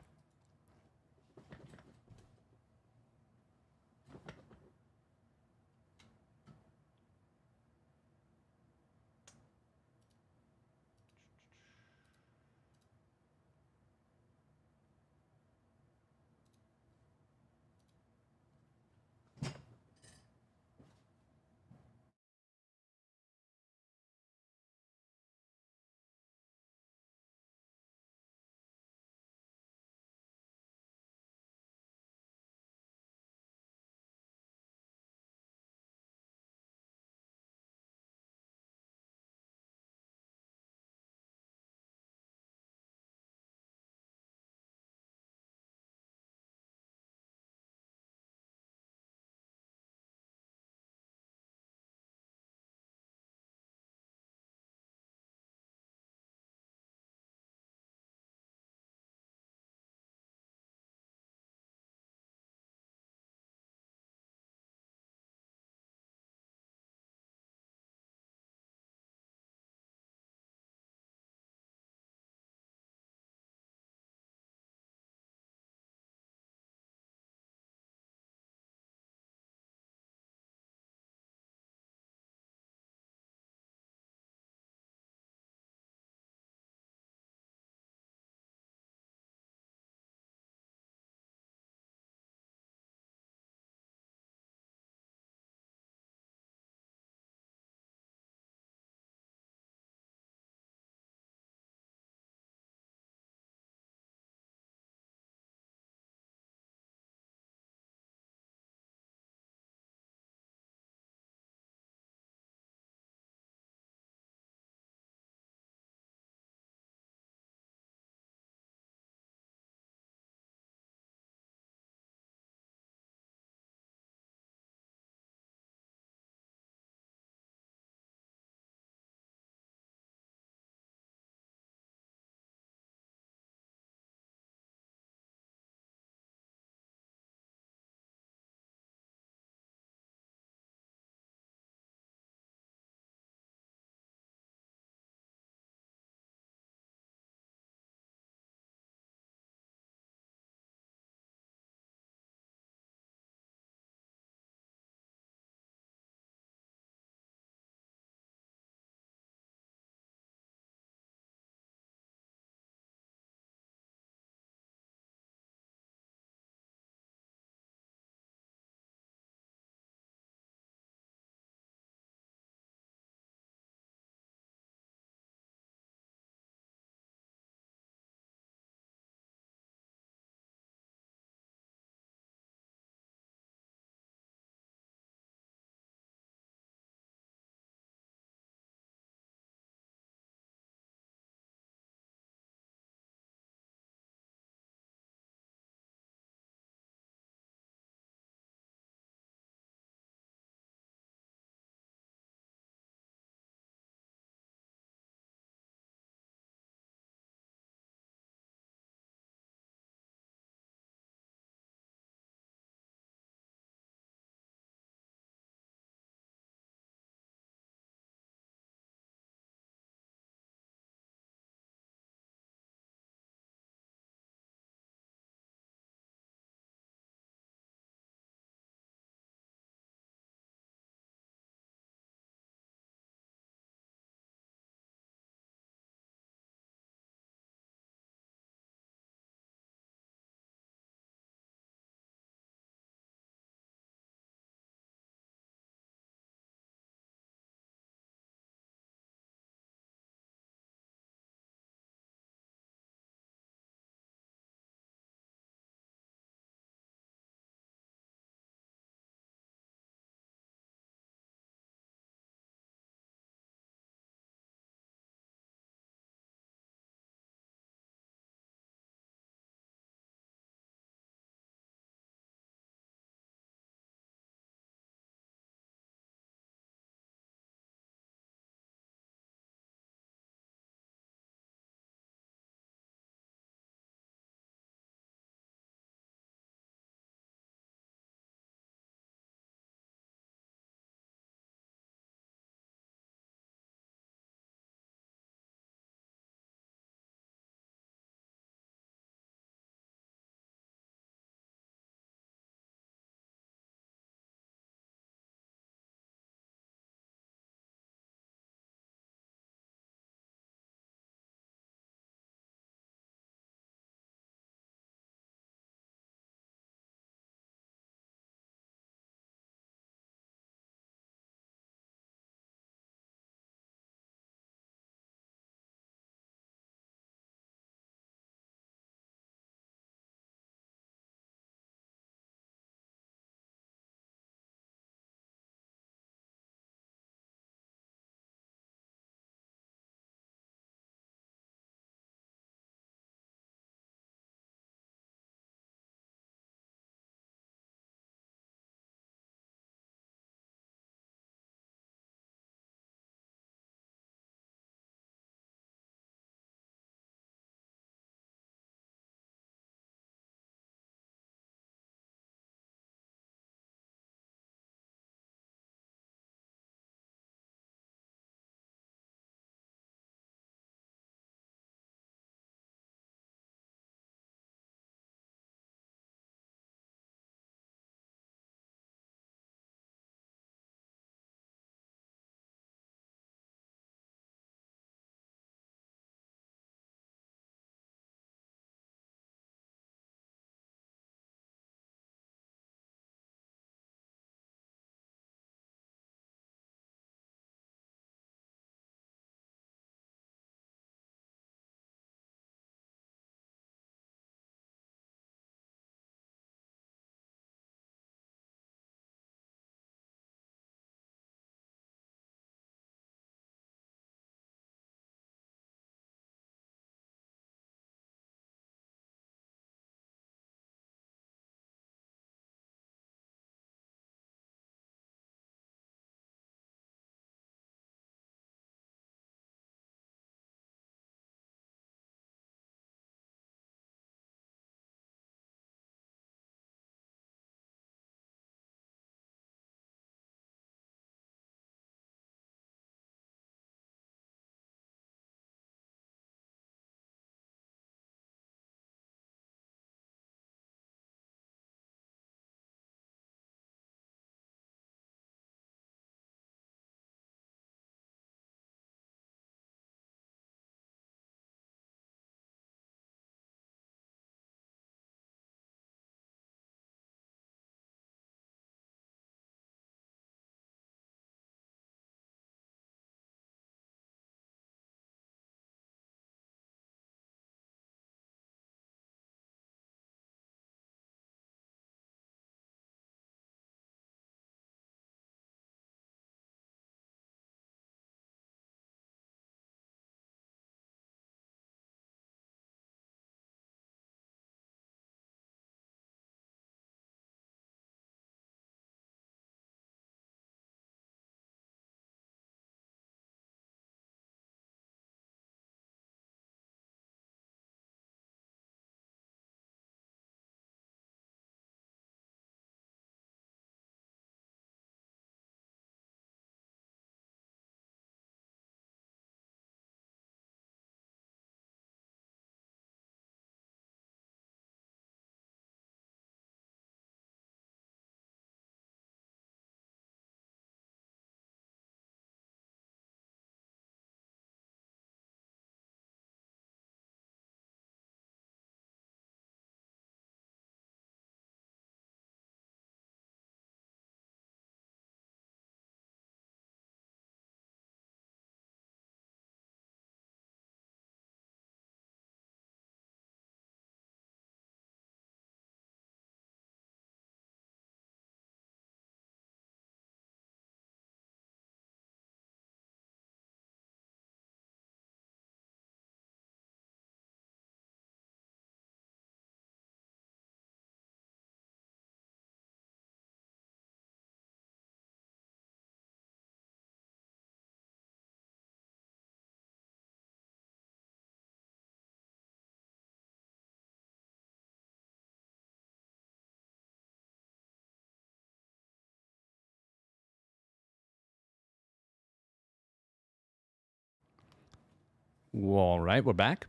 All right, we're back.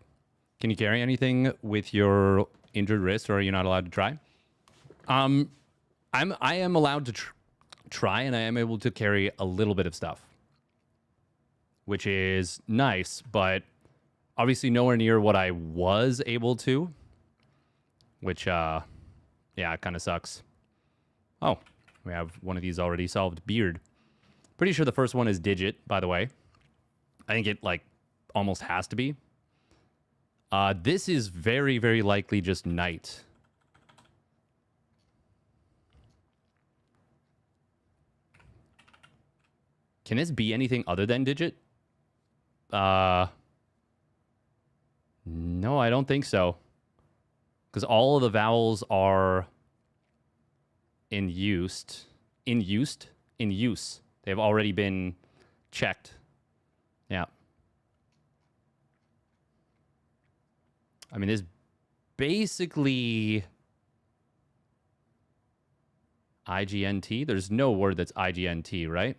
Can you carry anything with your injured wrist, or are you not allowed to try? I am allowed to try, and I am able to carry a little bit of stuff, which is nice, but obviously nowhere near what I was able to, which, yeah, it kind of sucks. Oh, we have one of these already solved. Beard. Pretty sure the first one is digit, by the way. I think it, like, almost has to be. This is very, very likely just night. Can this be anything other than digit? No, I don't think so. Because all of the vowels are in use. In use. They've already been checked. Yeah. I mean, there's basically IGNT. There's no word that's IGNT, right?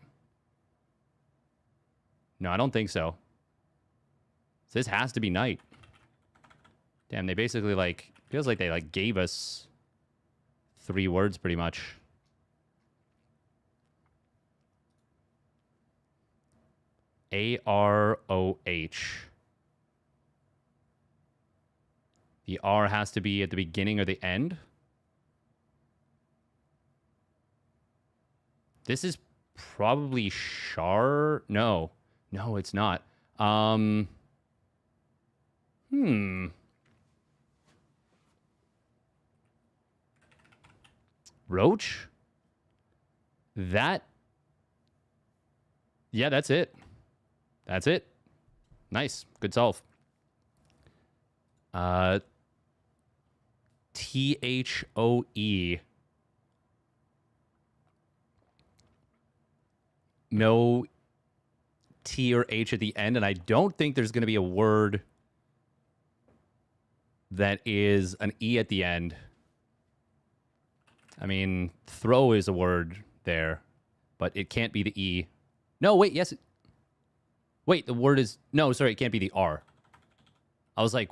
No, I don't think so. So this has to be night. Damn, they basically, like, feels like they, like, gave us 3 words pretty much. AROH. The R has to be at the beginning or the end. This is probably No. No, it's not. Roach? That... Yeah, that's it. That's it. Nice. Good solve. THOE. No T or H at the end, and I don't think there's going to be a word that is an E at the end. I mean, throw is a word there, but it can't be the E. No, wait, yes. Wait, the word is... No, sorry, it can't be the R. I was like...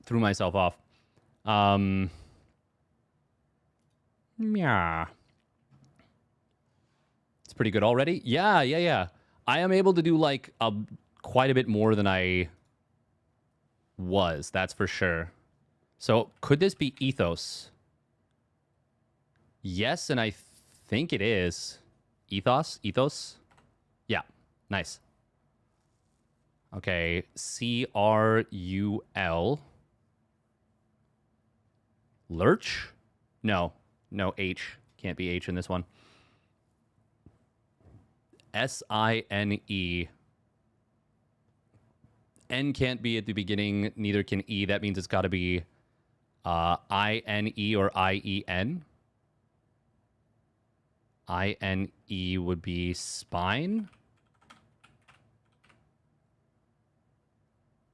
Threw myself off. Yeah. It's pretty good already. Yeah. I am able to do, like, quite a bit more than I was. That's for sure. So, could this be ethos? Yes, and I think it is. Ethos? Yeah. Nice. Okay. CRUL. Lurch? No, H. Can't be H in this one. SINE. N can't be at the beginning, neither can E. That means it's got to be INE or IEN. INE would be spine.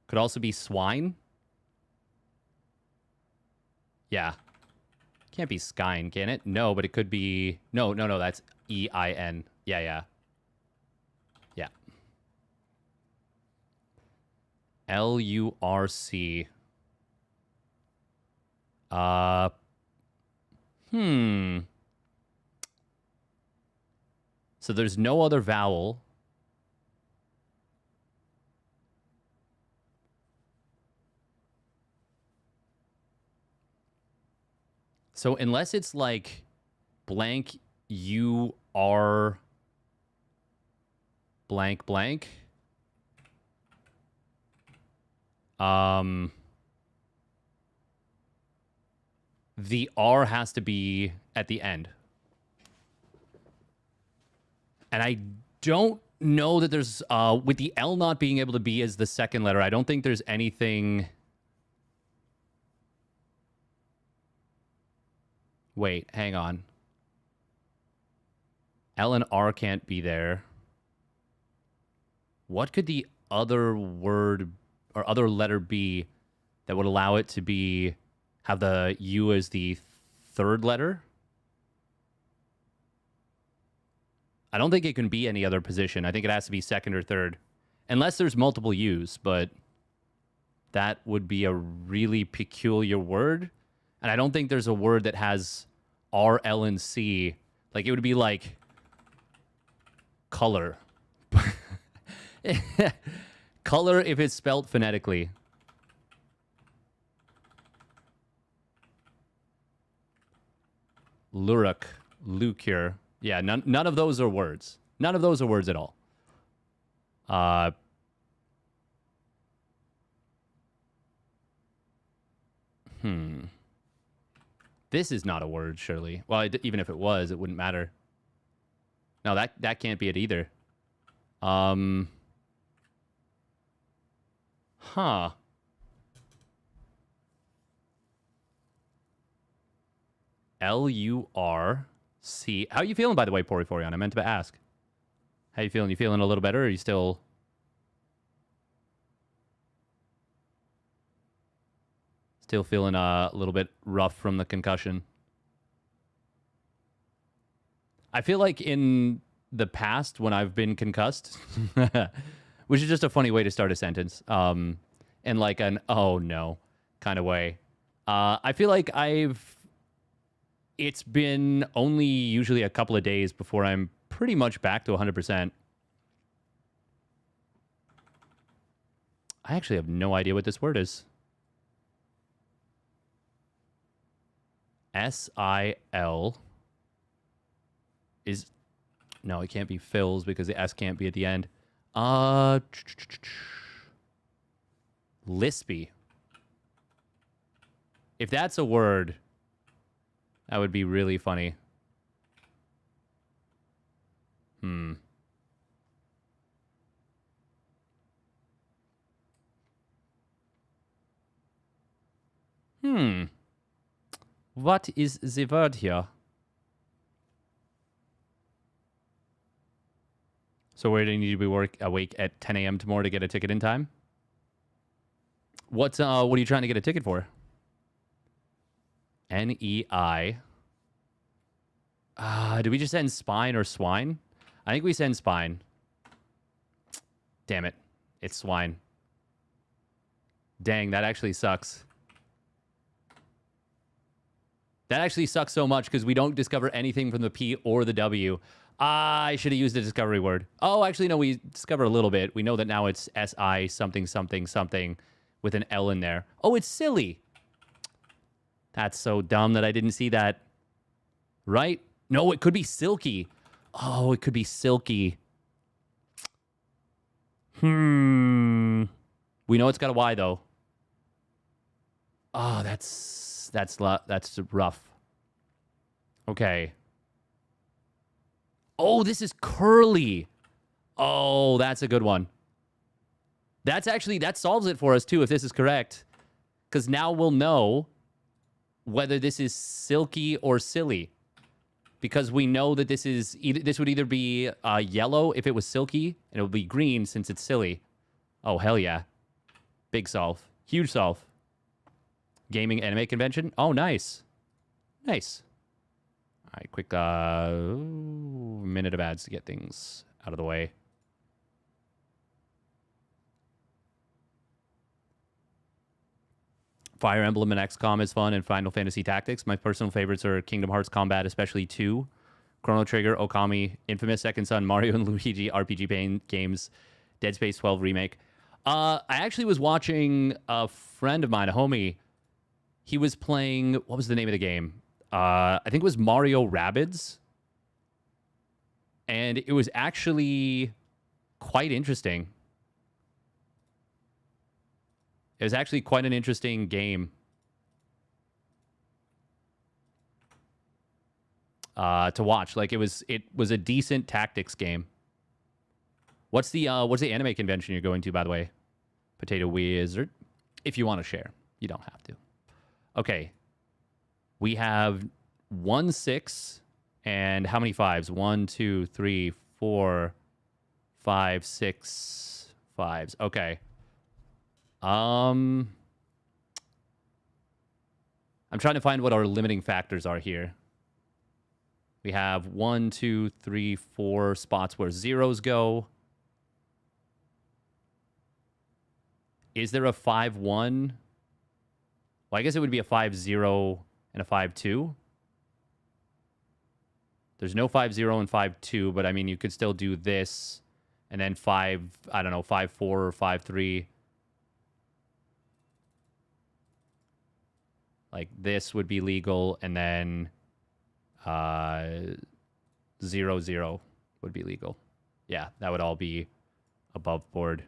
Could also be swine. Yeah. Can't be skine, can it? No, but it could be... No, that's EIN. Yeah. LURC. So there's no other vowel. So unless it's like blank, you are blank blank. The R has to be at the end. And I don't know that there's, with the L not being able to be as the second letter, I don't think there's anything... Wait, hang on. L and R can't be there. What could the other word or other letter be that would allow it to be have the U as the third letter? I don't think it can be any other position. I think it has to be second or third. Unless there's multiple U's, but that would be a really peculiar word. And I don't think there's a word that has R, L, and C. Like, it would be like color. Color if it's spelled phonetically. Luruk, Lucure. Yeah, none of those are words. None of those are words at all. This is not a word, surely. Well, even if it was, it wouldn't matter. No, that can't be it either. Huh. L-U-R-C. How are you feeling, by the way, Poriforion? I meant to ask. How you feeling? You feeling a little better, or are you still... Still feeling a little bit rough from the concussion? I feel like in the past, when I've been concussed, which is just a funny way to start a sentence, in like an oh no kind of way, I feel like it's been only usually a couple of days before I'm pretty much back to 100%. I actually have no idea what this word is. S-I-L is... No, it can't be Phil's because the S can't be at the end. Lispy. If that's a word, that would be really funny. What is the word here? So where do you need to be awake at 10 a.m. tomorrow to get a ticket in time? What are you trying to get a ticket for? N-E-I. Do we just send spine or swine? I think we send spine. Damn it. It's swine. Dang, that actually sucks. That actually sucks so much because we don't discover anything from the P or the W. I should have used the discovery word. Oh, actually, no, we discover a little bit. We know that now it's S-I something something something with an L in there. Oh, it's silly. That's so dumb that I didn't see that. Right? No, it could be silky. Oh, it could be silky. We know it's got a Y, though. Oh, that's rough. Okay. Oh, this is curly. Oh, that's a good one. That solves it for us, too, if this is correct. Because now we'll know whether this is silky or silly. Because we know that this would either be yellow if it was silky, and it would be green since it's silly. Oh, hell yeah. Big solve. Huge solve. Gaming anime convention. Oh, nice. Nice. All right, quick minute of ads to get things out of the way. Fire Emblem and XCOM is fun, and Final Fantasy Tactics. My personal favorites are Kingdom Hearts Combat, especially 2, Chrono Trigger, Okami, Infamous Second Son, Mario and Luigi RPG games, Dead Space 12 Remake. I actually was watching a friend of mine, a homie. He was playing, what was the name of the game? I think it was Mario Rabbids. And it was actually quite interesting. It was actually quite an interesting game to watch. Like it was a decent tactics game. What's the anime convention you're going to, by the way? Potato Wizard. If you want to share, you don't have to. Okay. We have 1 6 and how many 5s? 1, 2, 3, 4, 5, 6 5s. Okay. I'm trying to find what our limiting factors are here. We have 1, 2, 3, 4 spots where zeros go. Is there a 5-1? Well, I guess it would be a 5-0 and a 5-2. There's no 5-0 and 5-2, but I mean, you could still do this and then 5, I don't know, 5-4 or 5-3. Like this would be legal, and then 0-0 would be legal. Yeah, that would all be above board.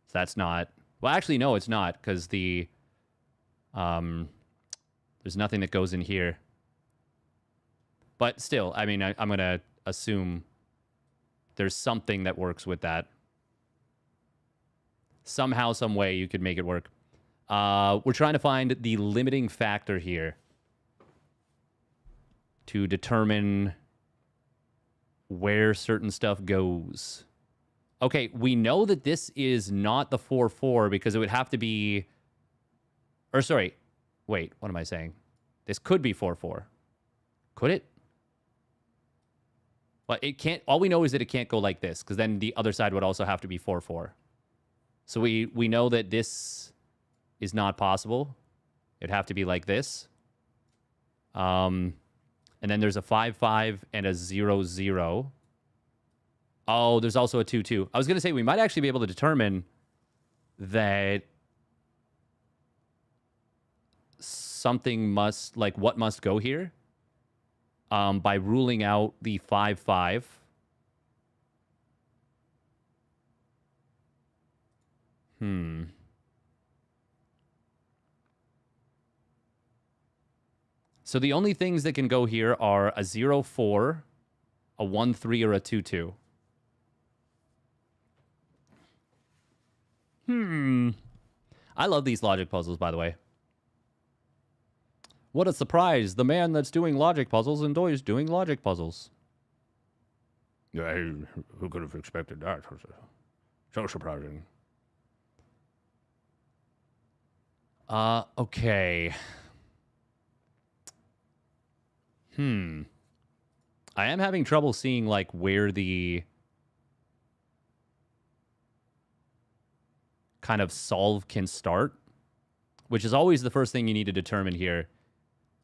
So that's not... Well, actually, no, it's not, because the... there's nothing that goes in here. But still, I mean, I'm going to assume there's something that works with that. Somehow, some way, you could make it work. We're trying to find the limiting factor here to determine where certain stuff goes. Okay, we know that this is not the 4-4 because it would have to be... Or sorry, wait, what am I saying? This could be 4-4. Could it? But it can't... All we know is that it can't go like this, because then the other side would also have to be 4-4. So we know that this is not possible. It'd have to be like this. And then there's a 5-5 and a 0-0. Oh, there's also a 2-2. I was going to say, we might actually be able to determine that something must, like, what must go here by ruling out the 5-5. So the only things that can go here are a 0-4, a 1-3, or a 2-2. I love these logic puzzles, by the way. What a surprise. The man that's doing logic puzzles enjoys doing logic puzzles. Yeah, who could have expected that? So surprising. Okay. I am having trouble seeing, like, where the kind of solve can start, which is always the first thing you need to determine here.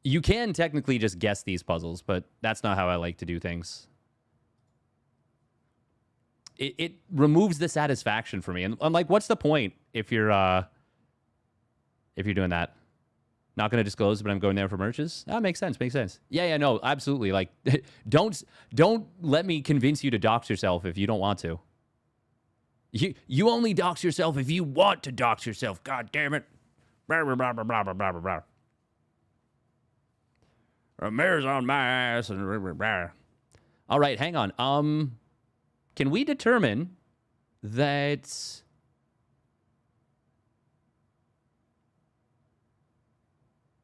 You can technically just guess these puzzles, but that's not how I like to do things. It removes the satisfaction for me. And I'm like, what's the point if you're doing that? Not going to disclose, but I'm going there for merches. That makes sense. Makes sense. Yeah, no, absolutely. Like, don't let me convince you to dox yourself if you don't want to. You only dox yourself if you want to dox yourself. God damn it. Blah, blah, blah, blah, blah, blah, blah, blah. A mare's on my ass. And blah, blah, blah. All right, hang on. Can we determine that...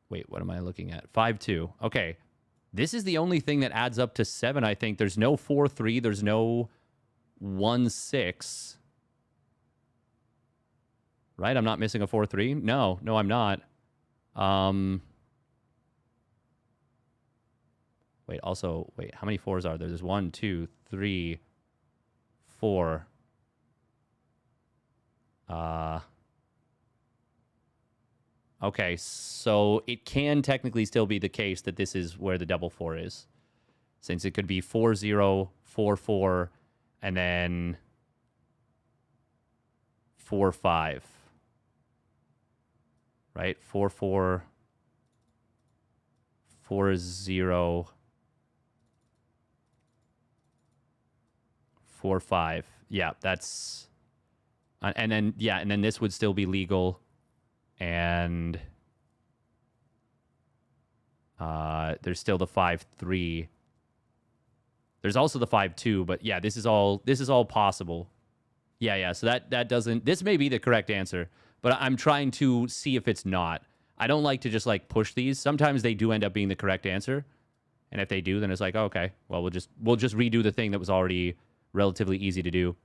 Wait, what am I looking at? 5-2. Okay. This is the only thing that adds up to 7, I think. There's no 4-3. There's no 1-6. Right? I'm not missing a 4-3? No, I'm not. Wait, also, how many 4s are there? There's 1, 2, 3, 4. Okay, so it can technically still be the case that this is where the double 4 is. Since it could be 4-0, 4-4, and then 4-5. Right? 4-4, 4-0, 4-5. Yeah, that's... and then this would still be legal. And there's still the 5-3. There's also the 5-2, but yeah, this is all possible. Yeah. So that doesn't... This may be the correct answer, but I'm trying to see if it's not. I don't like to just, like, push these. Sometimes they do end up being the correct answer. And if they do, then it's like, oh, okay, well, we'll just redo the thing that was already relatively easy to do.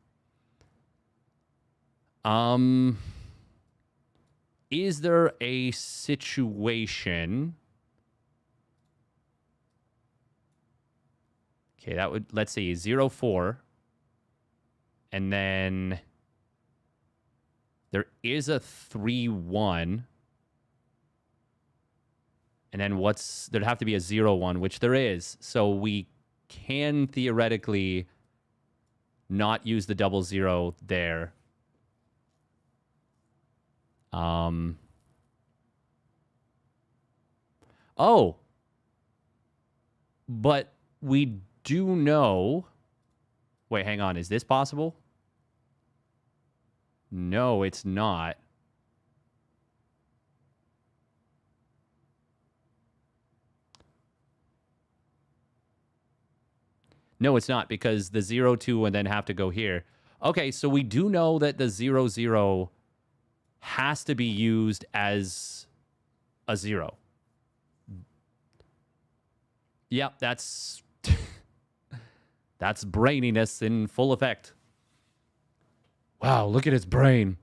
Is there a situation... Okay, that would... Let's see, 0-4. And then... There is a 3-1. And then there'd have to be a 0-1, which there is. So we can theoretically not use the 00 there. Oh. But we do know... Wait, hang on. Is this possible? No, it's not. No, it's not, because the 0-2 would then have to go here. Okay, so we do know that the 0-0 has to be used as a 0. Yep, that's... that's braininess in full effect. Wow, look at its brain.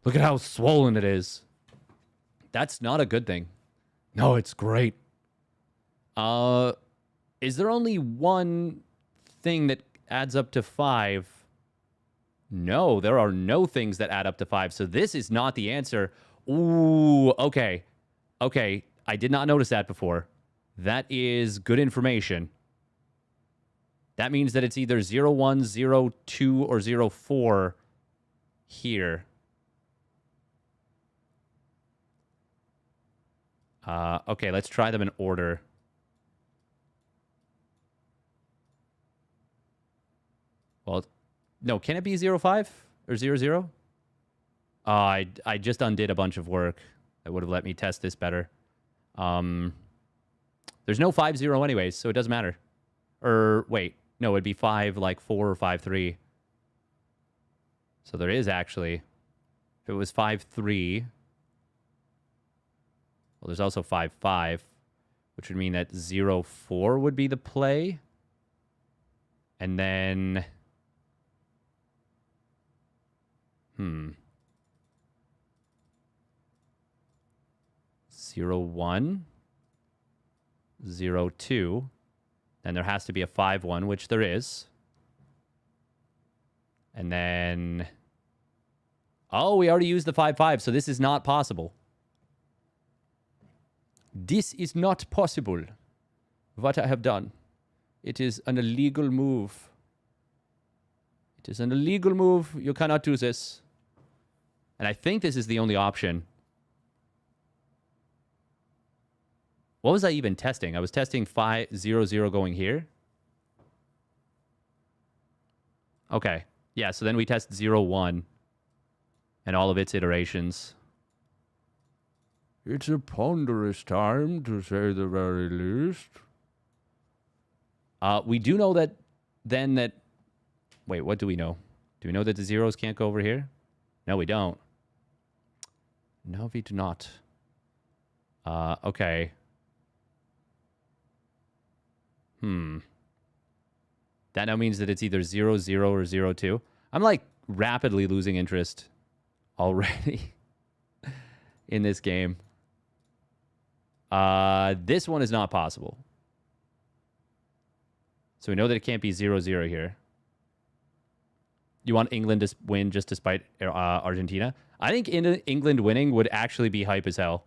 Look at how swollen it is. That's not a good thing. No, it's great. Is there only one thing that adds up to 5? No, there are no things that add up to 5. So this is not the answer. Ooh, okay. Okay, I did not notice that before. That is good information. That means that it's either 0-1, 0-2, or 0-4 here. Okay, let's try them in order. Well, no, can it be 0-5 or 0-0? I just undid a bunch of work that would have let me test this better. There's no 5-0 anyways, so it doesn't matter. Or, wait, no, it'd be 5, like 4 or 5-3. So there is actually. If it was 5-3, well, there's also 5-5, which would mean that 0-4 would be the play. And then... 0-1, 0-2. Then there has to be a 5-1, which there is. And then... Oh, we already used the 5-5, so this is not possible. This is not possible. What I have done. It is an illegal move. It is an illegal move. You cannot do this. And I think this is the only option. What was I even testing? I was testing 5-0-0 going here. Okay. Yeah, so then we test 0-1 and all of its iterations. It's a ponderous time, to say the very least. We do know that then that... Wait, what do we know? Do we know that the zeros can't go over here? No, we don't. No, we do not. Okay. That now means that it's either 0-0 or 0-2. I'm like rapidly losing interest already in this game. This one is not possible. So we know that it can't be 0-0 here. You want England to win just despite Argentina? I think England winning would actually be hype as hell.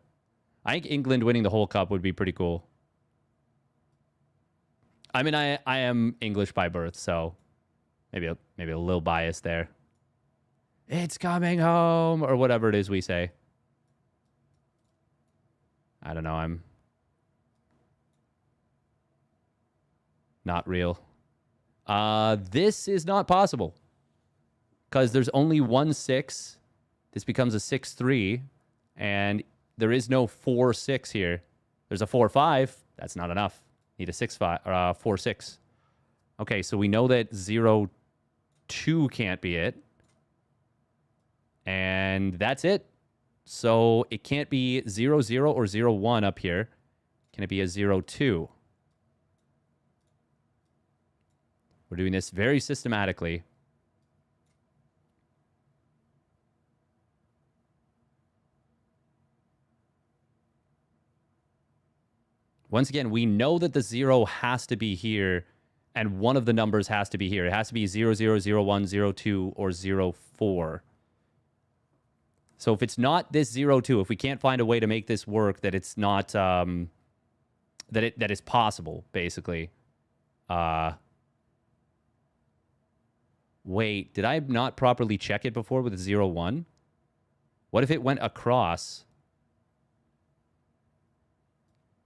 I think England winning the whole cup would be pretty cool. I mean, I am English by birth, so maybe a little bias there. It's coming home, or whatever it is we say. I don't know. I'm not real. This is not possible because there's only 1-6. This becomes a 6-3, and there is no 4-6 here. There's a 4-5. That's not enough. Need a 6-5 or 4-6. Okay, so we know that 0-2 can't be it. And that's it. So it can't be 0-0 or 0-1 up here. Can it be a 0-2? We're doing this very systematically. Once again, we know that the 0 has to be here, and one of the numbers has to be here. It has to be 0-0, 0-1, 0-2, or 0-4. So if it's not this 0-2, if we can't find a way to make this work, that it's not that is possible, basically. Wait, did I not properly check it before with 0-1? What if it went across?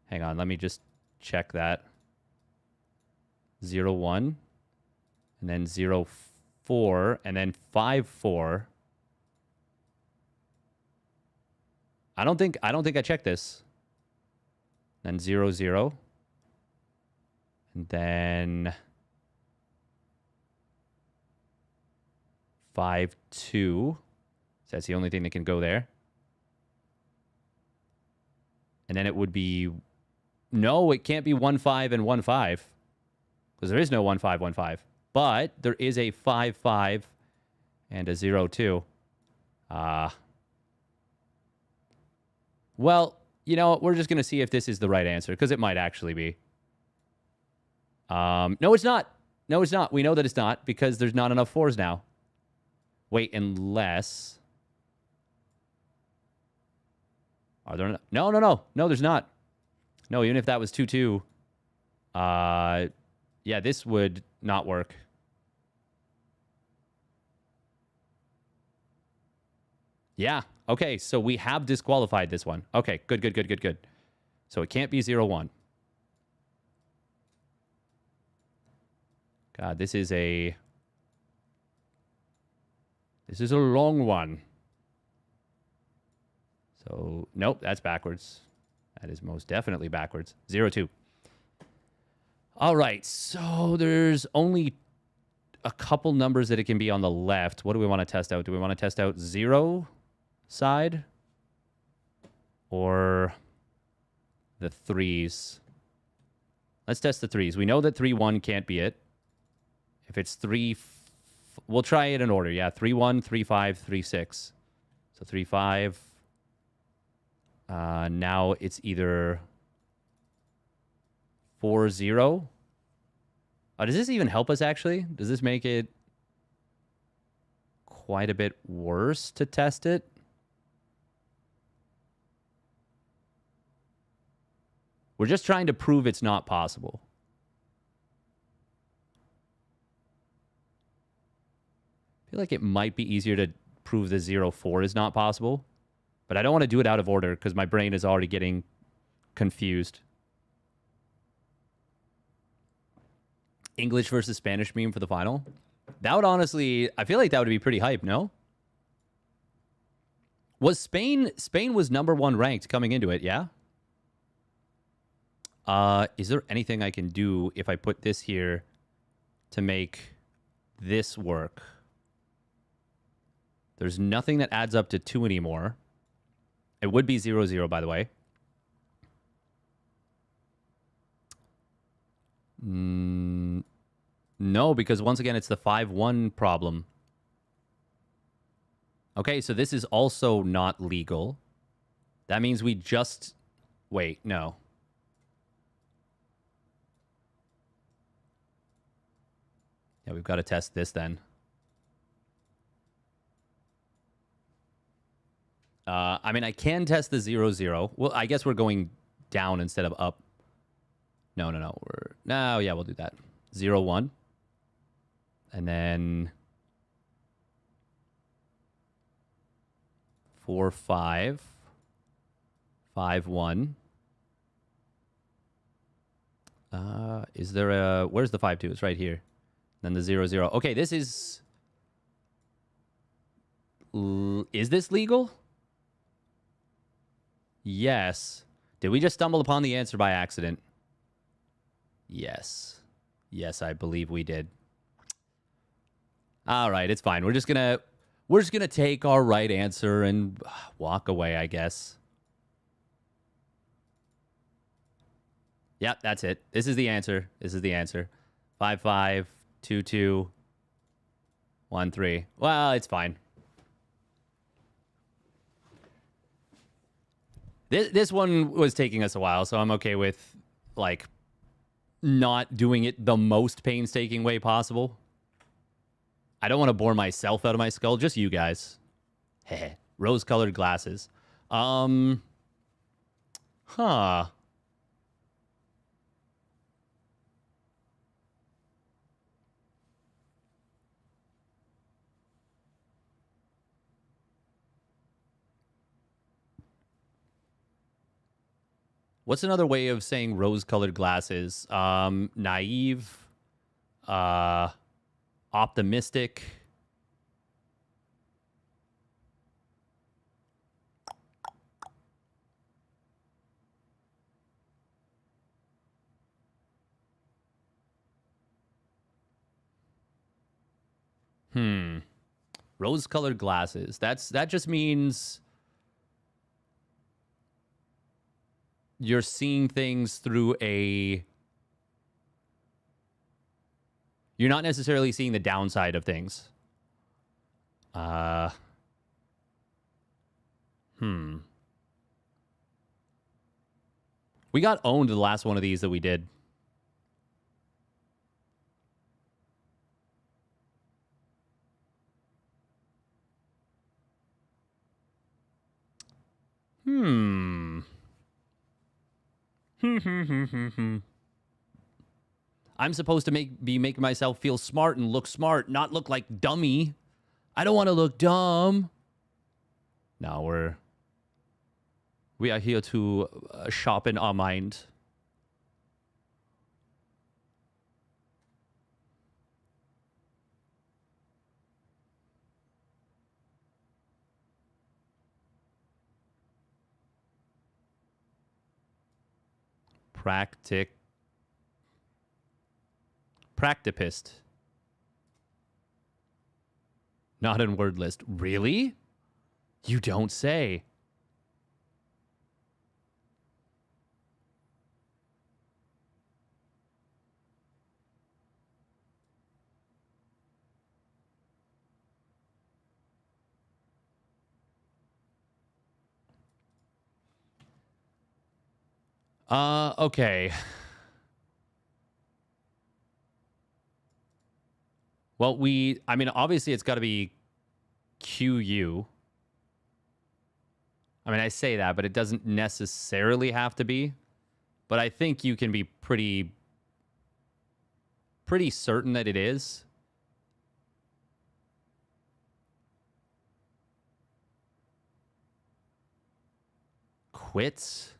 Hang on, let me just check that. 0-1, and then 0-4, and then 5-4. I don't think I checked this. Then 0-0. And then 5-2. So that's the only thing that can go there. And then it would be... No, it can't be 1-5 and 1-5. Because there is no 1-5, 1-5. But there is a 5-5 and a 0-2. Well, you know what? We're just going to see if this is the right answer, because it might actually be. No, it's not. No, it's not. We know that it's not, because there's not enough 4s now. Wait, unless... Are there... No, no, no. No, there's not. No, even if that was 2-2... yeah, this would not work. Yeah. Okay, so we have disqualified this one. Okay, good, good, good, good, good. So it can't be 0-1. God, this is a long one. So, nope, that's backwards. That is most definitely backwards. 0-2. All right, so there's only a couple numbers that it can be on the left. What do we want to test out? Do we want to test out 0 side or the 3s? Let's test the 3s. We know that 3-1 can't be it. If it's 3, we'll try it in order. Yeah, 3-1, 3-5, 3-6. So 3-5. Now it's either 4-0. Oh, does this even help us, actually? Does this make it quite a bit worse to test it? We're just trying to prove it's not possible. I feel like it might be easier to prove the 0-4 is not possible. But I don't want to do it out of order because my brain is already getting confused. English versus Spanish meme for the final. That would honestly, I feel like that would be pretty hype, no? Was Spain was #1 ranked coming into it, yeah? Is there anything I can do if I put this here to make this work? There's nothing that adds up to 2 anymore. It would be 0-0, by the way. No, because once again, it's the 5-1 problem. Okay, so this is also not legal. That means we just... Wait, no. Yeah, we've got to test this then. I mean, I can test the 0-0. Well, I guess we're going down instead of up. No. Yeah, we'll do that. 0-1. And then 4-5. 5-1. Is there a... Where's the 5-2? It's right here. Then the 0-0. Okay, this is... Is this legal? Yes. Did we just stumble upon the answer by accident? Yes. Yes, I believe we did. All right, it's fine. We're just gonna take our right answer and walk away, I guess. Yep, that's it. This is the answer. 5-5, 2-2, 1-3. Well, it's fine. This one was taking us a while, so I'm okay with, like, not doing it the most painstaking way possible. I don't want to bore myself out of my skull, just you guys. Rose-colored glasses. Huh. What's another way of saying rose-colored glasses? Naive, optimistic. Rose-colored glasses. That just means you're seeing things through a... You're not necessarily seeing the downside of things. We got owned the last one of these that we did. I'm supposed to be making myself feel smart and look smart, not look like dummy. I don't want to look dumb. No, we are here to sharpen our mind. Practipist. Not in word list. Really? You don't say. Okay. Well, I mean, obviously it's got to be QU. I mean, I say that, but it doesn't necessarily have to be. But I think you can be pretty certain that it is. Quits?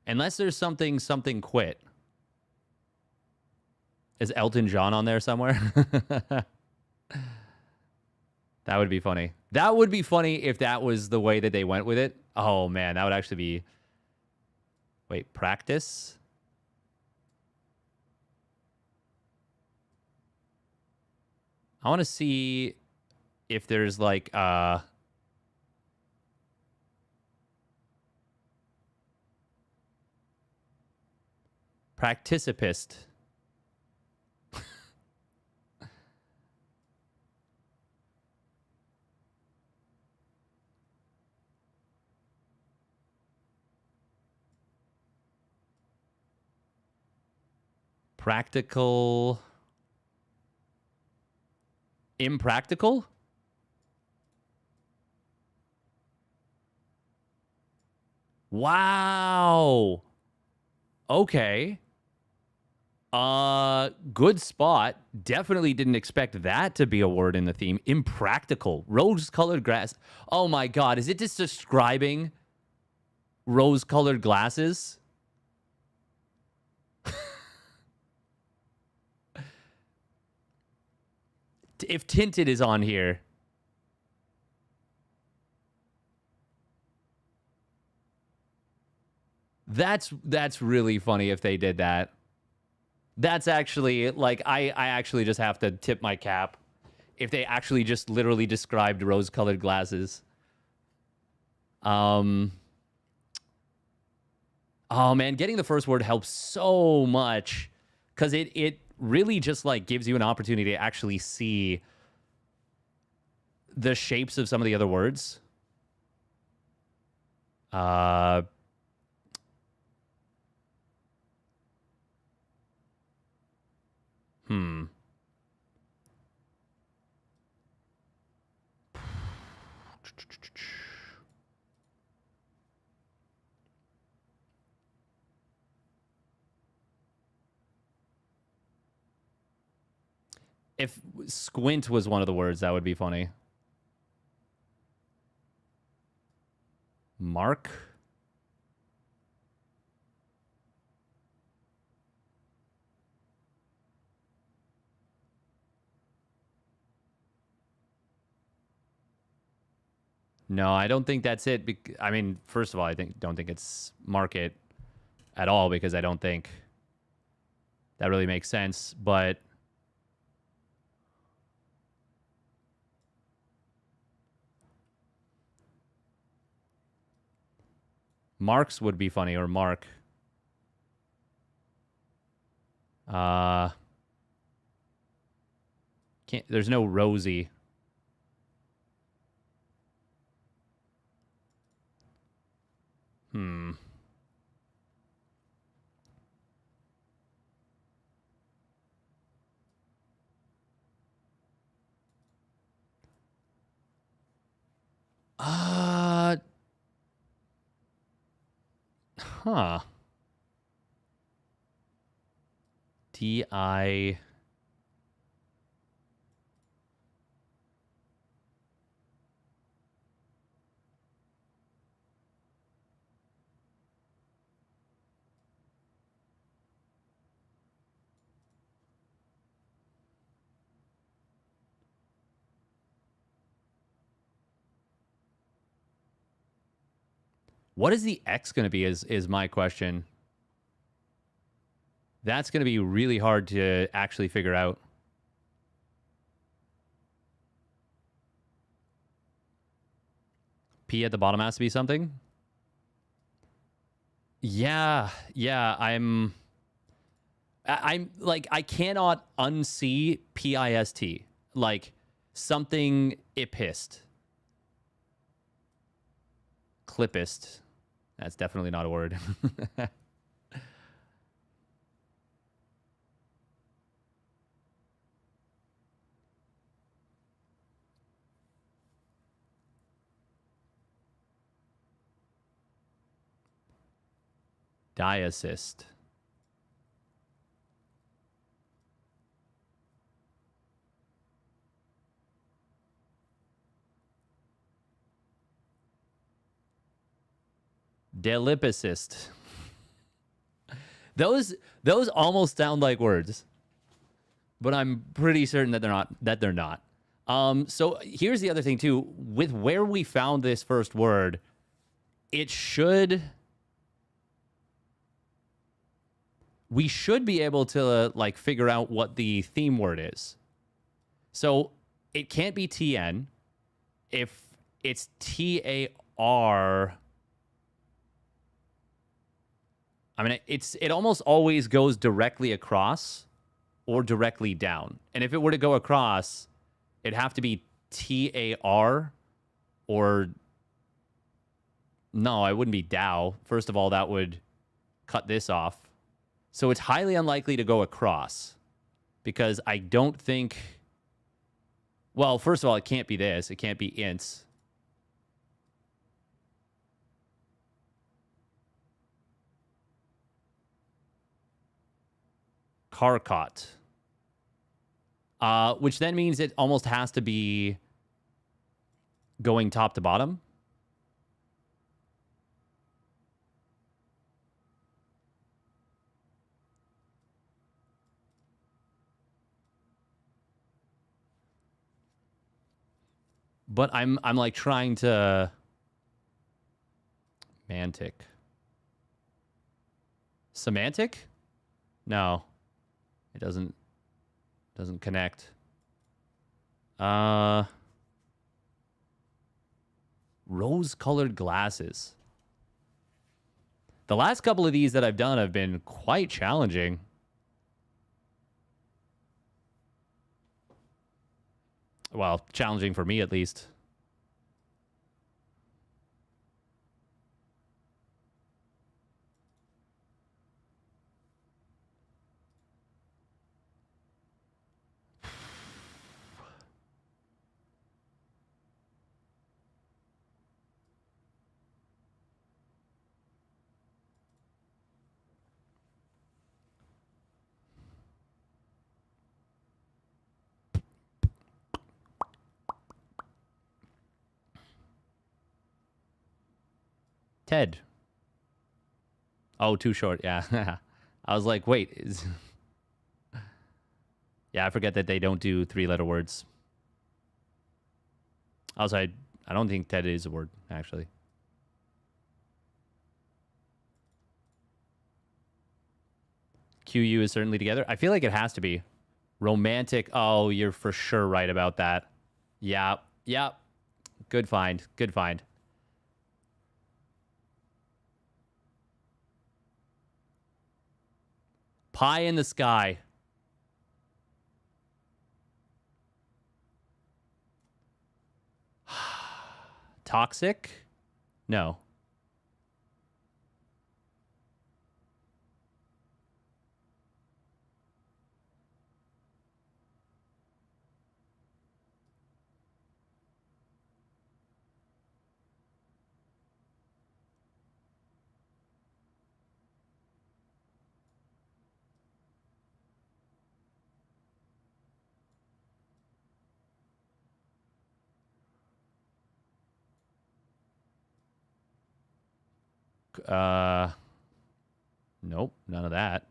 Unless there's something quit. Is Elton John on there somewhere? That would be funny. That would be funny if that was the way that they went with it. Oh, man, that would actually be... Wait, practice? I want to see if there's like... Practicipist. Practical. Impractical? Wow. Okay. Good spot. Definitely didn't expect that to be a word in the theme. Impractical. Rose-colored grass. Oh my god, is it just describing rose-colored glasses? If tinted is on here. That's really funny if they did that. That's actually, like, I actually just have to tip my cap if they actually just literally described rose-colored glasses. Oh, man, getting the first word helps so much because it really just, like, gives you an opportunity to actually see the shapes of some of the other words. Uh, hmm. If squint was one of the words, that would be funny. Mark? No, I don't think that's it. I mean, first of all, don't think it's market at all because I don't think that really makes sense. But Marks would be funny, or Mark. Can't. There's no Rosie. Hmm. Uh. Huh. T-I... What is the X going to be is my question. That's going to be really hard to actually figure out. P at the bottom has to be something? Yeah, I'm like, I cannot unsee PIST. Like, something ipist. Clippist. That's definitely not a word. Diassist. Delipicist. Those almost sound like words, but I'm pretty certain that they're not. So here's the other thing too. With where we found this first word, we should be able to like figure out what the theme word is. So it can't be TN. If it's TAR, I mean, it almost always goes directly across or directly down. And if it were to go across, it'd have to be TAR or... No, I wouldn't be Dow. First of all, that would cut this off. So it's highly unlikely to go across because I don't think... Well, first of all, it can't be this. It can't be ints. Carcot. Which then means it almost has to be going top to bottom. But I'm like trying to... Mantic. Semantic? No. It doesn't connect. Rose-colored glasses. The last couple of these that I've done have been quite challenging. Well, challenging for me at least. Ted. Oh, too short. Yeah. I was like, wait. Yeah, I forget that they don't do 3-letter words. Also, I don't think Ted is a word, actually. QU is certainly together. I feel like it has to be. Romantic. Oh, you're for sure right about that. Yeah. Yep. Good find. Good find. Pie in the sky. Toxic? No. Nope, none of that.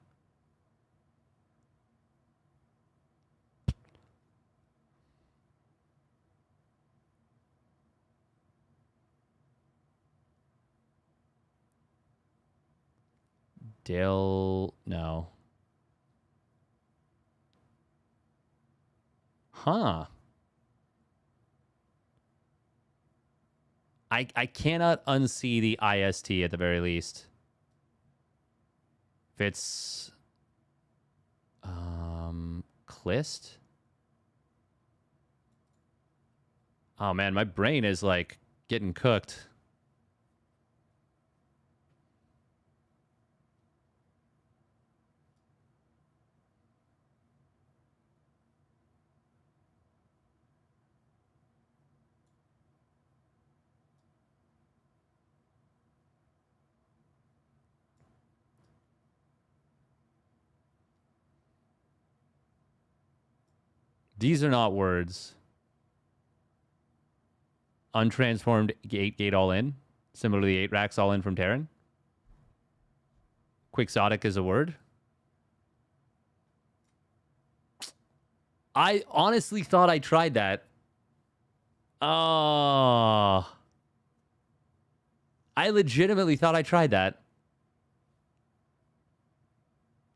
Dale, no. Huh. I cannot unsee the IST at the very least. If it's Clist. Oh man, my brain is like getting cooked. These are not words. Untransformed gate all in. Similarly, 8 racks all in from Terran. Quixotic is a word. I honestly thought I tried that. Oh. I legitimately thought I tried that.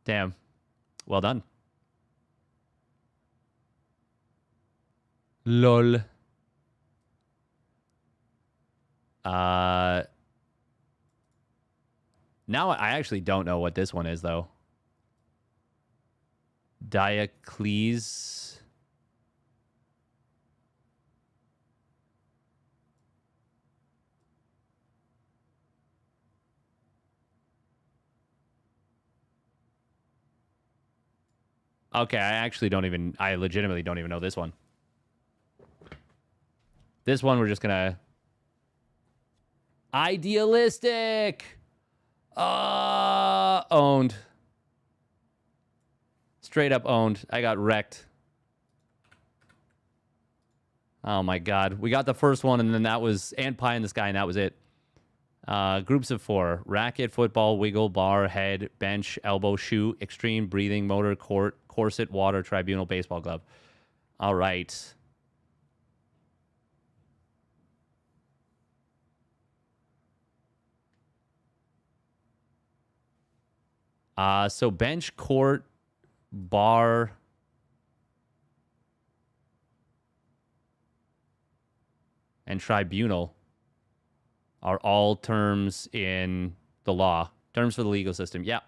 Damn. Well done. Lol. Now I actually don't know what this one is, though. Diocles. Okay, I legitimately don't even know this one. This one we're just gonna... Idealistic! Owned. Straight up owned. I got wrecked. Oh my god. We got the first one, and then that was... And Pie in the Sky, and that was it. Groups of 4. Racket, football, wiggle, bar, head, bench, elbow, shoe, extreme, breathing, motor, court, corset, water, tribunal, baseball glove. All right. So bench, court, bar... and tribunal are all terms in the law. Terms for the legal system. Yeah.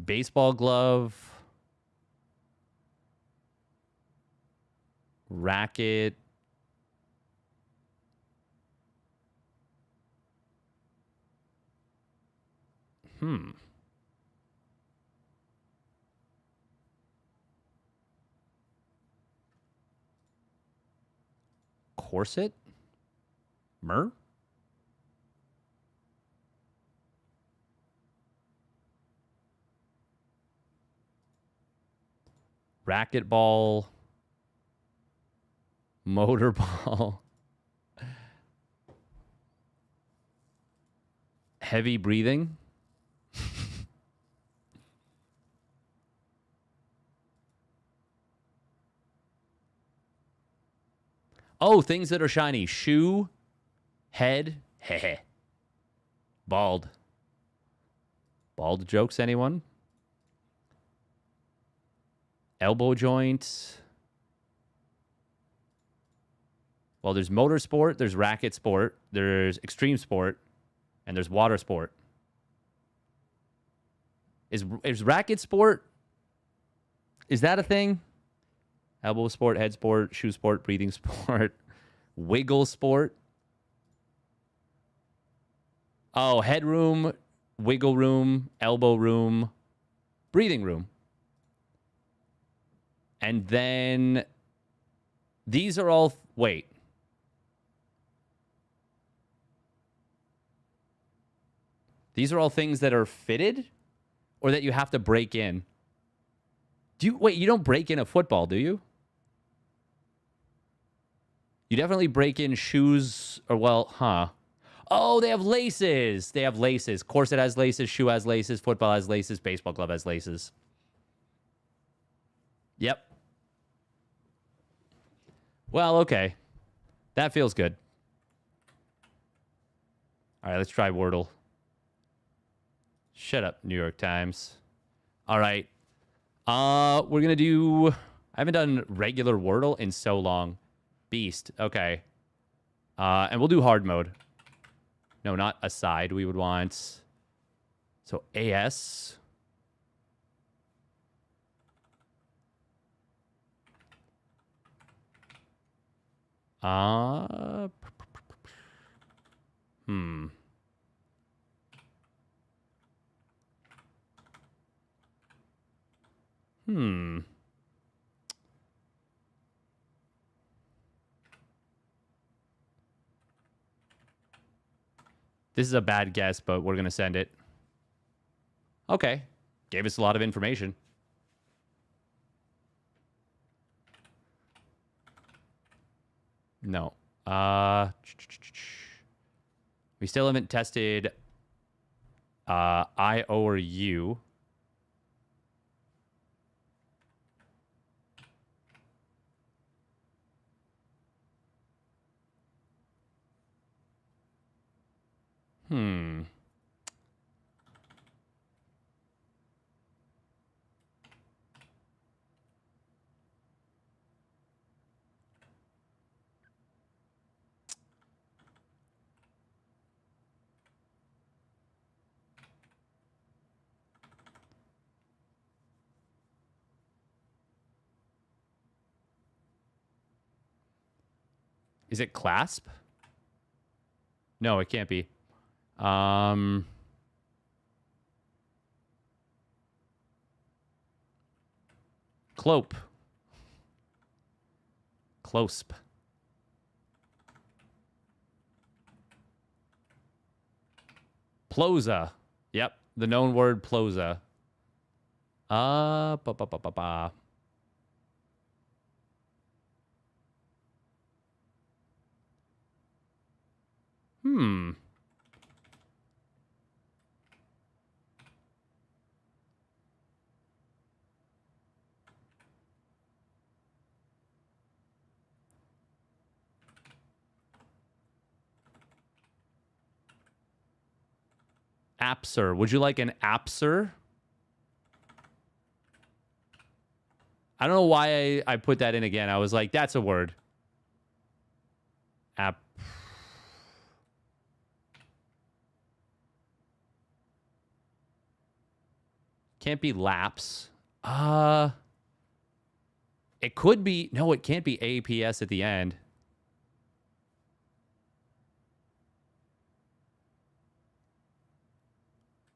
Baseball glove. Racket. Corset? Mer? Racquetball. Motorball. Heavy breathing. Oh, things that are shiny. Shoe. Head. Heh. Bald. Bald jokes, anyone? Elbow joint. Well, there's motorsport, there's racket sport, there's extreme sport, and there's water sport. Is racket sport? Is that a thing? Elbow sport, head sport, shoe sport, breathing sport, wiggle sport. Oh, headroom, wiggle room, elbow room, breathing room. And then these are all, wait. These are all things that are fitted or that you have to break in. Wait, you don't break in a football, do you? You definitely break in shoes or, well, huh. Oh, they have laces. They have laces. Corset has laces. Shoe has laces. Football has laces. Baseball glove has laces. Yep. Well, okay. That feels good. All right, let's try Wordle. Shut up, New York Times. All right. We're going to do... I haven't done regular Wordle in so long. Beast. Okay. And we'll do hard mode. No, not aside. We would want... So, AS. Hmm. This is a bad guess, but we're going to send it. Okay. Gave us a lot of information. No. We still haven't tested I, O, or U. Is it clasp? No, it can't be. Clope. Closp. Ploza. Yep, the known word ploza. Ba ba ba ba ba. Apser. Would you like an apser? I don't know why I put that in again. I was like, that's a word. App. Can't be laps. It could be. No, it can't be APS at the end.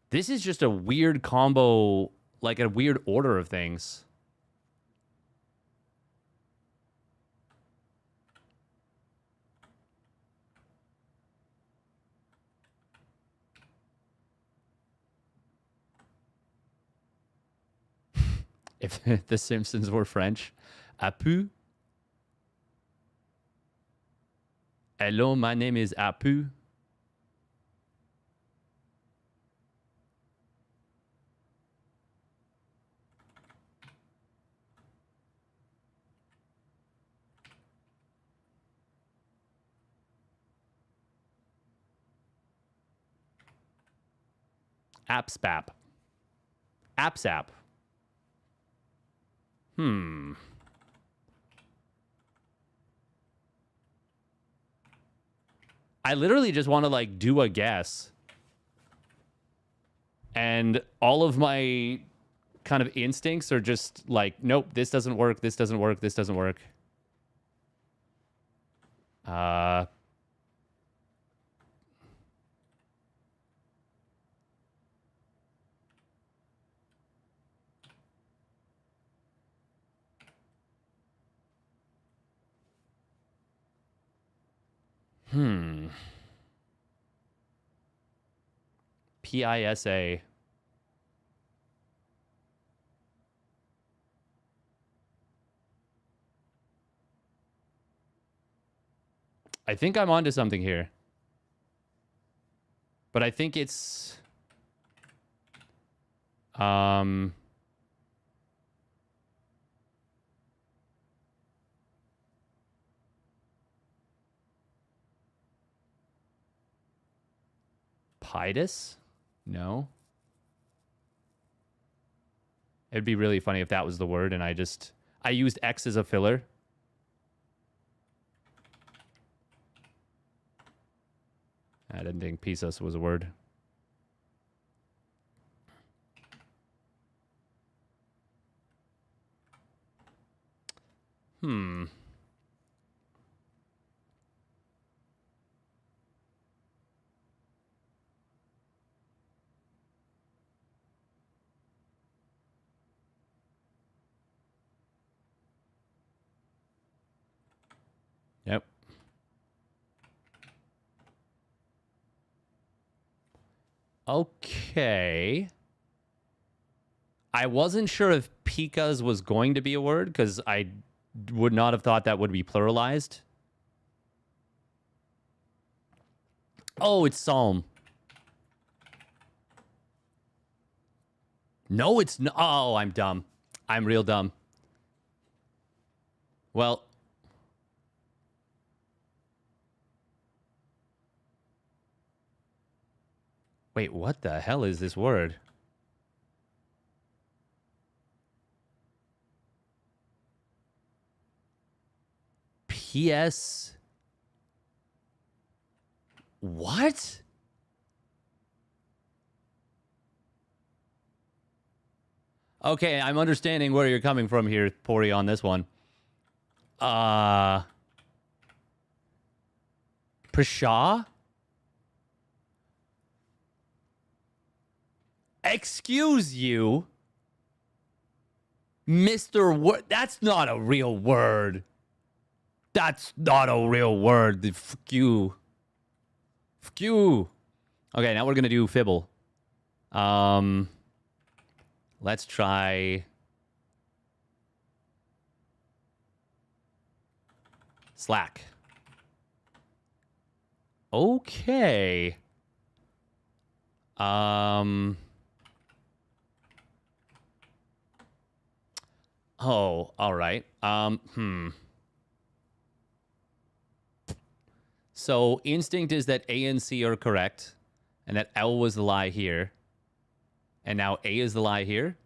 This is just a weird combo, like a weird order of things. If The Simpsons were French. Apu. Hello, my name is Apu. AppSpap. AppSap. I literally just want to like do a guess. And all of my kind of instincts are just like, nope, this doesn't work, this doesn't work, this doesn't work. PISA. I think I'm onto something here. But I think it's... Pidus? No. It'd be really funny if that was the word and I used X as a filler. I didn't think Pisos was a word. Yep. Okay. I wasn't sure if Pikas was going to be a word because I would not have thought that would be pluralized. Oh, it's Psalm. No, it's not. Oh, I'm dumb. I'm real dumb. Well... Wait, what the hell is this word? PS... What? Okay, I'm understanding where you're coming from here, Pori, on this one. Pshaw? Excuse you? Mr. Word? That's not a real word. That's not a real word. Fuck you. Fuck you. Okay, now we're going to do Fibble. Let's try... Slack. Okay. Oh, all right. So instinct is that A and C are correct, and that L was the lie here. And now A is the lie here.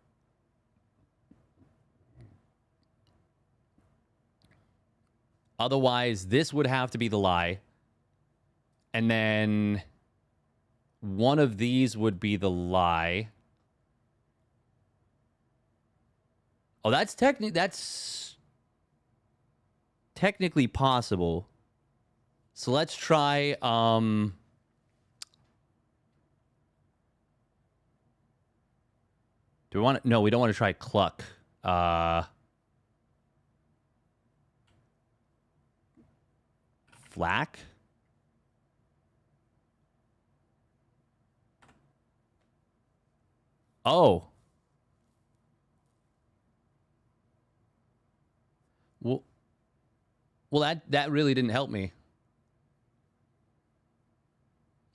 Otherwise, this would have to be the lie. And then one of these would be the lie. Oh, that's technically possible. So let's try do we want to... No, we don't want to try cluck. Flack? Oh. Well, that really didn't help me.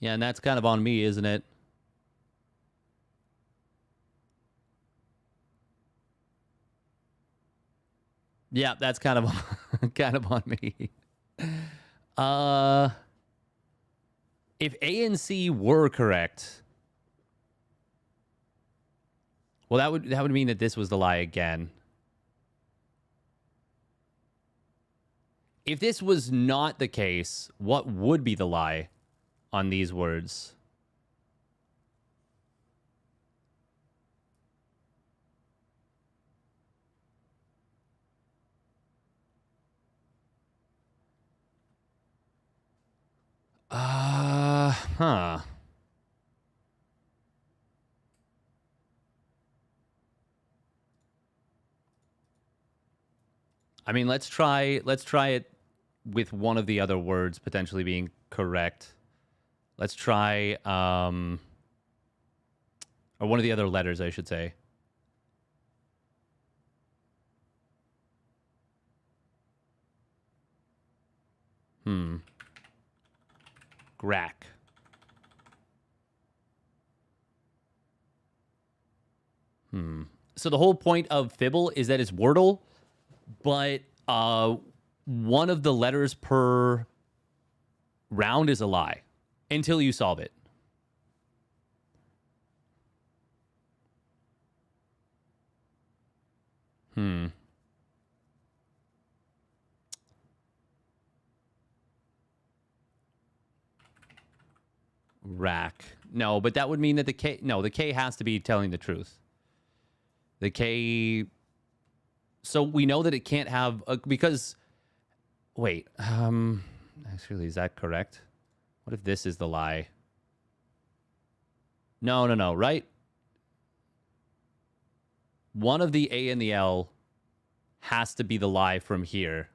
Yeah, and that's kind of on me, isn't it? Yeah, that's kind of kind of on me. Uh, if A and C were correct, well, that would mean that this was the lie again. If this was not the case, what would be the lie on these words? Huh. I mean, let's try it with one of the other words potentially being correct. Let's try or one of the other letters, I should say. Grack. So the whole point of Fibble is that it's Wordle, but one of the letters per round is a lie until you solve it. Rack. No, but that would mean that the K has to be telling the truth. The K. So we know that it can't have because. Wait. Actually, is that correct? What if this is the lie? No. Right. One of the A and the L has to be the lie from here,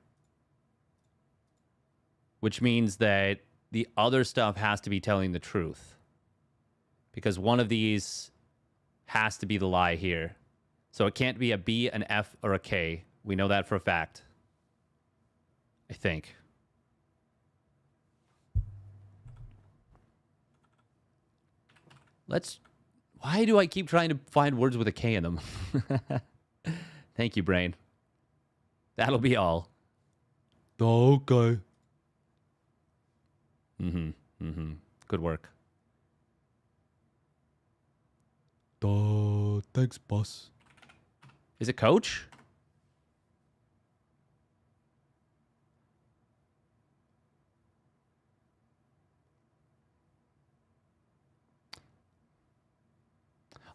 which means that the other stuff has to be telling the truth because one of these has to be the lie here. So it can't be a B, an F, or a K. We know that for a fact. I think. Why do I keep trying to find words with a K in them? Thank you, brain. That'll be all. Okay. Good work. Thanks, boss. Is it Coach?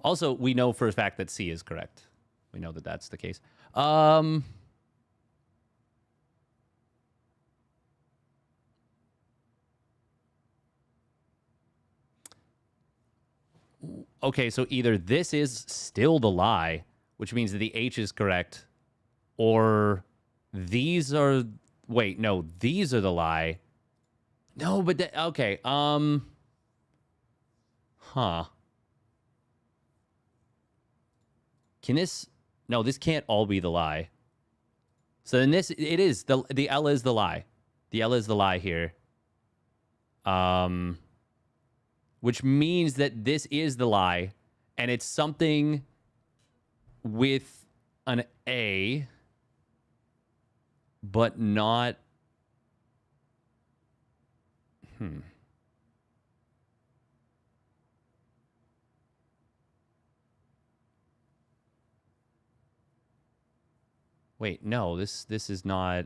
Also, we know for a fact that C is correct. We know that that's the case. Okay, so either this is still the lie, which means that the H is correct, or these are... Wait, no, these are the lie. No, but... okay, Huh. Can this... No, this can't all be the lie. So then this... It is. The L is the lie. The L is the lie here. Which means that this is the lie, and it's something with an A, but not... Wait, no, this is not...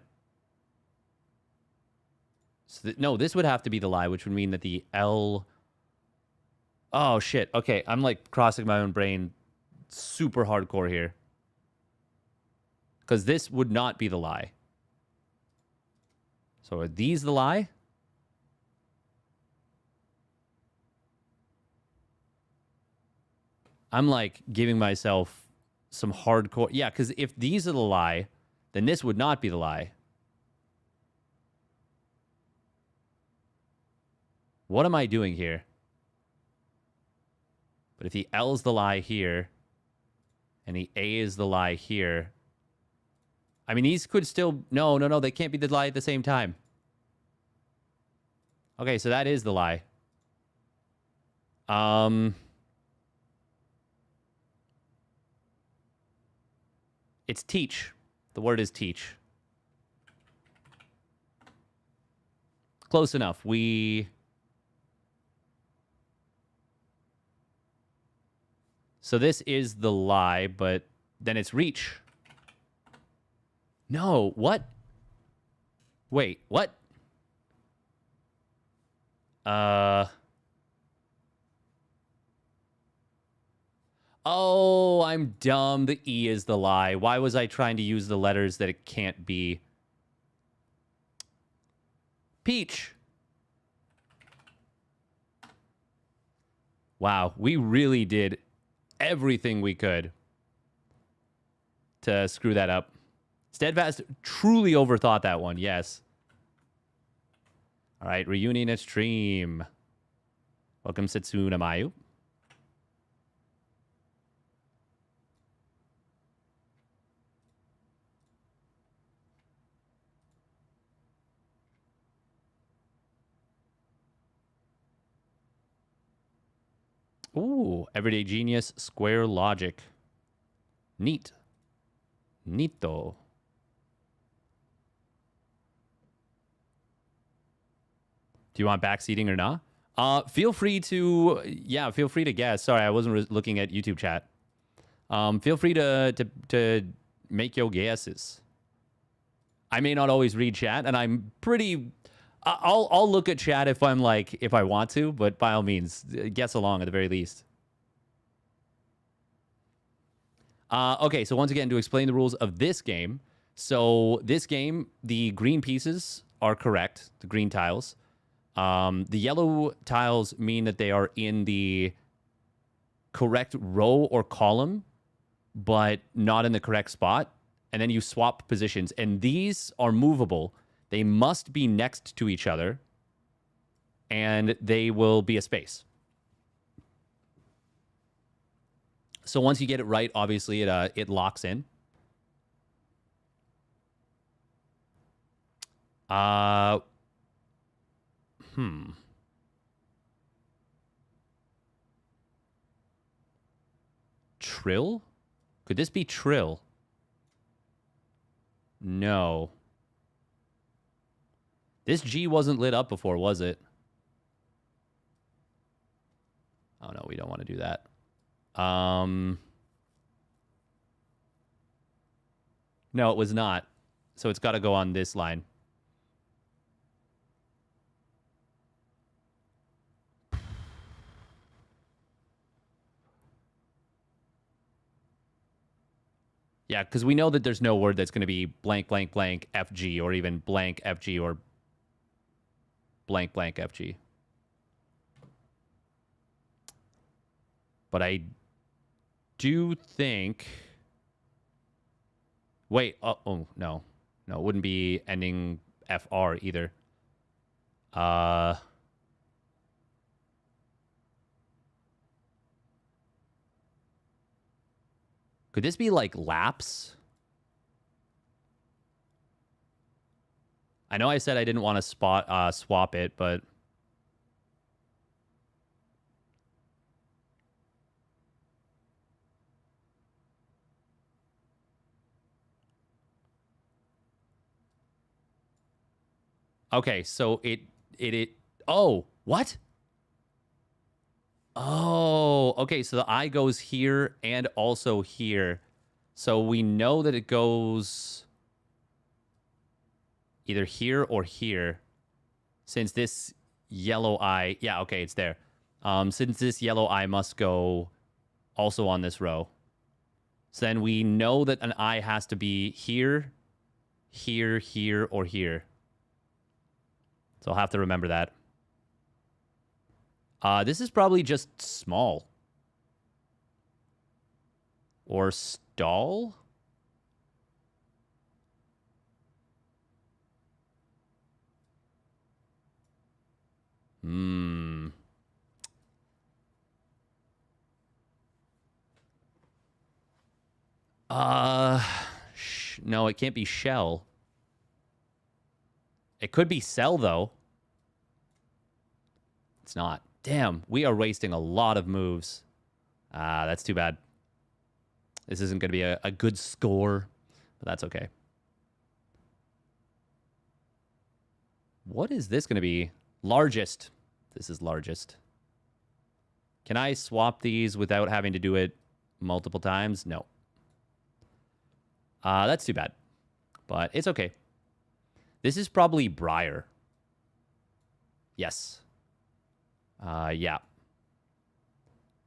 So no, this would have to be the lie, which would mean that the L... Oh, shit. Okay, I'm like crossing my own brain super hardcore here. Because this would not be the lie. So are these the lie? I'm like giving myself some hardcore... Yeah, because if these are the lie, then this would not be the lie. What am I doing here? But if the L is the lie here, and the A is the lie here... I mean, these could still... No, they can't be the lie at the same time. Okay, so that is the lie. It's teach. The word is teach. Close enough. So this is the lie, but then it's reach. No, what? Wait, what? Oh, I'm dumb. The E is the lie. Why was I trying to use the letters that it can't be? Peach. Wow, we really did everything we could to screw that up. Steadfast truly overthought that one, yes. All right, reunion at stream. Welcome, Setsuna Mayu. Ooh, Everyday Genius, Square Logic. Neat. Neato. Do you want backseating or not? Feel free to, feel free to guess. Sorry, I wasn't looking at YouTube chat. Feel free to make your guesses. I may not always read chat, and I'm pretty. I'll look at chat if I want to, but by all means, guess along at the very least. Okay, so once again, to explain the rules of this game. So this game, the green pieces are correct, the green tiles. The yellow tiles mean that they are in the correct row or column, but not in the correct spot. And then you swap positions. And these are movable. They must be next to each other. And they will be a space. So once you get it right, obviously, it locks in. Trill? Could this be Trill? No. This G wasn't lit up before, was it? Oh, no, we don't want to do that. No, it was not. So it's got to go on this line. Yeah, because we know that there's no word that's going to be blank, blank, blank, FG, or even blank, FG, or blank, blank, FG. But I do think... Wait, oh, no. No, it wouldn't be ending FR either. Could this be like laps? I know I said I didn't want to swap it, but... Okay, so it oh, what? Oh, okay, so the I goes here and also here. So we know that it goes either here or here. Since this yellow I, yeah, okay, it's there. Since this yellow I must go also on this row. So then we know that an I has to be here, here, here, or here. So I'll have to remember that. This is probably just small. Or stall? No, it can't be shell. It could be sell, though. It's not. Damn, we are wasting a lot of moves. That's too bad. This isn't going to be a good score, but that's okay. What is this going to be? Largest. This is largest. Can I swap these without having to do it multiple times? No. That's too bad. But it's okay. This is probably Briar. Yes. Yeah.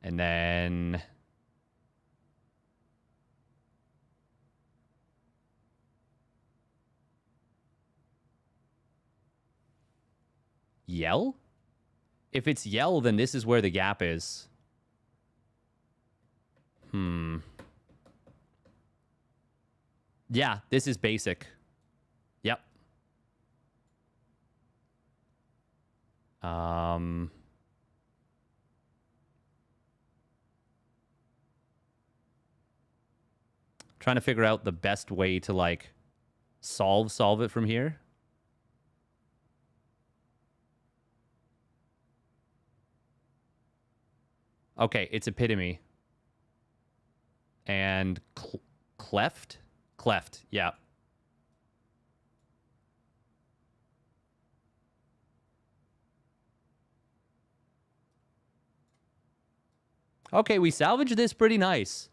And then... Yell? If it's Yell, then this is where the gap is. Yeah, this is basic. Yep. Trying to figure out the best way to, like, solve it from here. Okay, it's Epitome. And Cleft? Cleft, yeah. Okay, we salvaged this pretty nice.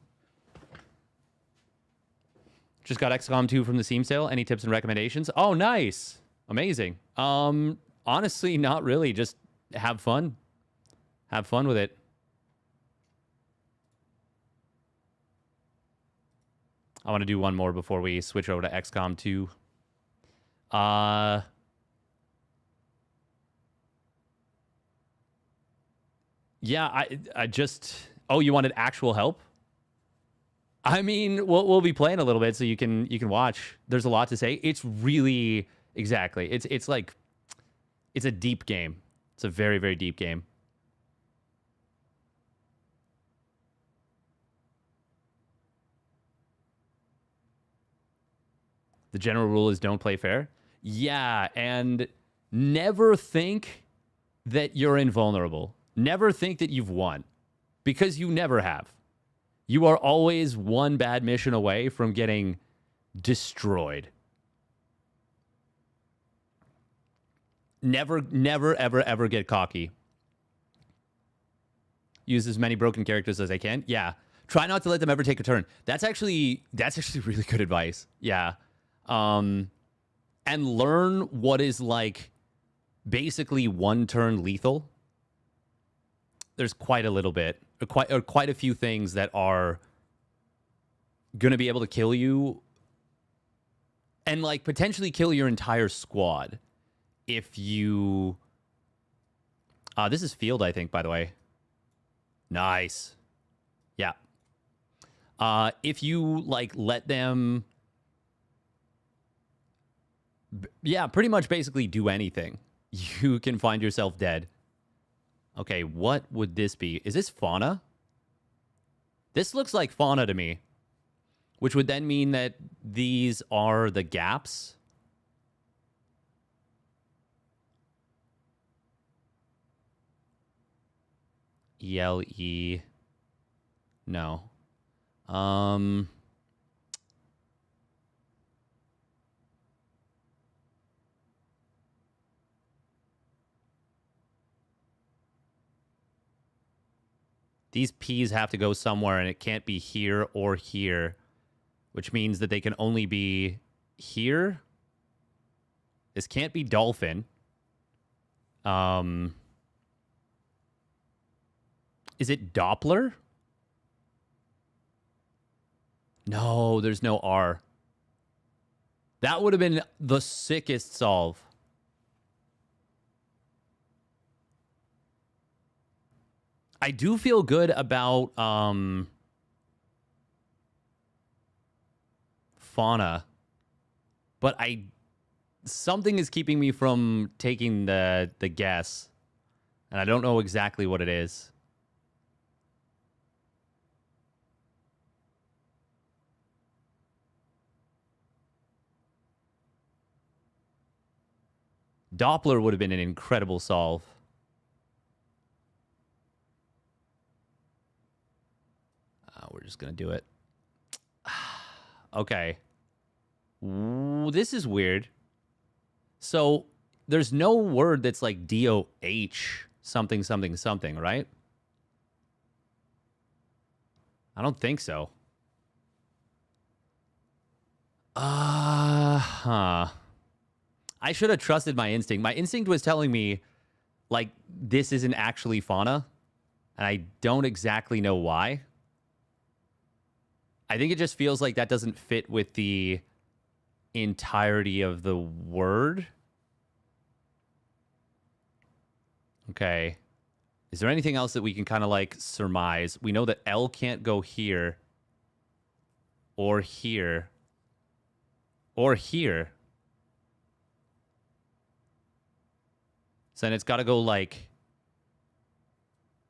Just got XCOM 2 from the Steam sale. Any tips and recommendations? Oh, nice. Amazing. Honestly, not really. Just have fun. Have fun with it. I want to do one more before we switch over to XCOM 2. Yeah, I just... Oh, you wanted actual help? I mean, we'll be playing a little bit so you can watch. There's a lot to say. It's really... Exactly. It's like... It's a deep game. It's a very, very deep game. The general rule is don't play fair. Yeah, and never think that you're invulnerable. Never think that you've won, because you never have. You are always one bad mission away from getting destroyed. Never, ever, ever get cocky. Use as many broken characters as I can. Yeah. Try not to let them ever take a turn. That's actually really good advice. Yeah. And learn what is, like, basically one turn lethal. There's quite a little bit, or quite a few things that are going to be able to kill you and, like, potentially kill your entire squad if you... this is Field, I think, by the way. Nice. Yeah. If you, like, let them... Yeah, pretty much basically do anything, you can find yourself dead. Okay, what would this be? Is this fauna? This looks like fauna to me, which would then mean that these are the gaps. ELE. No. These P's have to go somewhere, and it can't be here or here, which means that they can only be here. This can't be dolphin. Is it Doppler? No, there's no R. That would have been the sickest solve. I do feel good about fauna, but something is keeping me from taking the guess, and I don't know exactly what it is. Doppler would have been an incredible solve. we're just going to do it. Okay. Ooh, this is weird. So there's no word that's like DOH something, something, something, right? I don't think so. Huh. I should have trusted my instinct. My instinct was telling me, like, this isn't actually fauna. And I don't exactly know why. I think it just feels like that doesn't fit with the entirety of the word. Okay. Is there anything else that we can kind of like surmise? We know that L can't go here. Or here. Or here. So then it's got to go like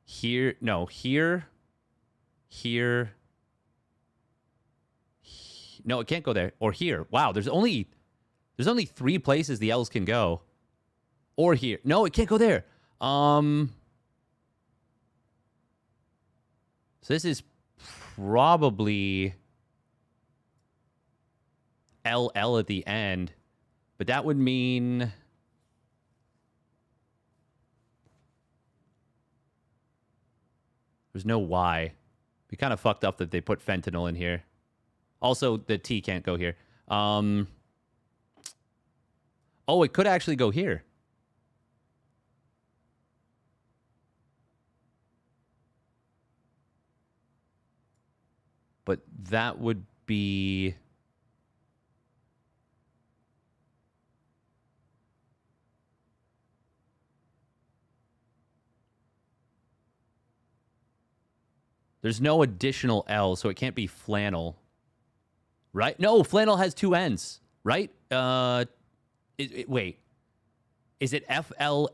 here. No, here. Here. No, it can't go there. Or here. Wow, there's only 3 places the L's can go. Or here. No, it can't go there. So this is probably LL at the end. But that would mean there's no Y. Be kind of fucked up that they put fentanyl in here. Also, the T can't go here. Oh, it could actually go here. But that would be... There's no additional L, so it can't be flannel. Right? No, flannel has 2 N's. Right? Wait. Is it FLANNEL?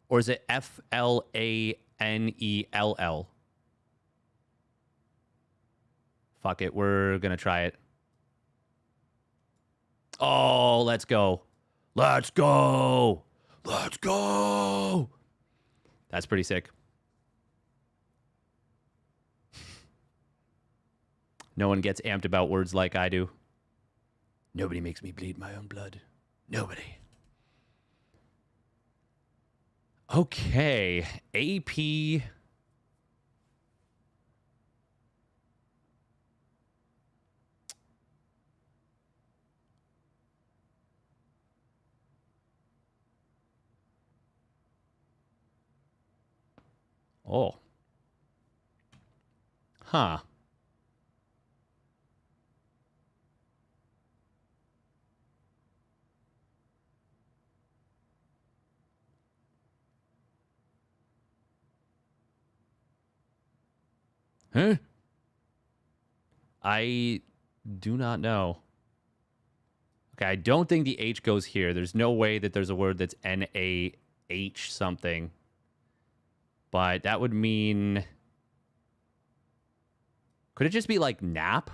Or is it FLANELL? Fuck it. We're going to try it. Oh, let's go. Let's go. Let's go. That's pretty sick. No one gets amped about words like I do. Nobody makes me bleed my own blood. Nobody. Okay. AP. Oh. Huh. Huh? I do not know. Okay, I don't think the H goes here. There's no way that there's a word that's N-A-H something. But that would mean... Could it just be like nap?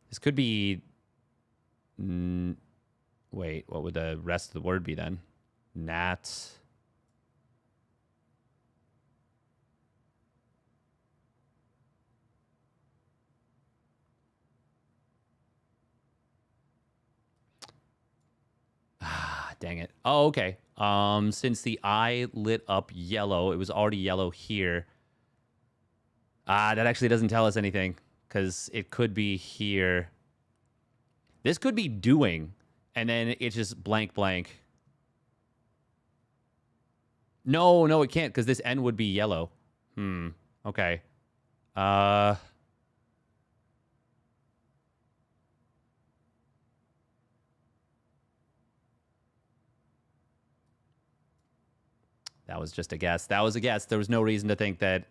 This could be... Wait, what would the rest of the word be then? Gnats... Dang it. Oh, okay. Since the eye lit up yellow, it was already yellow here. That actually doesn't tell us anything, because it could be here. This could be doing, and then it's just blank blank. No, no, it can't, because this N would be yellow. Okay. That was just a guess. That was a guess. There was no reason to think that...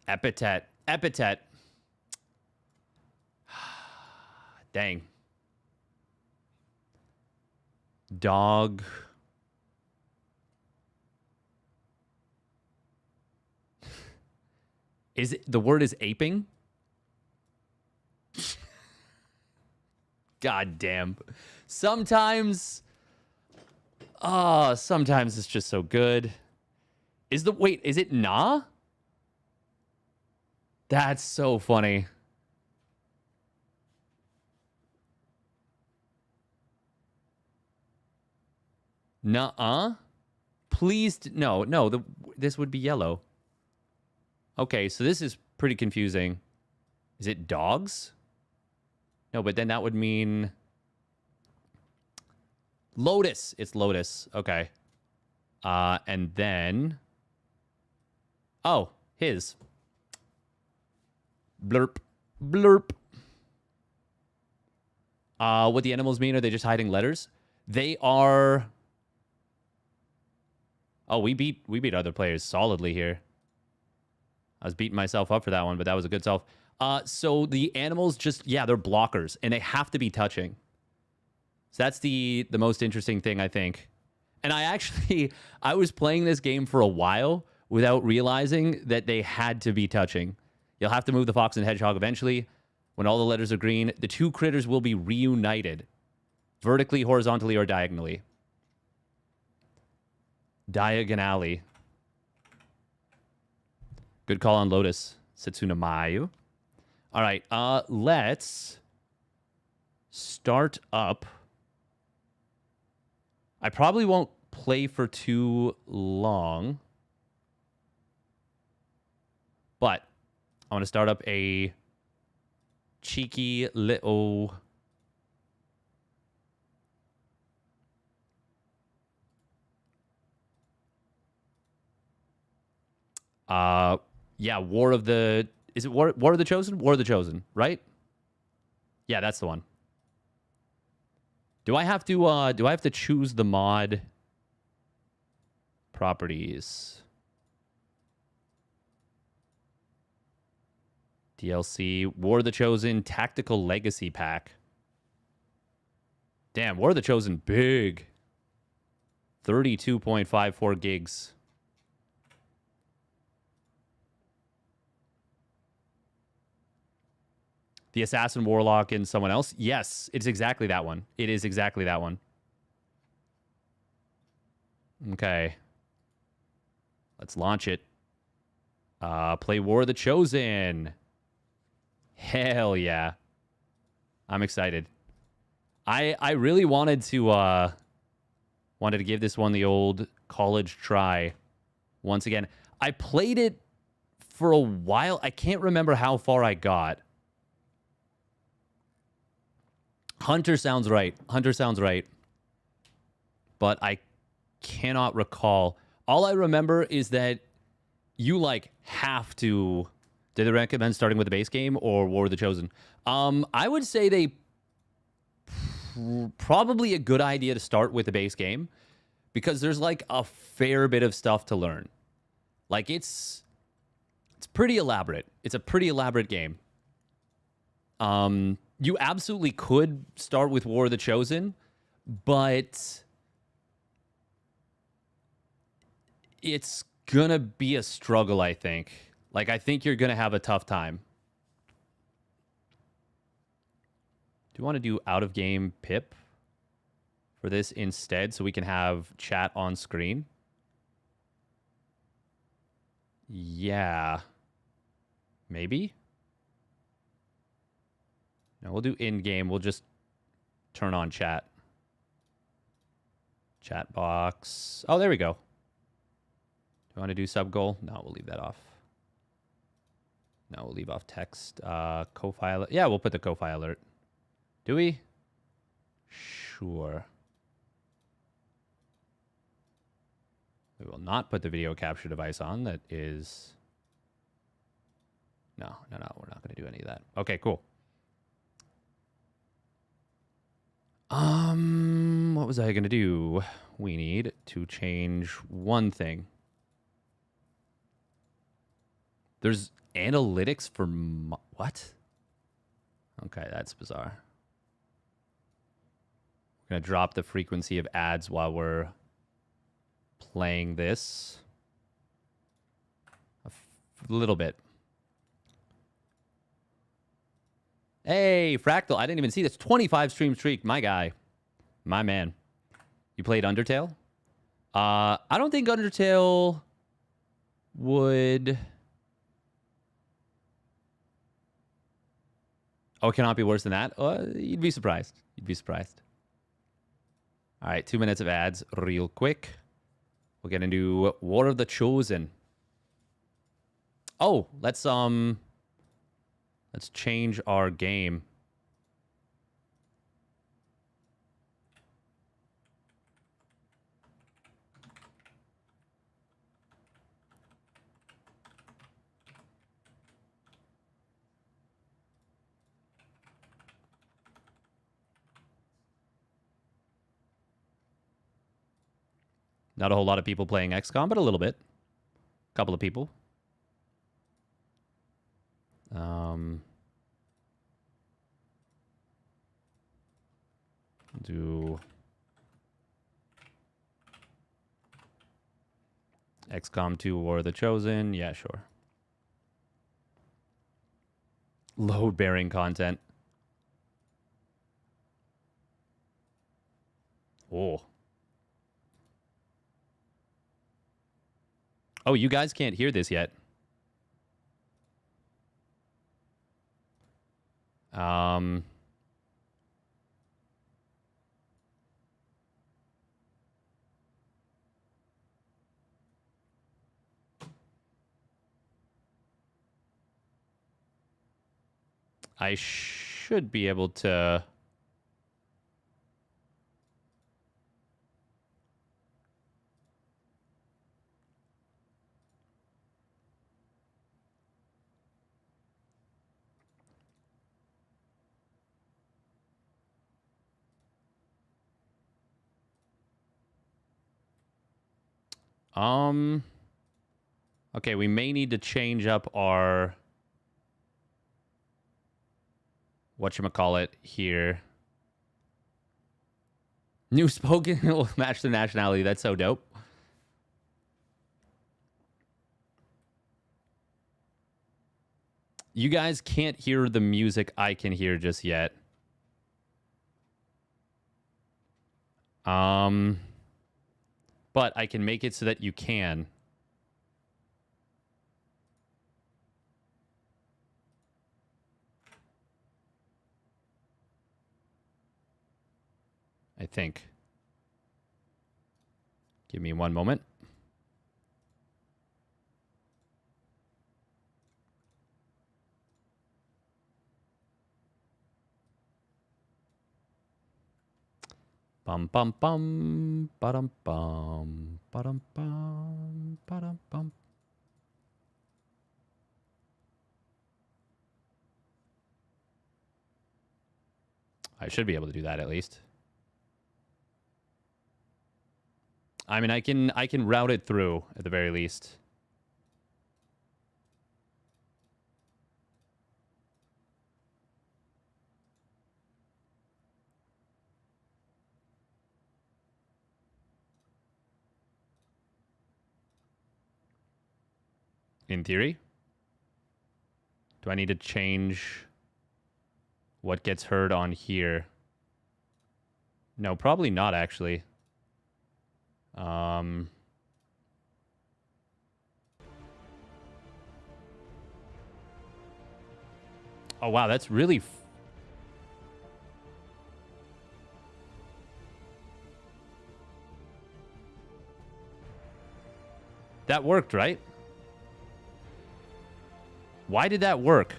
Epithet. Epithet. Dang. Dog... Is it, the word is aping? God damn. Sometimes sometimes it's just so good. Is it nah? That's so funny. Nuh-uh? Please, no, this would be yellow. Okay, so this is pretty confusing. Is it dogs? No, but then that would mean... Lotus. It's lotus. Okay. And then... Oh, his. Blurp. Blurp. What the animals mean, are they just hiding letters? They are... Oh, we beat other players solidly here. I was beating myself up for that one, but that was a good self. So the animals just, yeah, they're blockers, and they have to be touching. So that's the most interesting thing, I think. And I was playing this game for a while without realizing that they had to be touching. You'll have to move the fox and hedgehog eventually. When all the letters are green, the two critters will be reunited. Vertically, horizontally, or diagonally. Diagonally. Good call on Lotus. Setsuna Mayu. All right, let's start up. I probably won't play for too long, but I want to start up a cheeky little... yeah, War of the... Is it War of the Chosen? War of the Chosen, right? Yeah, that's the one. Do I have to choose the mod properties? DLC, War of the Chosen Tactical Legacy Pack. Damn, War of the Chosen, big. 32.54 gigs. The Assassin, Warlock, and someone else? Yes, it's exactly that one. It is exactly that one. Okay. Let's launch it. Play War of the Chosen. Hell yeah. I'm excited. I really wanted to give this one the old college try once again. I played it for a while. I can't remember how far I got. Hunter sounds right. Hunter sounds right. But I cannot recall. All I remember is that you, like, have to... Did they recommend starting with the base game or War of the Chosen? I would say they... Probably a good idea to start with the base game. Because there's, like, a fair bit of stuff to learn. Like, it's pretty elaborate. It's a pretty elaborate game. You absolutely could start with War of the Chosen, but it's gonna be a struggle, I think. Like, I think you're gonna have a tough time. Do you want to do out-of-game pip for this instead so we can have chat on screen? Yeah. Maybe? No, we'll do in-game. We'll just turn on chat. Chat box. Oh, there we go. Do you want to do sub-goal? No, we'll leave that off. No, we'll leave off text. Ko-Fi alert. Yeah, we'll put the Ko-Fi alert. Do we? Sure. We will not put the video capture device on. That is... No, we're not going to do any of that. Okay, cool. What was I going to do? We need to change one thing. There's analytics for... What? Okay, that's bizarre. We're going to drop the frequency of ads while we're playing this. A little bit. Hey, Fractal. I didn't even see this. 25 stream streak. My guy. My man. You played Undertale? I don't think Undertale would... Oh, it cannot be worse than that? You'd be surprised. You'd be surprised. All right, 2 minutes of ads real quick. We'll get into War of the Chosen. Oh, let's change our game. Not a whole lot of people playing XCOM, but a little bit. A couple of people. Do XCOM 2 War of the Chosen? Yeah, sure. Load-bearing content. Oh. Oh, you guys can't hear this yet. I should be able to... Okay, we may need to change up our... whatchamacallit here. New spoken will match the nationality. That's so dope. You guys can't hear the music I can hear just yet. But I can make it so that you can. I think. Give me one moment. Bum bum bum ba-dum bum ba-dum bum ba-dum bum. I should be able to do that at least. I mean, I can route it through at the very least. In theory. Do I need to change what gets heard on here? No, probably not actually. Oh wow, that's really that worked, right? Why did that work?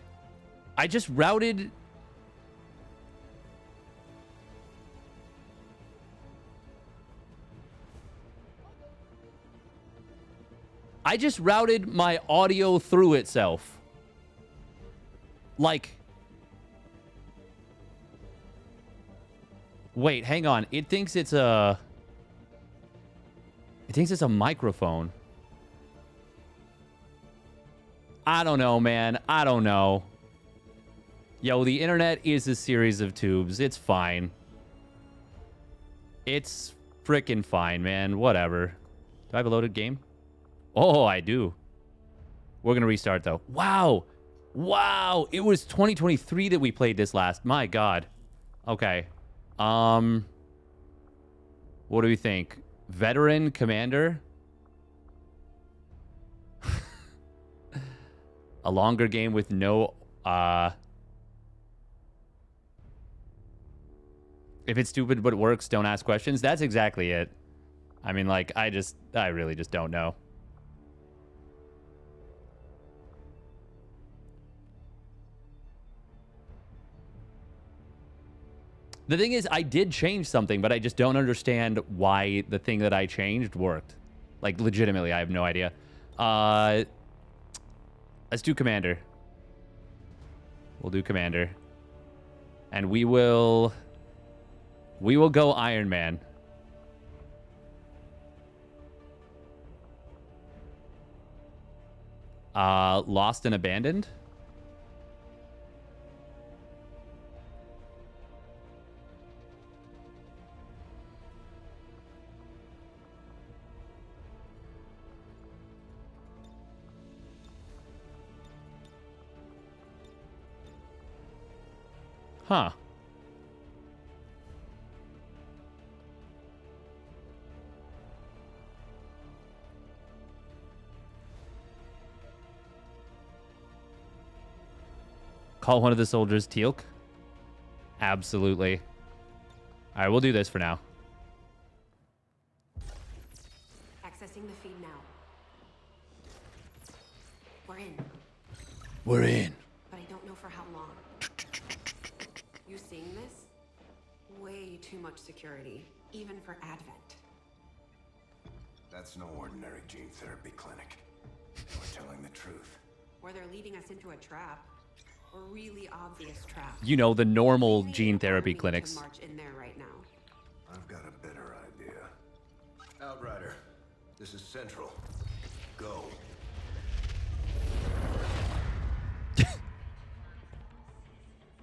I just routed... I just routed my audio through itself. Like... Wait, hang on. It thinks it's a... It thinks it's a microphone. I don't know, man. I don't know. Yo, the internet is a series of tubes. It's fine. It's freaking fine, man. Whatever. Do I have a loaded game? Oh, I do. We're going to restart, though. Wow. Wow, it was 2023 that we played this last. My God. Okay. What do we think? Veteran commander? A longer game with no if it's stupid but works, don't ask questions. That's exactly it. I mean, like, I really just don't know. The thing is, I did change something, but I just don't understand why the thing that I changed worked. Like, legitimately, I have no idea. Let's do commander. We'll do commander. And we will go Iron Man. Lost and Abandoned. Huh. Call one of the soldiers Teal'c? Absolutely. All right, we'll do this for now. Accessing the feed now. We're in. We're in. But I don't know for how long. You seeing this? Way too much security, even for Advent. That's no ordinary gene therapy clinic. We're telling the truth. Or they're leading us into a trap. A really obvious trap. You know, the normal We need gene an therapy army clinics. to march in there right now. I've got a better idea. Outrider, this is Central. Go.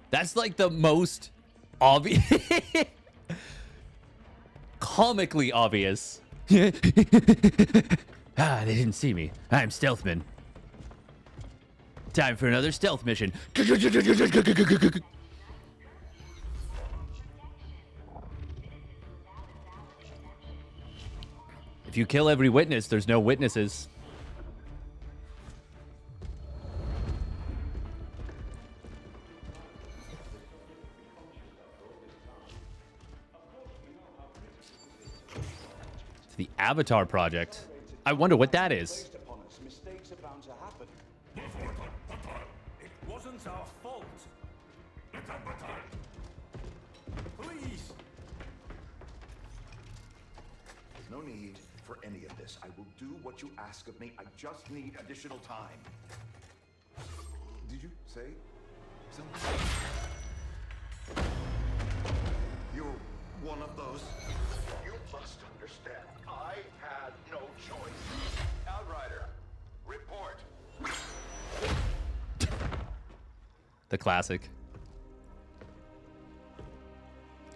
That's like the most obvious, comically obvious. They didn't see me. I'm Stealthman. Time for another stealth mission. If you kill every witness, there's no witnesses. It's the Avatar Project. I wonder what that is. Mistakes are bound to happen. It wasn't our fault. Please. No need for any of this. I will do what you ask of me. I just need additional time. Did you say something? You're one of those. You must understand. I had no choice. Outrider, report. The classic.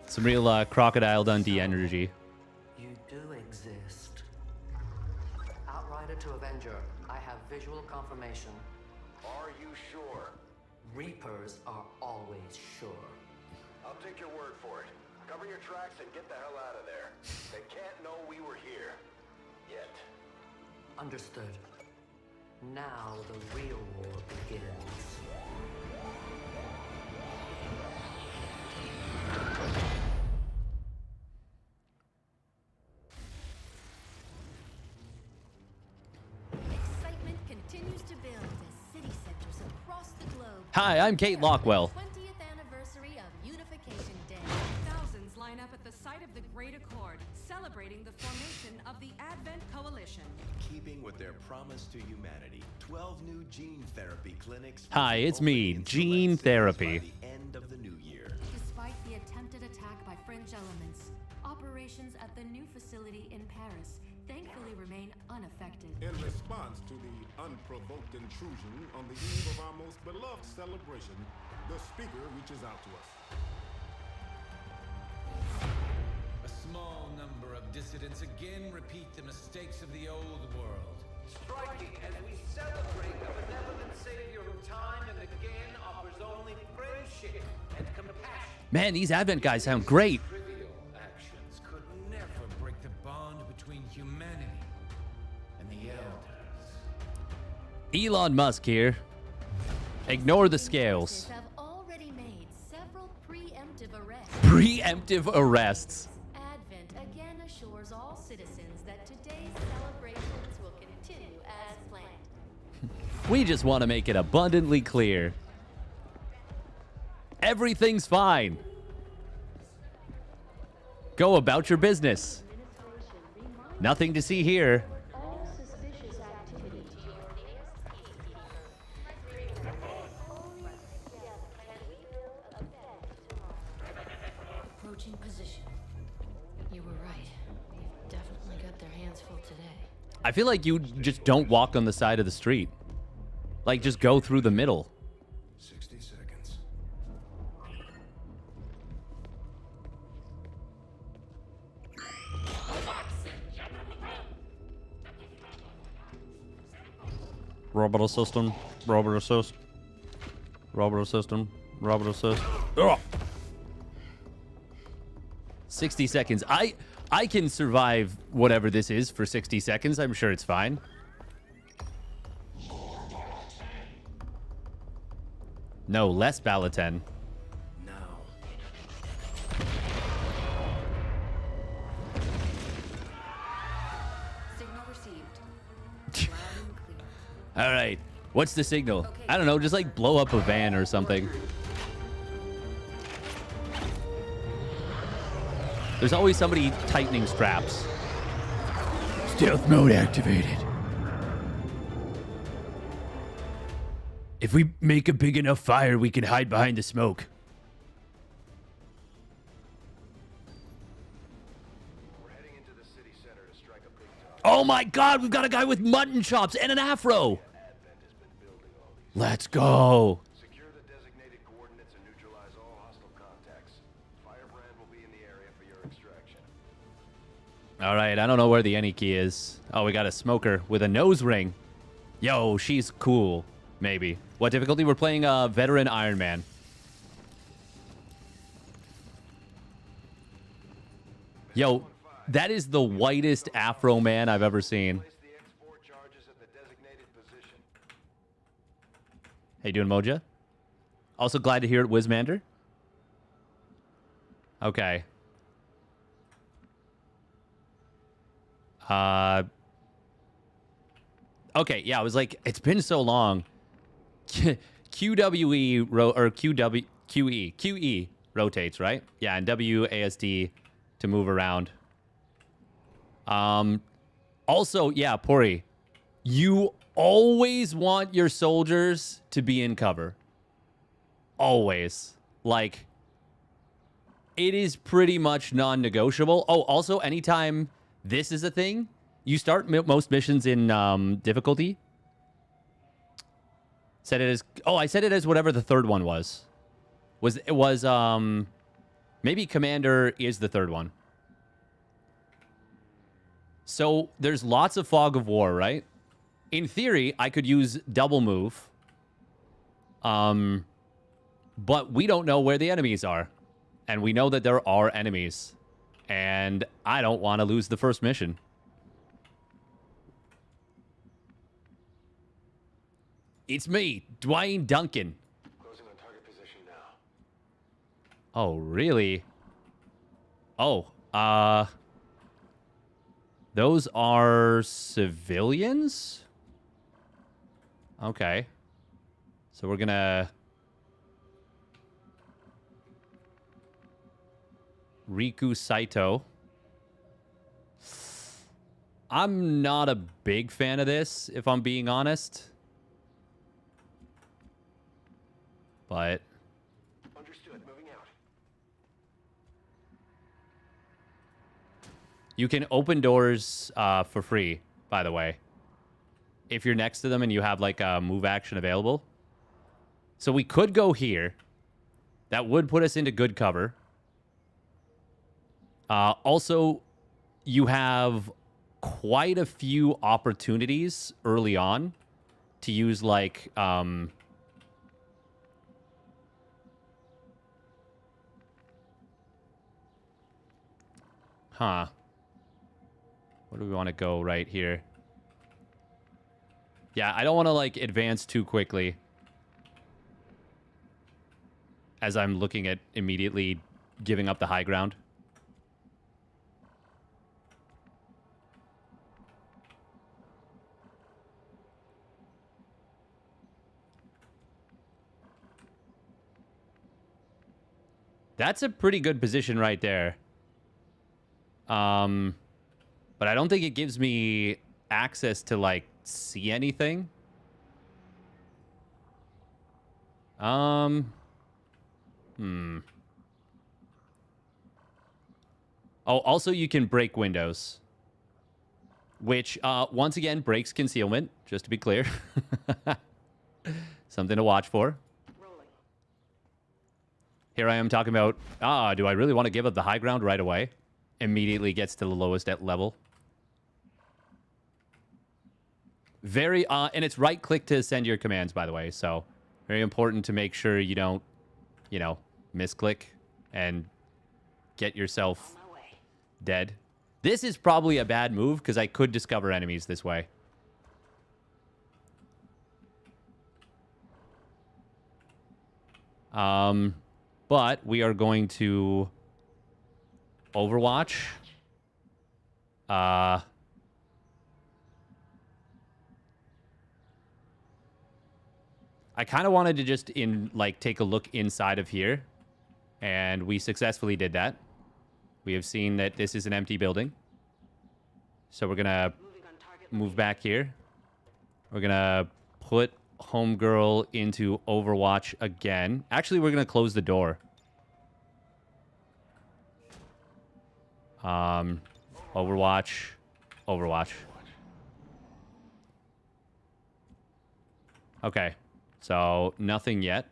Some real Crocodile Dundee energy. You do exist. Outrider to Avenger, I have visual confirmation. Are you sure? Reapers are always sure. I'll take your word for it. Cover your tracks and get the hell out of there. They can't know we were here. Yet. Understood. Now the real war begins. Excitement continues to build as city centers across the globe. Hi, I'm Kate Lockwell. 20th anniversary of Unification Day. Thousands line up at the site of the Great Accord, celebrating the formation of the Advent Coalition. Keeping with their promise to humanity, 12 new gene therapy clinics. Hi, it's me, Gene Therapy. By the end of the new year. Despite the attempted attack by French elements, operations at the new facility in Paris thankfully remain unaffected. In response to the unprovoked intrusion on the eve of our most beloved celebration, the speaker reaches out to us. A small number of dissidents again repeat the mistakes of the old world. striking as we celebrate a benevolent savior who time and again offers only friendship and compassion. Man, these Advent guys sound great. Trivial actions could never break the bond between humanity and the elders. Elon Musk here. Ignore the scales. Have already made several preemptive arrests. Preemptive arrests. Advent again assures all citizens that today's celebrations will continue as planned. We just want to make it abundantly clear. Everything's fine. Go about your business. Nothing to see here. All suspicious activity. Approaching position. You were right. They've definitely got their hands full today. I feel like you just don't walk on the side of the street. Like, just go through the middle. 60 seconds. Robot assistant. Robot assist. Robot assistant. Robot assist. Ugh. 60 seconds. I can survive whatever this is for 60 seconds. I'm sure it's fine. No, less Balaten. Signal received. Loud and clear. All right. What's the signal? I don't know. Just like blow up a van or something. There's always somebody tightening straps. Stealth mode activated. If we make a big enough fire, we can hide behind the smoke. We're heading into the city center to strike a big target. Oh my God, we've got a guy with mutton chops and an afro. Advent has been building all these. Let's go. Secure the designated coordinates and neutralize all hostile contacts. Firebrand will be in the area for your extraction. All right, I don't know where the any key is. Oh, we got a smoker with a nose ring. Yo, she's cool. Maybe. What difficulty? We're playing veteran Iron Man. Yo, that is the whitest afro man I've ever seen. Place the export charges at the designated position. How you doing, Moja? Also glad to hear it, Wizmander. Okay. Okay, yeah, I was like, it's been so long. QE rotates, right? Yeah, and WASD to move around. Also, yeah, Pori, you always want your soldiers to be in cover. Always. Like, it is pretty much non-negotiable. Oh, also, anytime this is a thing, you start most missions in difficulty. Set it as, oh, I set it as whatever the third one was. Maybe Commander is the third one. So there's lots of fog of war, right? In theory, I could use double move. But we don't know where the enemies are. And we know that there are enemies. And I don't want to lose the first mission. It's me, Dwayne Duncan. Closing on target position now. Oh, really? Oh, those are civilians? Okay. So we're gonna Riku Saito. I'm not a big fan of this, if I'm being honest. But Understood. Moving out. you can open doors for free, by the way. If you're next to them and you have like a move action available. So we could go here. That would put us into good cover. Also, you have quite a few opportunities early on to use, like, huh. Where do we want to go right here? Yeah, I don't want to, like, advance too quickly as I'm looking at immediately giving up the high ground. That's a pretty good position right there. But I don't think it gives me access to, like, see anything. Oh, also you can break windows. Which, once again, breaks concealment, just to be clear. Something to watch for. Here I am talking about, do I really want to give up the high ground right away? Immediately gets to the lowest at level. Very, and it's right click to send your commands, by the way. So very important to make sure you don't, you know, misclick and get yourself dead. This is probably a bad move because I could discover enemies this way. But we are going to Overwatch. I kind of wanted to just take a look inside of here, and we successfully did that. We have seen that this is an empty building. So we're gonna move back here. We're gonna put Homegirl into Overwatch again. Actually, we're gonna close the door. Overwatch. Overwatch. Okay. So, nothing yet.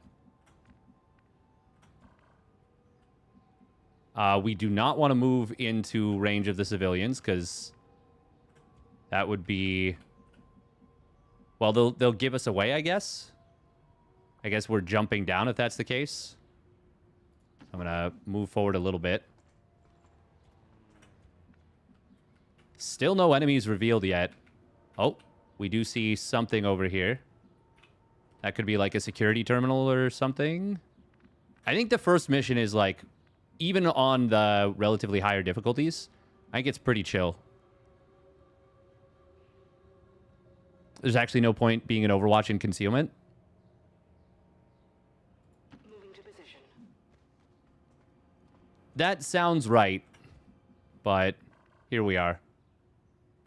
We do not want to move into range of the civilians, because that would be... Well, they'll give us away, I guess. I guess we're jumping down if that's the case. I'm going to move forward a little bit. Still no enemies revealed yet. Oh, we do see something over here. That could be like a security terminal or something. I think the first mission is like, even on the relatively higher difficulties, I think it's pretty chill. There's actually no point being an Overwatch in concealment. Moving to position. That sounds right, but here we are.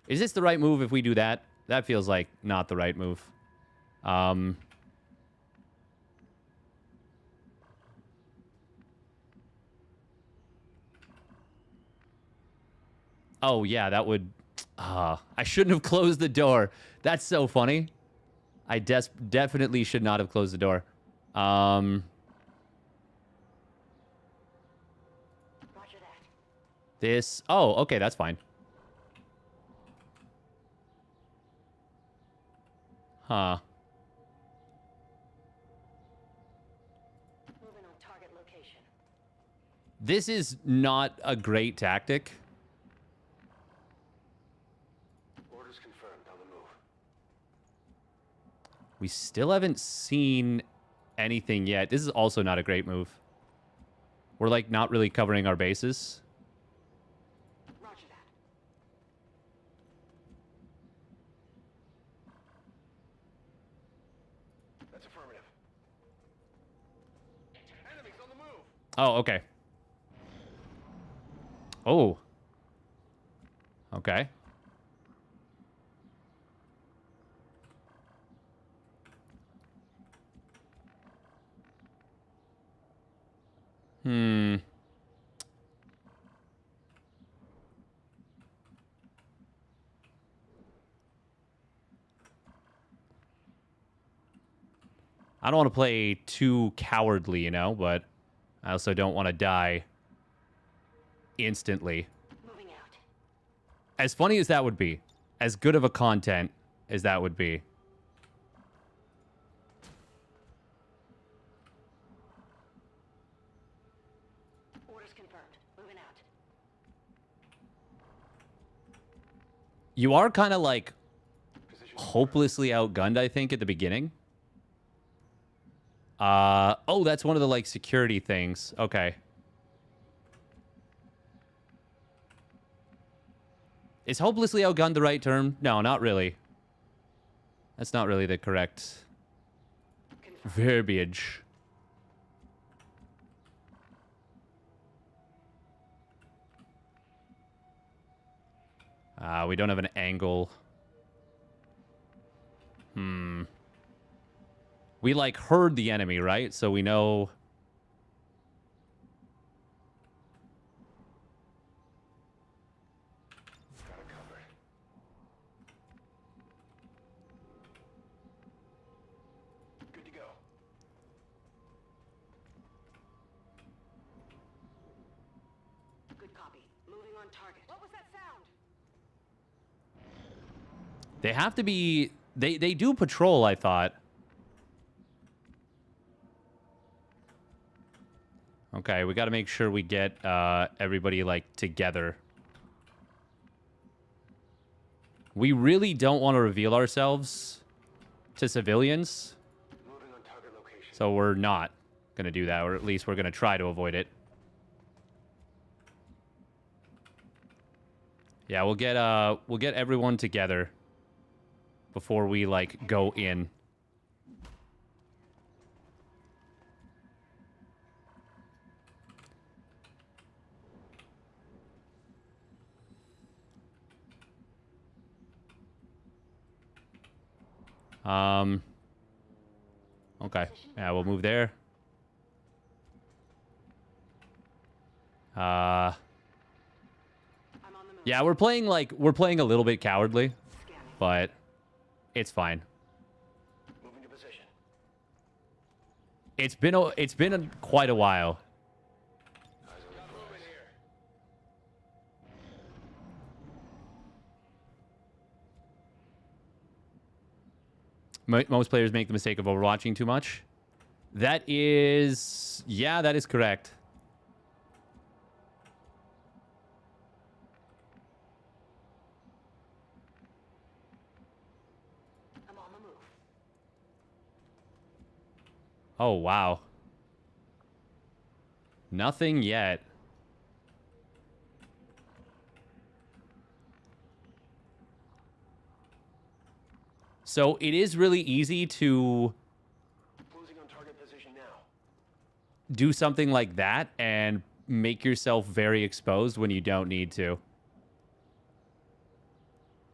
Is this the right move if we do that? That feels like not the right move. Oh, yeah, that would... I shouldn't have closed the door. That's so funny. I definitely should not have closed the door. Roger that. This... Oh, okay, that's fine. Huh. Moving on target location. This is not a great tactic. Orders confirmed. On the move. We still haven't seen anything yet. This is also not a great move. We're, like, not really covering our bases. Roger that. That's affirmative. Enemies on the move. Oh, okay. Oh. Okay. I don't want to play too cowardly, you know, but I also don't want to die instantly. Moving out. As funny as that would be, as good of a content as that would be. Orders confirmed. Moving out. You are kind of like hopelessly outgunned, I think, at the beginning. Oh, that's one of the like security things. Okay. Is hopelessly outgunned the right term? No, not really. That's not really the correct verbiage. We don't have an angle. We, like, heard the enemy, right? So we know... Got it covered. Good to go. Good copy. Moving on target. What was that sound? They have to be... They do patrol, I thought. Okay, we got to make sure we get everybody, like, together. We really don't want to reveal ourselves to civilians. Moving on target location. So we're not going to do that, or at least we're going to try to avoid it. Yeah, we'll get everyone together before we, like, go in. Okay. Yeah, we'll move there. Yeah, we're playing a little bit cowardly, but it's fine. Moving to position. It's been quite a while. Most players make the mistake of overwatching too much. That is... Yeah, that is correct. I'm on the move. Oh, wow. Nothing yet. So it is really easy to Closing on target position now. do something like that and make yourself very exposed when you don't need to.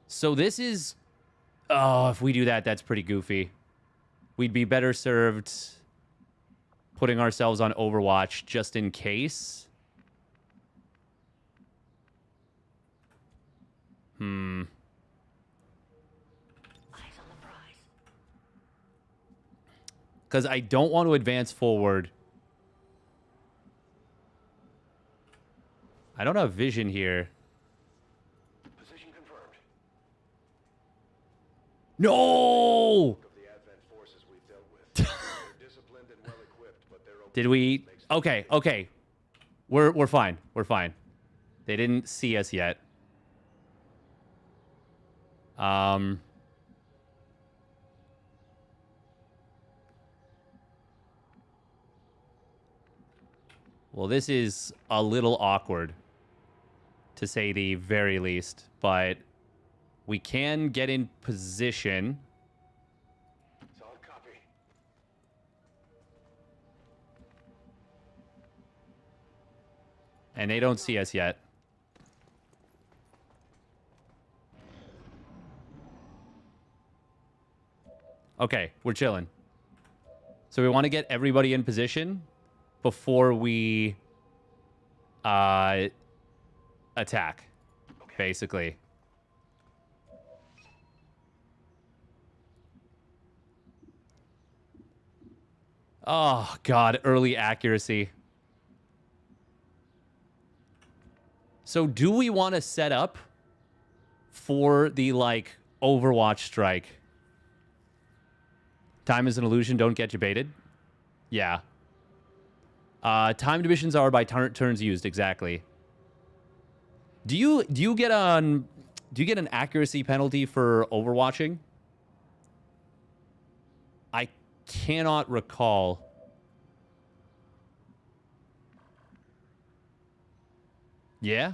So this is... Oh, if we do that, that's pretty goofy. We'd be better served putting ourselves on Overwatch just in case. Because I don't want to advance forward. I don't have vision here. Position confirmed. No! Of the Advent forces we've dealt with. They're disciplined and well equipped, but they're Did we... Okay, okay. We're fine. We're fine. They didn't see us yet. Well, this is a little awkward, to say the very least, but we can get in position. Solid copy. And they don't see us yet. Okay, we're chilling. So we want to get everybody in position before we attack, basically. Oh, God, early accuracy. So do we want to set up for the, like, Overwatch strike. Time is an illusion. Don't get you baited. Yeah. Timed missions are by turns used. Exactly. Do you get an accuracy penalty for overwatching? I cannot recall. Yeah?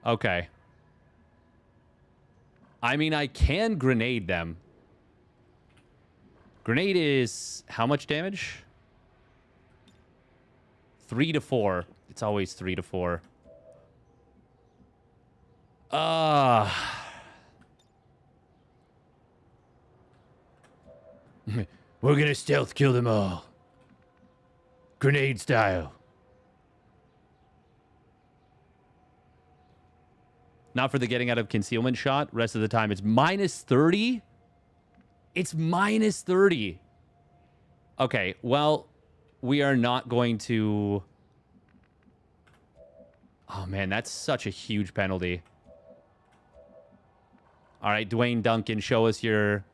Okay. I mean, I can grenade them. Grenade is how much damage? 3 to 4. It's always 3 to 4. We're gonna stealth kill them all. Grenade style. Not for the getting out of concealment shot. Rest of the time, it's minus 30. It's minus 30. Okay, well, we are not going to... Oh, man, that's such a huge penalty. All right, Dwayne Duncan, show us your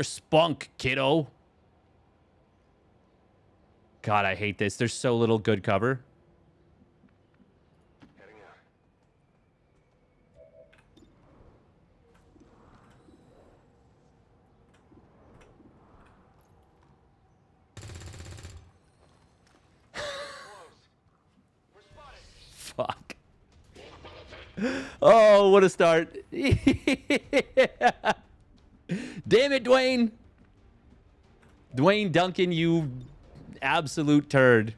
spunk, kiddo. God, I hate this. There's so little good cover. Heading out. Fuck. Oh, what a start. Damn it, Dwayne. Dwayne Duncan, you absolute turd.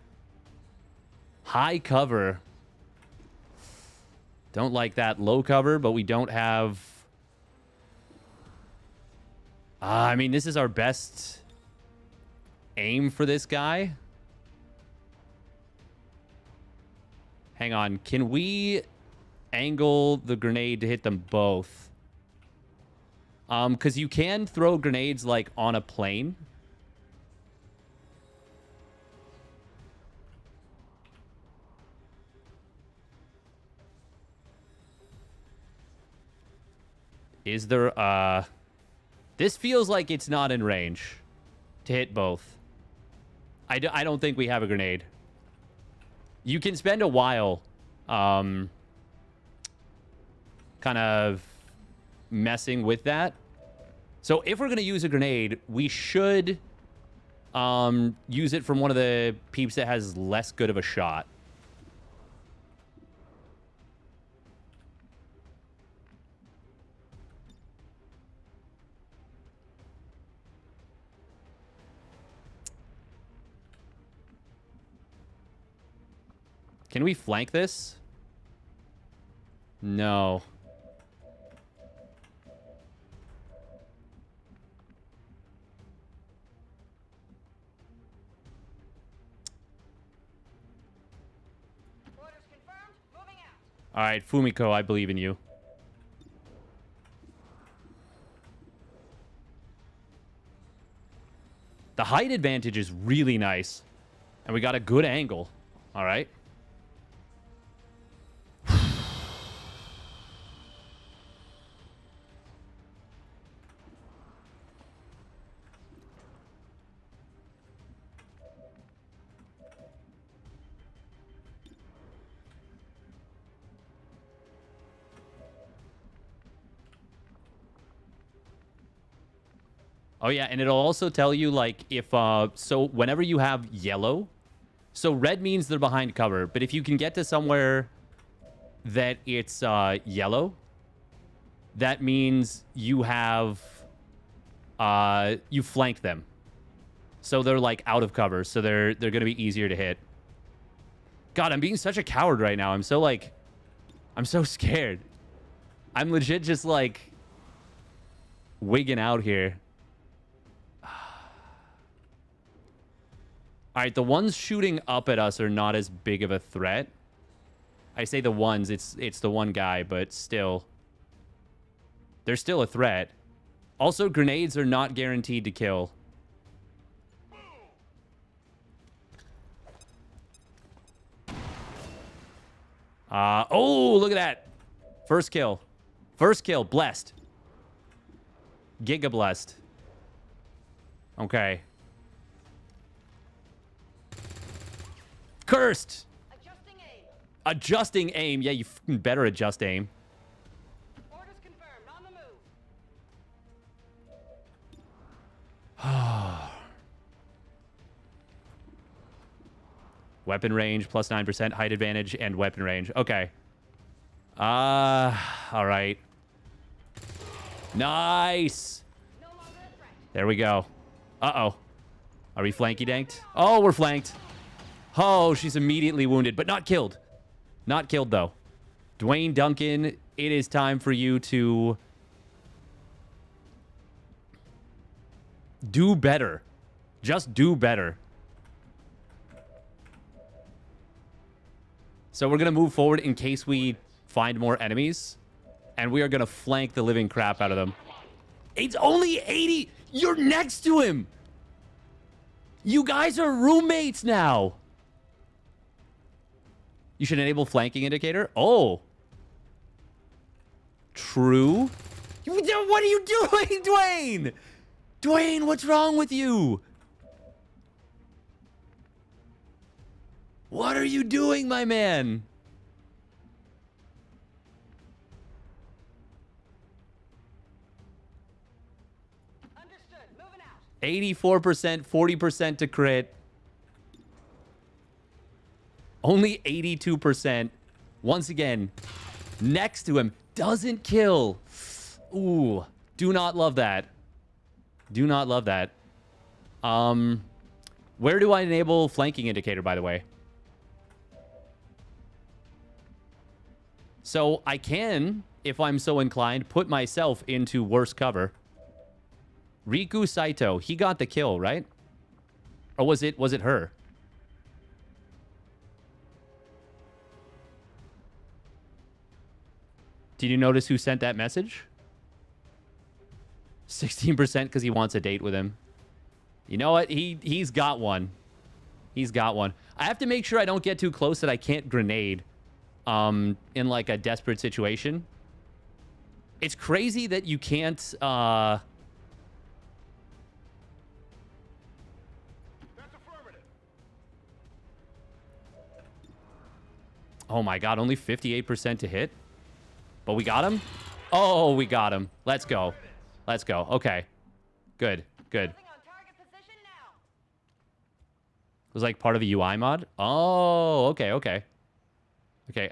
High cover. Don't like that. Low cover, but we don't have... I mean, this is our best aim for this guy. Hang on. Can we angle the grenade to hit them both? Because you can throw grenades, like, on a plane. Is there, This feels like it's not in range to hit both. I don't think we have a grenade. You can spend a while, kind of messing with that. So if we're going to use a grenade, we should use it from one of the peeps that has less good of a shot. Can we flank this? No. Orders confirmed. Moving out. All right, Fumiko, I believe in you. The height advantage is really nice. And we got a good angle. All right. Oh, yeah, and it'll also tell you, like, if, so whenever you have yellow, so red means they're behind cover, but if you can get to somewhere that it's, yellow, that means you have, you flanked them. So they're, like, out of cover, so they're gonna be easier to hit. God, I'm being such a coward right now. I'm so, like, I'm so scared. I'm legit just, like, wigging out here. All right, the ones shooting up at us are not as big of a threat. I say the ones, it's the one guy, but still. They're still a threat. Also, grenades are not guaranteed to kill. Oh, look at that. First kill. First kill. Blessed. Giga blessed. Okay. Cursed. Adjusting aim. Yeah, you fucking better adjust aim. Orders confirmed. On the move. Weapon range, plus 9%, height advantage, and weapon range. Okay. All right. Nice. There we go. Uh-oh. Are we flanky danked? Oh, we're flanked. Oh, she's immediately wounded, but not killed. Not killed, though. Dwayne Duncan, it is time for you to do better. Just do better. So we're going to move forward in case we find more enemies. And we are going to flank the living crap out of them. It's only 80. You're next to him. You guys are roommates now. You should enable flanking indicator. Oh. True. What are you doing, Dwayne? Dwayne, what's wrong with you? What are you doing, my man? Understood. Moving out. 84%, 40% to crit. Only 82%. Once again, next to him. Doesn't kill. Ooh. Do not love that. Do not love that. Where do I enable flanking indicator, by the way? So I can, if I'm so inclined, put myself into worse cover. Riku Saito, he got the kill, right? Or was it her? Did you notice who sent that message? 16% because he wants a date with him. You know what? He's got one. He's got one. I have to make sure I don't get too close that I can't grenade in like a desperate situation. It's crazy that you can't That's affirmative. Oh my god, only 58% to hit. But we got him? Oh, we got him. Let's go. Let's go. Okay. Good. Good. It was like part of a UI mod? Oh, okay, okay. Okay,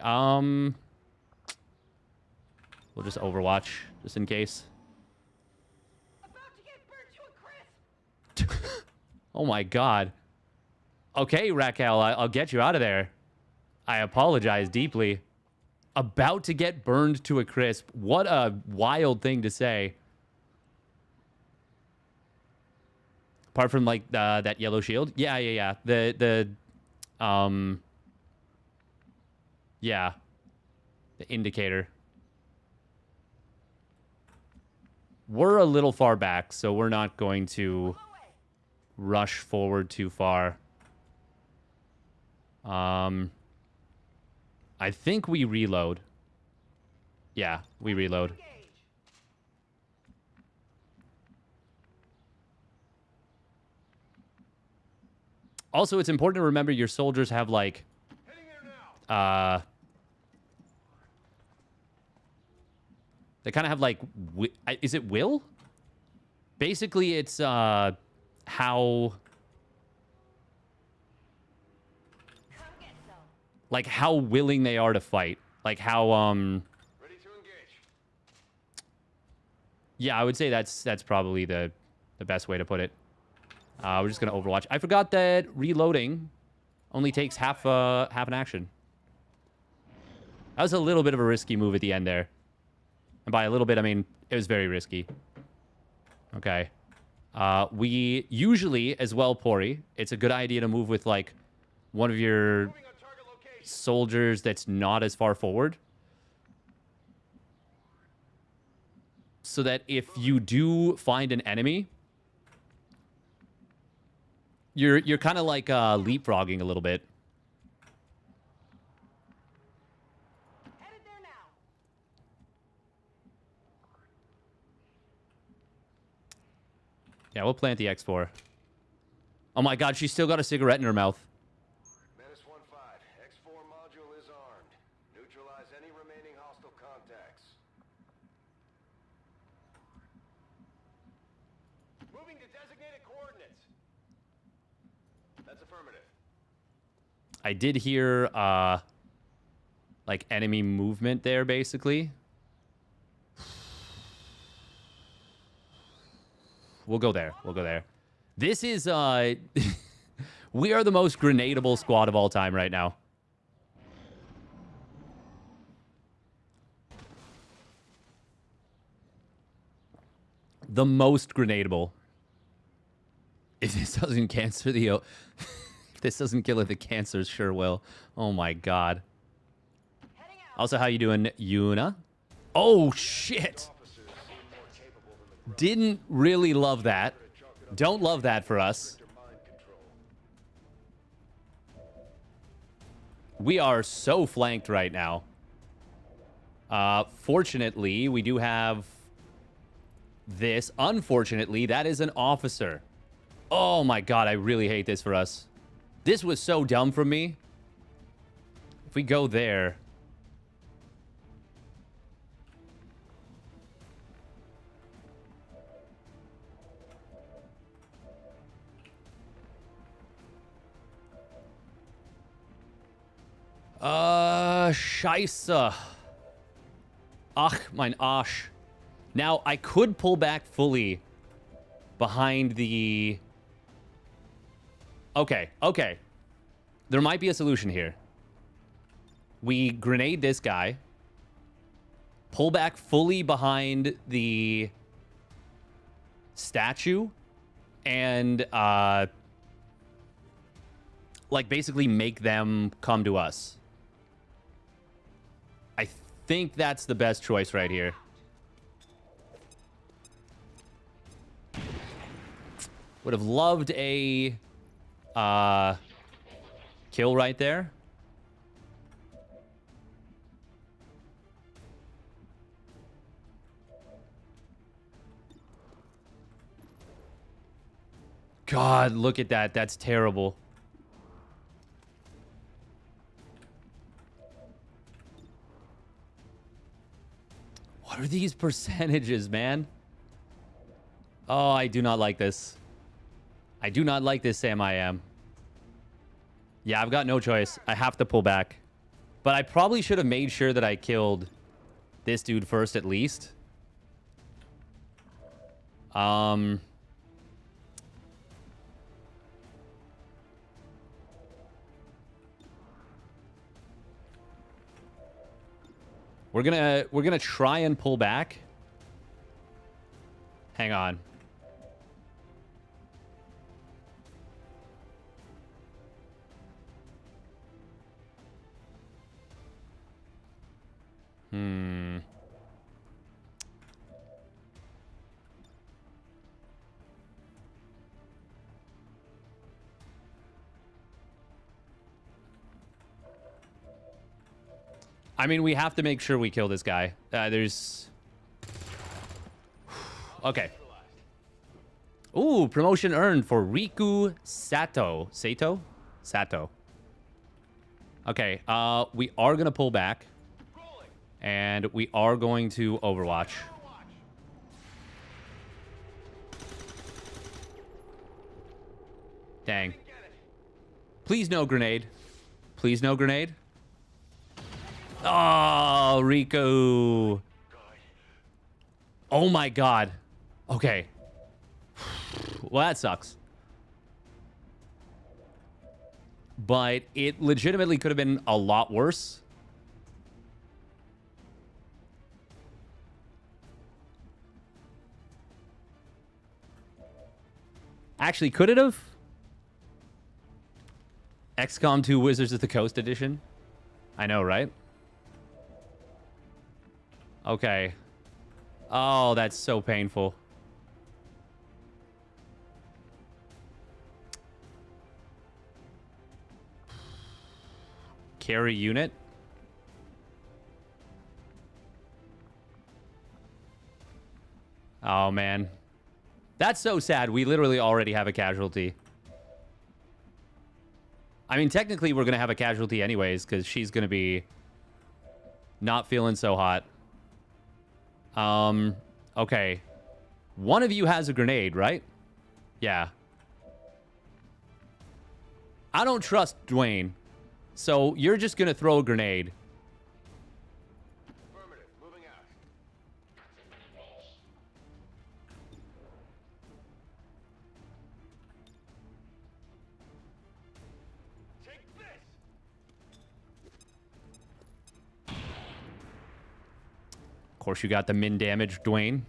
we'll just Overwatch, just in case. Oh my god. Okay, Raquel, I'll get you out of there. I apologize deeply. About to get burned to a crisp. What a wild thing to say. Apart from like that yellow shield. Yeah. Yeah, the indicator. We're a little far back, so we're not going to rush forward too far. I think we reload. Yeah, we reload. Also, it's important to remember your soldiers have like they kind of have like is it will? Basically, it's how like how willing they are to fight. Like how Ready to engage. yeah, I would say that's probably the best way to put it. We're just gonna Overwatch. I forgot that reloading only takes half an action. That was a little bit of a risky move at the end there. And by a little bit, I mean it was very risky. Okay. We usually, as well, Pori, it's a good idea to move with like one of your soldiers that's not as far forward. So that if you do find an enemy, you're kind of like leapfrogging a little bit. Yeah, we'll plant the X4. Oh my god, she's still got a cigarette in her mouth. Menace 1-5. X4 module is armed. Neutralize any remaining hostile contacts. Moving to designated coordinates. That's affirmative. I did hear, like, enemy movement there, basically. We'll go there. We'll go there. This is, we are the most grenadable squad of all time right now. The most grenadable. If this doesn't cancel the... if this doesn't kill it, the cancers sure will. Oh my god. Also, how you doing, Yuna? Oh, shit! Didn't really love that. Don't love that for us. We are so flanked right now. Fortunately, we do have this. Unfortunately, that is an officer. Oh my god, I really hate this for us. This was so dumb from me. If we go there... Scheisse. Ach, mein Arsch. Now, I could pull back fully behind the... Okay, okay. There might be a solution here. We grenade this guy. Pull back fully behind the statue. And, like, basically make them come to us. I think that's the best choice right here. Would have loved a kill right there. God, look at that. That's terrible. What are these percentages, man? Oh, I do not like this. I do not like this, Sam I am. Yeah, I've got no choice. I have to pull back. But I probably should have made sure that I killed this dude first, at least. We're gonna try and pull back. Hang on. I mean, we have to make sure we kill this guy. There's... Okay. Ooh, promotion earned for Riku Sato. Sato? Sato. Okay, we are going to pull back. And we are going to Overwatch. Dang. Please no grenade. Please no grenade. Oh, Riku. Oh my god. Okay. Well, that sucks. But it legitimately could have been a lot worse. Actually, could it have? XCOM 2 Wizards of the Coast edition? I know, right? Okay. Oh, that's so painful. Carry unit? Oh, man. That's so sad. We literally already have a casualty. I mean, technically, we're going to have a casualty anyways, because she's going to be not feeling so hot. Okay. One of you has a grenade, right? Yeah. I don't trust Dwayne. So you're just going to throw a grenade. Affirmative. Moving out. Take this. Of course, you got the min damage, Dwayne.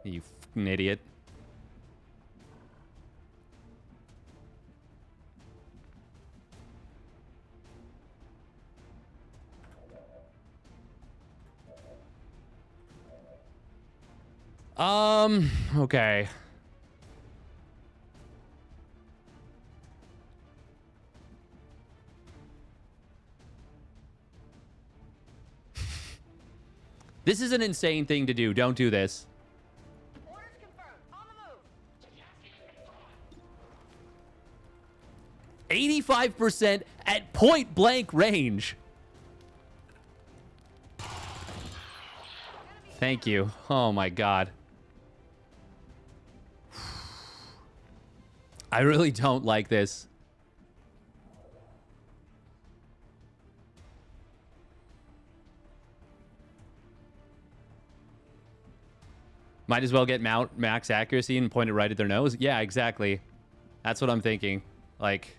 You fucking idiot. Okay. This is an insane thing to do. Don't do this. Orders confirmed. On the move. 85% at point blank range. Thank you. Oh my god. I really don't like this. Might as well get max accuracy and point it right at their nose. Yeah, exactly. That's what I'm thinking. Like...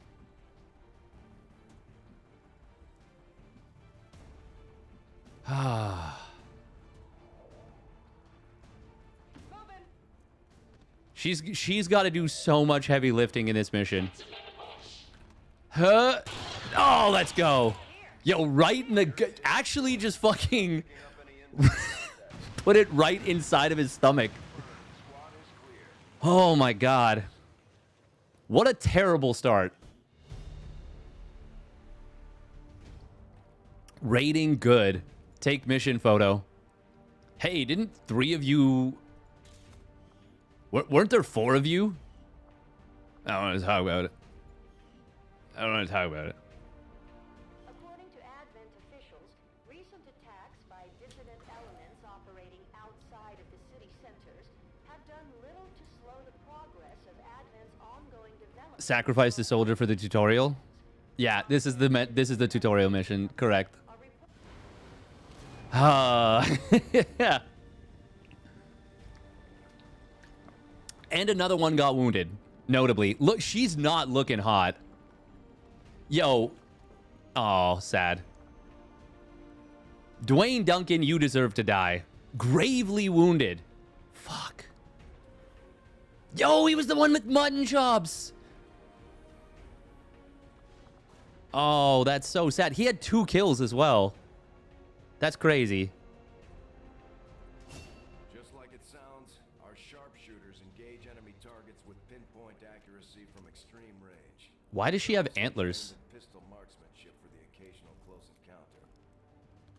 She's got to do so much heavy lifting in this mission. Huh? Oh, let's go. Yo, right in the... Actually, just fucking... put it right inside of his stomach. Oh, my God. What a terrible start. Rating good. Take mission photo. Hey, didn't 3 of you... Weren't there 4 of you? I don't want to talk about it. I don't want to talk about it. According to Advent officials, recent attacks by dissident elements operating outside of the city centers have done little to slow the progress of Advent's ongoing development. Sacrifice the soldier for the tutorial? Yeah, this is the tutorial mission, correct. Yeah. And another one got wounded, notably. Look, she's not looking hot. Yo. Oh, sad. Dwayne Duncan, you deserve to die. Gravely wounded. Fuck. Yo, he was the one with mutton chops. Oh, that's so sad. He had 2 kills as well. That's crazy. Just like it sounds, our sharpshooters engage enemy targets with pinpoint accuracy from extreme range. Why does she have antlers? Pistol marksmanship for the occasional close encounter.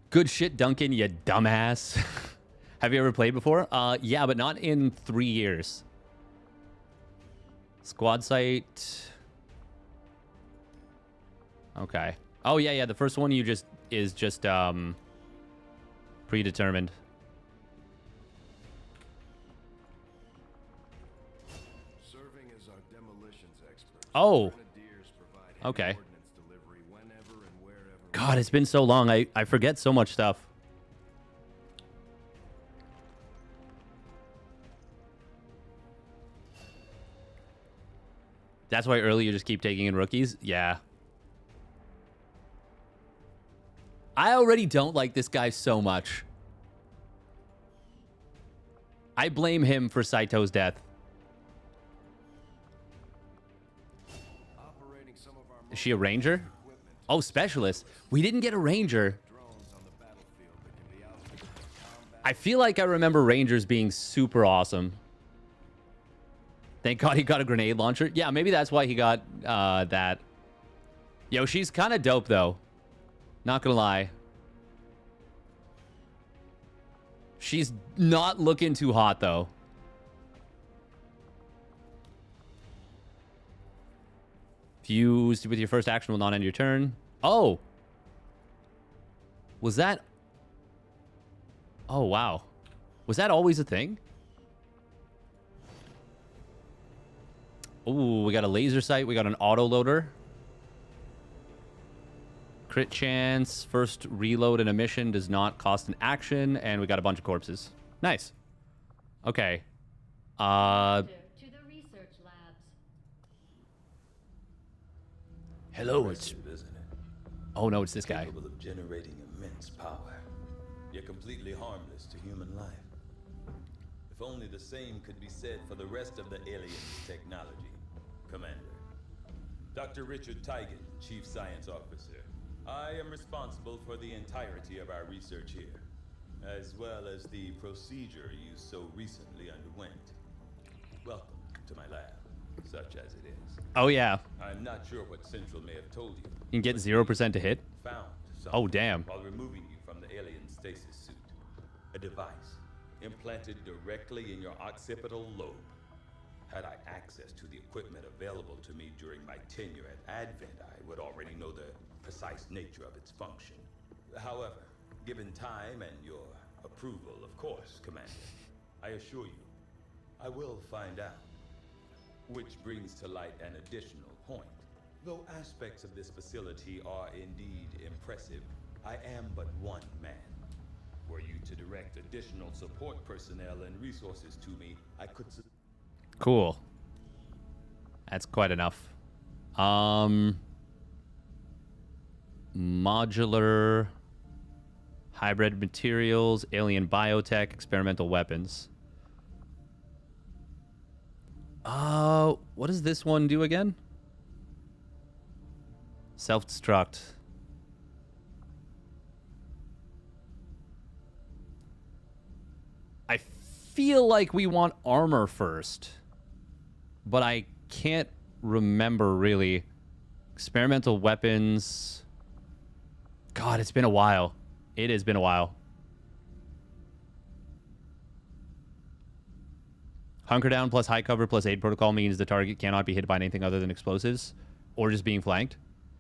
Good shit, Duncan, you dumbass. Have you ever played before? Yeah, but not in 3 years. Squad site. Okay. Oh, yeah. The first one is just predetermined. Serving as our demolitions expert. Oh. Okay. God, it's been so long. I forget so much stuff. That's why early you just keep taking in rookies? Yeah. I already don't like this guy so much. I blame him for Saito's death. Is she a ranger? Oh, specialist. We didn't get a ranger. I feel like I remember rangers being super awesome. Thank God he got a grenade launcher. Yeah, maybe that's why he got that. Yo, she's kind of dope, though. Not gonna lie. She's not looking too hot, though. Fused with your first action will not end your turn. Oh! Was that... Oh, wow. Was that always a thing? Ooh, we got a laser sight. We got an auto loader. Crit chance. First reload in a mission does not cost an action. And we got a bunch of corpses. Nice. Okay. To the research labs. Hello, it's... Isn't it? Oh, no, it's this guy. Capable of generating immense power. Yet completely harmless to human life. If only the same could be said for the rest of the aliens' technology. Commander. Dr. Richard Tigan, Chief Science Officer. I am responsible for the entirety of our research here, as well as the procedure you so recently underwent. Welcome to my lab, such as it is. Oh, yeah. I'm not sure what Central may have told you. You can get 0% to hit? Found Oh, damn. while removing you from the alien stasis suit. A device implanted directly in your occipital lobe. Had I access to the equipment available to me during my tenure at Advent, I would already know the precise nature of its function. However, given time and your approval, of course, Commander, I assure you, I will find out. Which brings to light an additional point. Though aspects of this facility are indeed impressive, I am but one man. Were you to direct additional support personnel and resources to me, I could... Cool. That's quite enough. Modular, hybrid materials, alien biotech, experimental weapons. What does this one do again? Self-destruct. I feel like we want armor first, but I can't remember really. Experimental weapons. God, it's been a while. It has been a while. Hunker down plus high cover plus aid protocol means the target cannot be hit by anything other than explosives or just being flanked.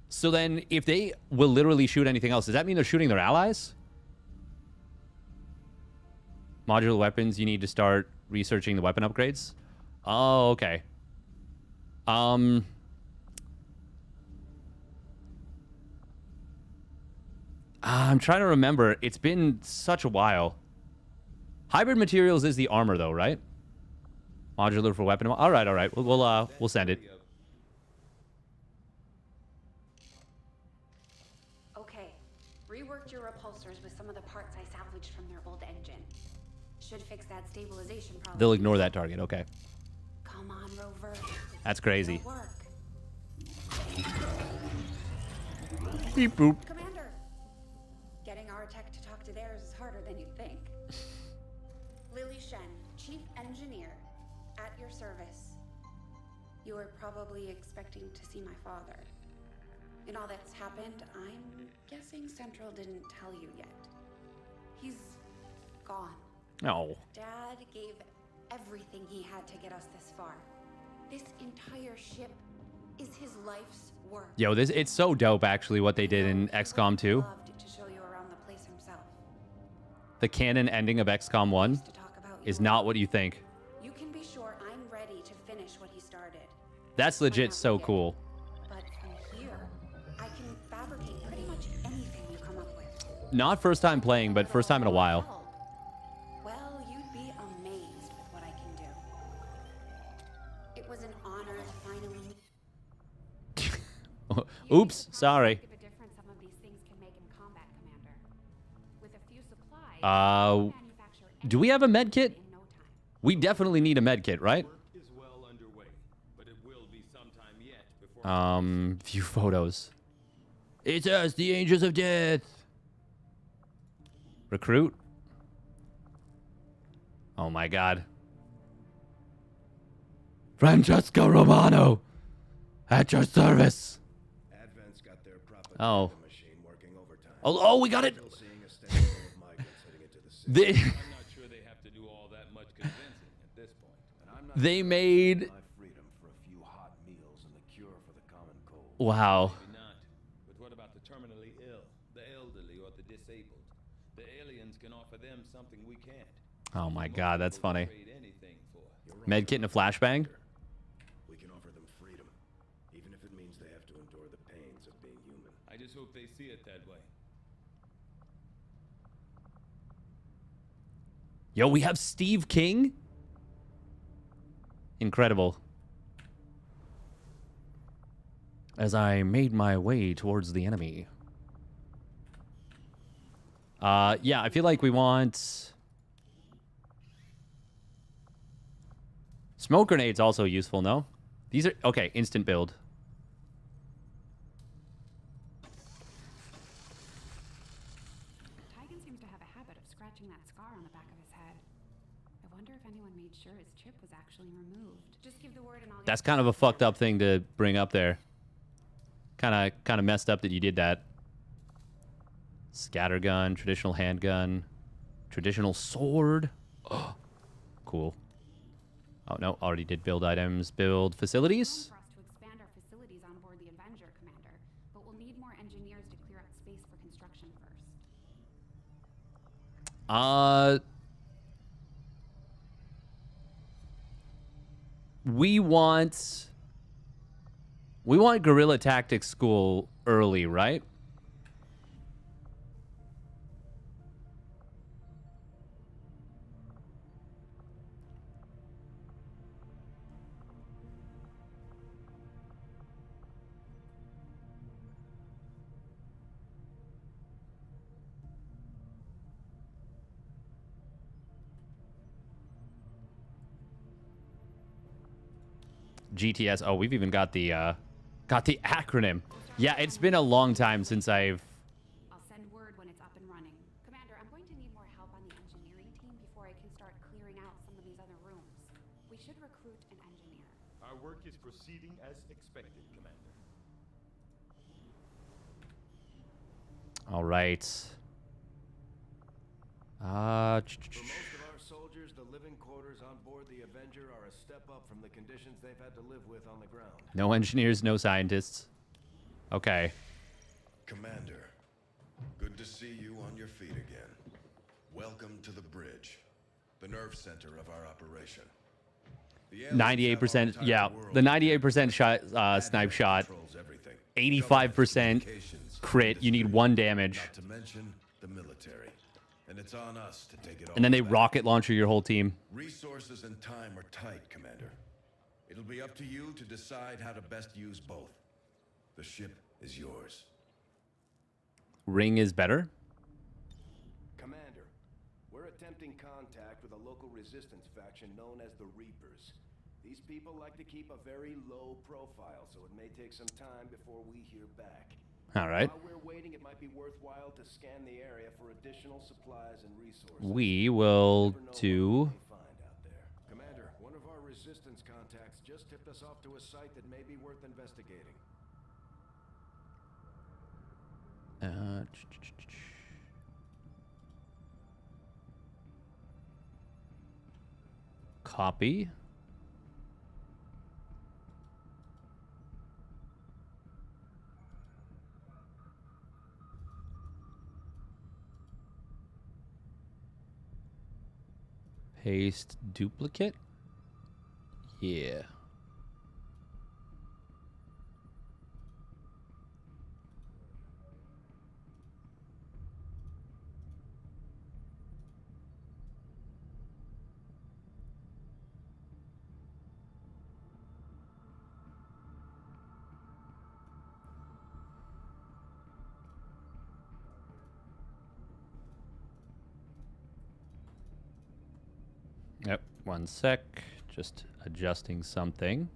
So then if they will literally shoot anything else, does that mean they're shooting their allies? Modular weapons, you need to start researching the weapon upgrades. Oh, okay. I'm trying to remember. It's been such a while. Hybrid materials is the armor though, right? Modular for weapon. All right. We'll send it. Okay, reworked your repulsors with some of the parts I salvaged from their old engine. Should fix that stabilization problem. They'll ignore that target. Okay. Come on, Rover. That's crazy. It'll work. Beep boop. Commander, getting our tech to talk to theirs is harder than you'd think. Lily Shen, Chief Engineer, at your service. You were probably expecting to see my father. In all that's happened, I'm guessing Central didn't tell you yet. He's gone. No. Dad gave everything he had to get us this far. This entire ship is his life's work. Yo, it's so dope actually what they did in XCOM 2. Loved to show you around the place himself. The canon ending of XCOM 1 is not what you think. You can be sure I'm ready to finish what he started. That's legit so cool. But from here, I can fabricate pretty much anything you come up with. Not first time playing, but first time in a while. Well, you'd be amazed with what I can do. It was an honor to finally... Oops, sorry. The difference some of these things can make in combat, Commander. With a few supplies, Do we have a med kit? We definitely need a med kit, right? View photos. It's us, the Angels of Death. Recruit. Oh my God. Francesco Romano, at your service. Oh. Oh, we got it. They made Wow. Maybe not. But what about the terminally ill, the elderly, or the disabled? The aliens can offer them something we can't. Oh my god, that's funny. Trade anything for. Medkit and a flashbang? We can offer them freedom, even if it means they have to endure the pains of being human. I just hope they see it that way. Yo, we have Steve King? Incredible. As I made my way towards the enemy. Yeah, I feel like we want... Smoke grenades also useful, no? These are... Okay, instant build. Tigan seems to have a habit of scratching that scar on the back of his head. I wonder if anyone made sure his chip was actually removed. Just give the word and I'll get... That's kind of a fucked up thing to bring up there. Kind of messed up that you did that. Scattergun, traditional handgun, traditional sword. Oh, cool. Oh, no, already did build items. Build facilities. For us to expand our facilities on board the Avenger, Commander, but we'll need more engineers to clear out space for construction first. We want guerrilla tactics school early, right? GTS. Oh, we've even got the acronym. Yeah, it's been a long time since I've... I'll send word when it's up and running. Commander, I'm going to need more help on the engineering team before I can start clearing out some of these other rooms. We should recruit an engineer. Our work is proceeding as expected, Commander. All right. For most of our soldiers, the living quarters on board the Avenger are a step up from the conditions they've had to live with on the ground. No engineers, no scientists. Okay. Commander, good to see you on your feet again. Welcome to the bridge, the nerve center of our operation. 98%, yeah, the 98% shot, snipe shot, 85% crit. You need 1 damage. Not to mention the military. And it's on us to take it all. And then they back. rocket launcher your whole team. Resources and time are tight, Commander. It'll be up to you to decide how to best use both. The ship is yours. Ring is better. Commander, we're attempting contact with a local resistance faction known as the Reapers. These people like to keep a very low profile, so it may take some time before we hear back. All right. While we're waiting, it might be worthwhile to scan the area for additional supplies and resources. We will do... Commander, one of our resistance contacts just tipped us off to a site that may be worth investigating. Copy. Paste duplicate. Yeah. Yep, 1 sec. Just adjusting something.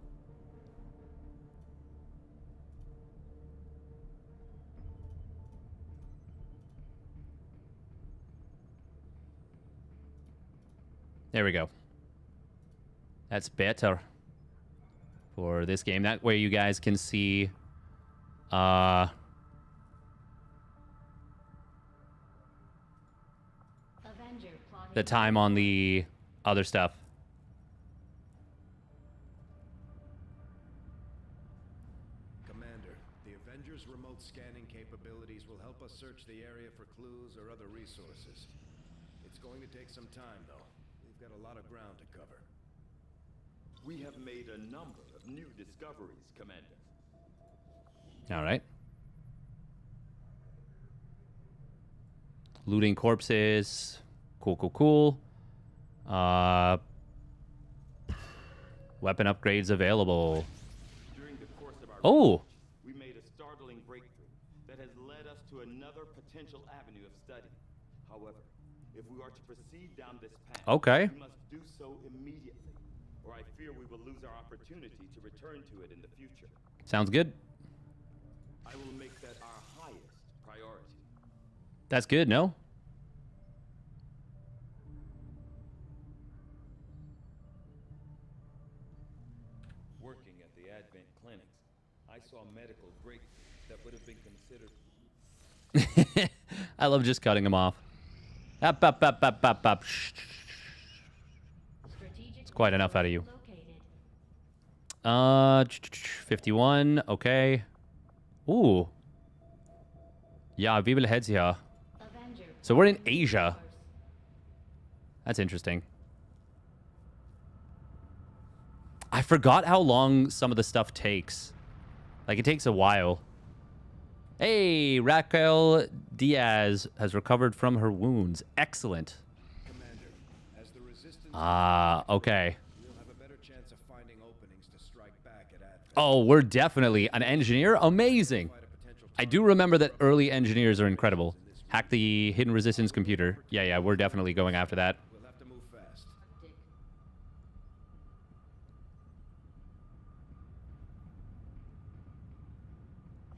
There we go. That's better for this game. That way you guys can see the time on the other stuff. Commander, search the area for clues or other resources. It's going to take some time, though. We've got a lot of ground to cover. We have made a number of new discoveries, Commander. All right. Looting corpses. Cool, cool, cool. Weapon upgrades available. During the course of our Oh! we made a startling breakthrough that has led us to another potential avenue of study. However, if we are to proceed down this path, Okay. we must do so immediately, or I fear we will lose our opportunity to return to it in the future. Sounds good. I will make that our highest priority. That's good, no? Working at the Advent clinics, I saw medical breakthroughs that would have been considered. I love just cutting them off. Up, up, up, up, up, up. Shh. It's quite enough out of you. 51. Okay. Ooh. Yeah, wie viele heads here? So we're in Asia. That's interesting. I forgot how long some of the stuff takes. Like, it takes a while. Hey, Raquel Diaz has recovered from her wounds. Excellent. Commander, as the resistance Okay. we'll have a better chance of finding openings to strike back at Advent. Oh, we're definitely an engineer. Amazing. I do remember that early engineers are incredible. Hack the hidden resistance computer. Yeah, we're definitely going after that. We'll have to move fast.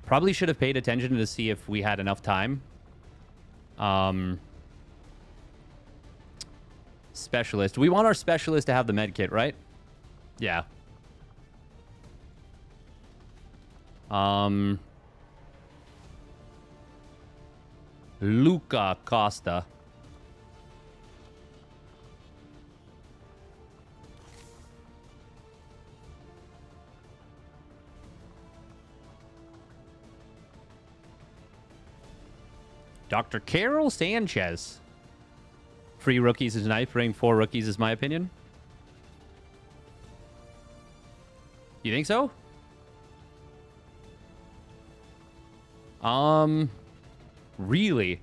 Probably should have paid attention to see if we had enough time. Specialist. We want our specialist to have the med kit, right? Yeah. Luca Costa. Dr. Carol Sanchez. Free rookies is nice. Bring 4 rookies is my opinion. You think so? Really?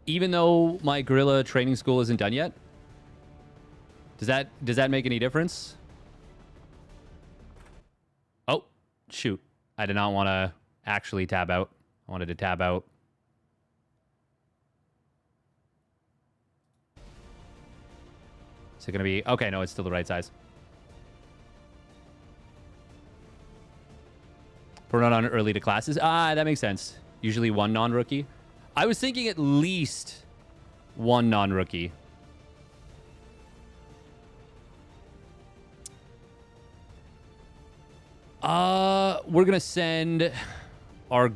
Even though my gorilla training school isn't done yet? Does that make any difference? Oh, shoot. I did not want to actually tab out. I wanted to tab out. Is it going to be... Okay, no, it's still the right size. We're not on early to classes. That makes sense. Usually 1 non-rookie. I was thinking at least 1 non-rookie. We're going to send our...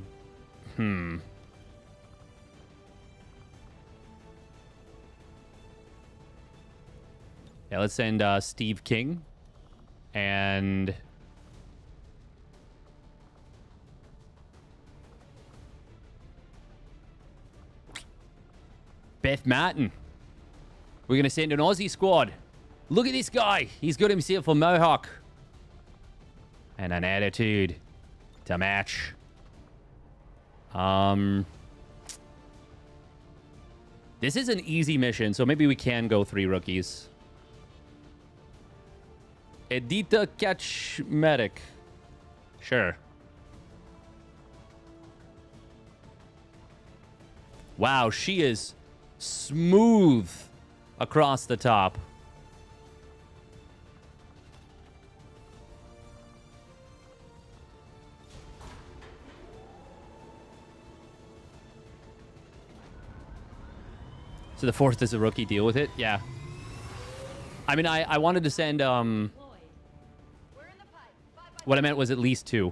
Yeah, let's send Steve King and... Beth Martin. We're going to send an Aussie squad. Look at this guy. He's got himself a mohawk. And an attitude to match. This is an easy mission, so maybe we can go 3 rookies. Edita Kaczmarek. Sure. Wow, she is smooth across the top. So the 4th is a rookie. Deal with it. Yeah. I mean, I wanted to send... What I meant was at least 2.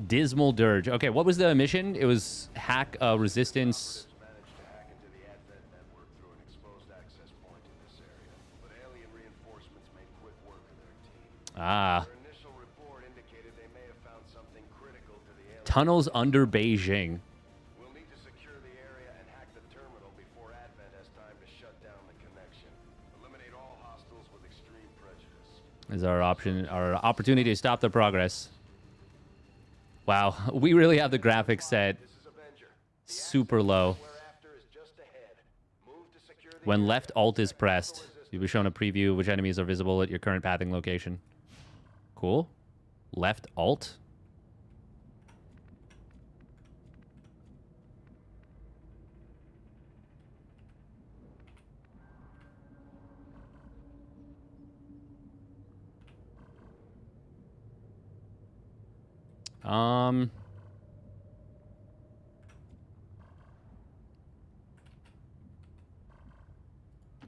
Dismal Dirge. Okay, what was the mission? It was hack resistance... Their initial report indicated they may have found something critical Tunnels under Beijing. We'll need to secure the area and hack the terminal before Advent has time to shut down the connection. Eliminate all hostiles with extreme prejudice. Is our opportunity to stop the progress. Wow, we really have the graphics set super low. When left alt is pressed, you'll be shown a preview of which enemies are visible at your current pathing location. Cool. Left alt.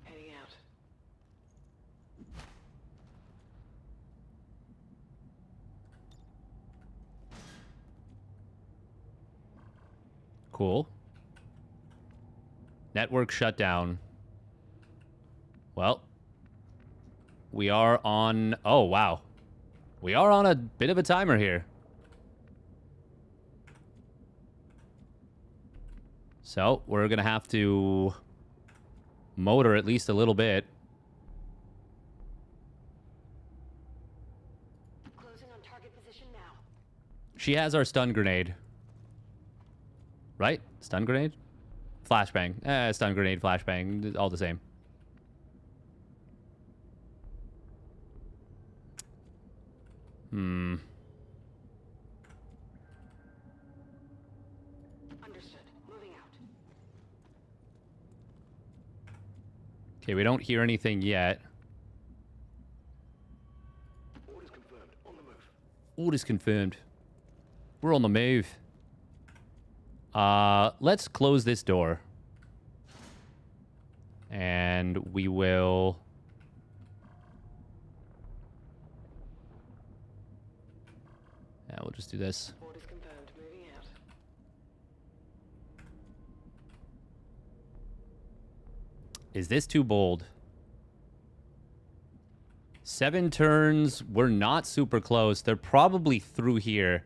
Heading out. Cool. Network shutdown. Well, we are on... Oh, wow. We are on a bit of a timer here. So, we're going to have to motor at least a little bit. Closing on target position now. She has our stun grenade. Right? Stun grenade? Flashbang. Stun grenade, flashbang. All the same. Understood. Moving out. Okay, we don't hear anything yet. Orders confirmed. On the move. Orders confirmed. We're on the move. Let's close this door. And we will... Yeah, we'll just do this. Orders confirmed. Moving out. Is this too bold? 7 turns. We're not super close. They're probably through here.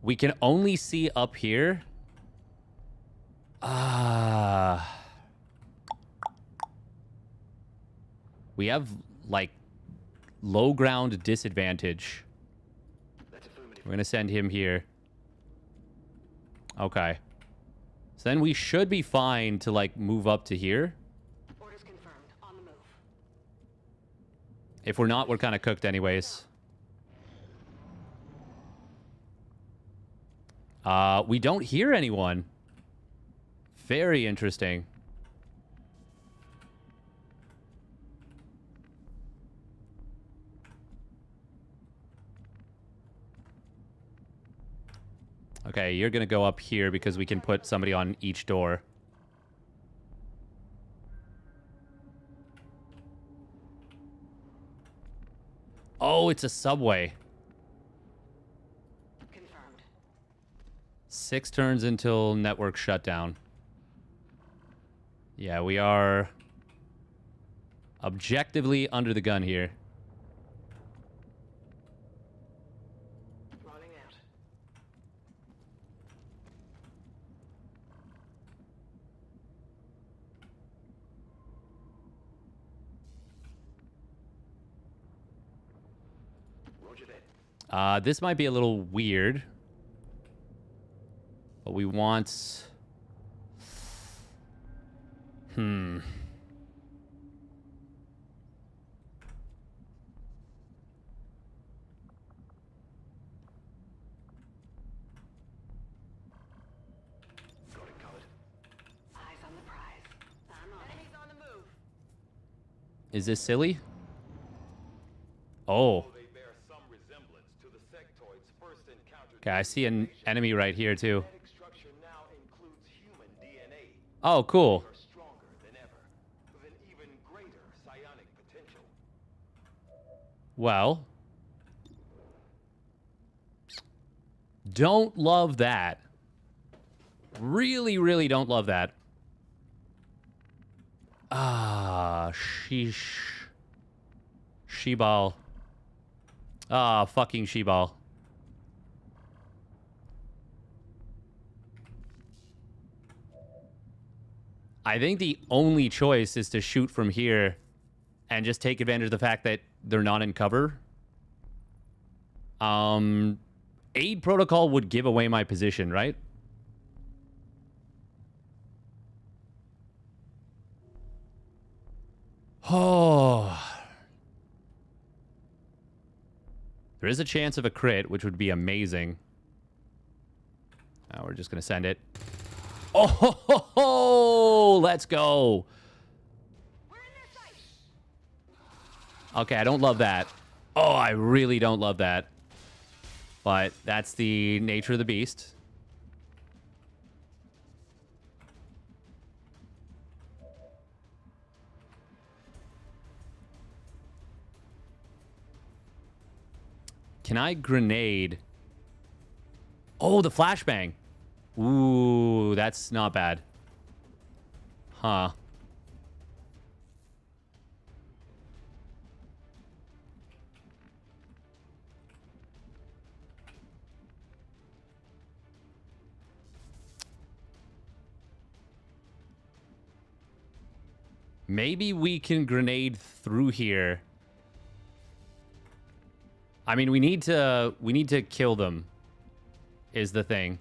We can only see up here. We have, like, low ground disadvantage. We're going to send him here. Okay. So then we should be fine to, like, move up to here. Orders confirmed. On the move. If we're not, we're kind of cooked anyways. We don't hear anyone. Very interesting. Okay, you're going to go up here because we can put somebody on each door. Oh, it's a subway. Confirmed. 6 turns until network shutdown. Yeah, we are objectively under the gun here. Rolling out. Roger that. This might be a little weird. But we want... Got it covered. Eyes on the prize. I'm on. Enemies on the move. Is this silly? Oh. They bear some resemblance to the sectoids first encountered. Okay, I see an enemy right here, too. Genetic structure now includes human DNA. Oh, cool. Are stronger than ever, with an even greater psionic potential. Well. Don't love that. Really, really don't love that. Sheesh. She-ball. Fucking she-ball. I think the only choice is to shoot from here and just take advantage of the fact that they're not in cover. Aid protocol would give away my position, right? Oh. There is a chance of a crit, which would be amazing. Now we're just going to send it. Oh, ho, ho, ho, let's go. Okay, I don't love that. Oh, I really don't love that. But that's the nature of the beast. Can I grenade? Oh, the flashbang. Ooh, that's not bad. Huh. Maybe we can grenade through here. I mean, we need to kill them, is the thing.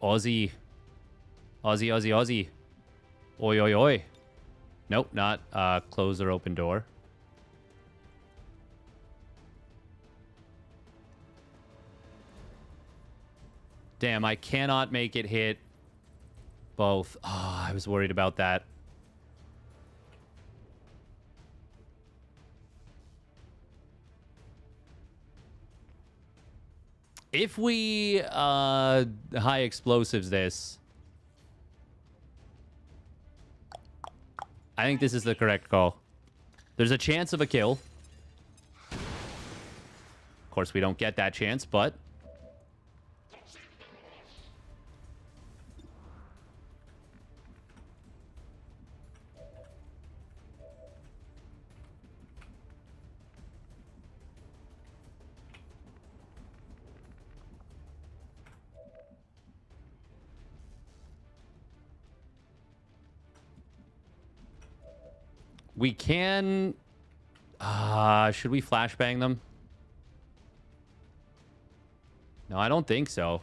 Aussie. Aussie, Aussie, Aussie. Oi, oi, oi. Nope, not close or open door. Damn, I cannot make it hit both. Oh, I was worried about that. If we high explosives this, I think this is the correct call. There's a chance of a kill. Of course, we don't get that chance, but we can... should we flashbang them? No, I don't think so.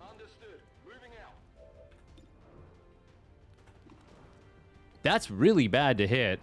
Understood. Moving out. That's really bad to hit.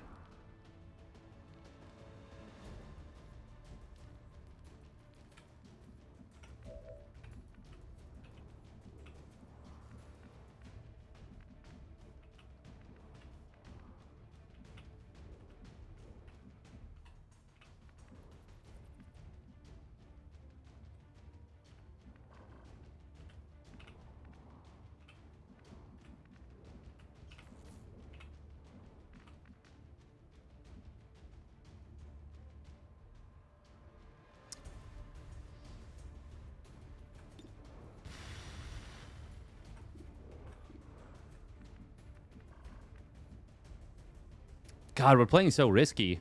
God, we're playing so risky.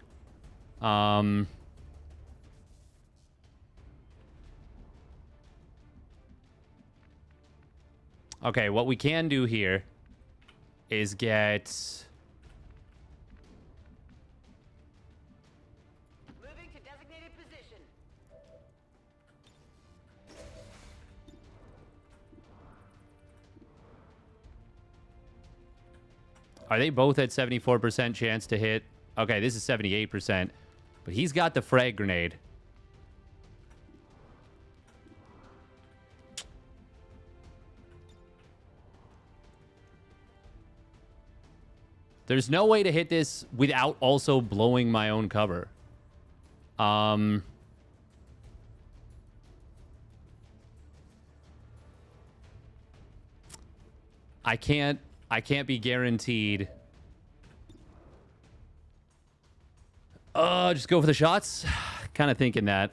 Okay, what we can do here is get... Moving to designated position. Are they both at 74% chance to hit? Okay, this is 78%. But he's got the frag grenade. There's no way to hit this without also blowing my own cover. I can't be guaranteed. Just go for the shots. Kind of thinking that.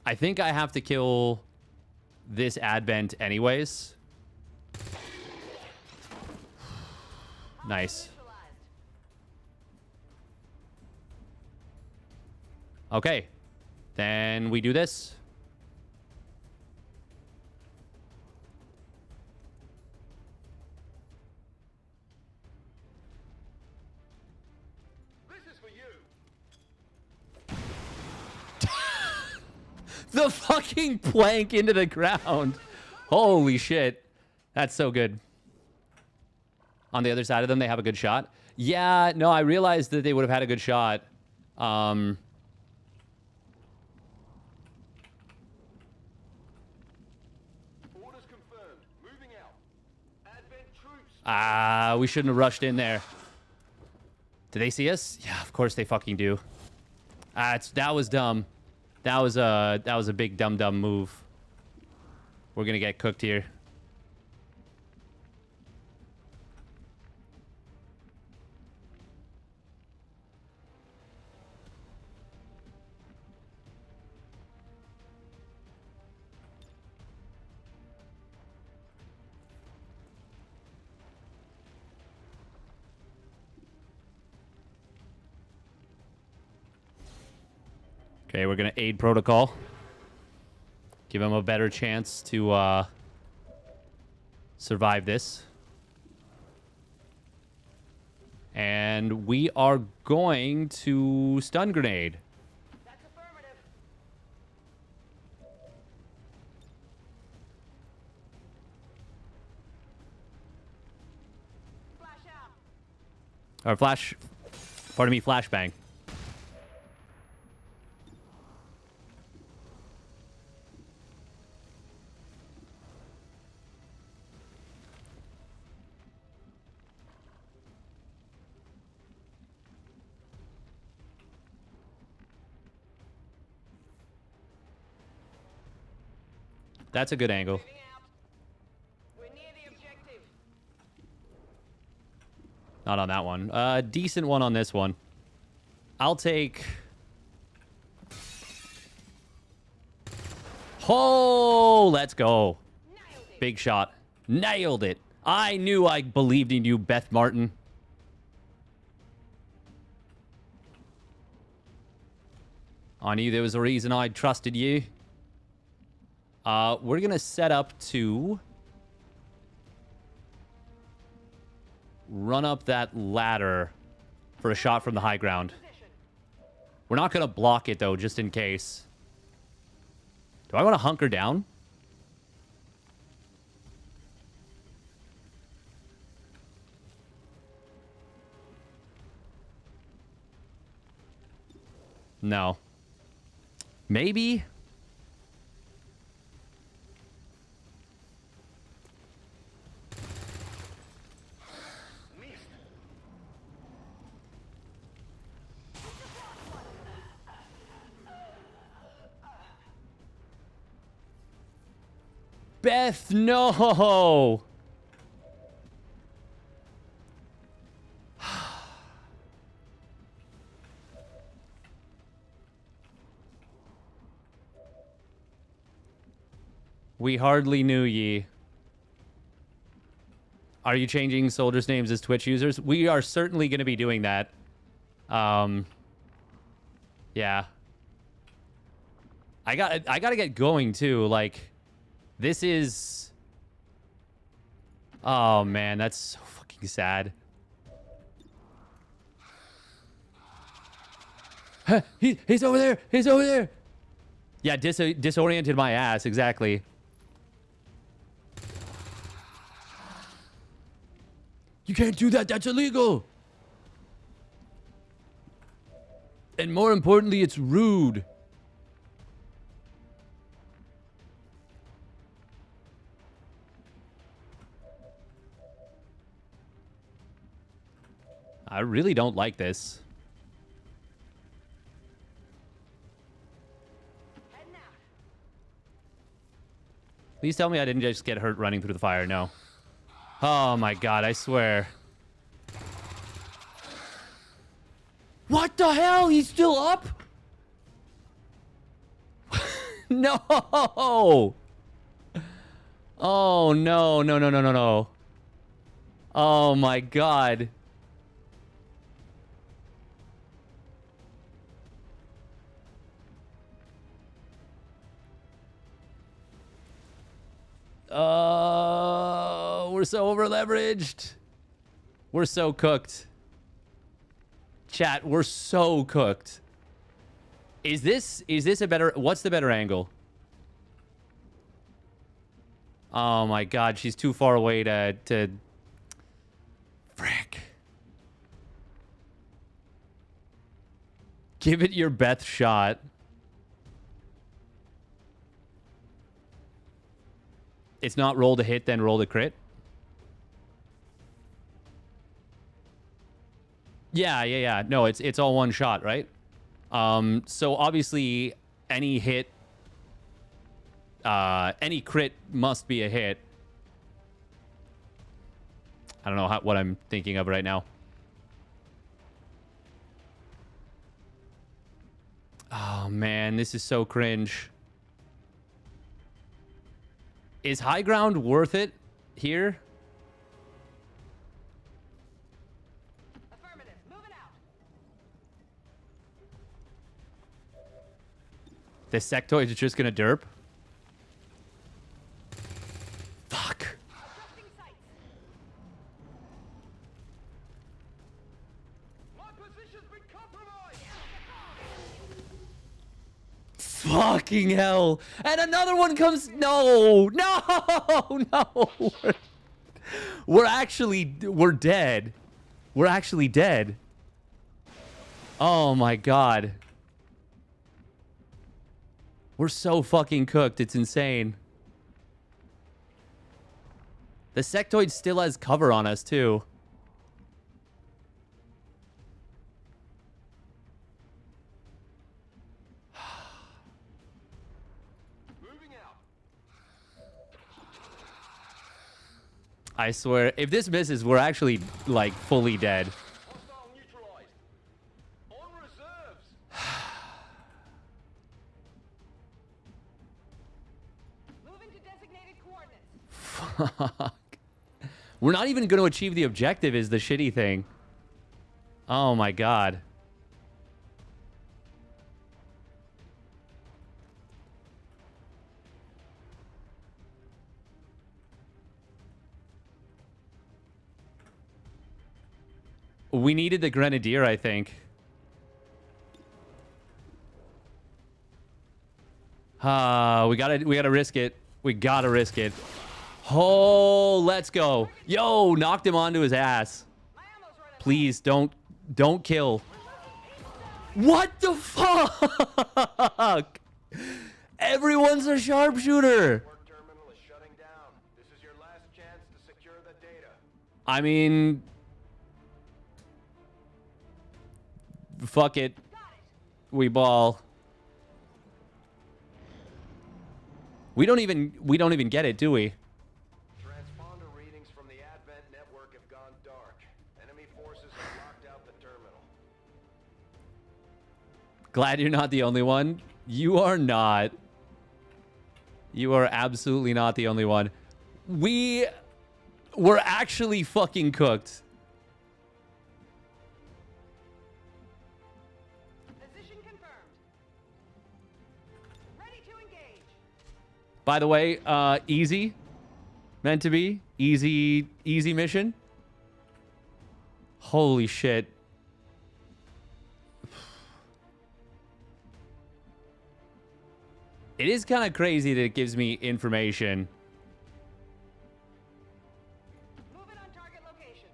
I think I have to kill this advent anyways. Nice. Okay. Then we do this. The fucking plank into the ground. Holy shit. That's so good. On the other side of them, they have a good shot. Yeah, no, I realized that they would have had a good shot. Orders confirmed. Moving out. Advent troops. We shouldn't have rushed in there. Do they see us? Yeah, of course they fucking do. That was dumb. That was a big dumb move. We're gonna get cooked here. Okay, we're going to aid protocol. Give him a better chance to survive this. And we are going to stun grenade. That's affirmative. Flash out. Or flash... Pardon me, flashbang. That's a good angle. Not on that one. Decent one on this one. I'll take... Oh, let's go. Big shot. Nailed it. I knew I believed in you, Beth Martin. I knew there was a reason I trusted you. We're going to set up to run up that ladder for a shot from the high ground. We're not going to block it, though, just in case. Do I want to hunker down? No. Maybe? Beth, no! We hardly knew ye. Are you changing soldiers' names as Twitch users? We are certainly going to be doing that. Yeah. I gotta get going too. Like, this is... Oh man, that's so fucking sad. He's over there. He's over there. Yeah, disoriented my ass. Exactly. You can't do that. That's illegal. And more importantly, it's rude. I really don't like this. Please tell me I didn't just get hurt running through the fire. No. Oh my god, I swear. What the hell? He's still up? No! Oh, no, no, no, no, no, no. Oh, my God. We're so over leveraged. We're so cooked. Chat, we're so cooked. Is this a better, what's the better angle? Oh my God, she's too far away to frick. Give it your best shot. It's not roll to hit, then roll to crit. Yeah. No, it's all one shot, right? So obviously any hit, any crit must be a hit. I don't know what I'm thinking of right now. Oh man, this is so cringe. Is high ground worth it here? Affirmative. Moving out. The sectoid is just gonna derp. Fuck. My position's been compromised. Fucking hell. And another one comes. No. We're dead. We're actually dead. Oh my God. We're so fucking cooked. It's insane. The sectoid still has cover on us too. I swear, if this misses, we're actually, like, fully dead. Hostile neutralized. On reserves. Moving to designated coordinates. Fuck. We're not even going to achieve the objective is the shitty thing. Oh my God. We needed the grenadier, I think. We gotta risk it. We gotta risk it. Oh, let's go. Yo, knocked him onto his ass. Please don't kill. What the fuck? Everyone's a sharpshooter. I mean, fuck it. We ball. We don't even get it, do we? Transponder readings from the Advent network have gone dark. Enemy forces have locked out the terminal. Glad you're not the only one. You are not. You are absolutely not the only one. We were actually fucking cooked. Position confirmed. Ready to engage. By the way, easy. Meant to be. Easy mission. Holy shit. It is kind of crazy that it gives me information. Moving on target location.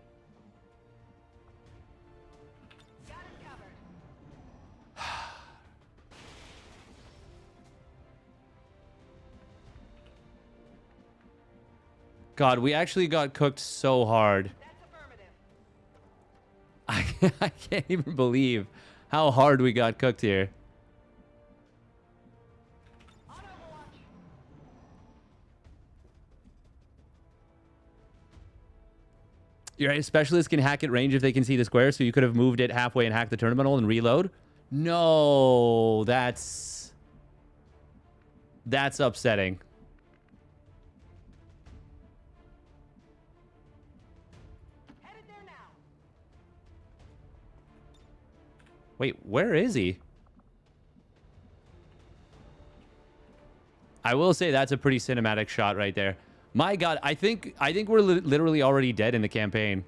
Got it covered. God, we actually got cooked so hard. I can't even believe how hard we got cooked here. You're right, specialists can hack at range if they can see the square, so you could have moved it halfway and hacked the terminal and reload? No, that's... That's upsetting. Headed there now. Wait, where is he? I will say that's a pretty cinematic shot right there. My God, I think we're literally already dead in the campaign.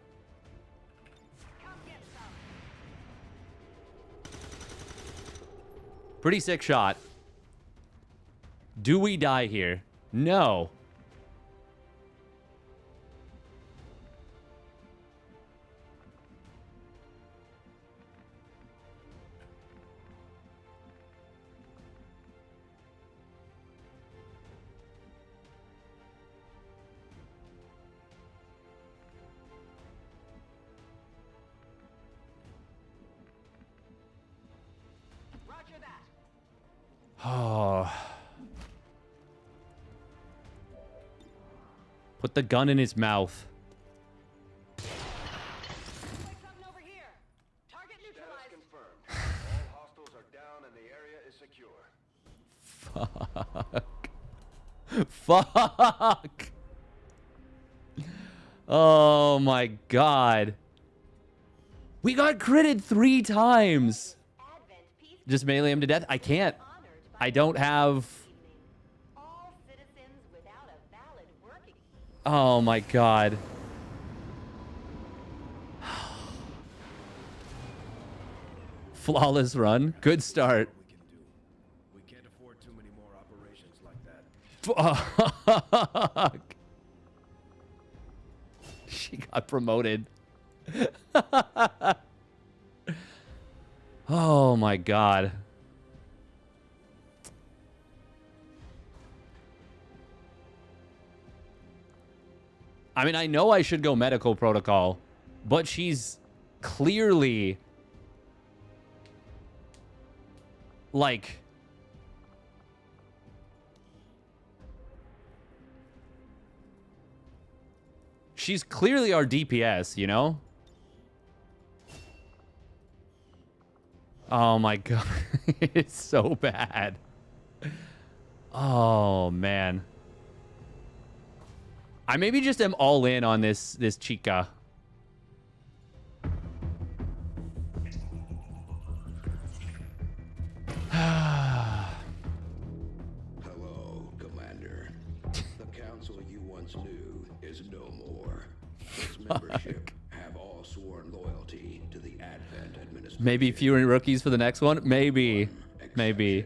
Pretty sick shot. Do we die here? No. Roger that. Oh. Put the gun in his mouth. Something over here. Target neutralized. Confirmed. All hostiles are down and the area is secure. Fuck. Fuck. Oh my God. We got critted 3 times. Just melee him to death? I can't. I don't have... Oh my God. Flawless run. Good start. We can't afford too many more operations like that. Fuck. She got promoted. Oh my God. I mean, I know I should go medical protocol, but she's clearly like... She's clearly our DPS, you know? Oh my God. It's so bad. Oh man. I maybe just am all in on this chica. Hello, Commander. The council you once knew is no more. Its membership have all sworn loyalty to the Advent administration. Maybe fewer rookies for the next one? Maybe. Maybe.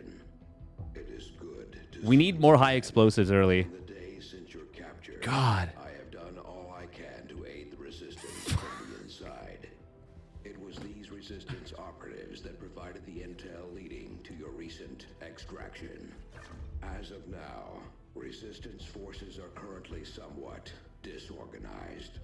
It is good to We need more high explosives early. the day since your capture. God. I have done all I can to aid the resistance from the inside. It was these resistance operatives that provided the intel leading to your recent extraction. As of now, resistance forces are currently somewhat disorganized.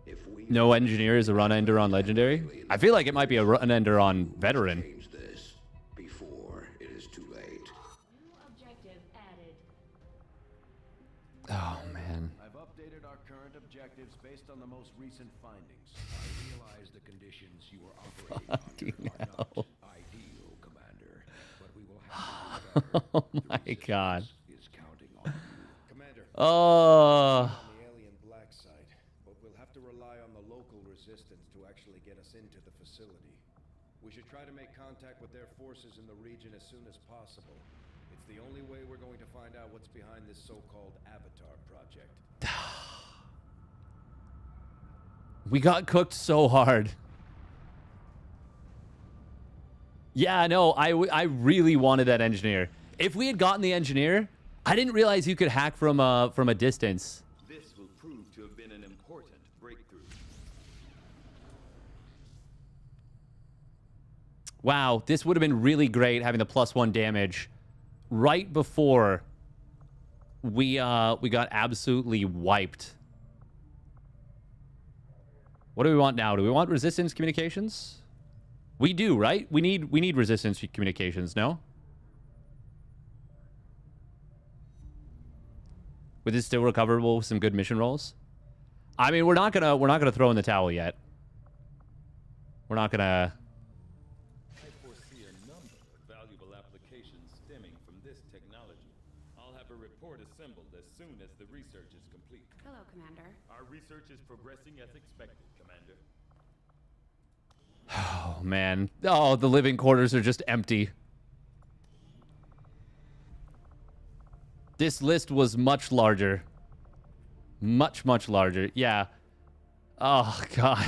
If we No engineer is a run ender on legendary. I feel like it might be a run ender on veteran. change this before it is too late. New objective added. Oh man. I've updated our current objectives based on the most recent findings. I realize the conditions you are operating under are not ideal, Commander, but we will have to do better. Oh my God. Is counting on you. Commander. Oh. On the alien black site, but we'll have to rely on the local resistance to actually get us into the facility. We should try to make contact with their forces in the region as soon as possible. It's the only way we're going to find out what's behind this so-called Avatar project. We got cooked so hard. Yeah, no, I really wanted that engineer. If we had gotten the engineer, I didn't realize you could hack from a distance. This will prove to have been an important breakthrough. Wow, this would have been really great having the +1 damage right before we got absolutely wiped. What do we want now? Do we want resistance communications? We do, right? We need resistance communications, no? With this still recoverable with some good mission rolls? I mean, we're not gonna throw in the towel yet. We're not gonna. I foresee a number of valuable applications stemming from this technology. research is progressing as expected, Commander. Oh, man. Oh, the living quarters are just empty. This list was much larger. Much, much larger. Yeah. Oh, God.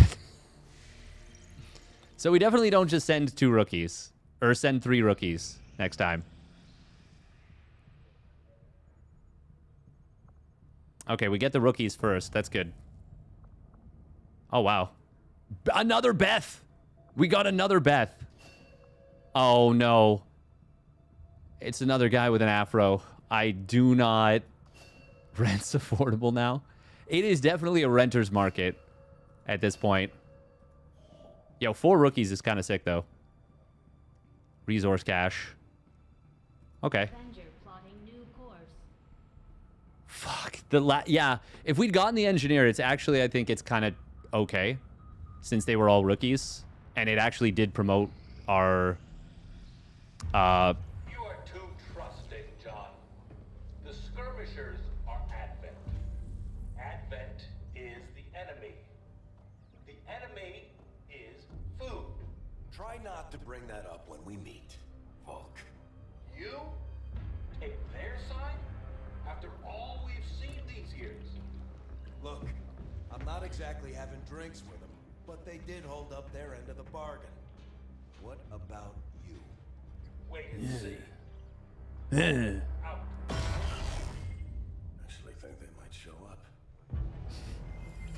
So we definitely don't just send 2 rookies. Or send 3 rookies next time. Okay, we get the rookies first. That's good. Oh, wow. Another Beth! We got another Beth. Oh, no. It's another guy with an afro. I do not... Rent's affordable now. It is definitely a renter's market at this point. Yo, 4 rookies is kind of sick, though. Resource cache. Okay. Fuck. Yeah, if we'd gotten the engineer, it's actually, I think it's kind of okay. Since they were all rookies. And it actually did promote our... You are too trusting, John. The skirmishers are Advent. Advent is the enemy. The enemy is food. Try not to bring that up when we meet, Volk. You take their side after all we've seen these years. Look, I'm not exactly having drinks with them, but they did hold up their end of the bargain. What about you? Wait and see. Out. Actually think they might show up.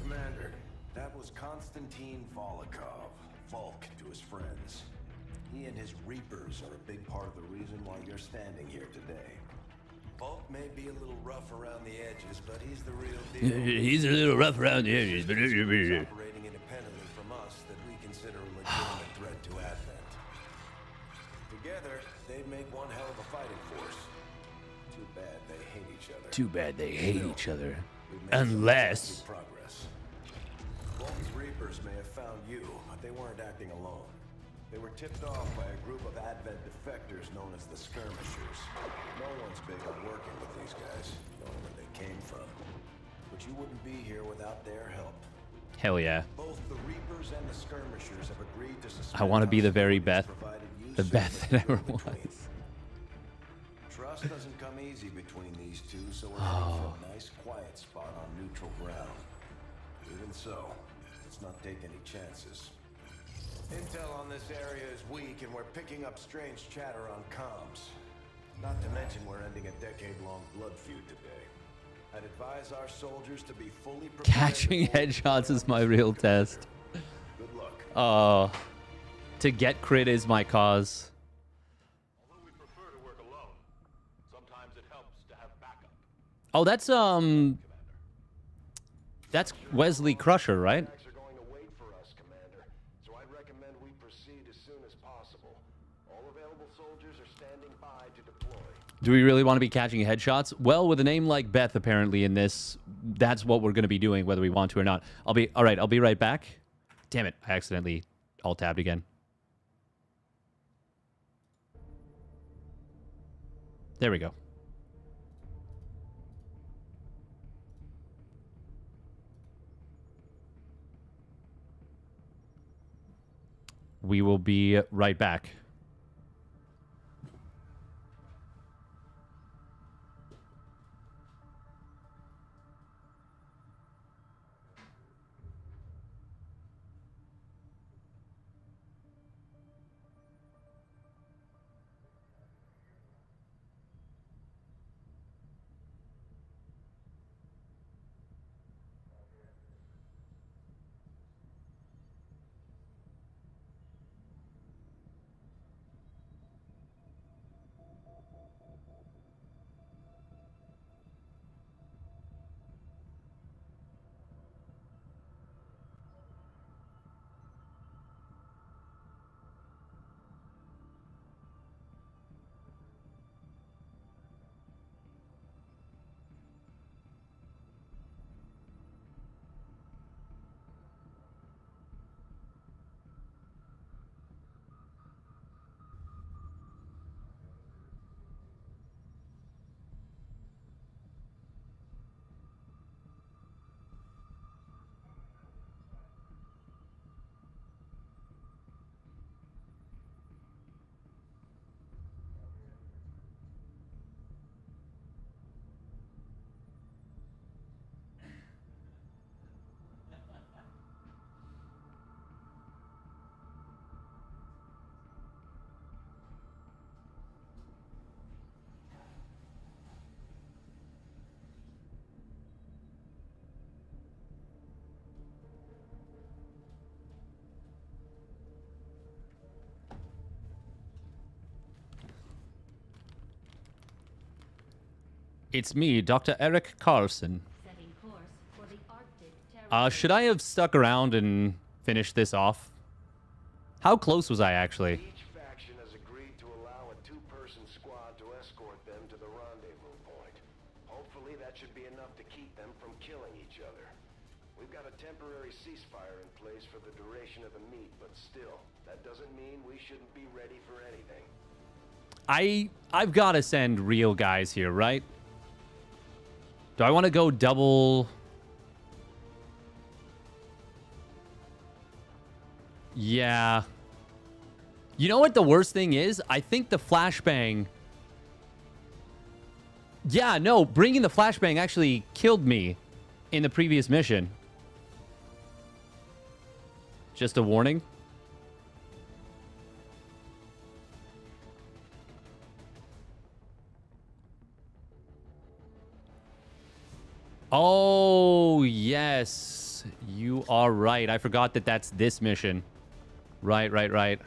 Commander, that was Konstantin Volokov, Volk to his friends. He and his Reapers are a big part of the reason why you're standing here today. Volk may be a little rough around the edges, but he's the real deal. He's a little rough around the edges, but... He's operating independently from us that we consider a legitimate threat to Advent. Together, they'd make one hell of a fighting force. Too bad they hate each other. Too bad they hate each other. We've made Unless... some progress. Volk's Reapers may have found you, but they weren't acting alone. They were tipped off by a group of Advent defectors known as the Skirmishers. No one's big on working with these guys, knowing where they came from. But you wouldn't be here without their help. Hell yeah. Both the Reapers and the Skirmishers have agreed to suspend I want to be the very hostilities Beth. provided you The Beth serve that ever in between. was. Trust doesn't come easy between these two, so we're heading for a nice quiet spot on neutral ground. Even so, let's not take any chances. Intel on this area is weak, and we're picking up strange chatter on comms. Not to mention we're ending a decade-long blood feud today. I'd advise our soldiers to be fully prepared. Catching headshots is my real test. Good luck. Oh. To get crit is my cause. Although we prefer to work alone, sometimes it helps to have backup. Oh, that's Wesley Crusher, right? Are going to wait for us, Commander. So I'd recommend we proceed as soon as possible. All available soldiers are standing by to deploy. Do we really want to be catching headshots? Well, with a name like Beth, apparently, in this, that's what we're going to be doing, whether we want to or not. All right, I'll be right back. Damn it, I accidentally alt-tabbed again. There we go. We will be right back. It's me, Dr. Eric Carlson. Setting course for the Arctic Should I have stuck around and finished this off? How close was I actually? Each faction has agreed to allow a two-person squad to escort them to the rendezvous point. Hopefully that should be enough to keep them from killing each other. We've got a temporary ceasefire in place for the duration of the meet, but still, that doesn't mean we shouldn't be ready for anything. I've got to send real guys here, right? Do I want to go double? Yeah. You know what the worst thing is? I think the flashbang... Yeah, no, bringing the flashbang actually killed me in the previous mission. Just a warning. Oh, yes. You are right. I forgot that that's this mission. Right.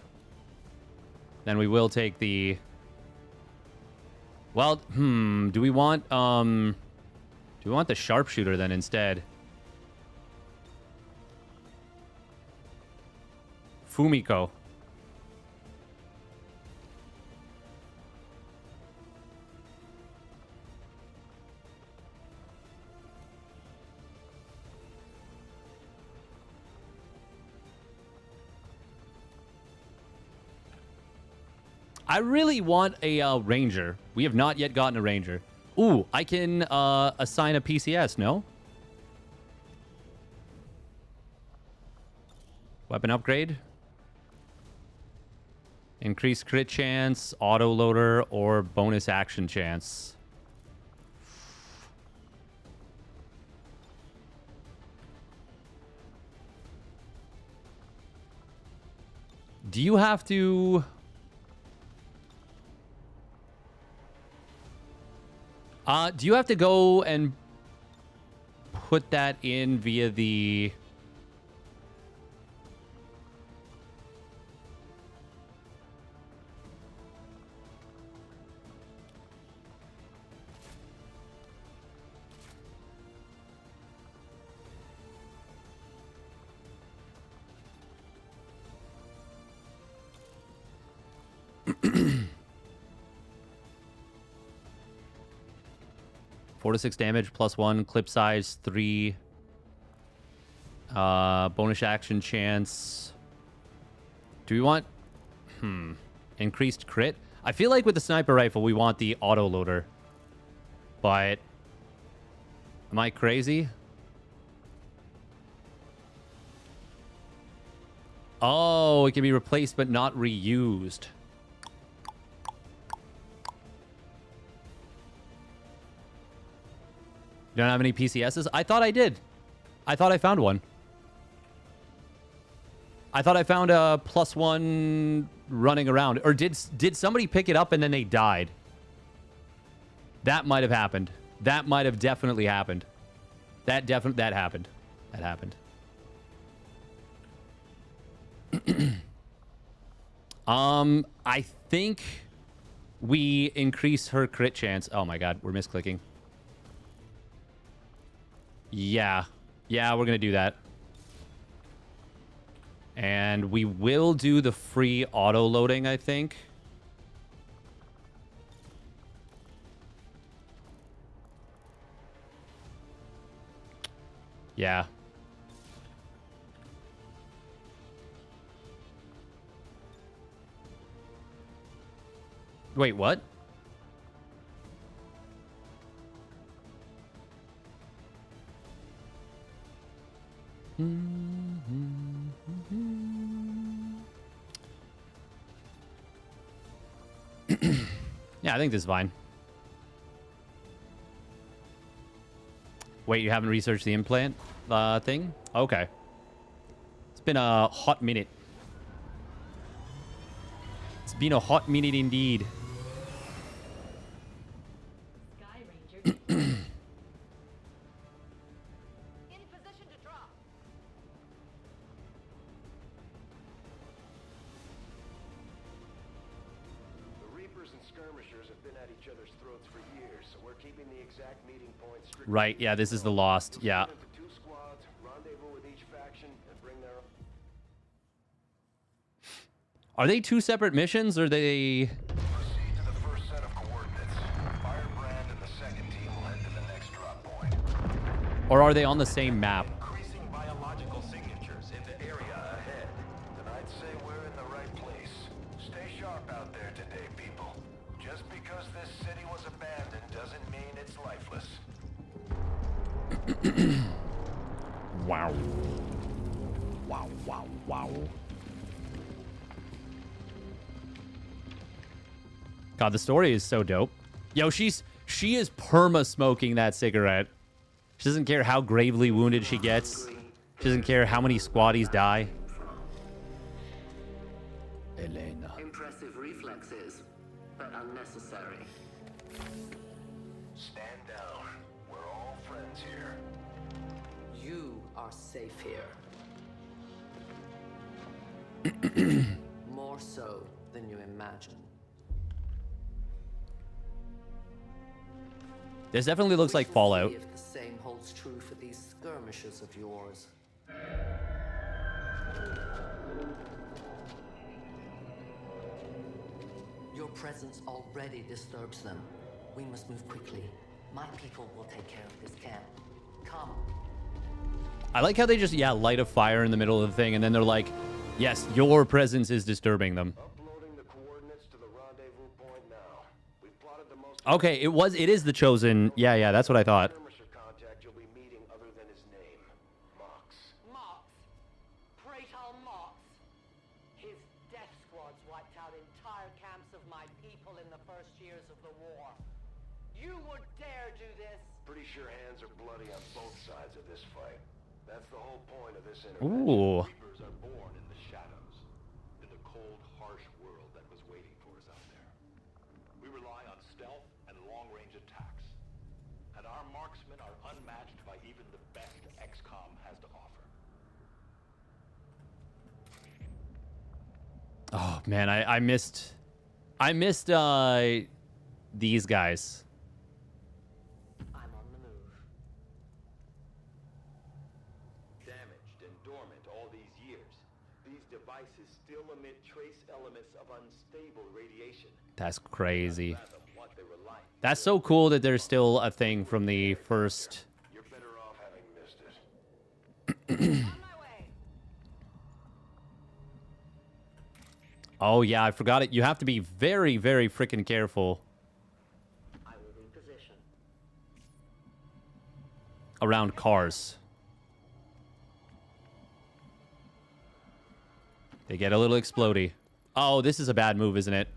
Then we will take the... Well, do we want the sharpshooter then instead? Fumiko. I really want a ranger. We have not yet gotten a ranger. Ooh, I can assign a PCS, no? Weapon upgrade. Increased crit chance, auto loader, or bonus action chance. Do you have to... do you have to go and put that in via the... Four to 6 damage, +1, clip size 3, bonus action chance. Do we want increased crit? I feel like with the sniper rifle we want the auto loader, but am I crazy? Oh, it can be replaced but not reused. You don't have any PCSs? I thought I did. I thought I found one. I thought I found a +1 running around. Or did somebody pick it up and then they died? That might have happened. That might have definitely happened. That happened. That happened. I think we increase her crit chance. Oh my god, we're misclicking. Yeah, we're going to do that. And we will do the free auto loading, I think. Yeah. Wait, what? Yeah, I think this is fine. Wait, you haven't researched the implant thing? Okay. It's been a hot minute. It's been a hot minute indeed. Sky Ranger. In position to drop. The Reapers and skirmishers skirmishers have been at each other's throats for years, so we're keeping the exact meeting point strictly. Right, yeah, this is the Lost. Yeah. Into 2 squads, rendezvous with each faction, and bring their... Are they 2 separate missions, or they... Proceed to the first set of coordinates. Firebrand and the second team will head to the next drop point. Or are they on the same map? Increasing biological signatures in the area ahead. Then I'd say we're in the right place. Stay sharp out there today, people. Just because this city was abandoned doesn't mean it's lifeless. Wow. Wow, wow, wow. God, the story is so dope. Yo, she is perma smoking that cigarette. She doesn't care how gravely wounded she gets. She doesn't care how many squaddies die. Elena. Impressive reflexes, but unnecessary. Stand down. We're all friends here. You are safe here. More so than you imagine. This definitely looks like Fallout. See if the same holds true for these skirmishes of yours. Your presence already disturbs them. We must move quickly. My people will take care of this camp. Come. I like how they just, yeah, light a fire in the middle of the thing, and then they're like, yes, your presence is disturbing them. Uploading the coordinates to the rendezvous point now. We've plotted the most... Okay, it is the Chosen. Yeah, that's what I thought. skirmisher contact you'll be meeting other than his name. Mox. Mox. Praetor Mox. His death squads wiped out entire camps of my people in the first years of the war. You would dare do this? Pretty sure hands are bloody on both sides of this fight. That's the whole point of this intervention. Ooh. Reapers are born in the shadows, in the cold, harsh world that was waiting for us out there. We rely on stealth and long-range attacks, and our marksmen are unmatched by even the best XCOM has to offer. Oh man, I missed these guys. I'm on the move. Damaged and dormant all these years, these devices still emit trace elements of unstable radiation. That's crazy. Fathom what they were like. That's so cool that there's still a thing from the first. You're better off having missed it. Oh yeah, I forgot it. You have to be very, very freaking careful I will reposition. around cars. They get a little explodey. Oh, this is a bad move, isn't it?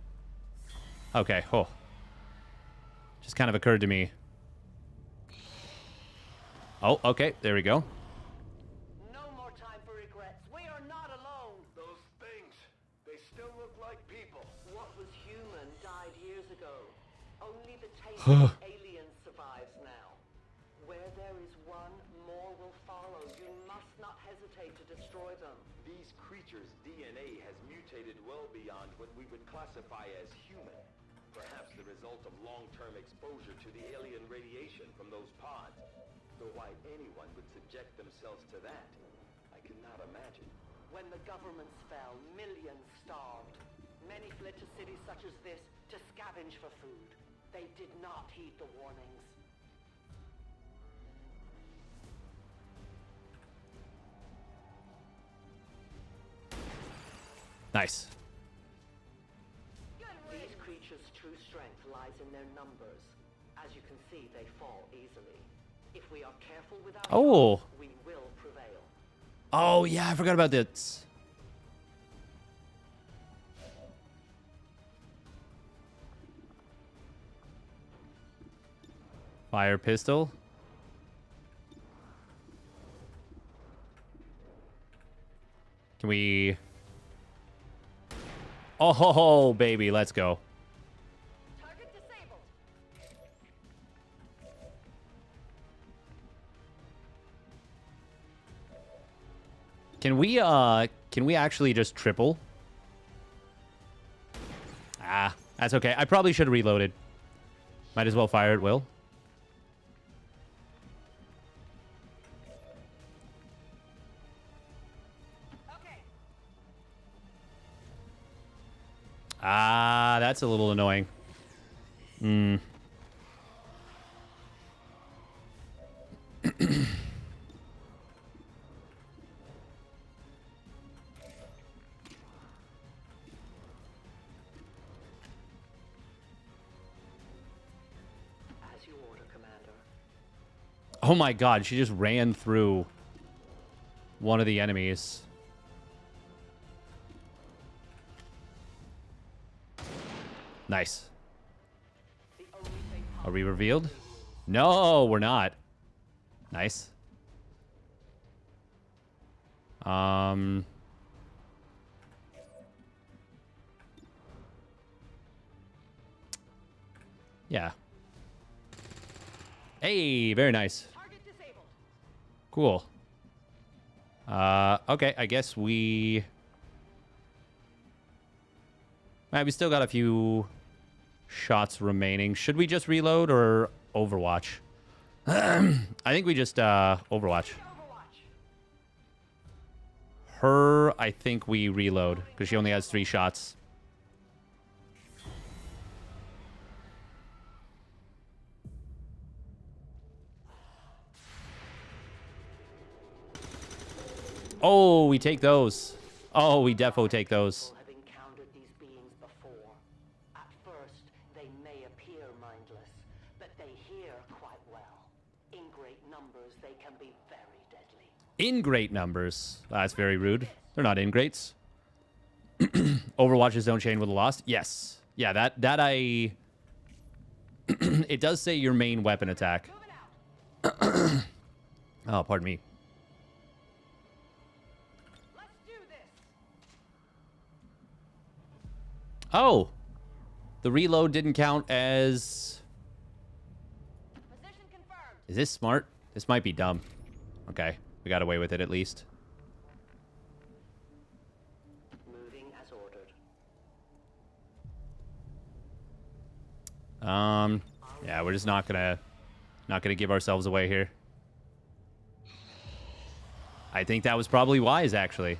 Okay. Oh. Just kind of occurred to me. Oh, okay. There we go. No more time for regrets. We are not alone. Those things, they still look like people. What was human died years ago. Only the tainted alien survives now. Where there is one, more will follow. You must not hesitate to destroy them. These creatures' DNA has mutated well beyond what we would classify as human. Perhaps the result of long-term exposure to the alien radiation from those pods. Though why anyone would subject themselves to that, I cannot imagine. When the governments fell, millions starved. Many fled to cities such as this to scavenge for food. They did not heed the warnings. Nice. These creatures' true strength lies in their numbers. As you can see, they fall easily. If we are careful with our Oh. shots, we will prevail. Oh yeah, I forgot about this. Fire pistol. Can we... Oh, baby, let's go. Target disabled. Can we actually just triple? Ah, That's okay. I probably should have reloaded. Might as well fire at will. Ah, that's a little annoying. Hmm. As you order, Commander. Oh my god, she just ran through one of the enemies. Nice. Are we revealed? No, we're not. Nice. Yeah. Hey, very nice. Cool. Okay, I guess we still got a few shots remaining. Should we just reload or Overwatch? I think we just Overwatch. Her, I think we reload because she only has 3 shots. Oh, we take those. Oh, we defo take those. Have encountered these beings before. At first, they may appear mindless, but they hear quite well. In great numbers, they can be very deadly. In great numbers. That's very rude. They're not ingrates. Overwatches don't chain with a lost. Yes. Yeah, that I... It does say your main weapon attack. Oh, pardon me. Oh, the reload didn't count as... Is this smart? This might be dumb. Okay, we got away with it at least. Moving as ordered. Yeah, we're just not gonna give ourselves away here. I think that was probably wise, actually.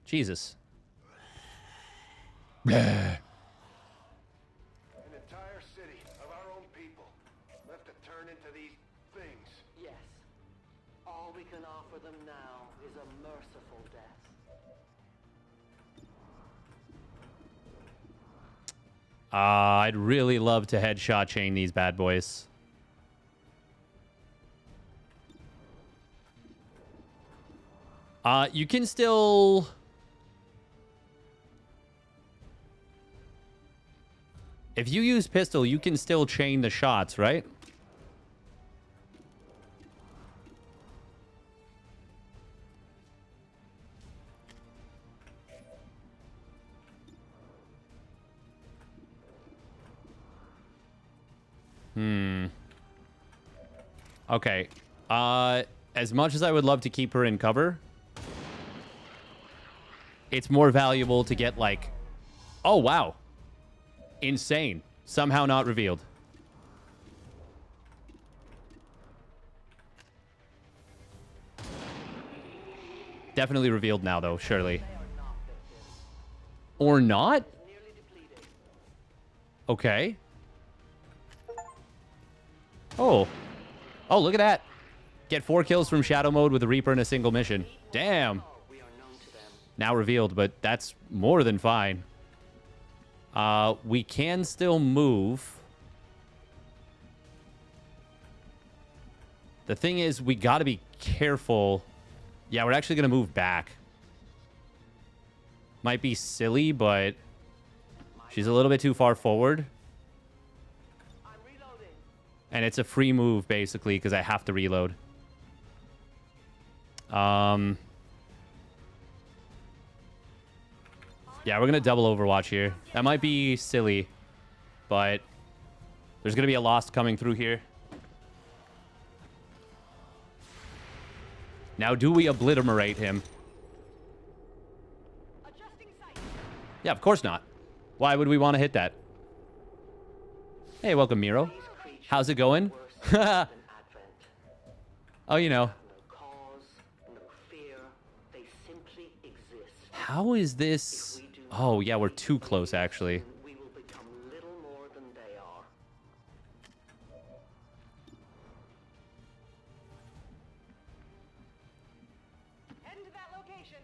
Jesus. An entire city of our own people left to turn into these things. Yes. All we can offer them now is a merciful death. I'd really love to headshot chain these bad boys. You can still... If you use pistol, you can still chain the shots, right? Okay. As much as I would love to keep her in cover, it's more valuable to get, like... Oh, wow. Insane. Somehow not revealed. Definitely revealed now, though, surely. Or not? Okay. Oh. Oh, look at that. Get 4 kills from Shadow Mode with a Reaper in a single mission. Damn. Now revealed, but that's more than fine. We can still move. The thing is, we got to be careful. Yeah, we're actually going to move back. Might be silly, but she's a little bit too far forward. And it's a free move, basically, because I have to reload. Yeah, we're going to double Overwatch here. That might be silly, but there's going to be a Lost coming through here. Now, do we obliterate him? Yeah, of course not. Why would we want to hit that? Hey, welcome, Miro. How's it going? Oh, you know. How is this? Oh, yeah, we're too close, actually. We will become little more than they are. Heading to that location.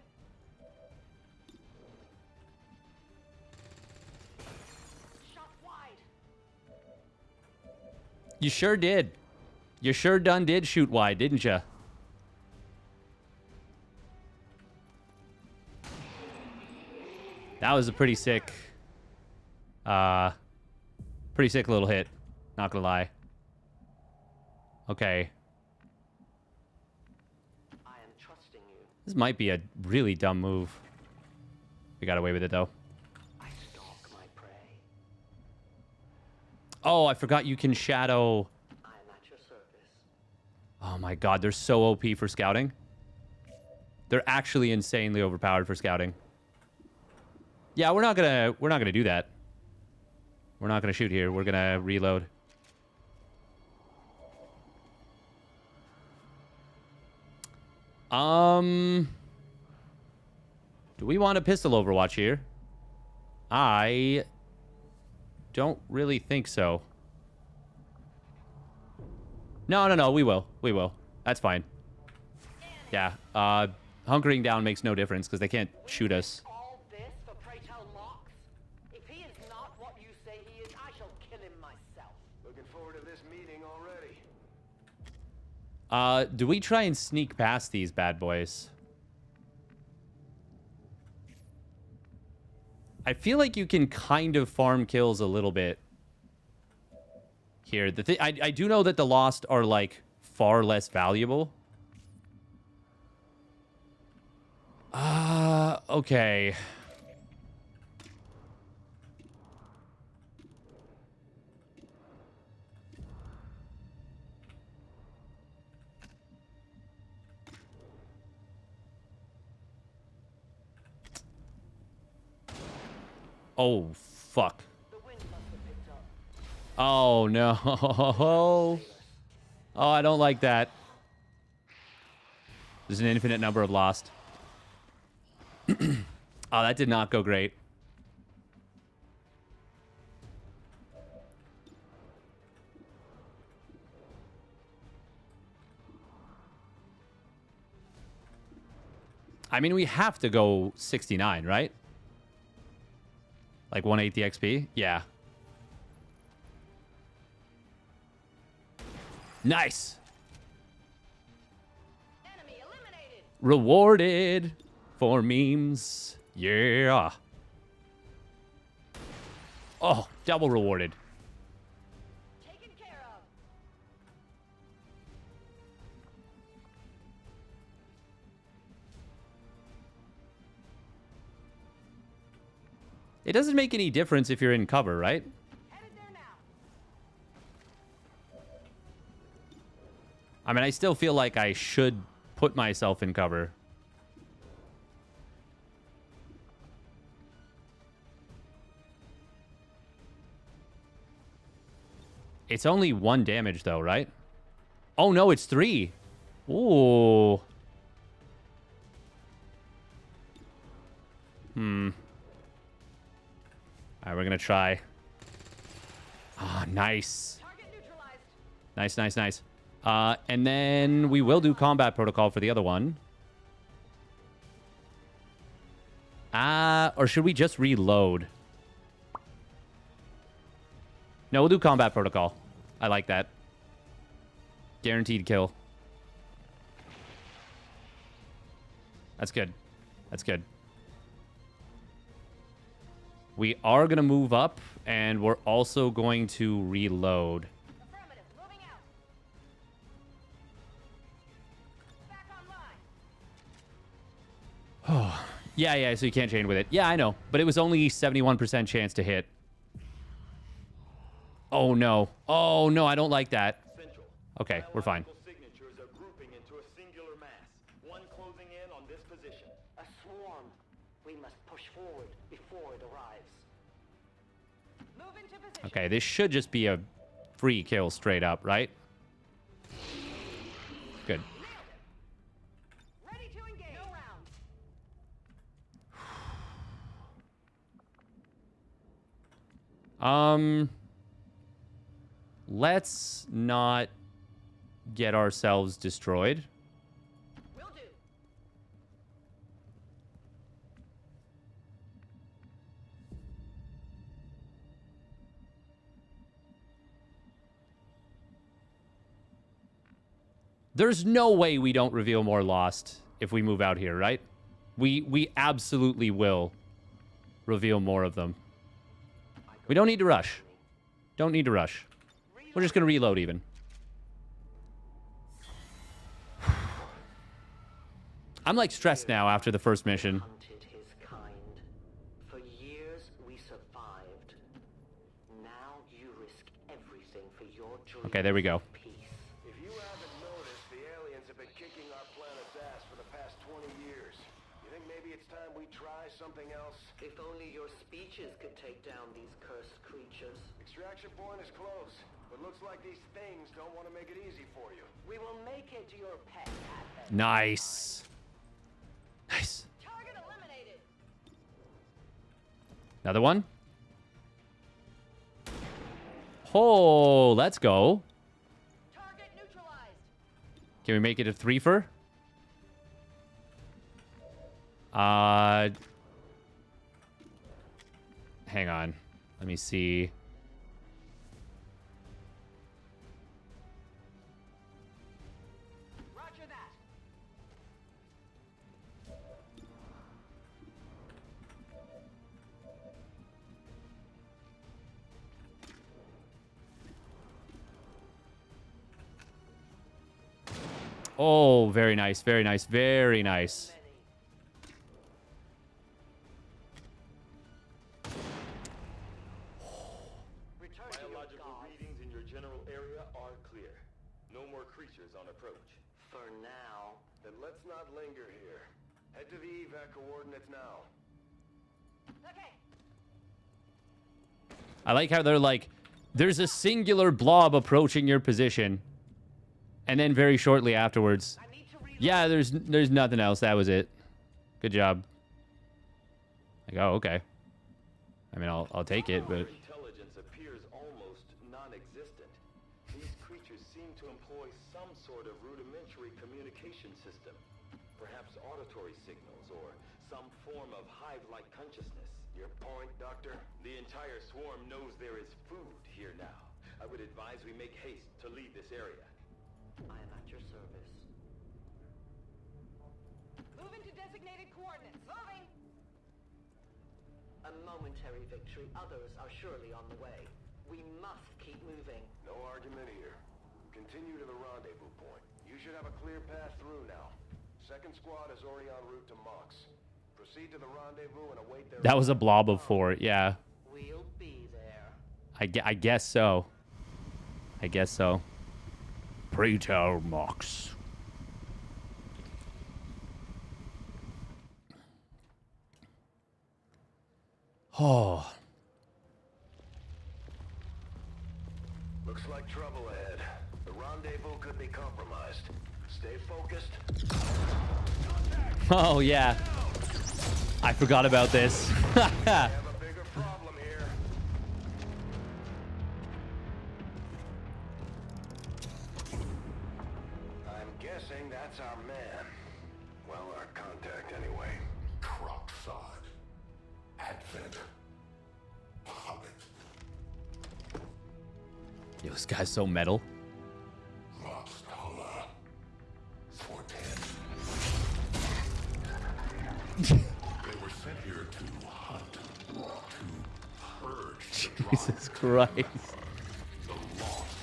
Shot wide. You sure did. You sure done did shoot wide, didn't you? That was a pretty sick little hit. Not gonna lie. Okay. I am trusting you. This might be a really dumb move. We got away with it, though. I stalk my prey. Oh, I forgot you can shadow. I am at your service. Oh my god, they're so OP for scouting. They're actually insanely overpowered for scouting. Yeah, we're not gonna do that. We're not gonna shoot here. We're gonna reload. Do we want a pistol Overwatch here? I don't really think so. No, we will. We will. That's fine. Yeah, hunkering down makes no difference because they can't shoot us. All this for pray tell Mox? If he is not what you say he is, I shall kill him myself. Looking forward to this meeting already. Do we try and sneak past these bad boys? I feel like you can kind of farm kills a little bit here. I do know that the Lost are, like, far less valuable. Okay. Oh, fuck. Oh, no. Oh, I don't like that. There's an infinite number of Lost. Oh, that did not go great. I mean, we have to go 69, right? Like 180 XP? Yeah. Nice. Enemy eliminated. Rewarded for memes. Yeah. Oh, double rewarded. Taken care of. It doesn't make any difference if you're in cover, right? Headed there now. I mean, I still feel like I should put myself in cover. It's only 1 damage, though, right? Oh, no, it's 3. Ooh. All right, we're going to try. Ah, nice. Nice, nice, nice. And then we will do combat protocol for the other one. Or should we just reload? No, we'll do combat protocol. I like that. Guaranteed kill. That's good. That's good. We are going to move up, and we're also going to reload. Affirmative. Moving out. Back online. Oh, yeah, so you can't chain with it. Yeah, I know. But it was only 71% chance to hit. Oh, no. Oh, no, I don't like that. Okay, we're fine. Signatures are grouping into a singular mass. One closing in on this position. A swarm. We must push forward before it arrives. Move into position. Okay, this should just be a free kill straight up, right? Good. Ready to engage. No rounds. Let's not get ourselves destroyed. Will do. There's no way we don't reveal more Lost if we move out here, right? We absolutely will reveal more of them. We don't need to rush. Don't need to rush. We're just going to reload even. I'm like stressed now after the first mission. Hunted his kind. For years we survived. Now you risk everything for your dream. Okay, there we go. If you haven't noticed, the aliens have been kicking our planet's ass for the past 20 years. You think maybe it's time we try something else? If only your speeches could take down these cursed creatures. Extraction point is close, but looks like these things don't want to make it easy for you. We will make it your pet. Nice. Nice. Target eliminated. Another one. Oh, let's go. Target neutralized. Can we make it a threefer? Hang on. Let me see. Roger that. Oh, very nice, very nice, very nice. Biological readings in your general area are clear. No more creatures on approach. For now. Then let's not linger here. Head to the evac coordinates now. Okay. I like how they're like, there's a singular blob approaching your position. And then very shortly afterwards, yeah, there's nothing else. That was it. Good job. Like, oh, okay. I mean, I'll take it, but Intelligence appears almost non-existent. These creatures seem to employ some sort of rudimentary communication system. Perhaps auditory signals or some form of hive-like consciousness. Your point, Doctor? The entire swarm knows there is food here now. I would advise we make haste to leave this area. I am at your service. Move into designated coordinates. Moving. A momentary victory. Others are surely on the way. We must keep moving. No argument here. Continue to the rendezvous point. You should have a clear path through now. Second squad is already en route to Mox. Proceed to the rendezvous and await their... that was a blob of 4. Yeah. We'll be there. I guess so. I guess so. Preter Mox. Oh. Looks like trouble ahead. The rendezvous could be compromised. Stay focused. Oh, yeah. I forgot about this. We have a bigger problem here. I'm guessing that's our man. Well, our contact anyway. Crocksod. Advent. Hobbit. Yo, this guy's so metal. Moxtola. Forten. They were sent here to hunt. To purge. The Jesus Christ. The lost.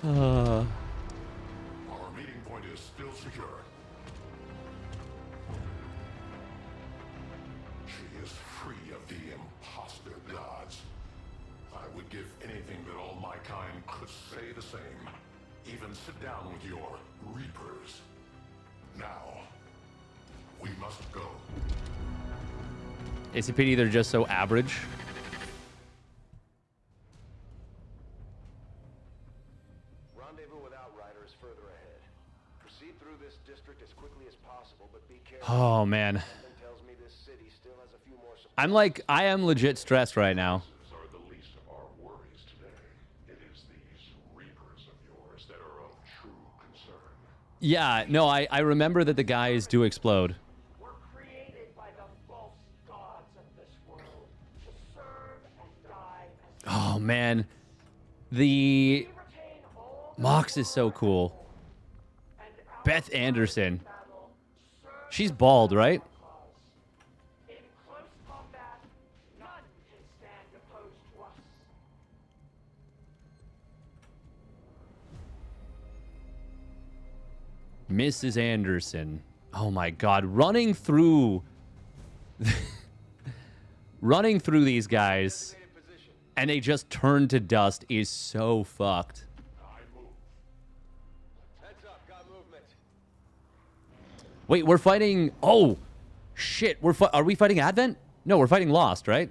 Uh. Our meeting point is still secure. She is free of the imposter gods. I would give anything that all my kind could say the same. Even sit down with your reapers. Now, We must go. It's a pity they're just so average. Rendezvous with Outriders further ahead. Proceed through this district as quickly as possible, but be careful. Oh, man. Something tells me this city still has a few more supplies. I'm like, I am legit stressed right now. Are the least of our worries today. It is these reapers of yours that are of true concern. Yeah, no, I remember that the guys do explode. We're created by the false gods of this world to serve and die as Oh, man. The Mox is so cool. Beth Anderson. She's bald, right? in close combat. None can stand opposed to us. Mrs. Anderson. Oh my god, running through running through these guys and they just turn to dust is so fucked. Heads up, got movement. Wait, we're fighting. Oh shit, are we fighting Advent? No, we're fighting Lost, right?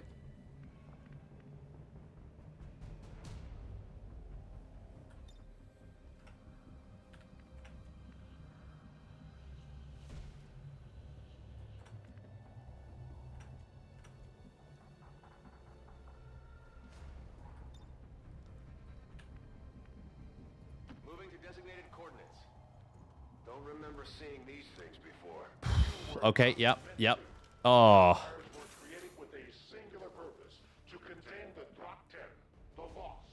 Moving to designated coordinates. Don't remember seeing these things before. Okay, yep. Oh. Were created with a singular purpose, to contain the Top 10, the Lost.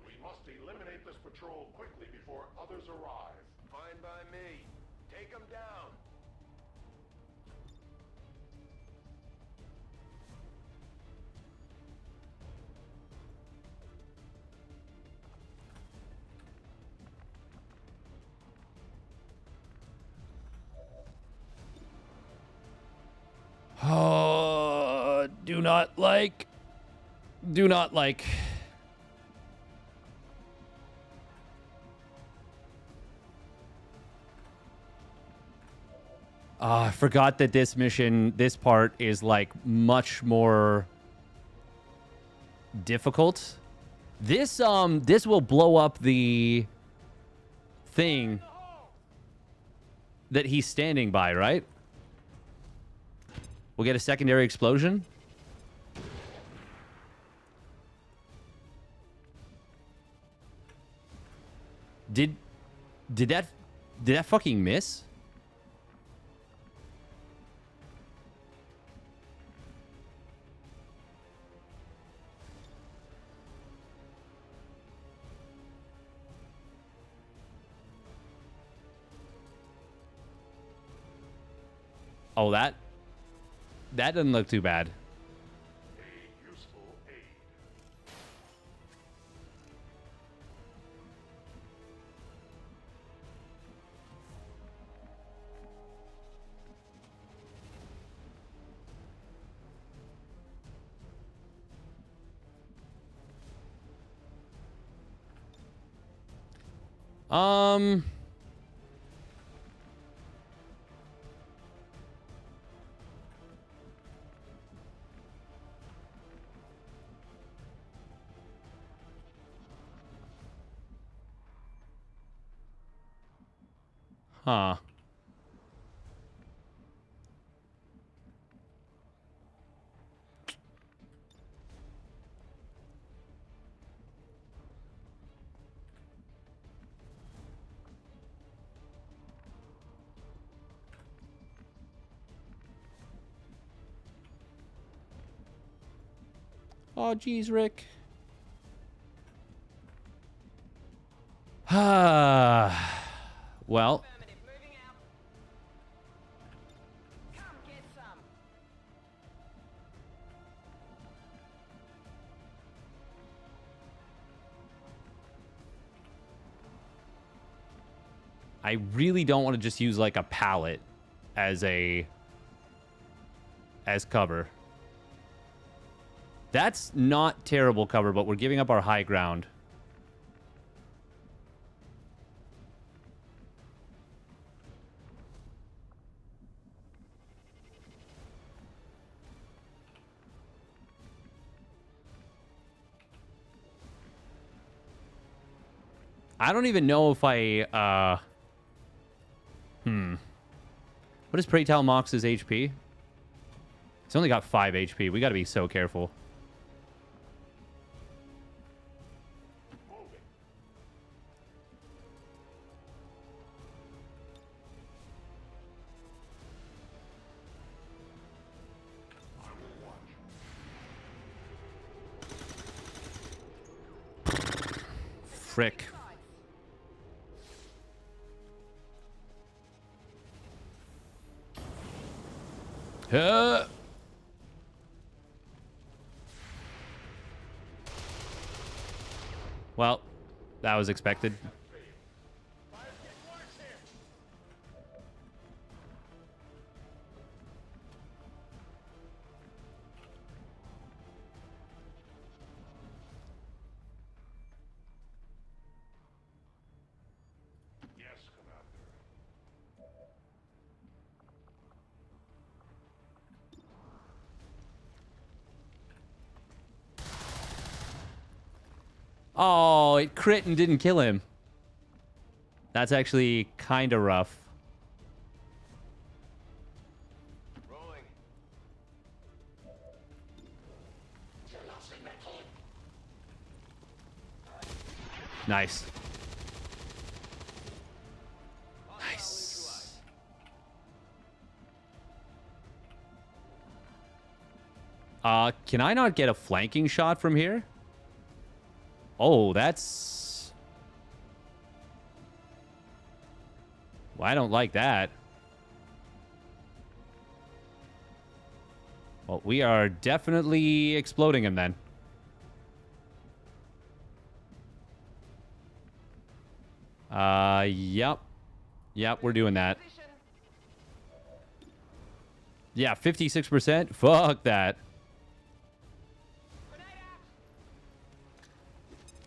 We must eliminate this patrol quickly before others arrive. Fine by me. Take them down. Oh, do not like. I forgot that this part is like much more difficult. This will blow up the thing that he's standing by, right? We'll get a secondary explosion. Did that fucking miss? Oh, that doesn't look too bad. A useful aid. Huh. Oh, geez, Rick. Well. I really don't want to just use like a pallet as cover. That's not terrible cover, but we're giving up our high ground. I don't even know if I... What is Pray Tell Mox's HP? He's only got 5 HP. We got to be so careful. Frick. Well, that was expected. Oh, it crit and didn't kill him. That's actually kind of rough. Rolling. Nice. Nice. Can I not get a flanking shot from here? Oh, that's... Well, I don't like that. Well, we are definitely exploding him then. Yep. Yep, we're doing that. Yeah, 56%. Fuck that.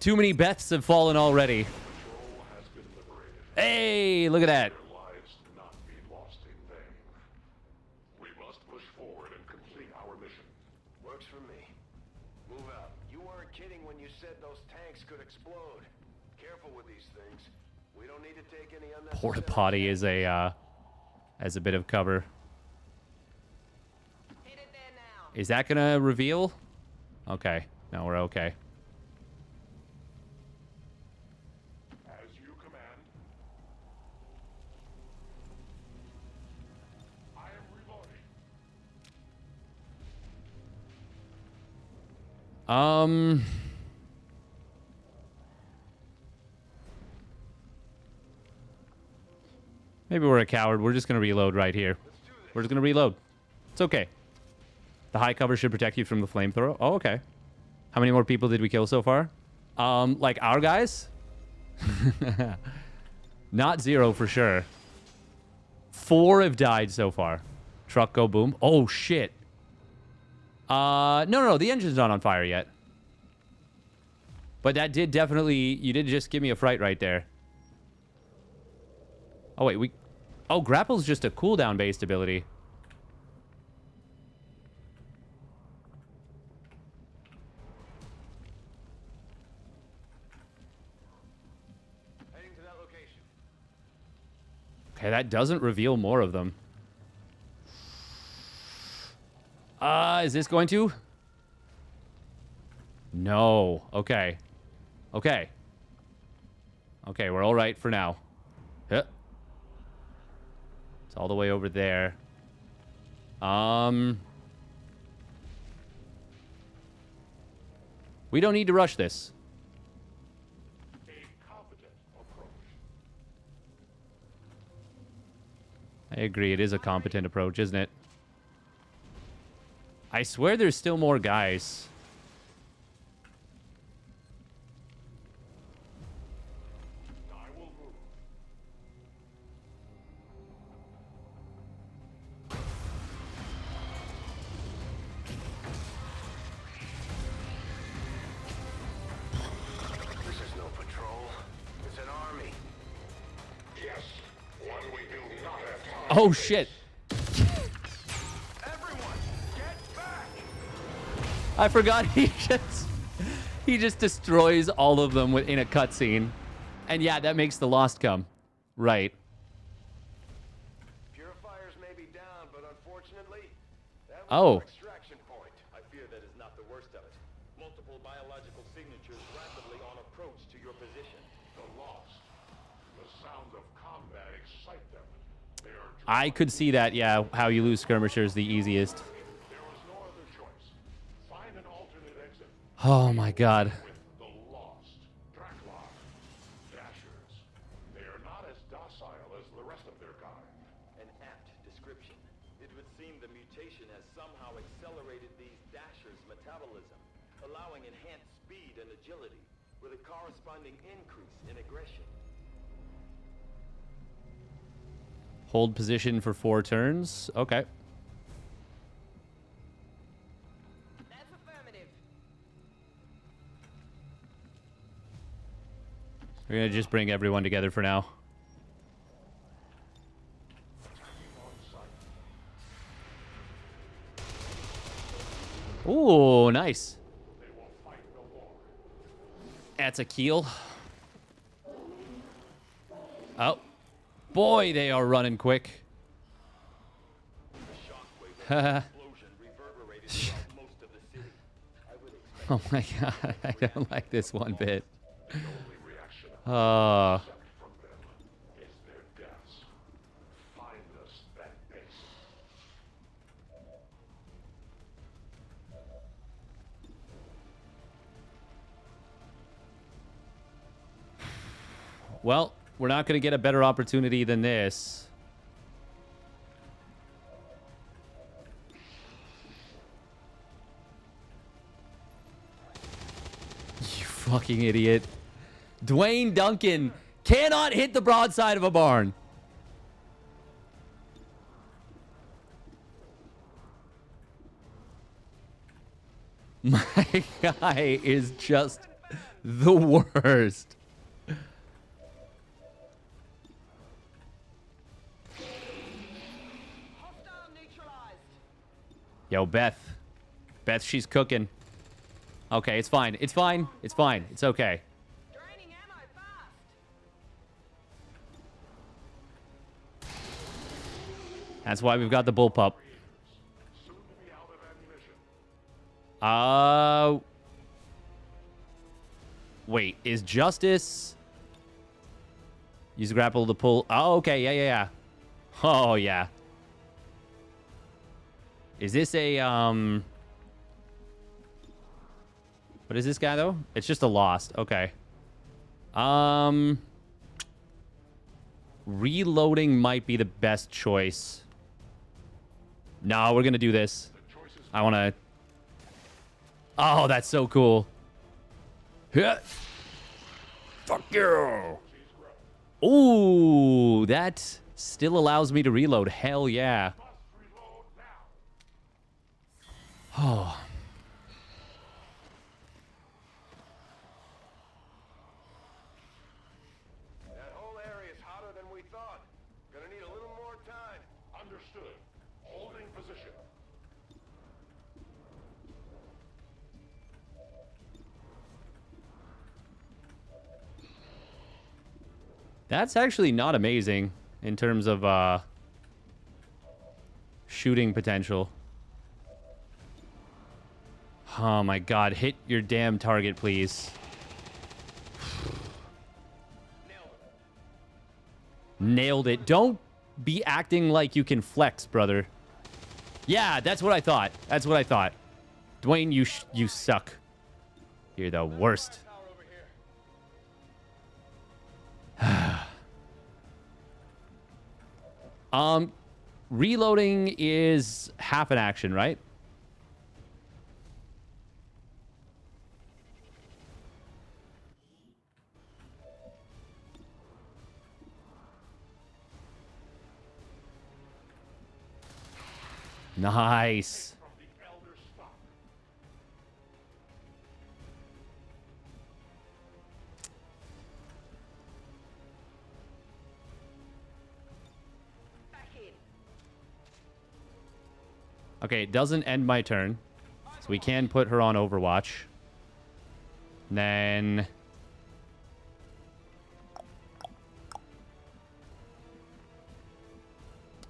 Too many Beths have fallen already. Hey, look at that. We must push forward and complete our mission. Works for me. Move out. You weren't kidding when you said those tanks could explode. Careful with these things. We don't need to take any unnecessary... Porta potty is a as a bit of cover. Is that gonna reveal? Okay. No, we're okay. As you command. I am reloading. Maybe we're a coward. We're just gonna reload right here. We're just gonna reload. It's okay. The high cover should protect you from the flamethrower. Oh, okay. How many more people did we kill so far? Like our guys? Not 0 for sure. 4 have died so far. Truck go boom. Oh, shit. No. The engine's not on fire yet. But that did definitely... You did just give me a fright right there. Oh, wait. Oh, grapple's just a cooldown-based ability. Heading to that location. Okay, that doesn't reveal more of them. Is this going to? No. Okay. Okay. Okay, we're all right for now. It's all the way over there. We don't need to rush this. I agree. It is a competent approach, isn't it? I swear there's still more guys. This is no patrol. It's an army. Yes, one we do not have time. Oh, shit. Everyone, get back! I forgot he just destroys all of them in a cutscene. And yeah, that makes the Lost come. Right. Purifiers may be down, but unfortunately, that was Oh. our extraction point. I fear that is not the worst of it. Multiple biological signatures rapidly on approach to your position. The Lost. The sound of combat excite them. They are I could see that, yeah, how you lose skirmishers the easiest. There was no other choice. Find an alternate exit. Oh my god. The Lost. Draclock. Dashers. They are not as docile as the rest of their kind. An apt description. It would seem the mutation has somehow accelerated these Dashers' metabolism, allowing enhanced speed and agility, with a corresponding increase in aggression. Hold position for 4 turns. Okay. That's affirmative. We're gonna just bring everyone together for now. Ooh, nice. That's a kill. Oh. Boy, they are running quick. Oh my god, I don't like this one bit. Well, we're not going to get a better opportunity than this. You fucking idiot. Dwayne Duncan cannot hit the broadside of a barn. My guy is just the worst. Yo, Beth. Beth, she's cooking. Okay, it's fine. It's fine. It's fine. It's okay. That's why we've got the bullpup. Wait, is Justice... Use grapple to pull... Oh, okay. Yeah, yeah, yeah. Oh, yeah. Is this a, What is this guy, though? It's just a Lost. Okay. Reloading might be the best choice. No, we're gonna do this. I wanna... Oh, that's so cool. Yeah. Fuck you! Ooh, that still allows me to reload. Hell yeah. Oh. That whole area is hotter than we thought. Gonna need a little more time. Understood. Holding position. That's actually not amazing in terms of shooting potential. Oh my god, hit your damn target, please. Nailed it. Don't be acting like you can flex, brother. Yeah, that's what I thought. That's what I thought. Dwayne, you suck. You're the worst. Reloading is half an action, right? Nice. Okay, it doesn't end my turn. So we can put her on Overwatch. And then...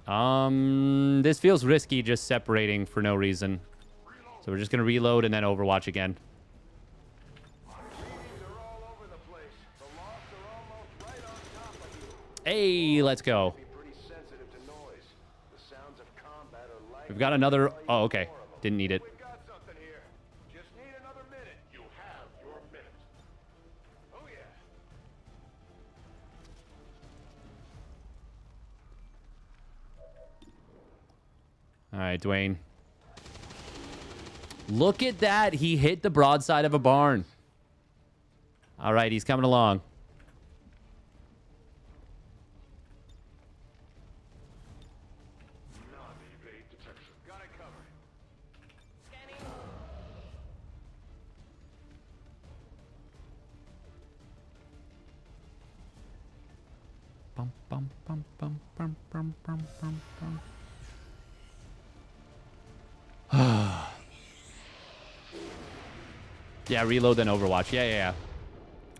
This feels risky just separating for no reason. So we're just going to reload and then Overwatch again. Hey, let's go. We've got another... Oh, okay. Didn't need it. All right, Dwayne. Look at that. He hit the broadside of a barn. All right, he's coming along. Bum, bum, bum, bum, bum, bum, bum, bum, bum. Yeah, reload then Overwatch. Yeah.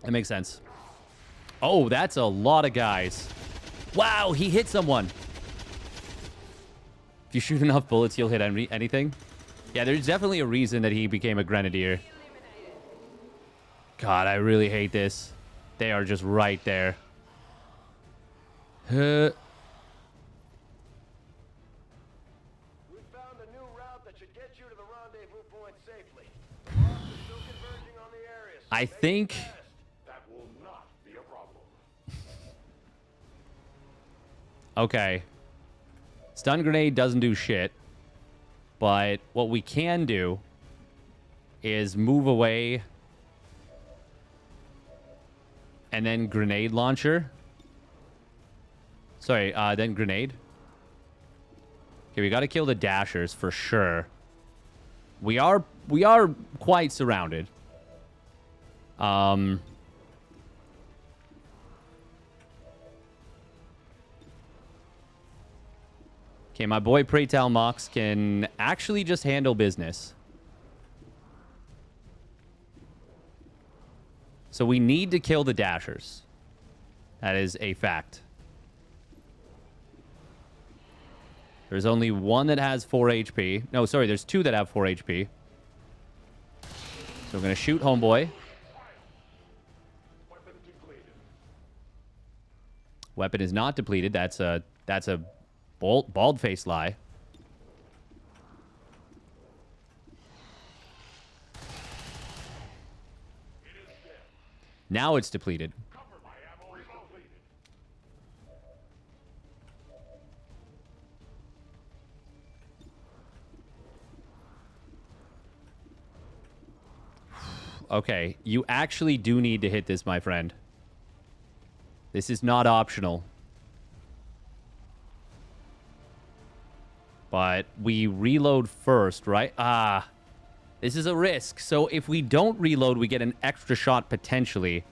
That makes sense. Oh, that's a lot of guys. Wow, he hit someone. If you shoot enough bullets, you'll hit anything. Yeah, there's definitely a reason that he became a grenadier. God, I really hate this. They are just right there. I think... That will not be a problem. Okay. Stun grenade doesn't do shit. But what we can do is move away and then grenade launcher. Sorry, then grenade. Okay, we got to kill the dashers for sure. We are quite surrounded. Okay, my boy Preytal Mox can actually just handle business. So we need to kill the dashers. That is a fact. There's only one that has 4 HP. No, sorry, there's 2 that have 4 HP. So we're going to shoot homeboy. Weapon is not depleted. That's a bald-faced lie. Now it's depleted. Okay, you actually do need to hit this, my friend. This is not optional. But we reload first, right? This is a risk. So if we don't reload, we get an extra shot potentially.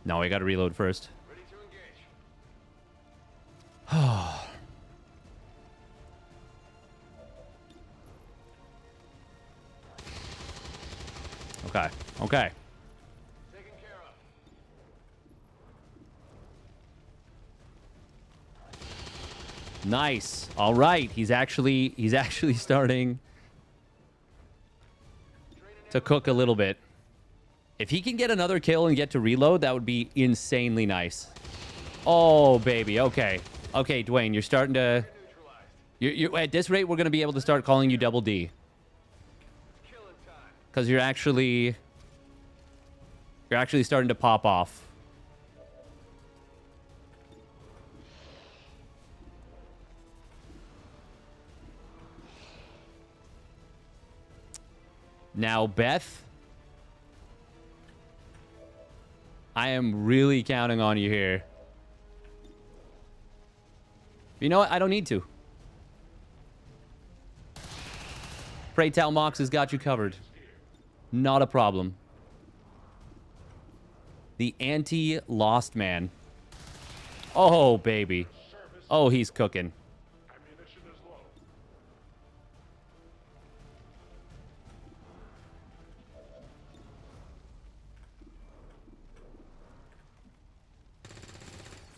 No, we got to reload first. Ready to engage. Okay. Okay. Taken care of. Nice. All right. He's actually starting to cook a little bit. If he can get another kill and get to reload, that would be insanely nice. Oh, baby. Okay. Okay, Dwayne, you're starting to... You're at this rate, we're going to be able to start calling you Double D. Because you're actually starting to pop off. Now, Beth, I am really counting on you here. You know what? I don't need to. Preytal Mox has got you covered. Not a problem. The anti-lost man. Oh, baby. Oh, he's cooking.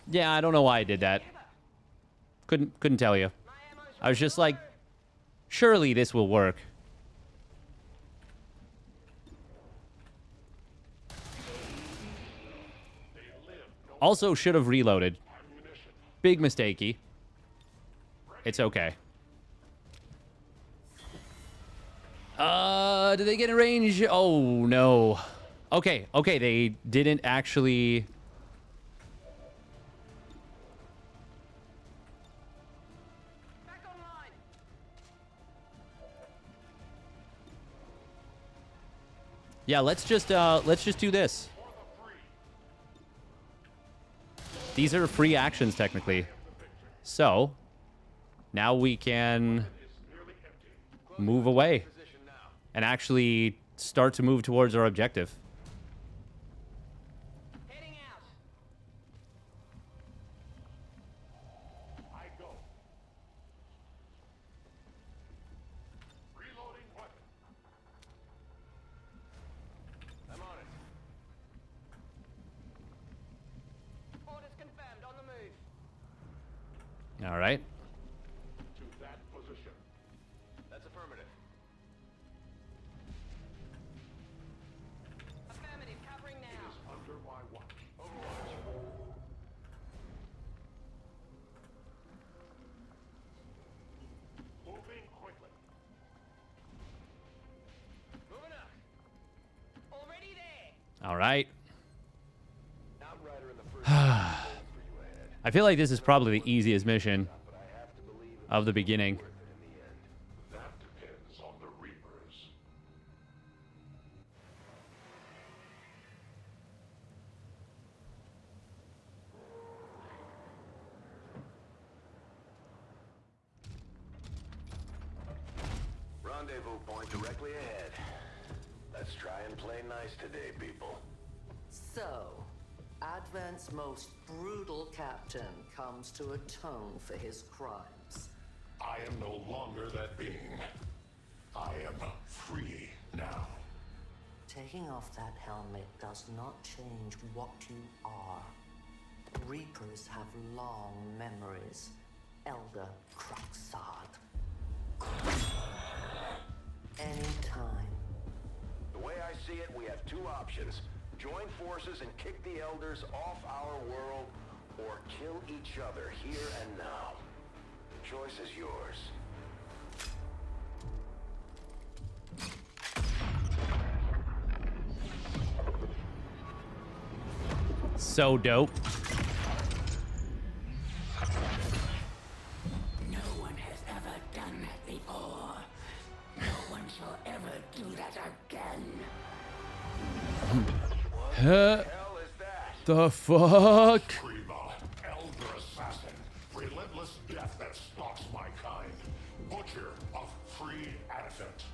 Yeah, I don't know why I did that. Couldn't tell you. I was just like, surely this will work. Also, should have reloaded. Big mistakey. It's okay. Did they get in range? Oh, no. Okay, they didn't actually... Yeah, let's just do this. These are free actions, technically. So, now we can move away and actually start to move towards our objective. All right. To that position. That's affirmative. Affirmative, covering now. It is under my watch. Overwatch. Moving quickly. Moving up. Already there. All right. Outrider in the first. I feel like this is probably the easiest mission of the beginning. That depends on the Reapers. Rendezvous point directly ahead. Let's try and play nice today, people. So, Advent's most brutal captain comes to atone for his crimes. I am no longer that being. I am free now. Taking off that helmet does not change what you are. Reapers have long memories. Elder Craxard. Anytime. The way I see it, we have two options. Join forces and kick the Elders off our world, or kill each other here and now. The choice is yours. So dope. No one has ever done that before. No one shall ever do that again. The fuck? Prima, Elder Assassin, relentless death that stalks my kind. Butcher of free Advent.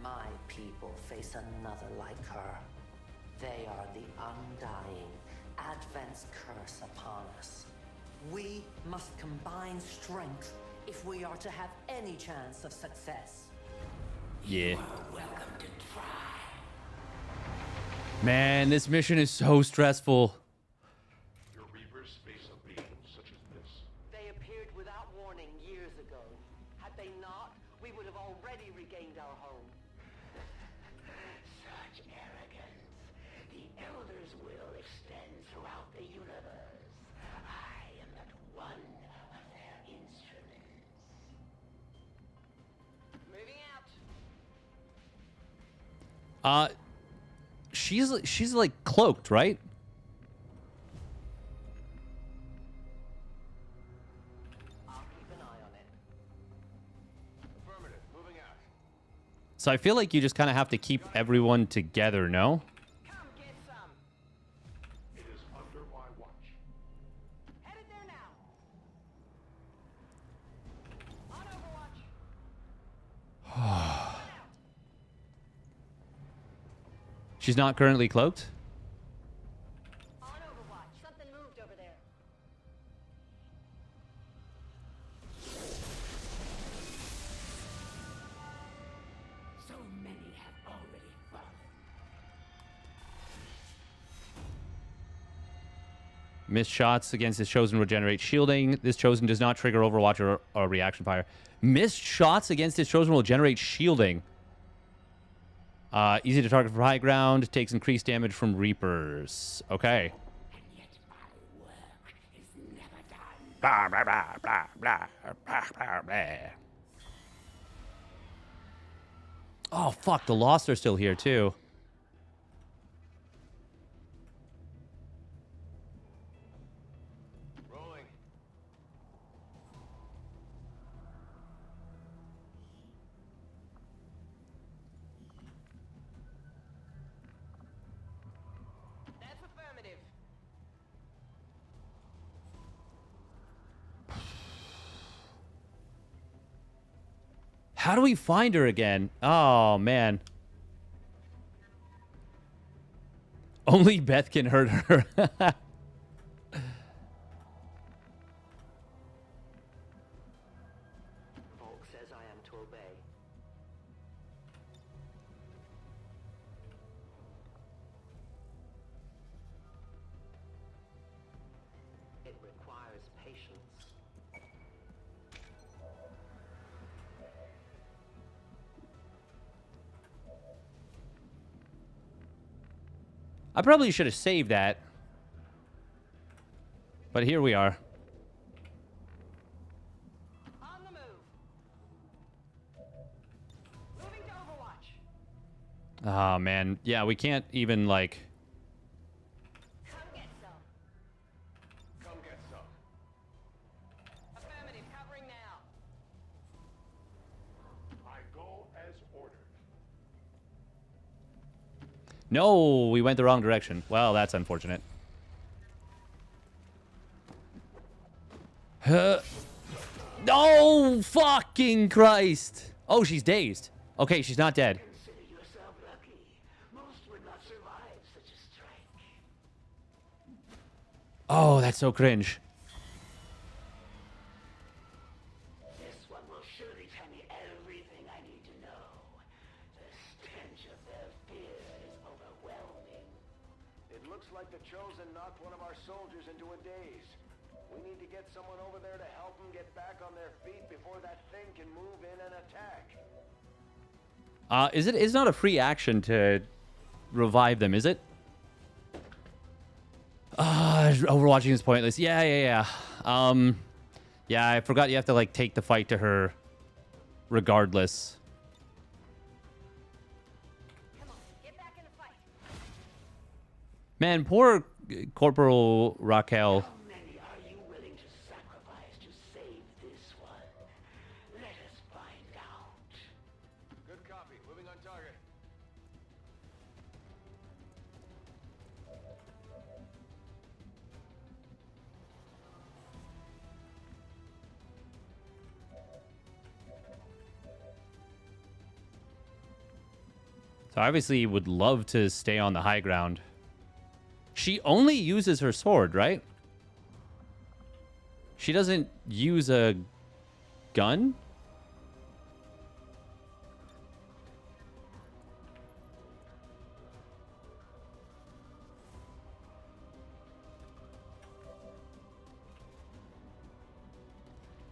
My people face another like her. They are the undying, Advent's curse upon us. We must combine strength if we are to have any chance of success. Yeah. You are welcome to try. Man, this mission is so stressful. Your Reapers face a being such as this. They appeared without warning years ago. Had they not, we would have already regained our home. Such arrogance. The Elder's will extends throughout the universe. I am but one of their instruments. Moving out. She's like cloaked, right? I'll keep an eye on it. Affirmative. Moving out. So I feel like you just kind of have to keep everyone together, no? Come get some. It is under my watch. Headed there now. On Overwatch. She's not currently cloaked? On Overwatch. Something moved over there. So many have already fallen. Missed shots against this chosen regenerate shielding. This chosen does not trigger Overwatch or reaction fire. Missed shots against this chosen will generate shielding. Easy to target from high ground. Takes increased damage from Reapers. Okay. Blah, blah, blah, blah, blah, blah, blah, blah. Oh, fuck. The Lost are still here, too. Rolling. That's affirmative. How do we find her again? Oh, man. Only Beth can hurt her. Volk says I am to obey. It requires patience. I probably should have saved that. But here we are. On the move. Moving to Overwatch. Oh, man. Yeah, we can't even, like... Come get some. Come get some. Affirmative, covering now. I go as ordered. No, we went the wrong direction. Well, that's unfortunate. No, fucking Christ. Oh, she's dazed. Okay, she's not dead. Consider yourself lucky. Most would not survive such a strike. Oh, that's so cringe. This one will surely tell me everything I need to know. The stench of their fear is overwhelming. It looks like the Chosen knocked one of our soldiers into a daze. We need to get someone over there to help them get back on their feet before that thing can move in and attack. It's not a free action to revive them, is it? Overwatching is pointless. Yeah. Yeah, I forgot you have to, like, take the fight to her regardless. Come on, get back in the fight. Man, poor Corporal Raquel. How many are you willing to sacrifice to save this one? Let us find out. Good copy. Moving on target. So obviously would love to stay on the high ground. She only uses her sword, right? She doesn't use a gun?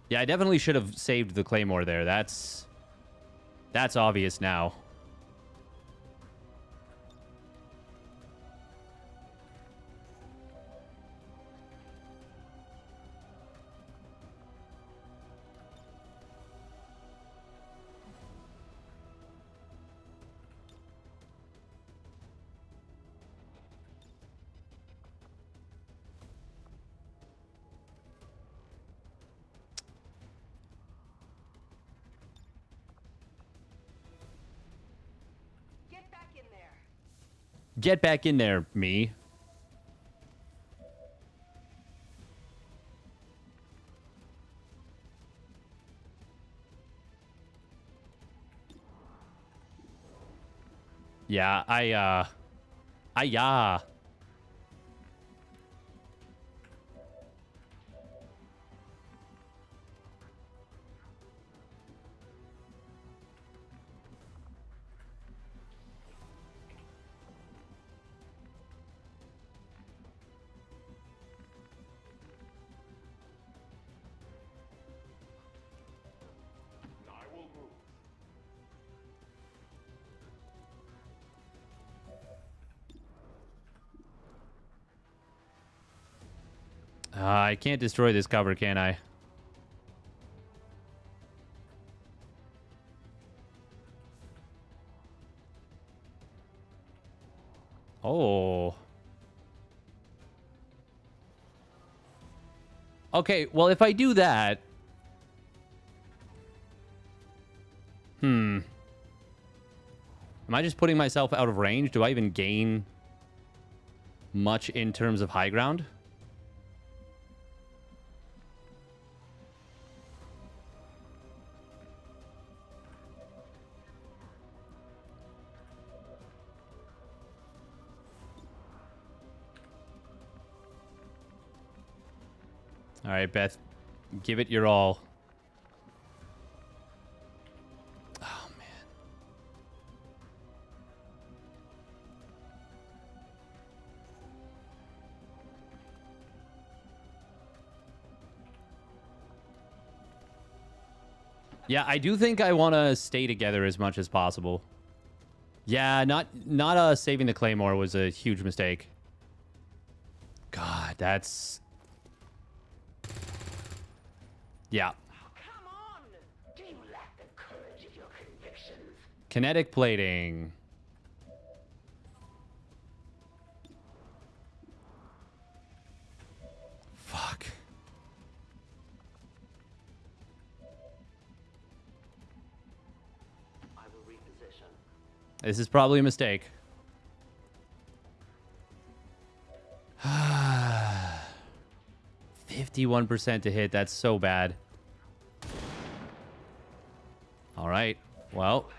Yeah, I definitely should have saved the Claymore there. That's obvious now. Get back in there. Get back in there, me. Yeah, yeah. I can't destroy this cover, can I? Oh. Okay, well, if I do that... Am I just putting myself out of range? Do I even gain much in terms of high ground? All right, Beth, give it your all. Oh, man. Yeah, I do think I want to stay together as much as possible. Yeah, not saving the Claymore was a huge mistake. God, that's... Yeah. Come on! Do you lack the courage of your convictions? Kinetic plating. Fuck. I will reposition. This is probably a mistake. 51% to hit. That's so bad. All right. Well.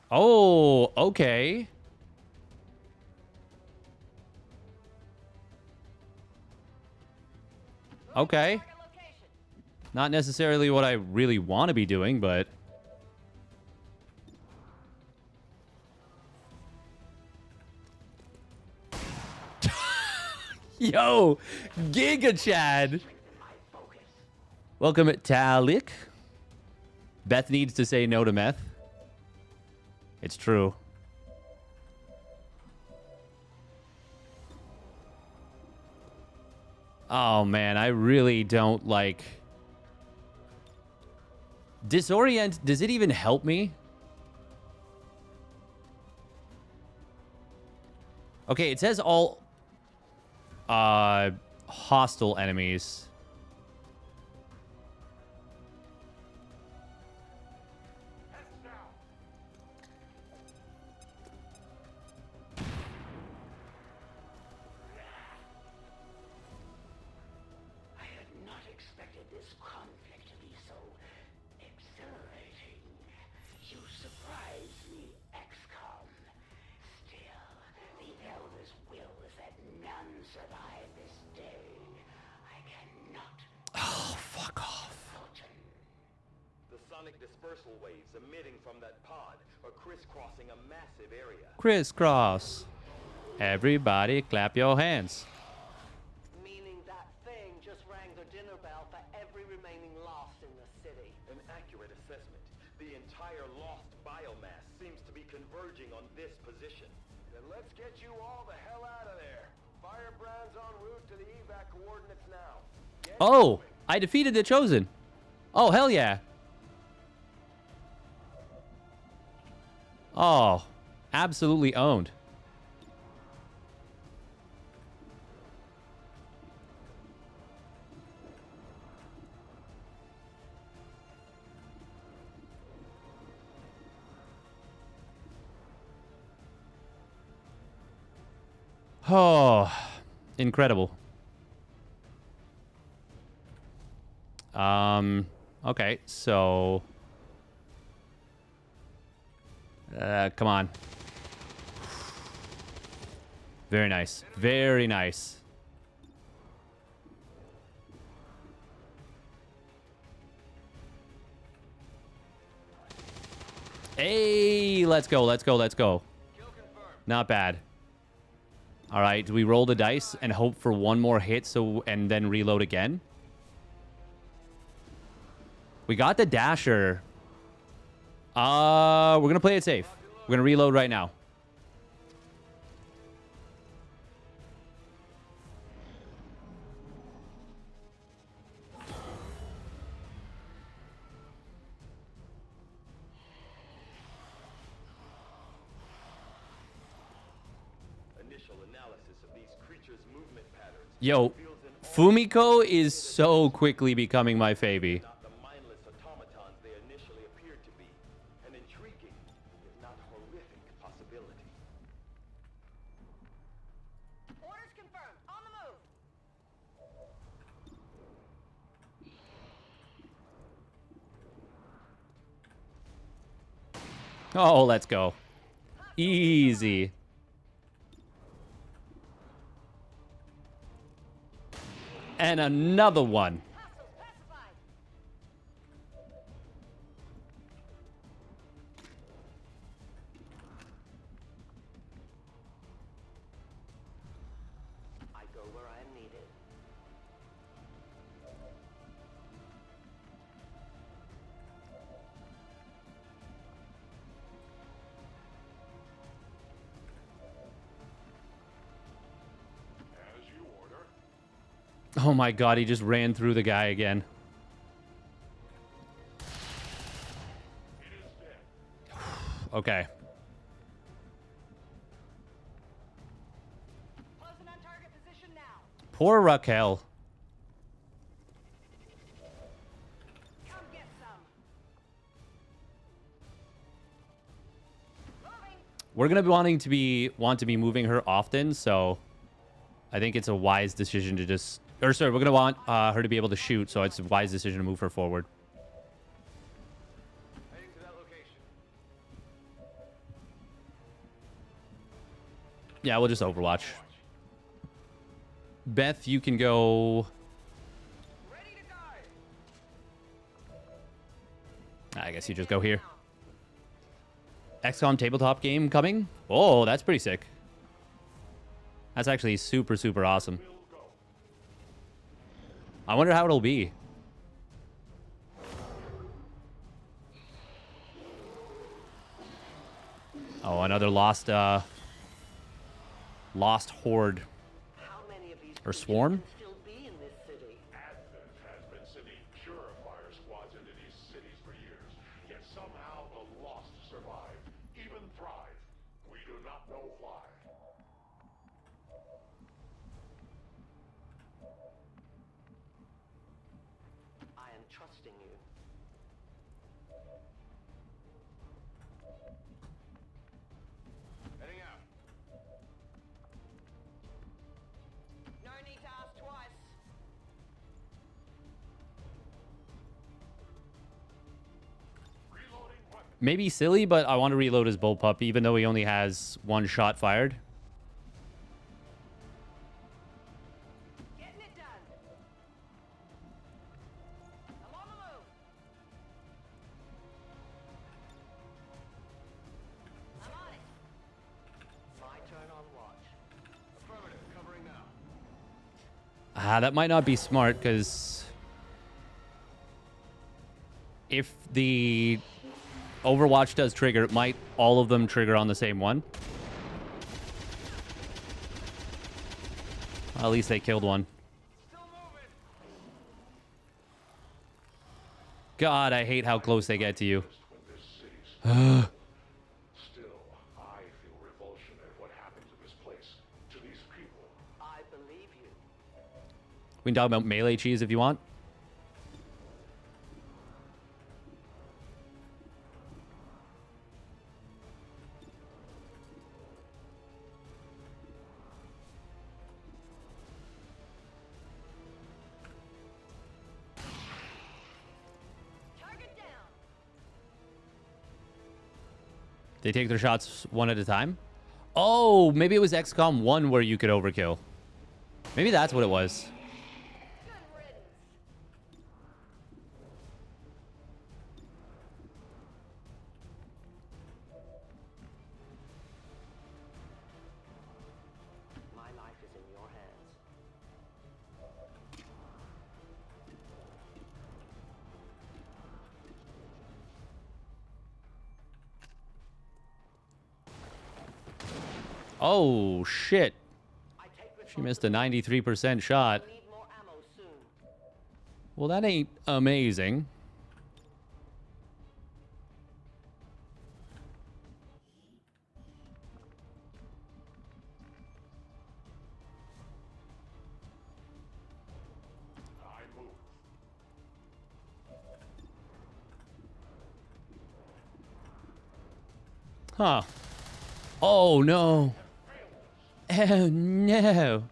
Oh, okay. Okay. Not necessarily what I really want to be doing, but... Yo! Giga Chad! Welcome, Talik. Beth needs to say no to meth. It's true. Oh, man, I really don't like... Disorient, does it even help me? Okay, it says all... hostile enemies. Dispersal waves emitting from that pod are crisscrossing a massive area. Crisscross. Everybody clap your hands. Meaning that thing just rang the dinner bell for every remaining lost in the city. An accurate assessment. The entire lost biomass seems to be converging on this position. Then let's get you all the hell out of there. Firebrand's en route to the evac coordinates now. Oh, I defeated the Chosen. Oh, hell yeah. Oh, absolutely owned. Oh, incredible. Okay, so... come on. Very nice. Very nice. Hey, let's go, let's go, let's go. Not bad. All right, do we roll the dice and hope for one more hit and then reload again? We got the dasher. We're going to play it safe. We're going to reload right now. Initial analysis of these creatures' movement patterns. Yo, Fumiko is so quickly becoming my favy. Not the mindless automatons they initially appeared to be. An intriguing, if not horrific, possibility. Orders confirmed. On the move. Oh, let's go. Easy. And another one. I go where I am needed. As you order. Oh my god, he just ran through the guy again. Okay. Closing on target position now. Poor Raquel. Come get some. Moving. We're gonna be want to be moving her often, so I think it's a wise decision to just. Or sorry, we're gonna want her to be able to shoot, so it's a wise decision to move her forward. Heading to that location. Yeah, we'll just Overwatch. Beth, you can go. Ready to die. I guess you just go here. XCOM tabletop game coming? Oh, that's pretty sick. That's actually super, super awesome. I wonder how it'll be. Oh, another lost horde. How many of these Or swarm? can still be in this city? Advent has been sending purifier squads into these cities for years, yet somehow the lost survive, even thrive. We do not know why. I am trusting you. Heading out. No need to ask twice. Reloading weapon. Maybe silly, but I want to reload his bullpup, even though he only has one shot fired. Getting it done. I'm on the move. I'm on it. My turn on watch. Affirmative. Covering now. That might not be smart, because if the Overwatch does trigger, it might all of them trigger on the same one. Well, at least they killed one. Still moving. God, I hate how close they get to you. When this city's still, I feel revulsion at what happened to this place, to these people. I believe you. We can talk about melee cheese if you want. Target down. They take their shots one at a time. Oh, maybe it was XCOM 1 where you could overkill. Maybe that's what it was. Good riddance. Oh, shit. She missed a 93% shot. Well, that ain't amazing. Huh. Oh, no. Oh, no.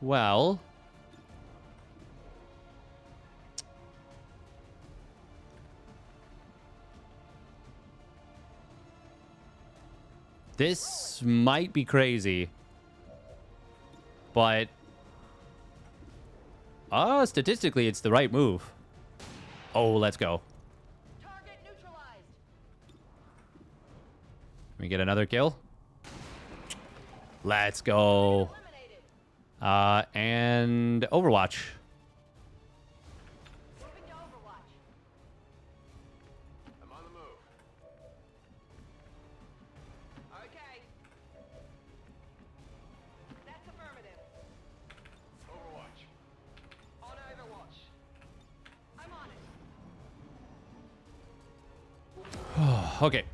Well. This might be crazy. But statistically, it's the right move. Oh, let's go. Can we get another kill? Let's go. And Overwatch. I'm on the move. Okay. That's affirmative. Overwatch. On Overwatch. I'm on it. Okay.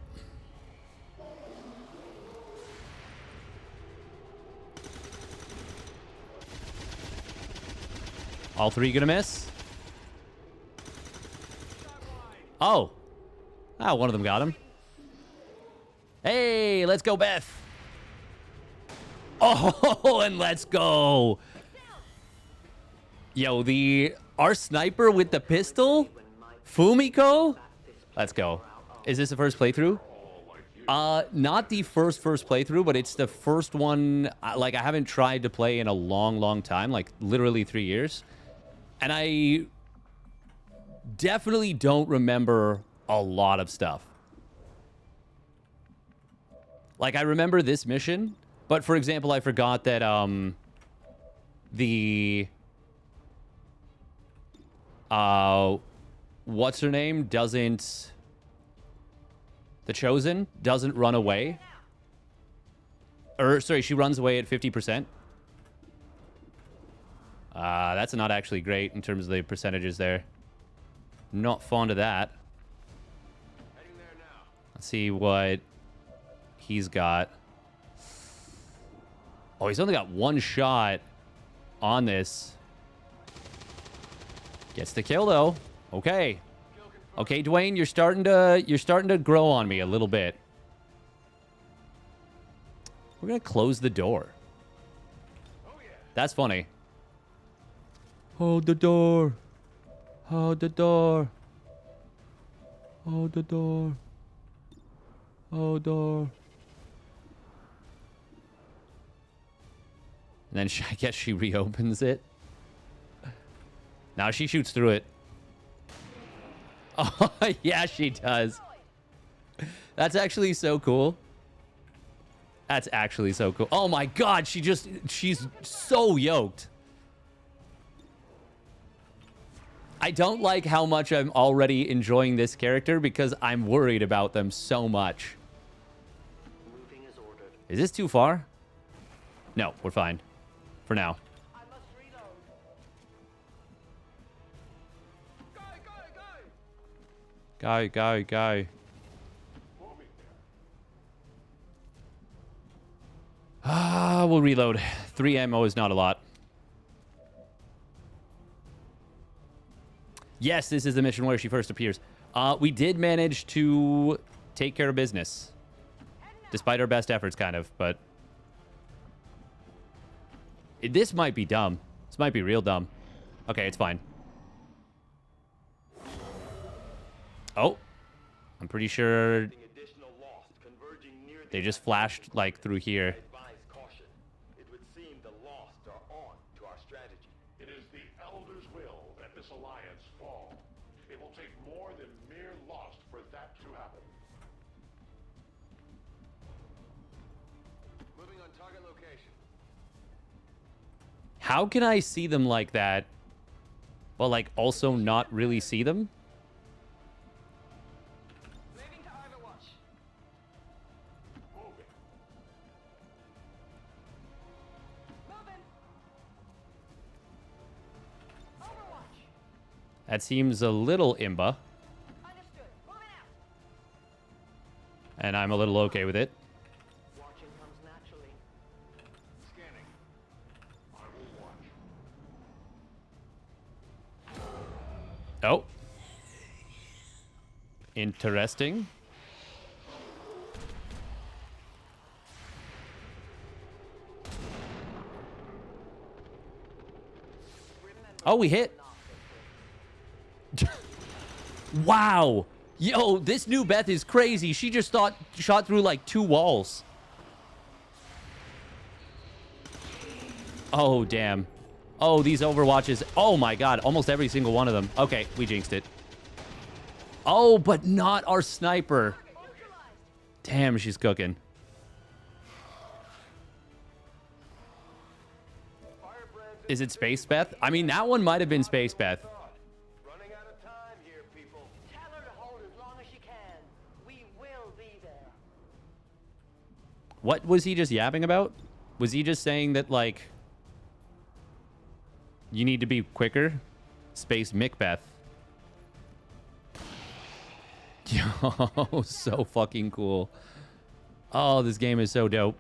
All three gonna miss? Oh. Ah, one of them got him. Hey, let's go, Beth. Oh, and let's go. Yo, our sniper with the pistol? Fumiko? Let's go. Is this the first playthrough? Not the first playthrough, but it's the first one. Like, I haven't tried to play in a long time, like literally 3 years. And I definitely don't remember a lot of stuff. Like, I remember this mission, but for example, I forgot that what's her name doesn't... The Chosen doesn't run away. Or, sorry, she runs away at 50%. That's not actually great in terms of the percentages there. Not fond of that. Let's see what he's got. Oh, he's only got one shot on this. Gets the kill though. Okay. Okay, Dwayne, you're starting to grow on me a little bit. We're gonna close the door. That's funny. Hold the door. Hold the door. Hold the door. Hold door. And then I guess she reopens it. Now she shoots through it. Oh, yeah, she does. That's actually so cool. That's actually so cool. Oh my god, she's so yoked. I don't like how much I'm already enjoying this character because I'm worried about them so much. Is this too far? No, we're fine. For now. Go. We'll reload. 3 ammo is not a lot. Yes, this is the mission where she first appears. We did manage to take care of business. Despite our best efforts, kind of, but... This might be dumb. This might be real dumb. Okay, it's fine. Oh. I'm pretty sure... They just flashed, like, through here. It would seem the Lost are on to our strategy. It is the Elder's will that this alliance fall. It will take more than mere Lost for that to happen. Moving on target location. How can I see them like that, but, like, also not really see them? Moving to Overwatch. That seems a little imba. And I'm a little okay with it. Watching comes naturally. Scanning. I will watch. Oh. Interesting. Oh, we hit. Wow. Yo, this new Beth is crazy. She just shot through like 2 walls. Oh, damn. Oh, these Overwatches. Oh, my God. Almost every single one of them. Okay, we jinxed it. Oh, but not our sniper. Damn, she's cooking. Is it Space Beth? I mean, that one might have been Space Beth. Running out of time here, people. Tell her to hold as long as she can. We will be there. What was he just yapping about? Was he just saying that, like, you need to be quicker? Space Macbeth. Yo, so fucking cool. Oh, this game is so dope.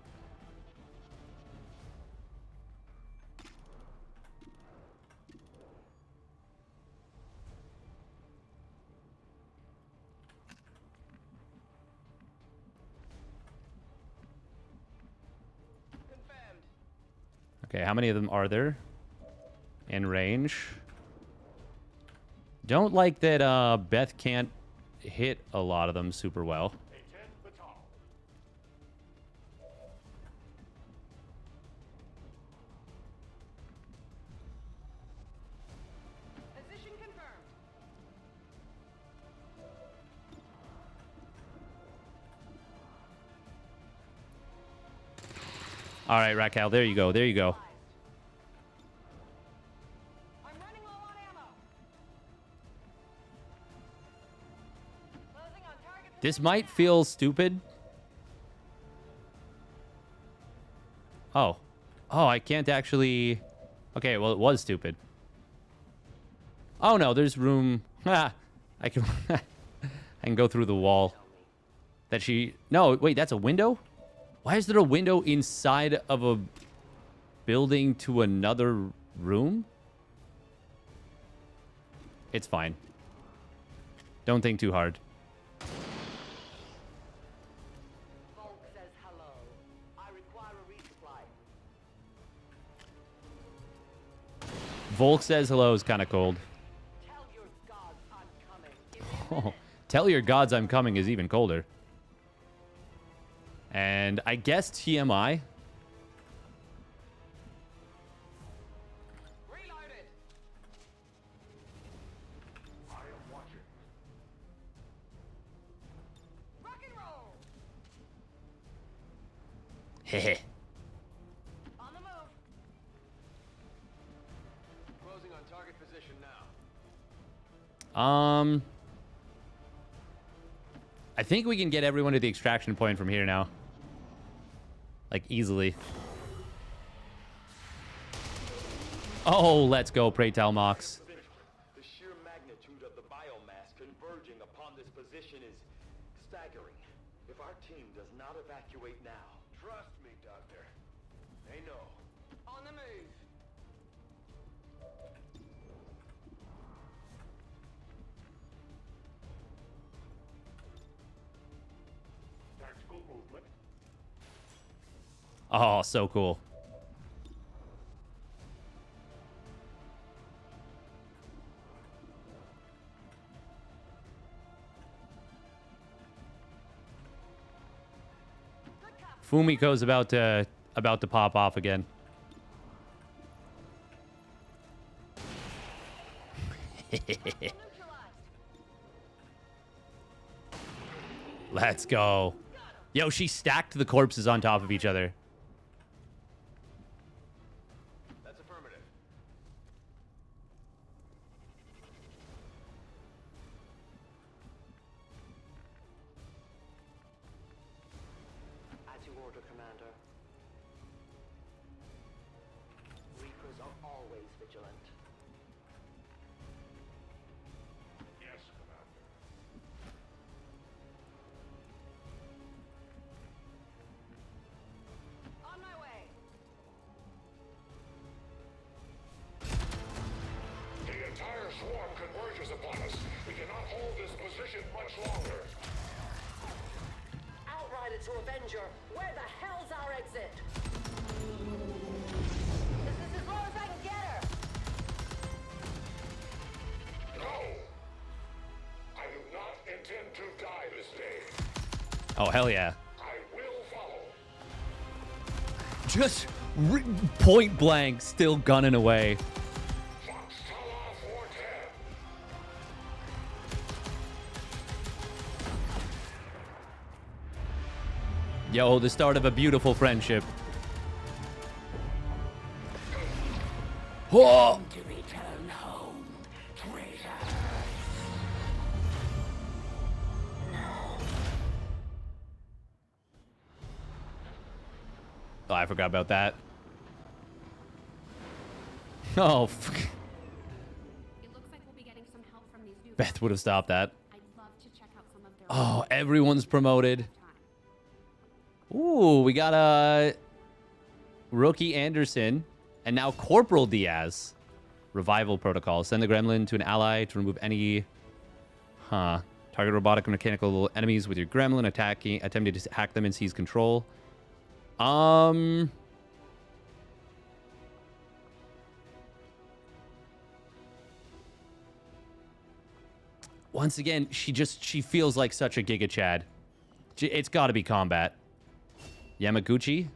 Okay, how many of them are there in range? Don't like that Beth can't hit a lot of them super well. Position confirmed. All right, Raquel, there you go. There you go. I'm running low on ammo. Closing on target. This might feel stupid. Oh. Oh, I can't actually... Okay, well, it was stupid. Oh, no, there's room. I can... I can go through the wall. That she... No, wait, that's a window? Why is there a window inside of a building to another room? It's fine. Don't think too hard. Volk says hello. I require a resupply. Volk says hello is kind of cold. Tell your gods I'm coming. Oh, tell your gods I'm coming is even colder. And I guess TMI. Reloaded. I am watching. Rock and roll. Hehe. On the move. Closing on target position now. I think we can get everyone to the extraction point from here now. Like, easily. Oh, let's go, Pray Tell Mox. The sheer magnitude of the biomass converging upon this position is staggering. If our team does not evacuate now... Trust me, Doctor. They know. On the move. Tactical movement. Oh, so cool. Fumiko's about to pop off again. Let's go. Yo, she stacked the corpses on top of each other. That's affirmative. As you order, Commander. Reapers are always vigilant. decided to avenge her, where the hell's our exit? This is as low as I can get her. No! I do not intend to die this day. Oh, hell yeah. I will follow. Just point blank, still gunning away. Yo, the start of a beautiful friendship. Whoa! To return home, traitor. Oh, I forgot about that. Oh, fuck. It looks like we'll be getting some help from these new Beth would have stopped that. I'd love to check out some of their Oh, everyone's promoted. Ooh, we got a Rookie Anderson and now Corporal Diaz. Revival protocol. Send the gremlin to an ally to remove any target robotic and mechanical enemies with your gremlin, attempting to hack them and seize control. Once again, she feels like such a Giga Chad. It's got to be combat. Yamaguchi.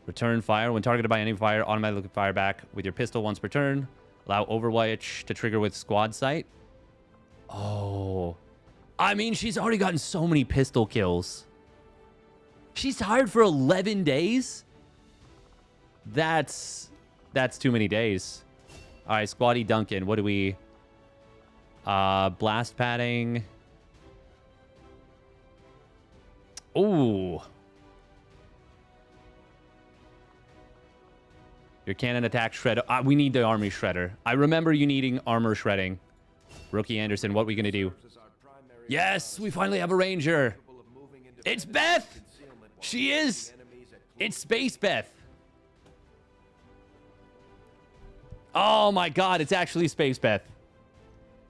Return fire. When targeted by enemy fire, automatically fire back with your pistol once per turn. Allow Overwatch to trigger with squad sight. Oh. I mean, she's already gotten so many pistol kills. She's hired for 11 days? That's too many days. All right, Squatty Duncan. What do we... blast padding. Ooh. Your cannon attack shred. We need the army shredder. I remember you needing armor shredding. Rookie Anderson, what are we going to do? Yes, we finally have a ranger. It's Beth. She is. It's Space Beth. Oh my god, it's actually Space Beth.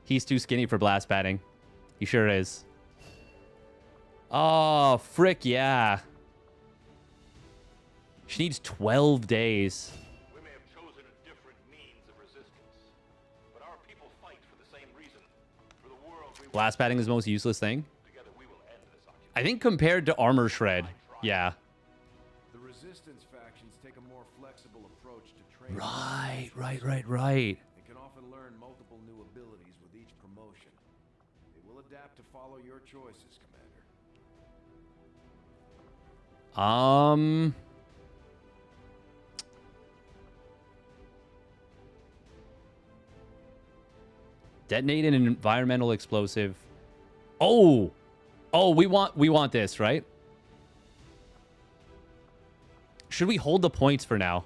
He's too skinny for blast padding. He sure is. Oh, frick, yeah. She needs 12 days. We may have chosen a different means of resistance, but our people fight for the same reason. For the world we Blast padding is the most useless thing. I think compared to armor shred, yeah. The resistance factions take a more flexible approach to training. Right. And can often learn multiple new abilities with each promotion. They will adapt to follow your choices, Commander. Detonate an environmental explosive. Oh, we want this, right? Should we hold the points for now?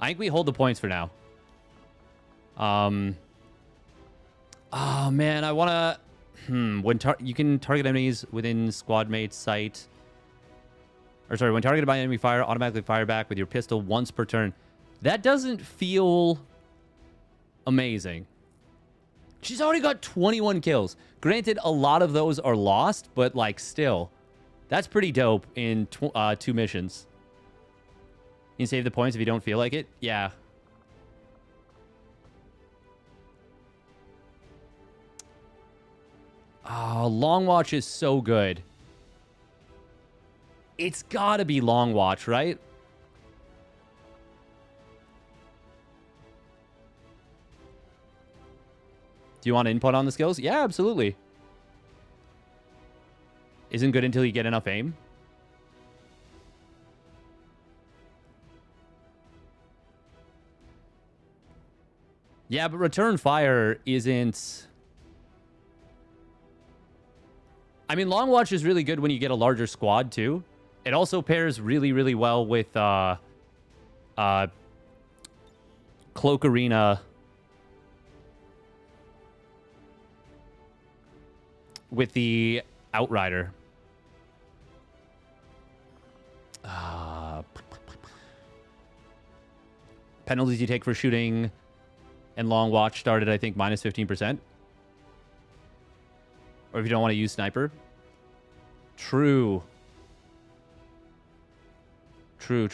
I think we hold the points for now. Oh man, I wanna. When you can target enemies within squad mate's sight. Or sorry, when targeted by enemy fire, automatically fire back with your pistol once per turn. That doesn't feel amazing. She's already got 21 kills. Granted, a lot of those are lost, but like still, that's pretty dope in 2 missions. You can save the points if you don't feel like it. Yeah. Oh, Long Watch is so good. It's gotta be Long Watch, right? Do you want input on the skills? Yeah, absolutely. Isn't good until you get enough aim. Yeah, but return fire isn't... I mean, Long Watch is really good when you get a larger squad, too. It also pairs really, really well with Cloak Arena... with the Outrider. Penalties you take for shooting and Long Watch started, I think, minus 15%. Or if you don't want to use Sniper. True. True.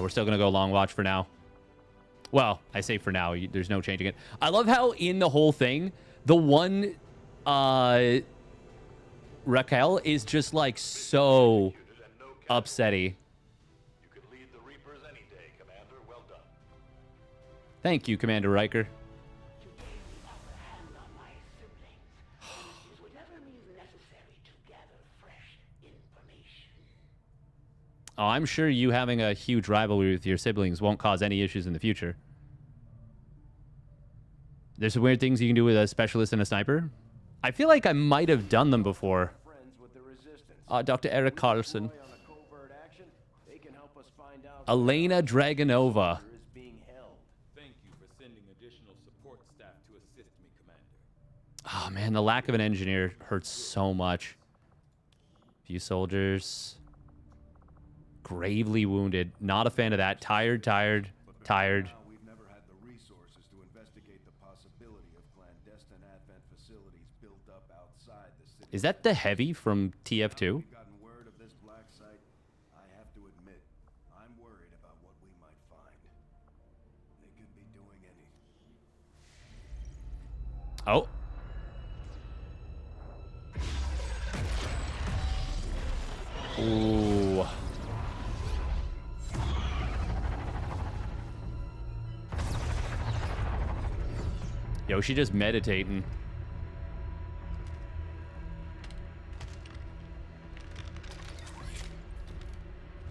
We're still going to go long watch for now. Well, I say for now. There's no changing it. I love how in the whole thing, the one Raquel is just like so upsetty. Thank you, Commander Riker. Oh, I'm sure you having a huge rivalry with your siblings won't cause any issues in the future. There's some weird things you can do with a specialist and a sniper. I feel like I might have done them before. Dr. Eric Carlson. Elena Dragonova. Thank you for sending additional support staff to assist me, Commander. Oh, man, the lack of an engineer hurts so much. Few soldiers. Gravely wounded. Not a fan of that. Tired. We've never had the resources to investigate the possibility of clandestine advent facilities built up outside the city. Is that the heavy from TF2? Gotten word of this black site. I have to admit, I'm worried about what we might find. They could be doing anything. Oh. Ooh. Yo, she just meditating.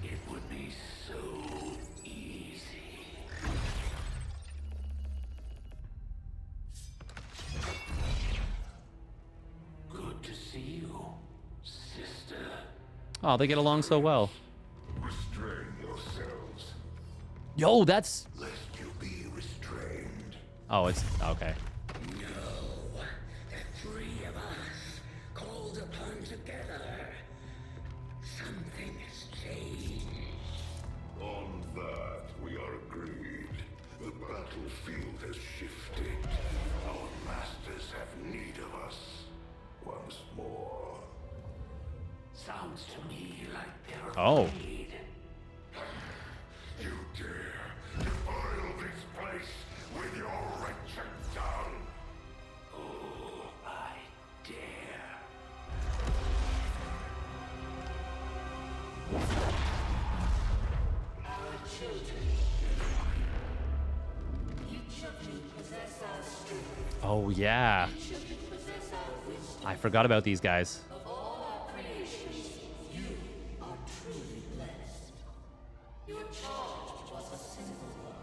It would be so easy. Good to see you, sister. Oh, they get along so well. Restrain yourselves. Yo, that's... Lest you be restrained. Oh, it's... Okay. No, the three of us called upon together. Something has changed. On that, we are agreed. The battlefield has shifted. Our masters have need of us once more. Sounds to me like they're afraid. You dare defile this place with your wretched tongue? Oh, I dare. Our children. Each of you possess our strength. Oh, yeah. Each of you possess our wisdom. I forgot about these guys. Of all our creations, you are truly blessed. Your charge was a simple one.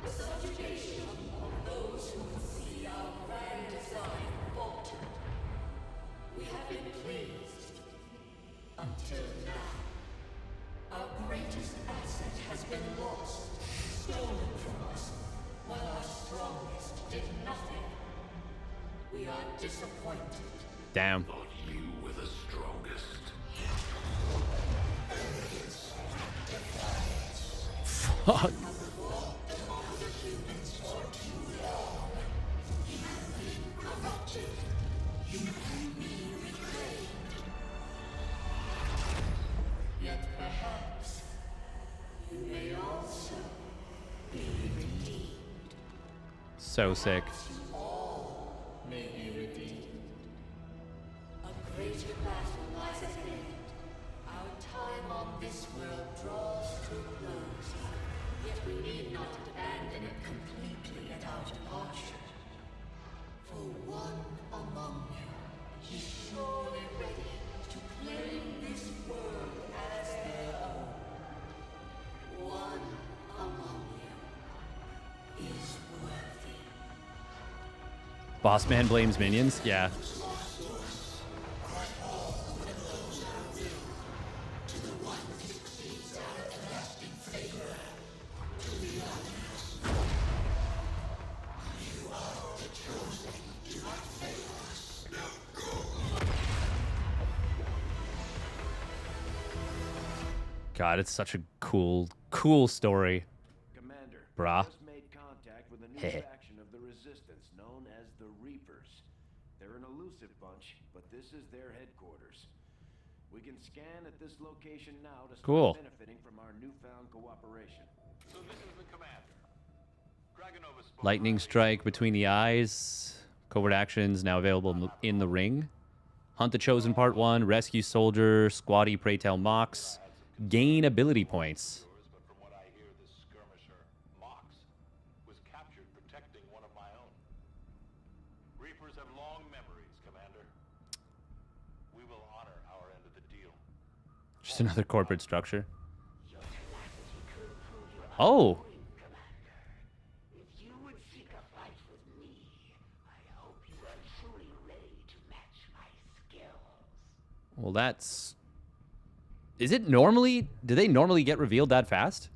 The subjugation of those who would see our grand design falter. We have been pleased until now. Our greatest asset has been lost, stolen from us, while our strongest did nothing. We are disappointed. Damn. But you were the strongest. Fuck. Yet perhaps you may also be redeemed. So sick. All may be redeemed. A greater battle lies ahead. Our time on this world draws to a close. Yet we need not abandon it completely at our departure. For one among you is surely ready to claim this world as their own. One among you is worthy. Boss man blames minions? Yeah. God, it's such a cool story. Commander, Brah. Just made contact with a new faction of the Resistance known as the Reapers. They're an elusive bunch, but this is their headquarters. We can scan at this location now to start benefiting from our newfound cooperation. So this is the commander. Dragonova spoke Lightning strike between the eyes. Covert actions now available in the ring. Hunt the Chosen Part 1. Rescue Soldier. Squatty Pray Tell Mox. Gain ability points. but from what I hear, this skirmisher, Mox, was captured protecting one of my own. Reapers have long memories, Commander. We will honor our end of the deal. Just another corporate structure. Oh! If you would seek a fight with me, I hope you are truly ready to match my skills. Well, that's... Is it normally... Do they normally get revealed that fast?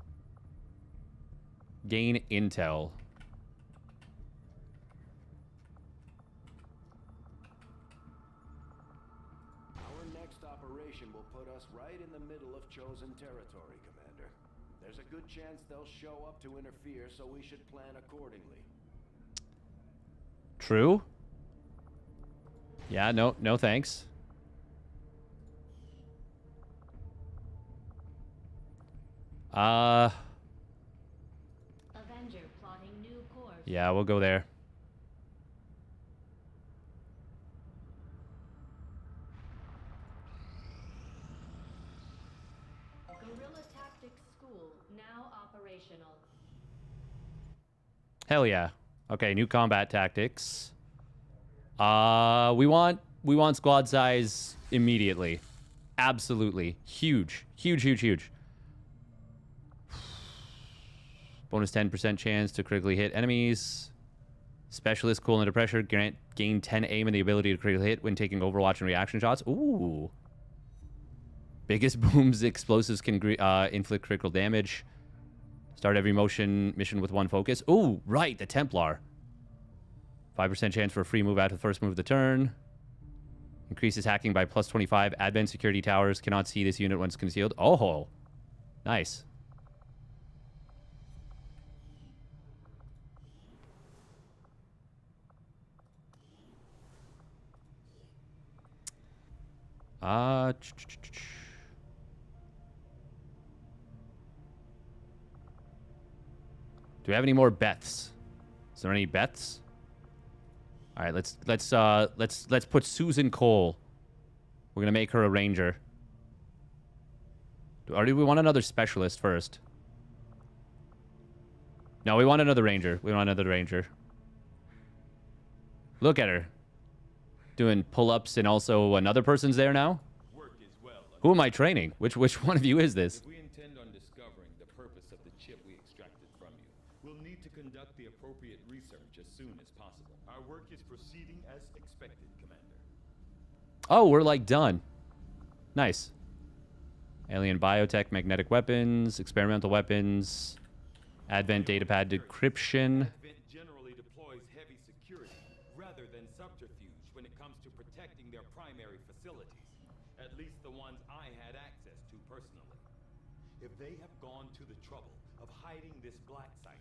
Gain intel. Our next operation will put us right in the middle of chosen territory, Commander. There's a good chance they'll show up to interfere, so we should plan accordingly. True. Yeah, no thanks. Avenger plotting new course. Yeah, we'll go there. Guerrilla Tactics School now operational. Hell yeah. Okay, new combat tactics. We want squad size immediately. Absolutely. Huge. Huge. Bonus 10% chance to critically hit enemies. Specialist cool under pressure. Gain 10 aim and the ability to critically hit when taking Overwatch and reaction shots. Ooh. Biggest booms explosives can inflict critical damage. Start every mission with one focus. Ooh, right, the Templar. 5% chance for a free move after the first move of the turn. Increases hacking by plus 25. Advent security towers cannot see this unit once concealed. Oh, nice. Do we have any more Beths? Is there any Beths? All right, let's put Susan Cole. We're gonna make her a ranger. Or do we want another specialist first? No, we want another ranger. We want another ranger. Look at her. Doing pull-ups and also another person's there now? Who am I training? Which one of you is this? If we intend on discovering the purpose of the chip we extracted from you, we'll need to conduct the appropriate research as soon as possible. Our work is proceeding as expected, Commander. Oh, we're like done. Nice. Alien biotech, magnetic weapons, experimental weapons, Advent datapad decryption. Advent generally deploys heavy security rather than subterfuge when it comes to protecting their primary facilities. At least the ones I had access to personally. If they have gone to the trouble of hiding this black site,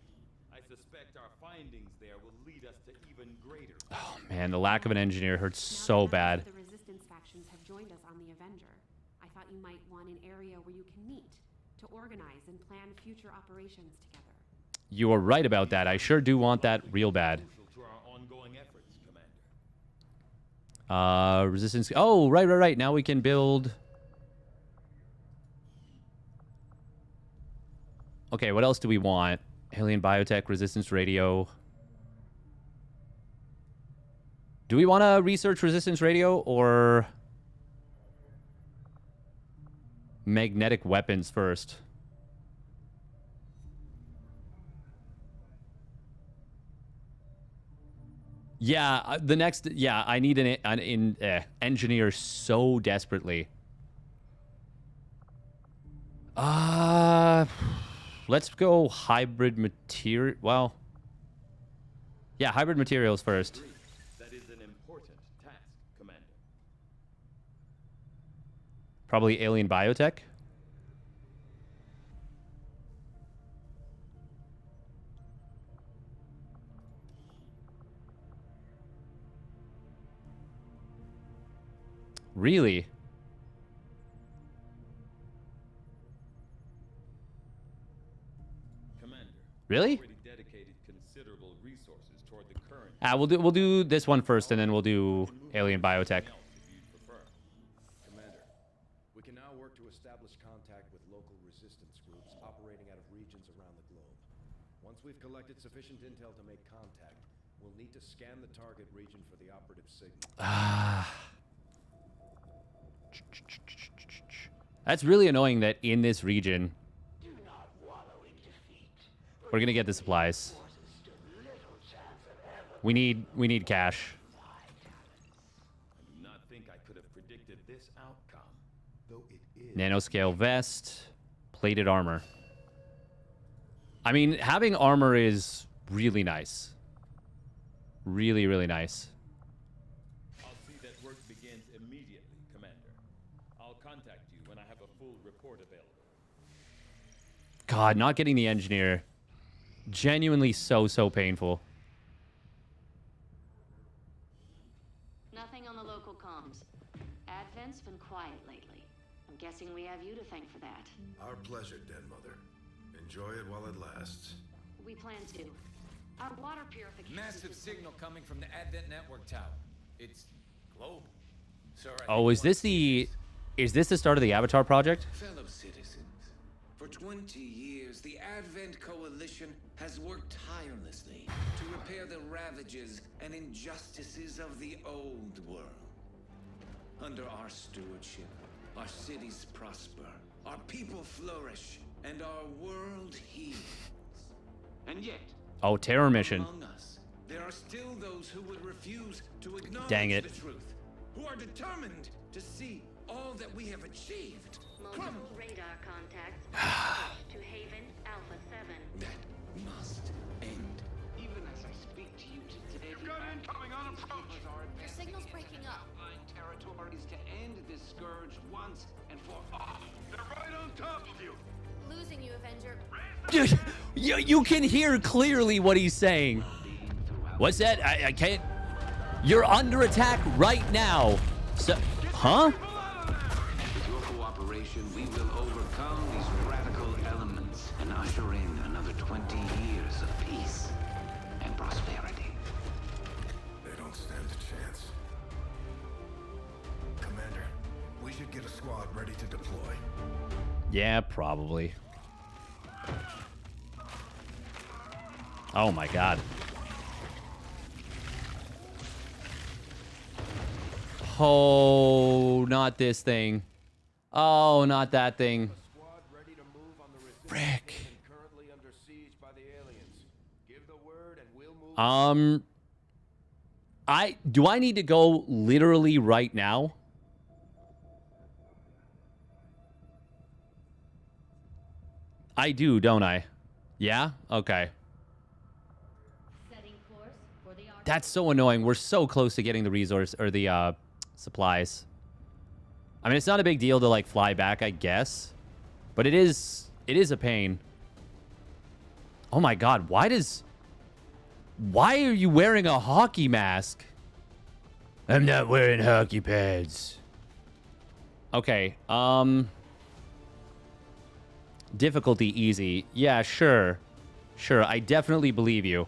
I suspect our findings there will lead us to even greater. Oh man, the lack of an engineer hurts so bad. The resistance factions have joined us on the Avenger. I thought you might want an area where you can meet to organize and plan future operations together. You are right about that. I sure do want that real bad. To our ongoing efforts, Commander. Resistance. Oh, right. Now we can build. Okay, what else do we want? Alien biotech, resistance radio. Do we want to research resistance radio or magnetic weapons first? Yeah, the next... Yeah, I need an engineer so desperately. Let's go hybrid material... Well... Yeah, hybrid materials first. That is an important task, Commander. Probably alien biotech. Really? Commander, Really? already dedicated considerable resources toward the current. We'll do this one first, and then we'll do alien biotech. Commander, we can now work to establish contact with local resistance groups operating out of regions around the globe. Once we've collected sufficient intel to make contact, we'll need to scan the target region for the operative signal. That's really annoying that in this region we're gonna get the supplies. We need cash. I do not think I could have predicted this outcome. Though it is Nanoscale vest, plated armor. I mean, having armor is really nice. Really, really nice. I'll see that work begins immediately, Commander. I'll contact you when I have a full report available. God, not getting the engineer. Genuinely so painful. Nothing on the local comms. Advent's been quiet lately. I'm guessing we have you to thank for that. Our pleasure, Den Mother. Enjoy it while it lasts. We plan to. Our water purification... Massive signal coming from the Advent network tower. It's global. Sir, Oh, is this the start of the Avatar project? Fellow citizens, for 20 years, the Advent Coalition has worked tirelessly to repair the ravages and injustices of the old world. Under our stewardship, our cities prosper, our people flourish, and our world heals. And yet, Oh, terror mission. among us, there are still those who would refuse to acknowledge Dang it. the truth, who are determined to see all that we have achieved. Multiple radar contacts to Haven Alpha 7. That must end. Even as I speak to you today, you've got incoming on approach. Your signal's breaking up. Territories to end this scourge once and for all. They're right on top of you. Losing you, Avenger. You can hear clearly what he's saying. What's that? I can't. You're under attack right now. So, huh? With your cooperation, we will overcome these radical elements and usher in another 20 years of peace and prosperity. They don't stand a chance. Commander, we should get a squad ready to deploy. Yeah, probably. Oh my god. Oh, not this thing. Oh, not that thing. Frick. Do I need to go literally right now? I do, don't I? Yeah? Okay. That's so annoying. We're so close to getting the resource or the supplies. I mean, it's not a big deal to like fly back, I guess, but it is a pain. Oh my god, why are you wearing a hockey mask? I'm not wearing hockey pads. Okay, difficulty easy. Yeah, sure. Sure, I definitely believe you.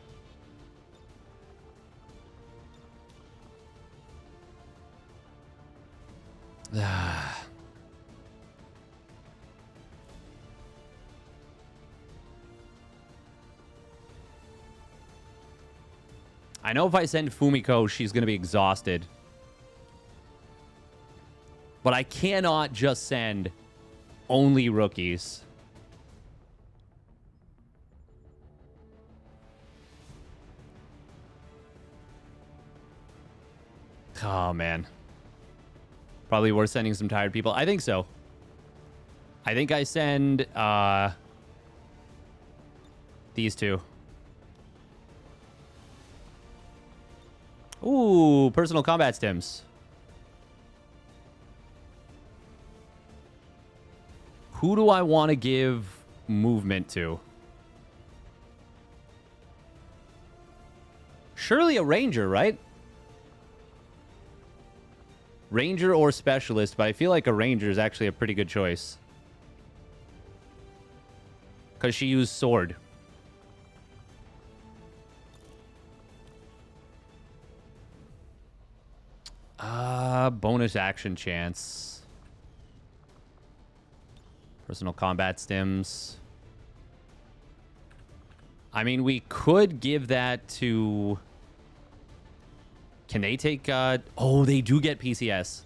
I know if I send Fumiko, she's going to be exhausted. But I cannot just send only rookies. Oh, man. Probably worth sending some tired people. I think so. I think I send these two. Ooh, personal combat stims. Who do I want to give movement to? Surely a ranger, right? Ranger or Specialist, but I feel like a Ranger is actually a pretty good choice. Because she used Sword. Bonus action chance. Personal combat stims. I mean, we could give that to... Can they take... Oh, they do get PCS.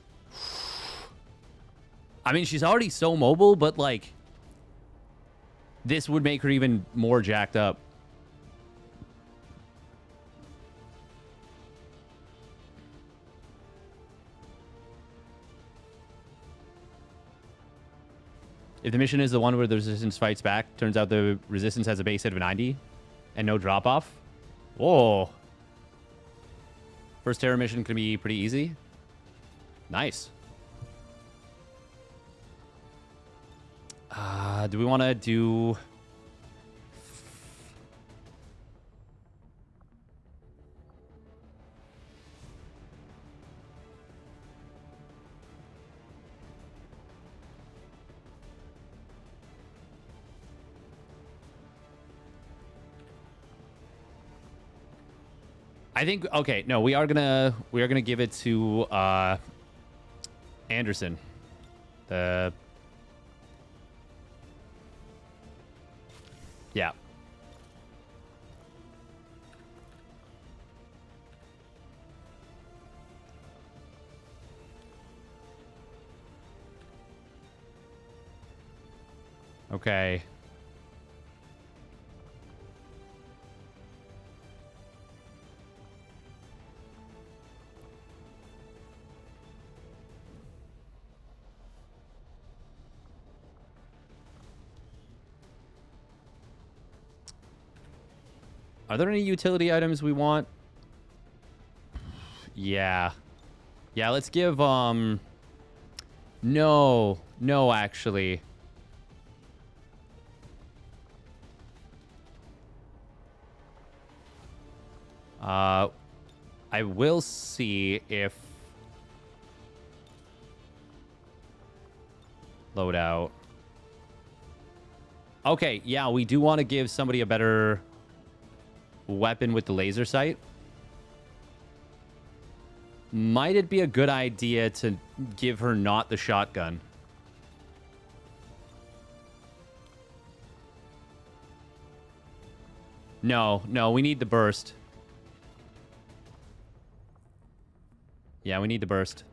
I mean, she's already so mobile, but, like... This would make her even more jacked up. If the mission is the one where the Resistance fights back, turns out the Resistance has a base hit of 90 and no drop-off. Whoa. First Terror mission can be pretty easy. Nice. Do we want to do... I think, okay, no, we are gonna give it to Anderson. Yeah. Okay. Are there any utility items we want? Yeah. Yeah, let's give, No, actually. I will see if... Loadout. Okay, yeah, we do want to give somebody a better... weapon with the laser sight. Might it be a good idea to give her not the shotgun? No, we need the burst. Yeah, we need the burst.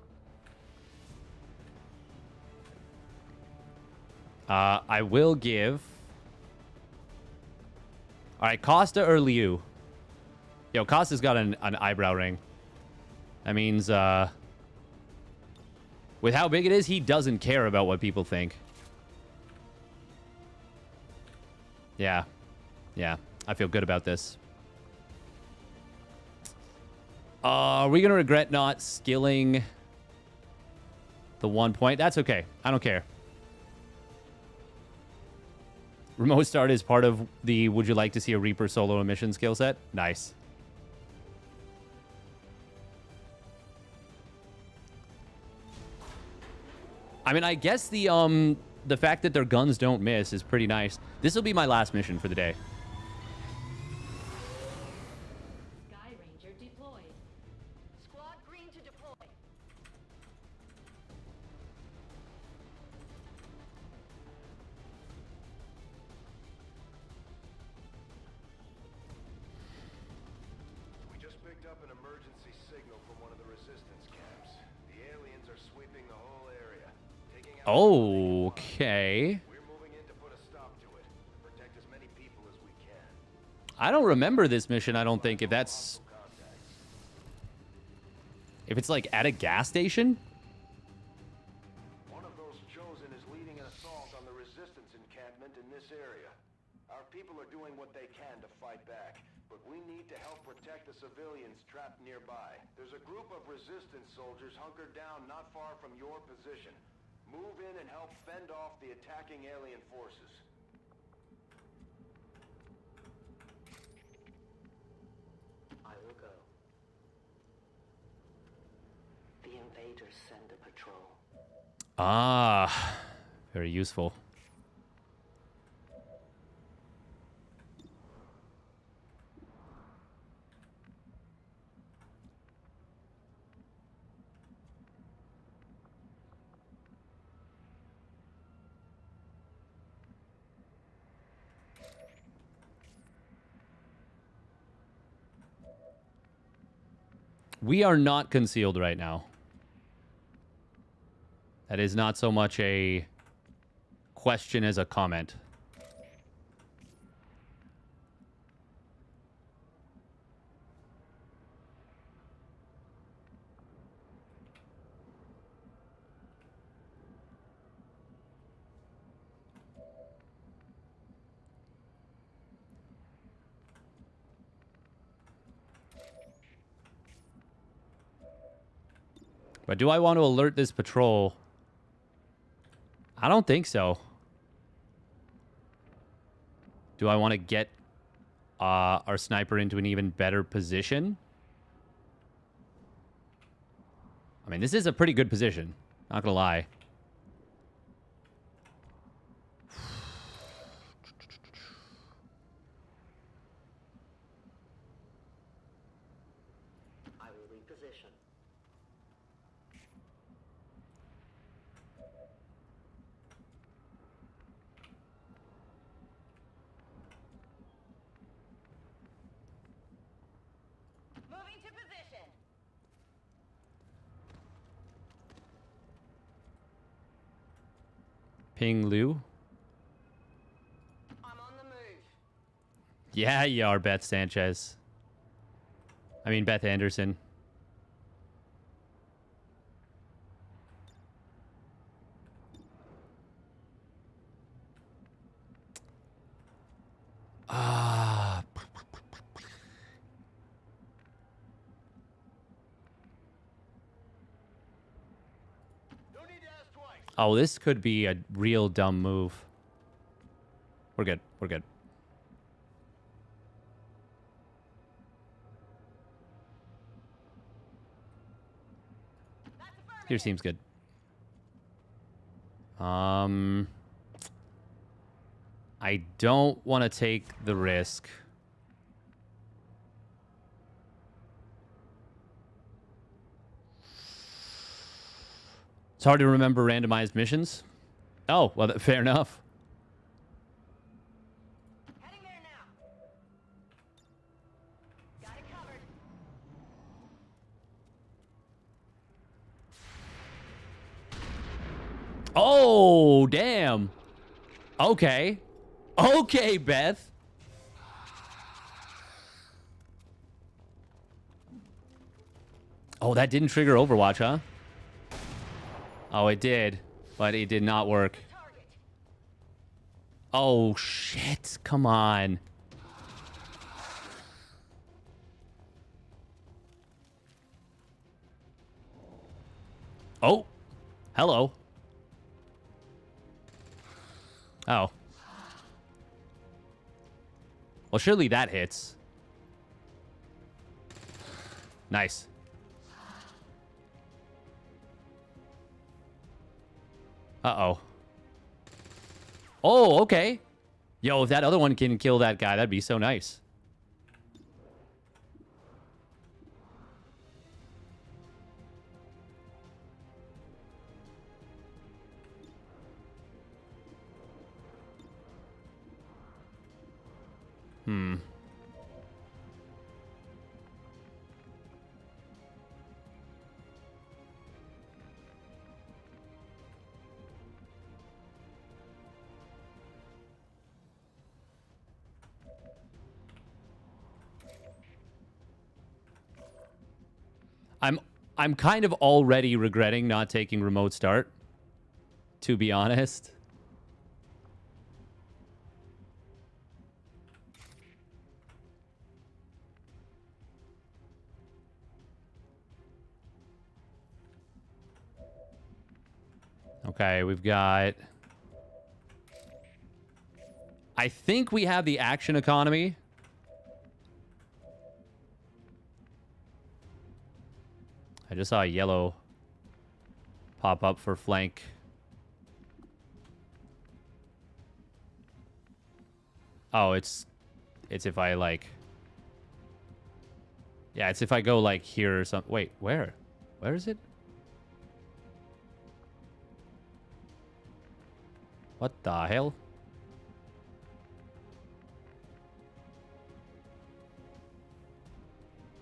I will give... Alright, Costa or Liu? Yo, Costa's got an eyebrow ring. That means, with how big it is, he doesn't care about what people think. Yeah. Yeah, I feel good about this. Are we going to regret not skilling the 1 point? That's okay. I don't care. Remote start is part of the would you like to see a Reaper solo mission skill set? Nice. I mean, I guess the fact that their guns don't miss is pretty nice. This will be my last mission for the day. Sky Ranger deployed. Squad green to deploy. We just picked up an emergency signal from one of the resistance camps. The aliens are sweeping the whole area. Okay. We're moving in to put a stop to it. Protect as many people as we can. I don't remember this mission, I don't think, if that's... If it's, like, at a gas station? One of those chosen is leading an assault on the resistance encampment in this area. Our people are doing what they can to fight back, but we need to help protect the civilians trapped nearby. There's a group of resistance soldiers hunkered down not far from your position. Move in and help fend off the attacking alien forces. I will go. The invaders Reapers send a patrol. Ah, very useful. We are not concealed right now. That is not so much a question as a comment. But do I want to alert this patrol? I don't think so. Do I want to get our sniper into an even better position? I mean, this is a pretty good position. Not gonna lie. I will reposition. Moving to position. Ping Liu. I'm on the move. Yeah, you are, Beth Sanchez. I mean, Beth Anderson. Ah. Oh, this could be a real dumb move. We're good. We're good. Here seems good. I don't want to take the risk. It's hard to remember randomized missions. Oh, well, fair enough. Heading there now. Got it covered. Oh, damn. Okay. Okay, Beth. Oh, that didn't trigger Overwatch, huh? Oh, it did, but it did not work. Oh, shit. Come on. Oh. Hello. Oh. Well, surely that hits. Nice. Uh-oh. Oh, okay. Yo, if that other one can kill that guy, that'd be so nice. Hmm. I'm kind of already regretting not taking remote start, to be honest. Okay, we've got... I think we have the action economy. I just saw a yellow pop up for flank. Oh, it's if I like... Yeah, it's if I go like here or something. Wait, where? Where is it? What the hell?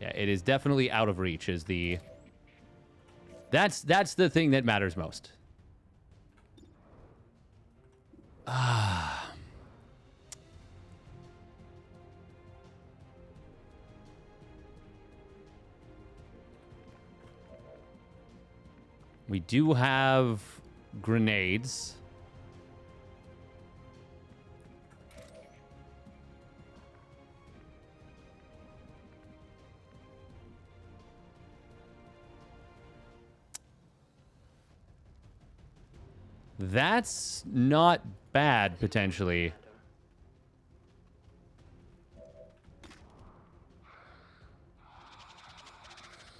Yeah, it is definitely out of reach is the... That's the thing that matters most. Ah. We do have grenades. That's not bad, potentially.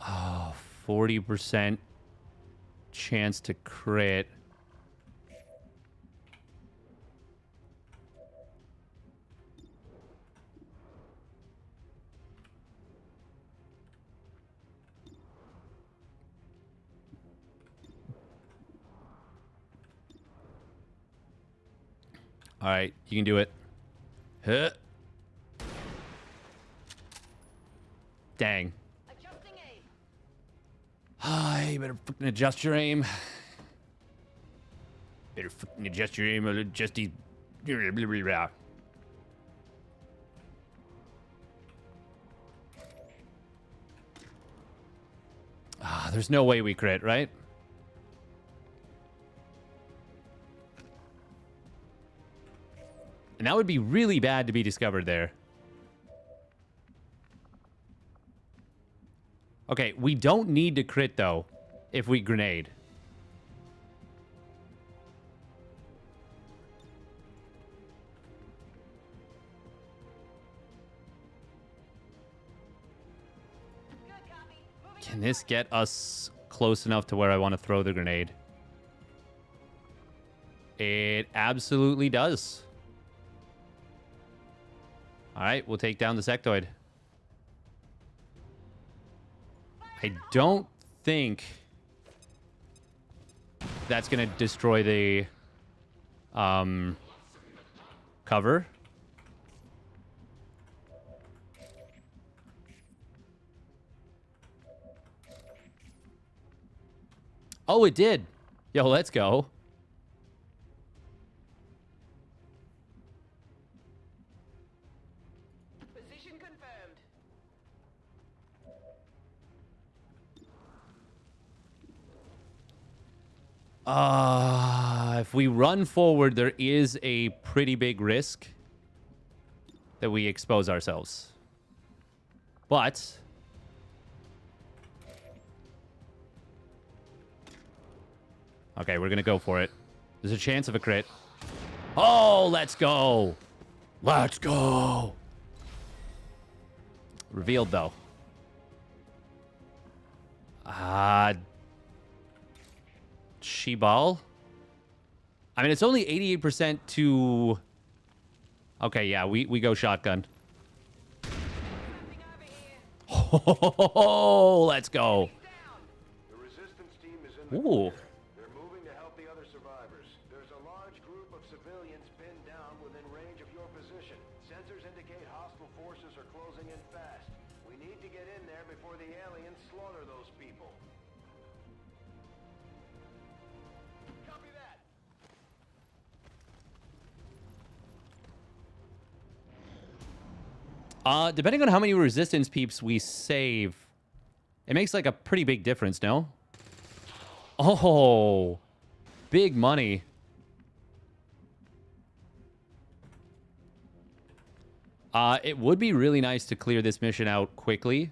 Oh, 40% chance to crit. All right, you can do it. Huh. Dang. Ah, you better fucking adjust your aim. Better fucking adjust your aim. Adjust the... Ah, there's no way we crit, right? And that would be really bad to be discovered there. Okay, we don't need to crit, though, if we grenade. Can this get us close enough to where I want to throw the grenade? It absolutely does. All right, we'll take down the sectoid. I don't think that's going to destroy the cover. Oh, it did. Yo, let's go. Position confirmed. If we run forward, there is a pretty big risk that we expose ourselves. But okay, we're going to go for it. There's a chance of a crit. Oh, let's go. Let's go. Revealed, though. She-ball? I mean, it's only 88% to... Okay, yeah, we go shotgun. Oh, let's go. The resistance team is in the Ooh. They're moving to help the other survivors. There's a large group of civilians pinned down within range of your position. Sensors indicate hostile forces are closing in fast. We need to get in there before the aliens slaughter those people. Copy that. Depending on how many resistance peeps we save, it makes like a pretty big difference, no? Oh, big money. It would be really nice to clear this mission out quickly.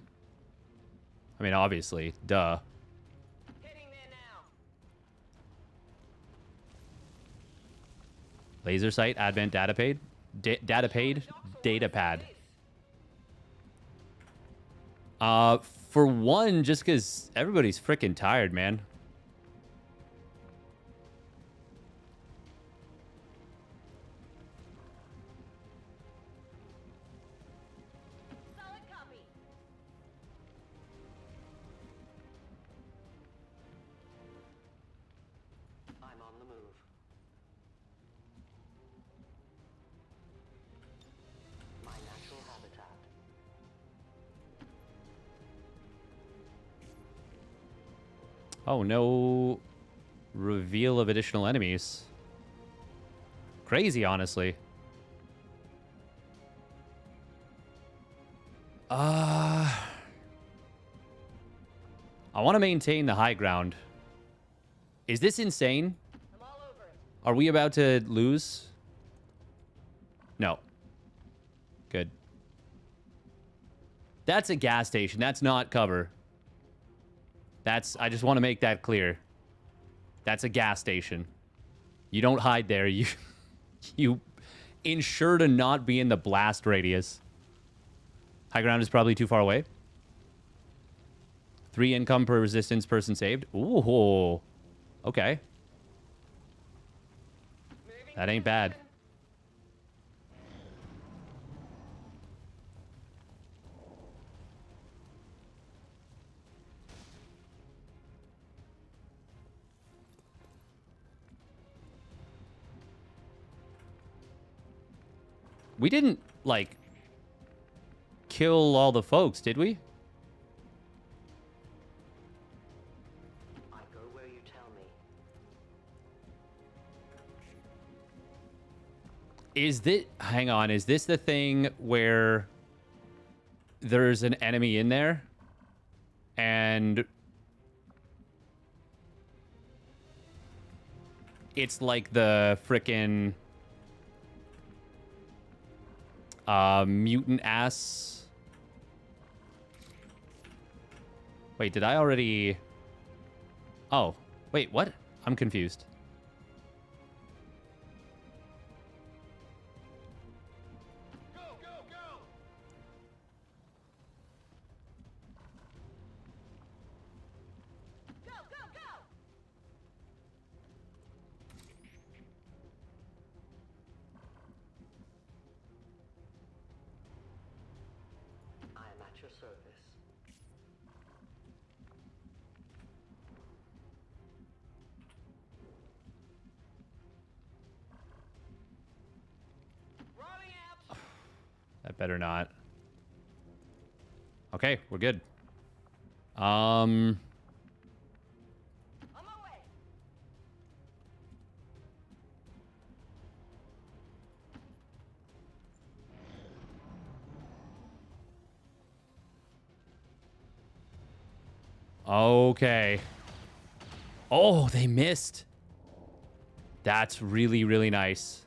I mean, obviously, duh. Laser sight, advent datapad, datapad. For one, just because everybody's freaking tired, man. Oh, no reveal of additional enemies. Crazy, honestly. I want to maintain the high ground. Is this insane? Are we about to lose? No. Good. That's a gas station. That's not cover. I just want to make that clear. That's a gas station. You don't hide there. You ensure to not be in the blast radius. High ground is probably too far away. 3 income per resistance person saved. Ooh. Okay. That ain't bad. We didn't, like, kill all the folks, did we? I go where you tell me. Is this... Hang on. Is this the thing where there's an enemy in there? And... it's like the frickin'... mutant ass. Wait, did I already... Oh, wait, what? I'm confused. That better not. Okay, we're good. Okay. Oh, they missed. That's really, really nice.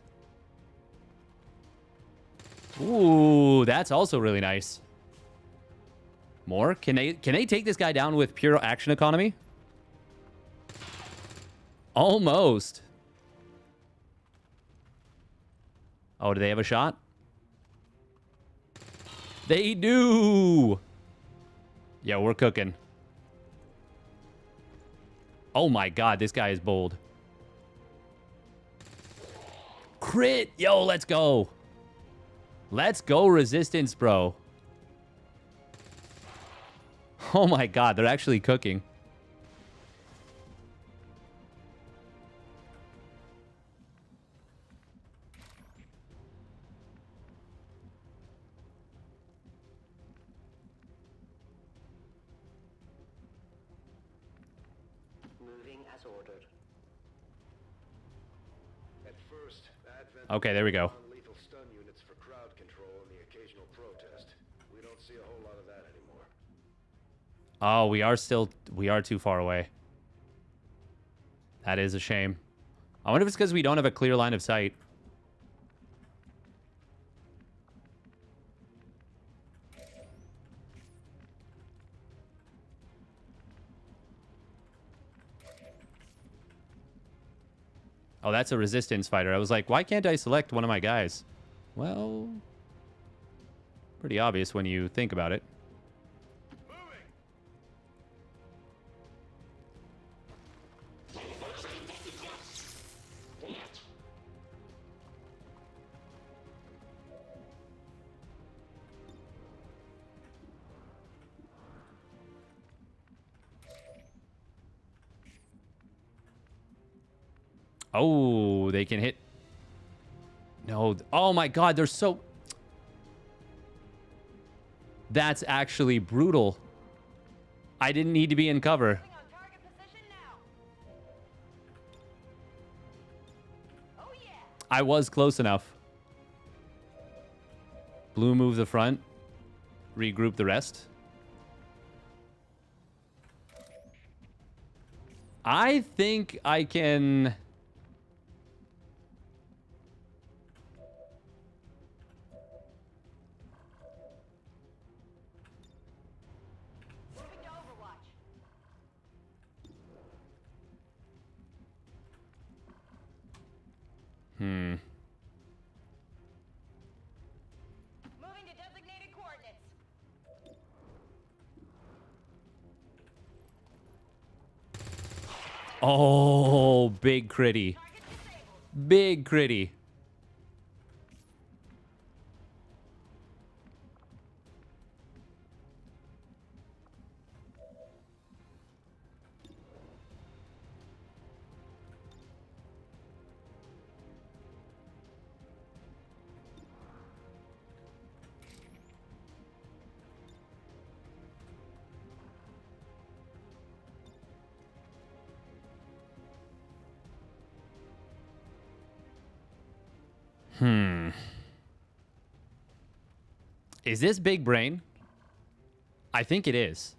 Ooh, that's also really nice. More? Can they take this guy down with pure action economy? Almost. Oh, do they have a shot? They do. Yeah, we're cooking. Oh my god, this guy is bold. Crit! Yo, let's go. Let's go, resistance, bro. Oh my god, they're actually cooking. Moving as ordered. At first, Advent Okay, there we go. lethal stun units for crowd control and the occasional protest. We don't see a whole lot of that anymore. Oh, we are too far away. That is a shame. I wonder if it's because we don't have a clear line of sight. Oh, that's a resistance fighter. I was like, why can't I select one of my guys? Well, pretty obvious when you think about it. Oh, they can hit. No. Oh my god, they're so... That's actually brutal. I didn't need to be in cover. I was close enough. Blue move the front. Regroup the rest. I think I can... Moving to designated coordinates. Oh, big critty. Big critty. Is this big brain? I think it is.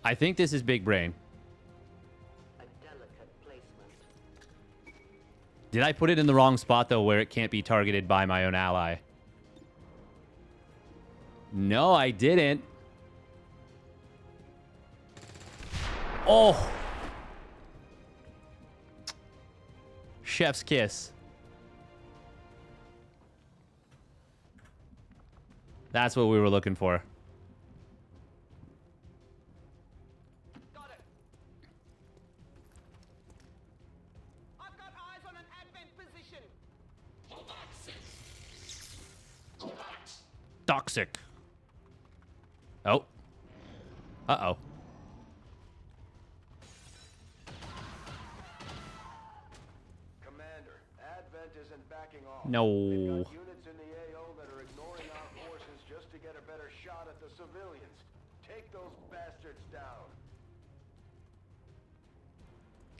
I think this is big brain. A delicate placement. Did I put it in the wrong spot, though, where it can't be targeted by my own ally? No, I didn't. Oh! Chef's kiss. That's what we were looking for. Got it. I've got eyes on an advent position. Toxic. Oh. Uh-oh. Commander, Advent isn't backing off. No. They've got units in the AO that are ignoring our forces just to get a better shot at the civilians. Take those bastards down.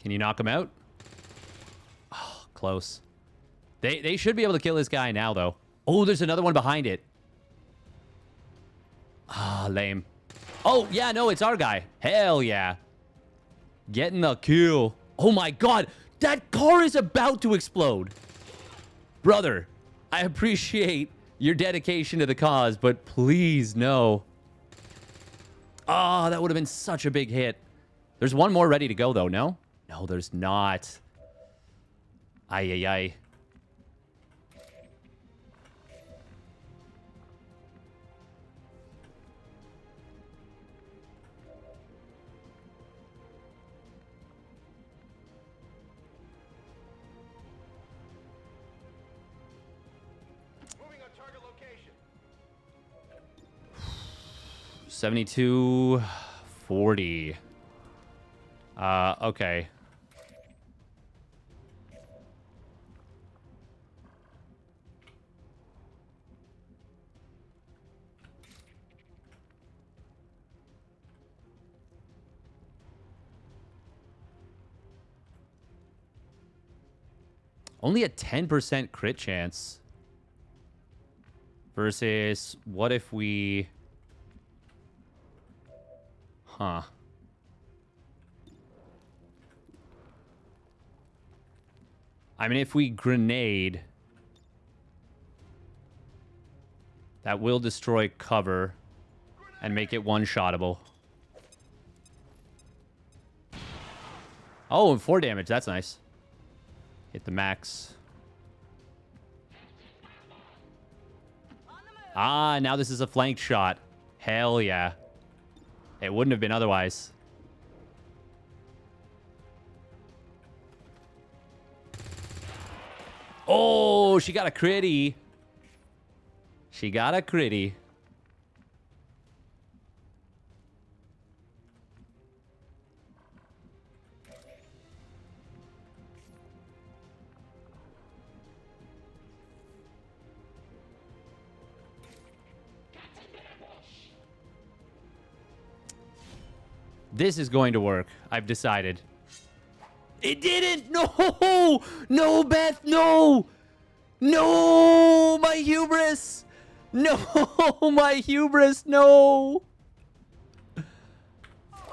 Can you knock him out? Oh, close. They should be able to kill this guy now, though. Oh, there's another one behind it. Ah, lame. Oh, yeah, no, it's our guy. Hell yeah. Getting the kill. Oh, my God. That car is about to explode. Brother, I appreciate your dedication to the cause, but please, no. Oh, that would have been such a big hit. There's one more ready to go, though, no? No, there's not. Ay, ay, ay. Moving on target location. 72-40. Okay. Only a 10% crit chance. Versus, what if we... Huh. I mean, if we grenade... That will destroy cover and make it one-shottable. Oh, and 4 damage. That's nice. Hit the max. Ah, now this is a flanked shot. Hell yeah. It wouldn't have been otherwise. Oh, she got a critty. She got a critty. This is going to work. I've decided. It didn't! No! No, Beth, no! No! My hubris! No! My hubris, no!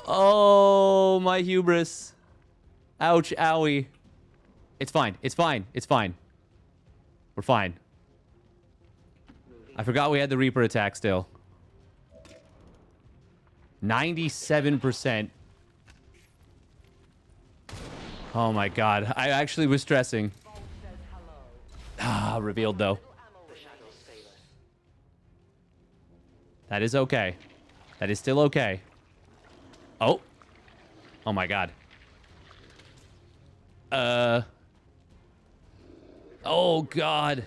Oh, my hubris. Ouch, owie. It's fine. It's fine. It's fine. We're fine. I forgot we had the Reaper attack still. 97%. Oh my god. I actually was stressing. Ah, revealed though. That is okay. That is still okay. Oh. Oh my god. Oh god.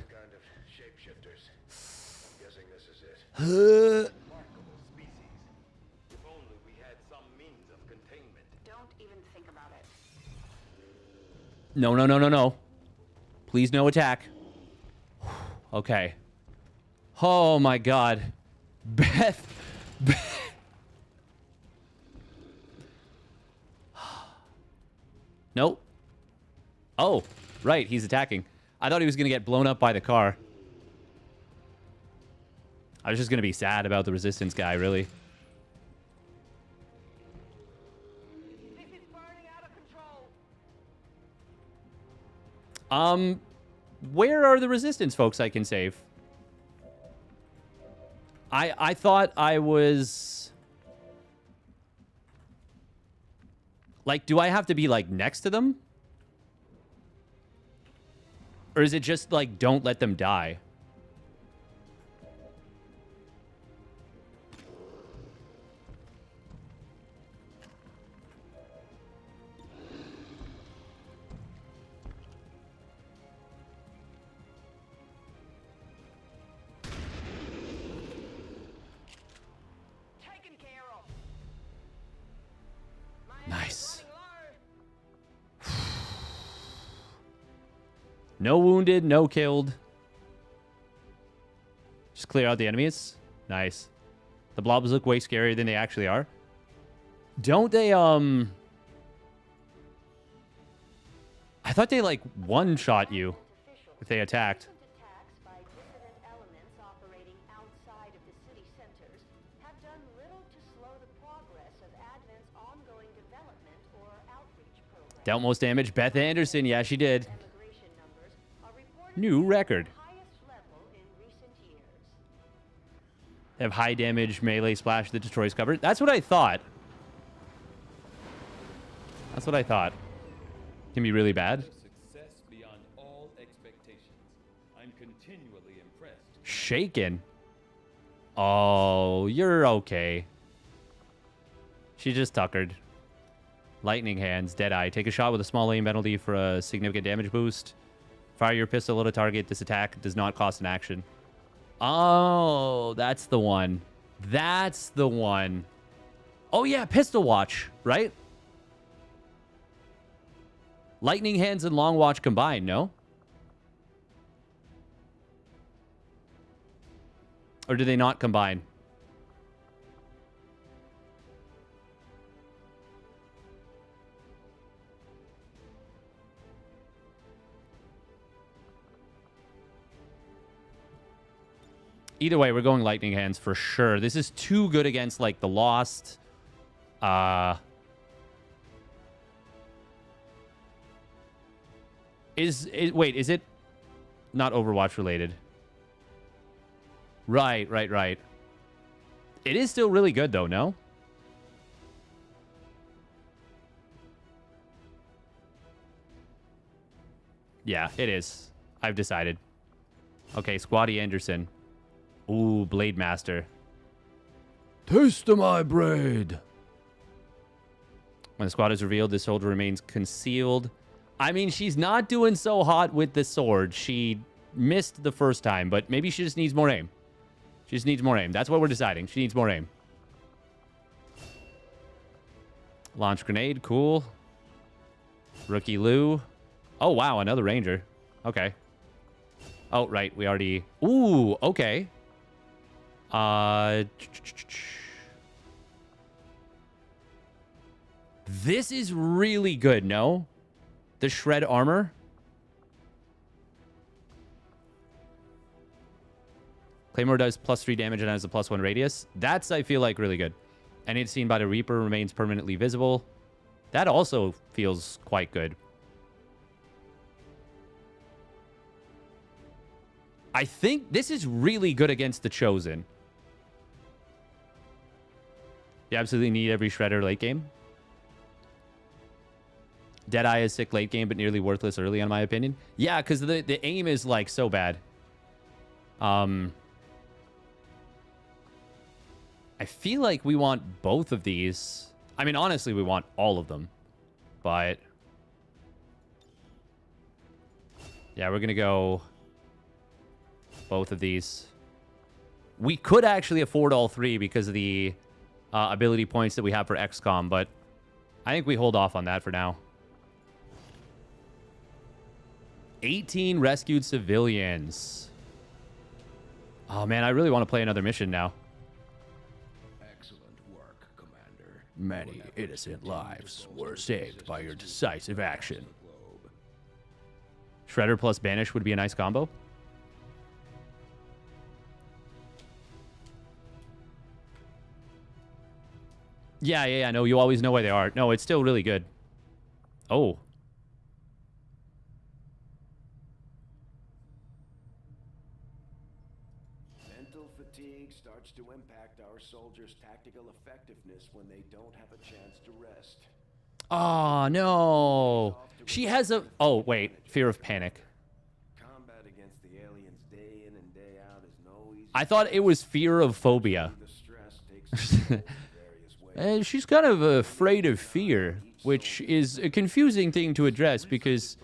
No, no, no, no, no. Please no attack. Okay. Oh my god. Beth. Nope. Oh, right. He's attacking. I thought he was going to get blown up by the car. I was just going to be sad about the resistance guy, really. Where are the resistance folks I can save? I thought I was... Like, do I have to be, like, next to them? Or is it just, like, don't let them die? Nice. No wounded, no killed. Just clear out the enemies. Nice. The blobs look way scarier than they actually are. Don't they, I thought they, like, one-shot you if they attacked. Dealt most damage. Beth Anderson. Yeah, she did. New record. They have high damage melee splash that destroys cover. That's what I thought. That's what I thought. Can be really bad. Success beyond all expectations. I'm continually impressed. Shaken. Oh, you're okay. She just tuckered. Lightning hands, Deadeye. Take a shot with a small aim penalty for a significant damage boost. Fire your pistol at a target. This attack does not cost an action. Oh, that's the one. That's the one. Oh, yeah, pistol watch, right? Lightning hands and long watch combined, no? Or do they not combine? Either way, we're going lightning hands for sure. This is too good against, like, the Lost. Wait, is it not Overwatch related? Right. It is still really good, though, no? Yeah, it is. I've decided. Okay, Squatty Anderson. Ooh, Blade Master. Taste of my blade. When the squad is revealed, this soldier remains concealed. I mean, she's not doing so hot with the sword. She missed the first time, but maybe she just needs more aim. She just needs more aim. That's what we're deciding. She needs more aim. Launch grenade. Cool. Rookie Lou. Oh, wow. Another ranger. Okay. Oh, right. We already... Ooh, okay. This is really good, no? the shred armor. Claymore does +3 damage and has a +1 radius. That's, I feel like, really good. Any seen by the Reaper remains permanently visible. That also feels quite good. I think this is really good against the Chosen. You absolutely need every Shredder late game. Deadeye is sick late game, but nearly worthless early, in my opinion. Yeah, because the aim is, like, so bad. I feel like we want both of these. I mean, honestly, we want all of them. But yeah, we're going to go both of these. We could actually afford all three because of the ability points that we have for XCOM, but I think we hold off on that for now. 18 rescued civilians. Oh, man, I really want to play another mission now. Many innocent lives were saved by your decisive action. Shredder plus Banish would be a nice combo. Yeah. No, you always know where they are. No, it's still really good. Oh. Mental fatigue starts to impact our soldiers' tactical effectiveness when they don't have a chance to rest. Oh, no. She has a... Oh, wait. Fear of panic. Combat against the aliens day in and day out is no easy. I thought it was fear of phobia. She's kind of afraid of fear, which is a confusing thing to address because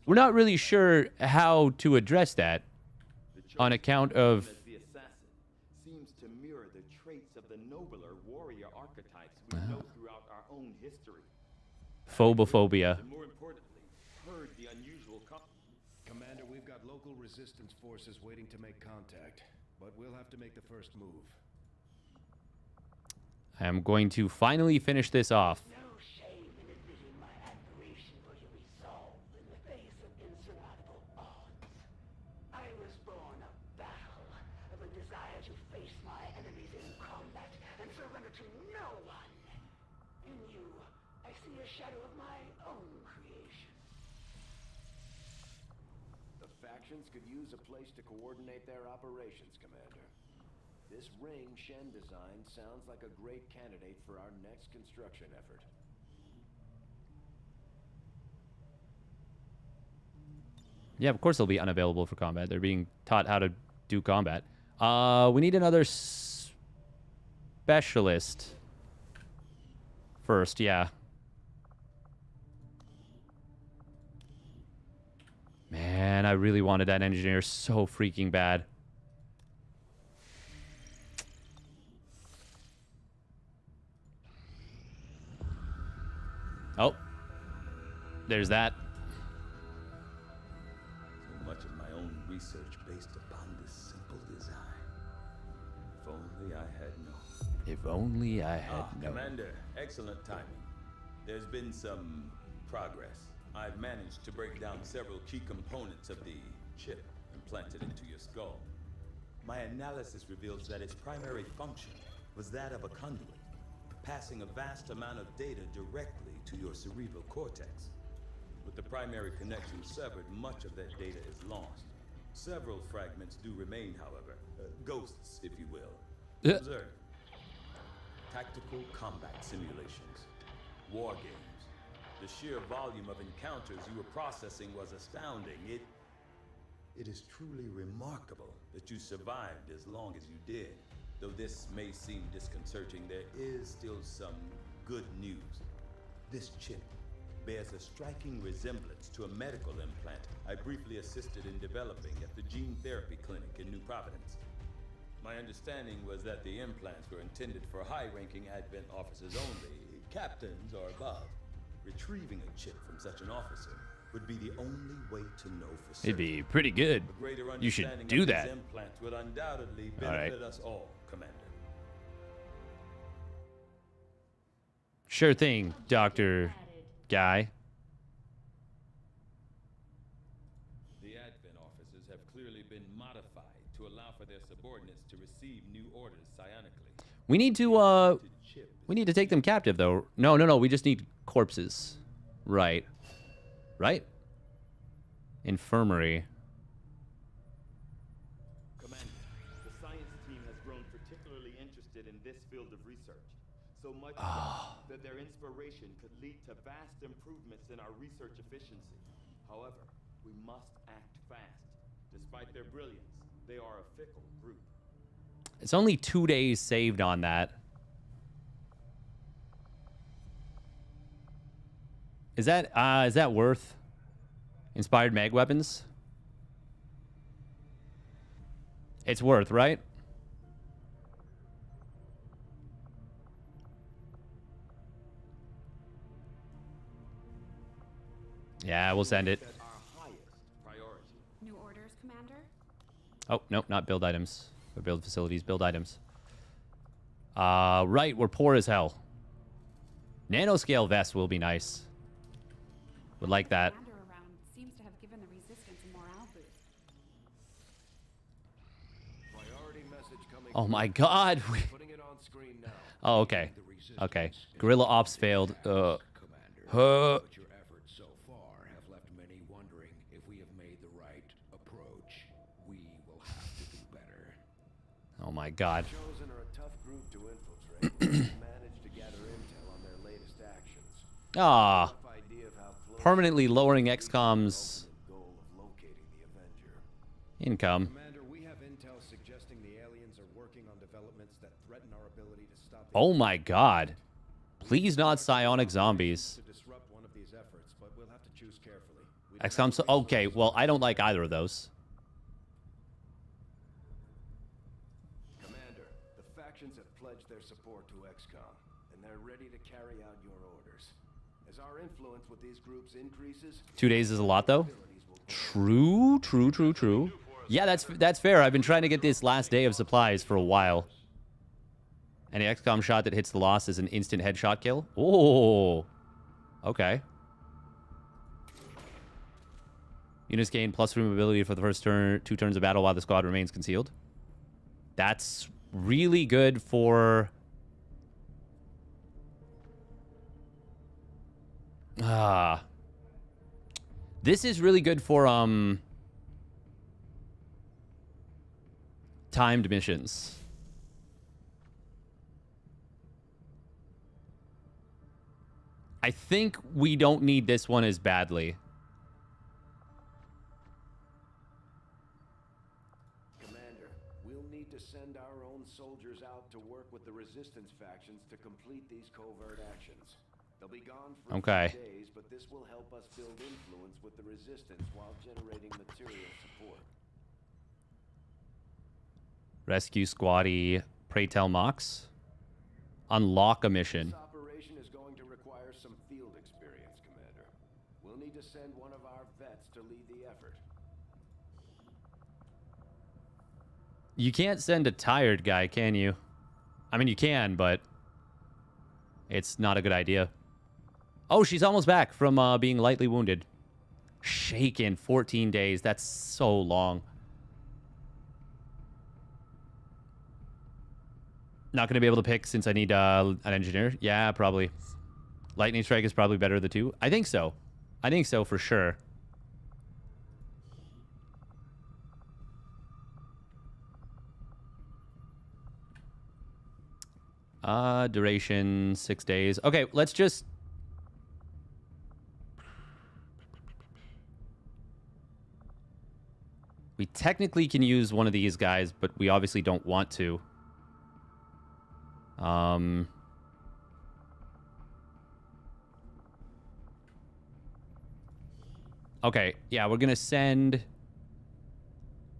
we're not really sure how to address that on account of... seems to mirror the traits of the nobler warrior archetypes we know throughout our own history. Phobophobia. And more importantly, heard the unusual Commander, we've got local resistance forces waiting to make contact, but we'll have to make the first move. I'm going to finally finish this off. No shame in admitting my admiration for your resolve in the face of insurmountable odds. I was born of battle, of a desire to face my enemies in combat and surrender to no one. In you, I see a shadow of my own creation. The factions could use a place to coordinate their operations, Commander. This ring Shen designed sounds like a great candidate for our next construction effort. Yeah, of course they'll be unavailable for combat. They're being taught how to do combat. We need another specialist first, yeah. Man, I really wanted that engineer so freaking bad. Oh, there's that. So much of my own research based upon this simple design. If only I had known. If only I had known. Commander, excellent timing. There's been some progress. I've managed to break down several key components of the chip implanted into your skull. My analysis reveals that its primary function was that of a conduit, passing a vast amount of data directly to your cerebral cortex. With the primary connection severed, much of that data is lost. Several fragments do remain, however. Ghosts, if you will. Observe. Tactical combat simulations. War games. The sheer volume of encounters you were processing was astounding. It is truly remarkable that you survived as long as you did. Though this may seem disconcerting, there is still some good news. This chip bears a striking resemblance to a medical implant I briefly assisted in developing at the gene therapy clinic in New Providence. My understanding was that the implants were intended for high-ranking Advent officers only, captains or above. Retrieving a chip from such an officer would be the only way to know for certain. It'd be pretty good. You should do that. These implants would undoubtedly benefit us all, Commander. Sure thing, Dr. Guy. subordinates to receive new orders psionically. We need to take them captive, though. No. We just need corpses. Right. Infirmary. Commander, the science team has grown particularly interested in this field of research. So much so that their inspiration could lead to vast improvements in our research efficiency. However, we must act fast. Despite their brilliance, they are a fickle group. It's only 2 days saved on that. Is that worth inspired mag weapons? It's worth, right? Yeah, we'll send it. New orders, Commander? Oh, no, not build items. Or build facilities, build items. Right, we're poor as hell. Nanoscale vest will be nice. Would like that. Commander around seems to have given the resistance a morale boost. Priority message coming. Oh my god. Putting it on screen now. Oh, okay. Okay. Guerrilla ops failed. But your efforts so far have left many wondering if we have made the right approach. We will have to do better. Oh my god. Chosen are a tough group to infiltrate. We've managed to gather intel on their latest actions. Ah. Rough idea of how close Permanently lowering XCOM's goal of locating the Avenger. income. Commander, we have intel suggesting the aliens are working on developments that threaten our ability to stop. Oh my god. Please not psionic zombies. To disrupt one of these efforts, but we'll have to choose carefully. XCOM. Okay, well, I don't like either of those. Commander, the factions have pledged their support to XCOM, and they're ready to carry out your orders. As our influence with these groups increases, 2 days is a lot, though. True. Yeah, that's fair. I've been trying to get this last day of supplies for a while. Any XCOM shot that hits the loss is an instant headshot kill. Oh. Okay. Units gain plus room ability for the first 2 turns of battle while the squad remains concealed. That's really good for... This is really good for, timed missions. I think we don't need this one as badly. Commander, we'll need to send our own soldiers out to work with the resistance factions to complete these covert actions. They'll be gone for a few days, but this will help us build influence with the resistance while generating material support. Rescue Squatty, pray tell Mox. Unlock a mission. This operation is going to require some field experience, Commander. We'll need to send one of our vets to lead the effort. You can't send a tired guy, can you? I mean, you can, but it's not a good idea. Oh, she's almost back from being lightly wounded. Shaken, 14 days. That's so long. Not going to be able to pick since I need an engineer. Yeah, probably. Lightning Strike is probably better of the two. I think so. I think so for sure. Duration 6 days. Okay, let's just... We technically can use one of these guys, but we obviously don't want to. Okay, yeah, we're gonna send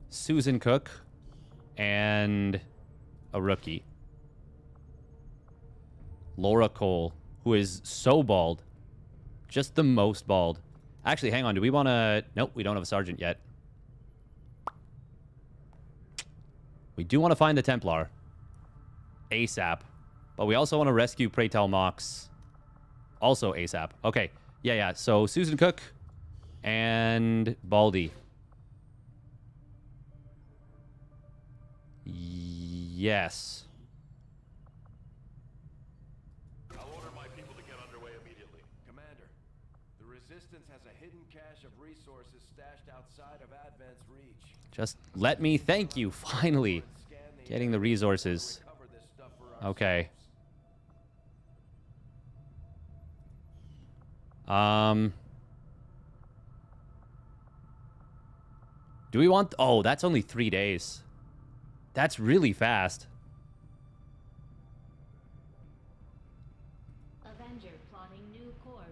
Susan Cook and a rookie. Laura Cole, who is so bald. Just the most bald. Actually, hang on, do we want to... Nope, we don't have a sergeant yet. We do want to find the Templar. ASAP. But we also want to rescue Pray Tell Mox. Also ASAP. Okay. Yeah. So Susan Cook and Baldy. Yes. I'll order my people to get underway immediately. Commander, the Resistance has a hidden cache of resources stashed outside of Advent's reach. Just let me thank you, finally. Getting the resources. Okay. Do we want... Oh, that's only 3 days. That's really fast. Avenger plotting new course.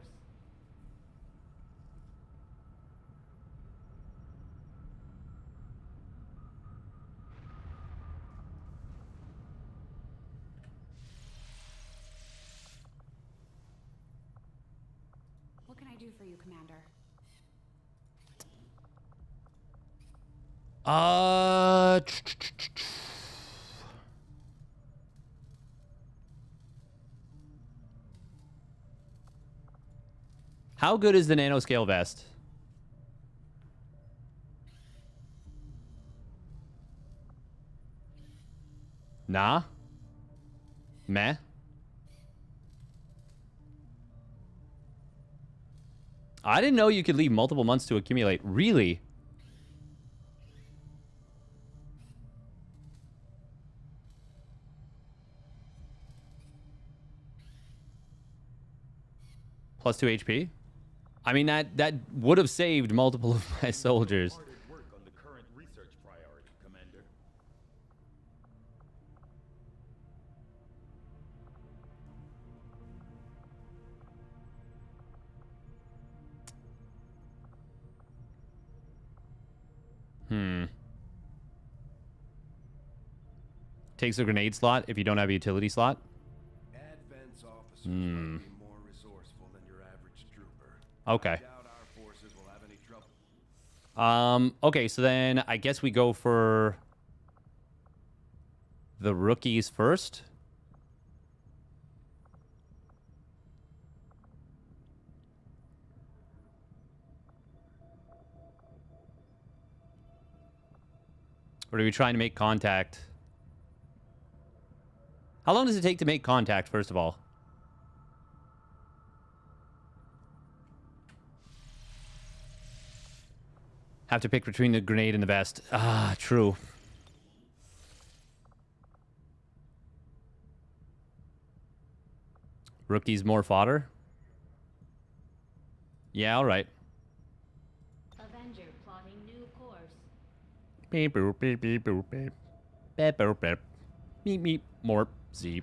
What can I do for you, Commander? How good is the nanoscale vest? Nah. Meh. I didn't know you could leave multiple months to accumulate. Really? Plus 2 HP? I mean, that would have saved multiple of my soldiers. Hard at work on the current research priority, Commander. Takes a grenade slot if you don't have a utility slot. Advent's officers might be more resourceful than your average trooper. Okay. I doubt our forces will have any trouble. Okay, so then I guess we go for the rookies first. Or are we trying to make contact? How long does it take to make contact, first of all? Have to pick between the grenade and the vest. Ah, true. Rookies more fodder? Yeah, all right. Avenger plotting new course. Beep, boop, beep, beep, boop, beep. Beep, boop, beep. Meep, meep, more. Z.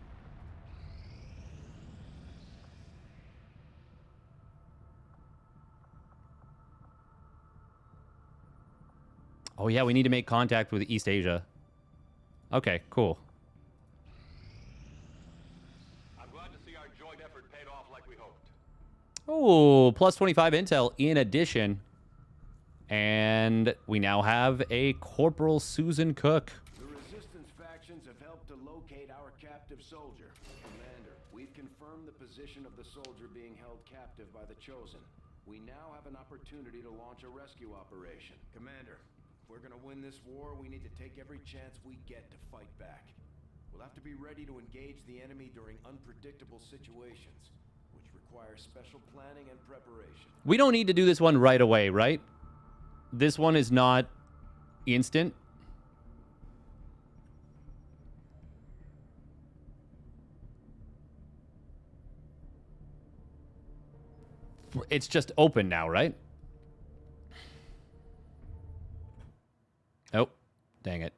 Oh, yeah, we need to make contact with East Asia. Okay, cool. I'm glad to see our joint effort paid off like we hoped. Oh, plus 25 intel in addition. And we now have a Corporal Susan Cook. The Resistance factions have helped to locate our captive soldier. Commander, we've confirmed the position of the soldier being held captive by the Chosen. We now have an opportunity to launch a rescue operation. Commander, if we're gonna win this war, we need to take every chance we get to fight back. We'll have to be ready to engage the enemy during unpredictable situations, which require special planning and preparation. We don't need to do this one right away, right? This one is not instant. It's just open now, right? Oh, dang it.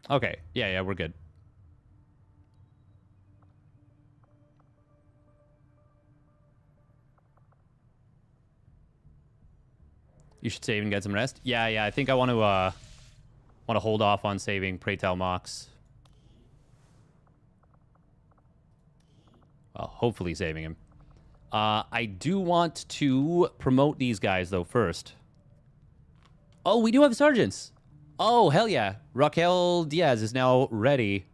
Okay, yeah, we're good. You should save and get some rest. Yeah, I think I want to hold off on saving Pray Tell Mox. Well, hopefully saving him. I do want to promote these guys though first. Oh, we do have sergeants. Oh, hell yeah. Raquel Diaz is now ready.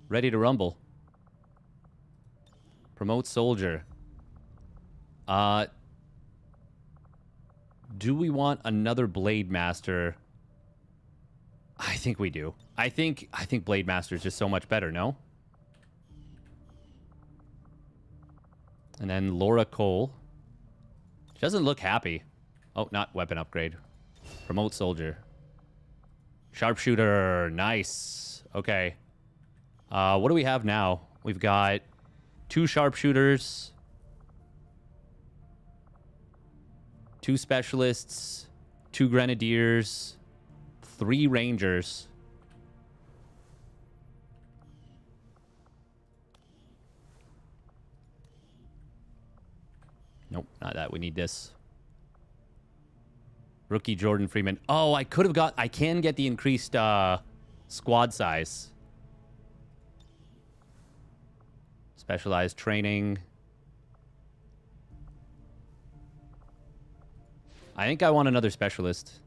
Ready to rumble. Promote soldier. Do we want another Blade Master? I think we do. I think Blade Master is just so much better, no? And then Laura Cole. She doesn't look happy. Oh, not weapon upgrade. Promote soldier. Sharpshooter. Nice. Okay. What do we have now? We've got 2 sharpshooters, 2 specialists, 2 grenadiers, 3 rangers. Nope, not that. We need this. Rookie Jordan Freeman. Oh, I can get the increased squad size. Specialized training. I think I want another specialist.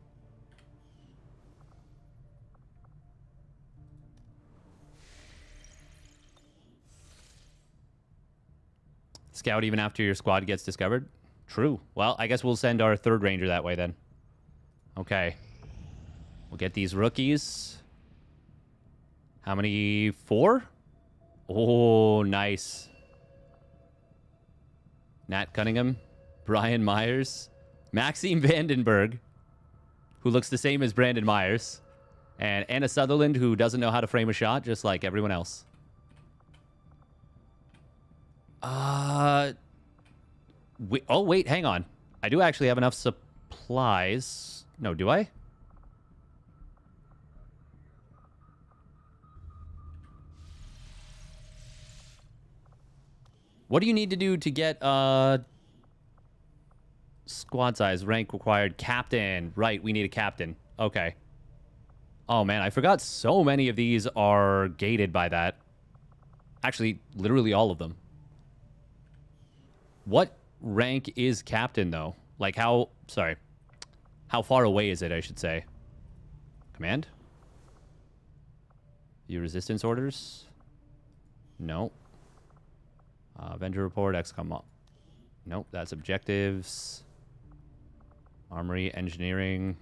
Scout even after your squad gets discovered? True. Well, I guess we'll send our 3rd ranger that way then. Okay. We'll get these rookies. How many? 4? Oh, nice. Nat Cunningham. Brian Myers. Maxime Vandenberg, who looks the same as Brandon Myers. And Anna Sutherland, who doesn't know how to frame a shot, just like everyone else. Oh, wait, hang on. I do actually have enough supplies. No, do I? What do you need to do to get squad size? Rank required. Captain. Right, we need a captain. Okay. Oh, man, I forgot so many of these are gated by that. Actually, literally all of them. What rank is captain, though? Like, how... Sorry. How far away is it, I should say? Command? View resistance orders? No. Vendor report, XCOM. Nope, that's objectives. Armory, engineering.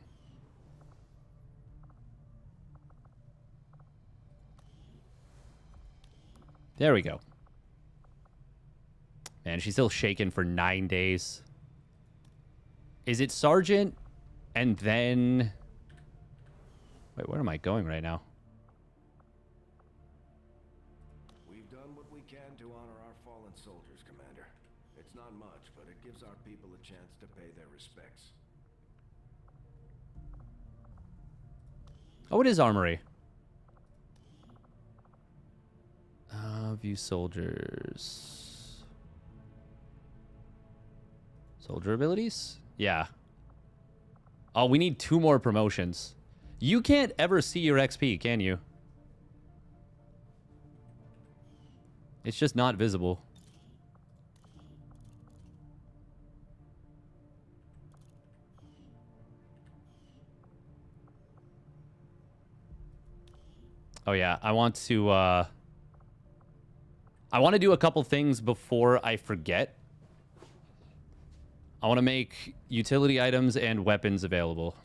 There we go. Man, she's still shaken for 9 days. Is it Sergeant and then... Wait, where am I going right now? We've done what we can to honor our fallen soldiers, Commander. It's not much, but it gives our people a chance to pay their respects. Oh, it is Armory. View soldiers. Soldier abilities? Yeah. Oh, we need 2 more promotions. You can't ever see your XP, can you? It's just not visible. Oh, yeah. I want to do a couple things before I forget. I want to make utility items and weapons available.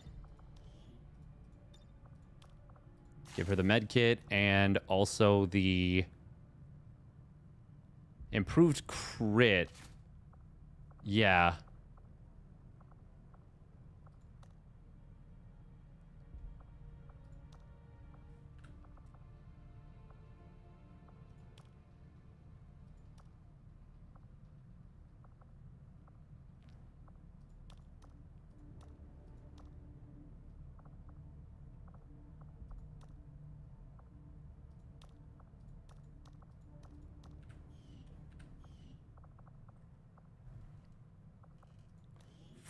Give her the med kit and also the improved crit. Yeah.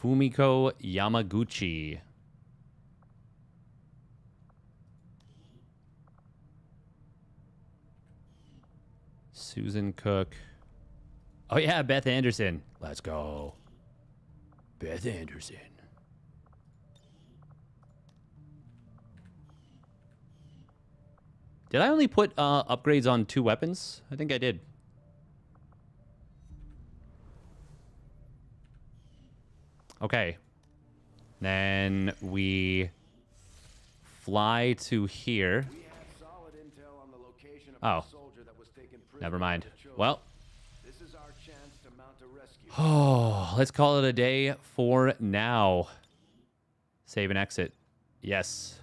Fumiko Yamaguchi. Susan Cook. Oh, yeah, Beth Anderson. Let's go. Beth Anderson. Did I only put upgrades on 2 weapons? I think I did. Okay. Then we fly to here. Oh. Never mind. Well. Oh, let's call it a day for now. Save and exit. Yes.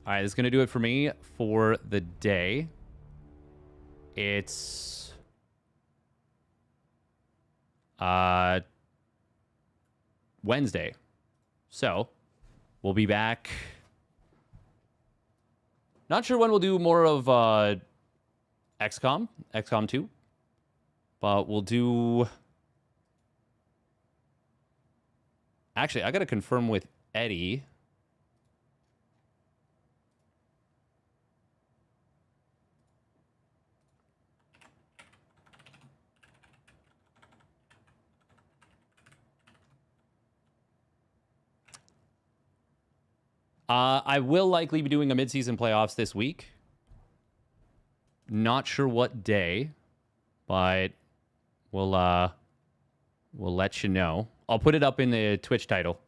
All right, that's going to do it for me for the day. It's Wednesday. So, we'll be back. Not sure when we'll do more of XCOM 2. But we'll do... Actually, I got to confirm with Eddie. I will likely be doing a mid-season playoffs this week. Not sure what day, but we'll let you know. I'll put it up in the Twitch title.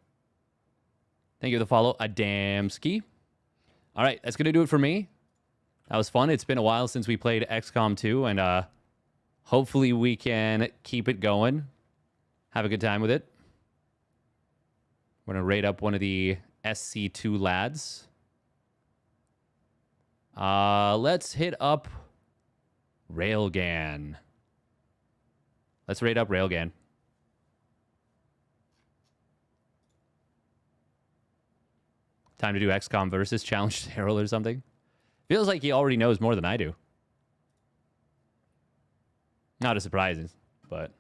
Thank you for the follow, Adamski. All right, that's going to do it for me. That was fun. It's been a while since we played XCOM 2, and hopefully we can keep it going. Have a good time with it. We're going to raid up one of the SC2 lads. Let's hit up Railgan. Let's raid up Railgan. Time to do XCOM versus challenge herO or something. Feels like he already knows more than I do. Not a surprise, but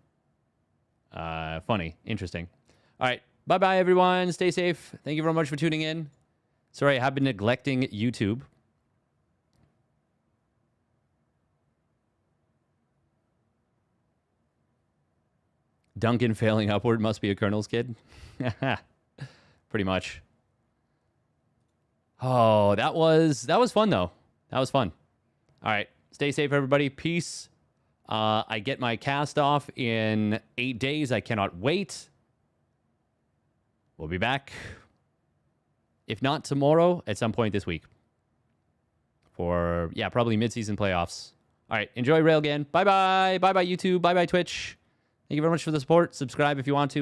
funny, interesting. All right. Bye-bye, everyone. Stay safe. Thank you very much for tuning in. Sorry, I have been neglecting YouTube. Duncan failing upward must be a Colonel's kid. Pretty much. Oh, that was fun, though. That was fun. All right. Stay safe, everybody. Peace. I get my cast off in 8 days. I cannot wait. We'll be back, if not tomorrow, at some point this week. For, yeah, probably mid-season playoffs. All right, enjoy Railgun. Bye-bye. Bye-bye, YouTube. Bye-bye, Twitch. Thank you very much for the support. Subscribe if you want to.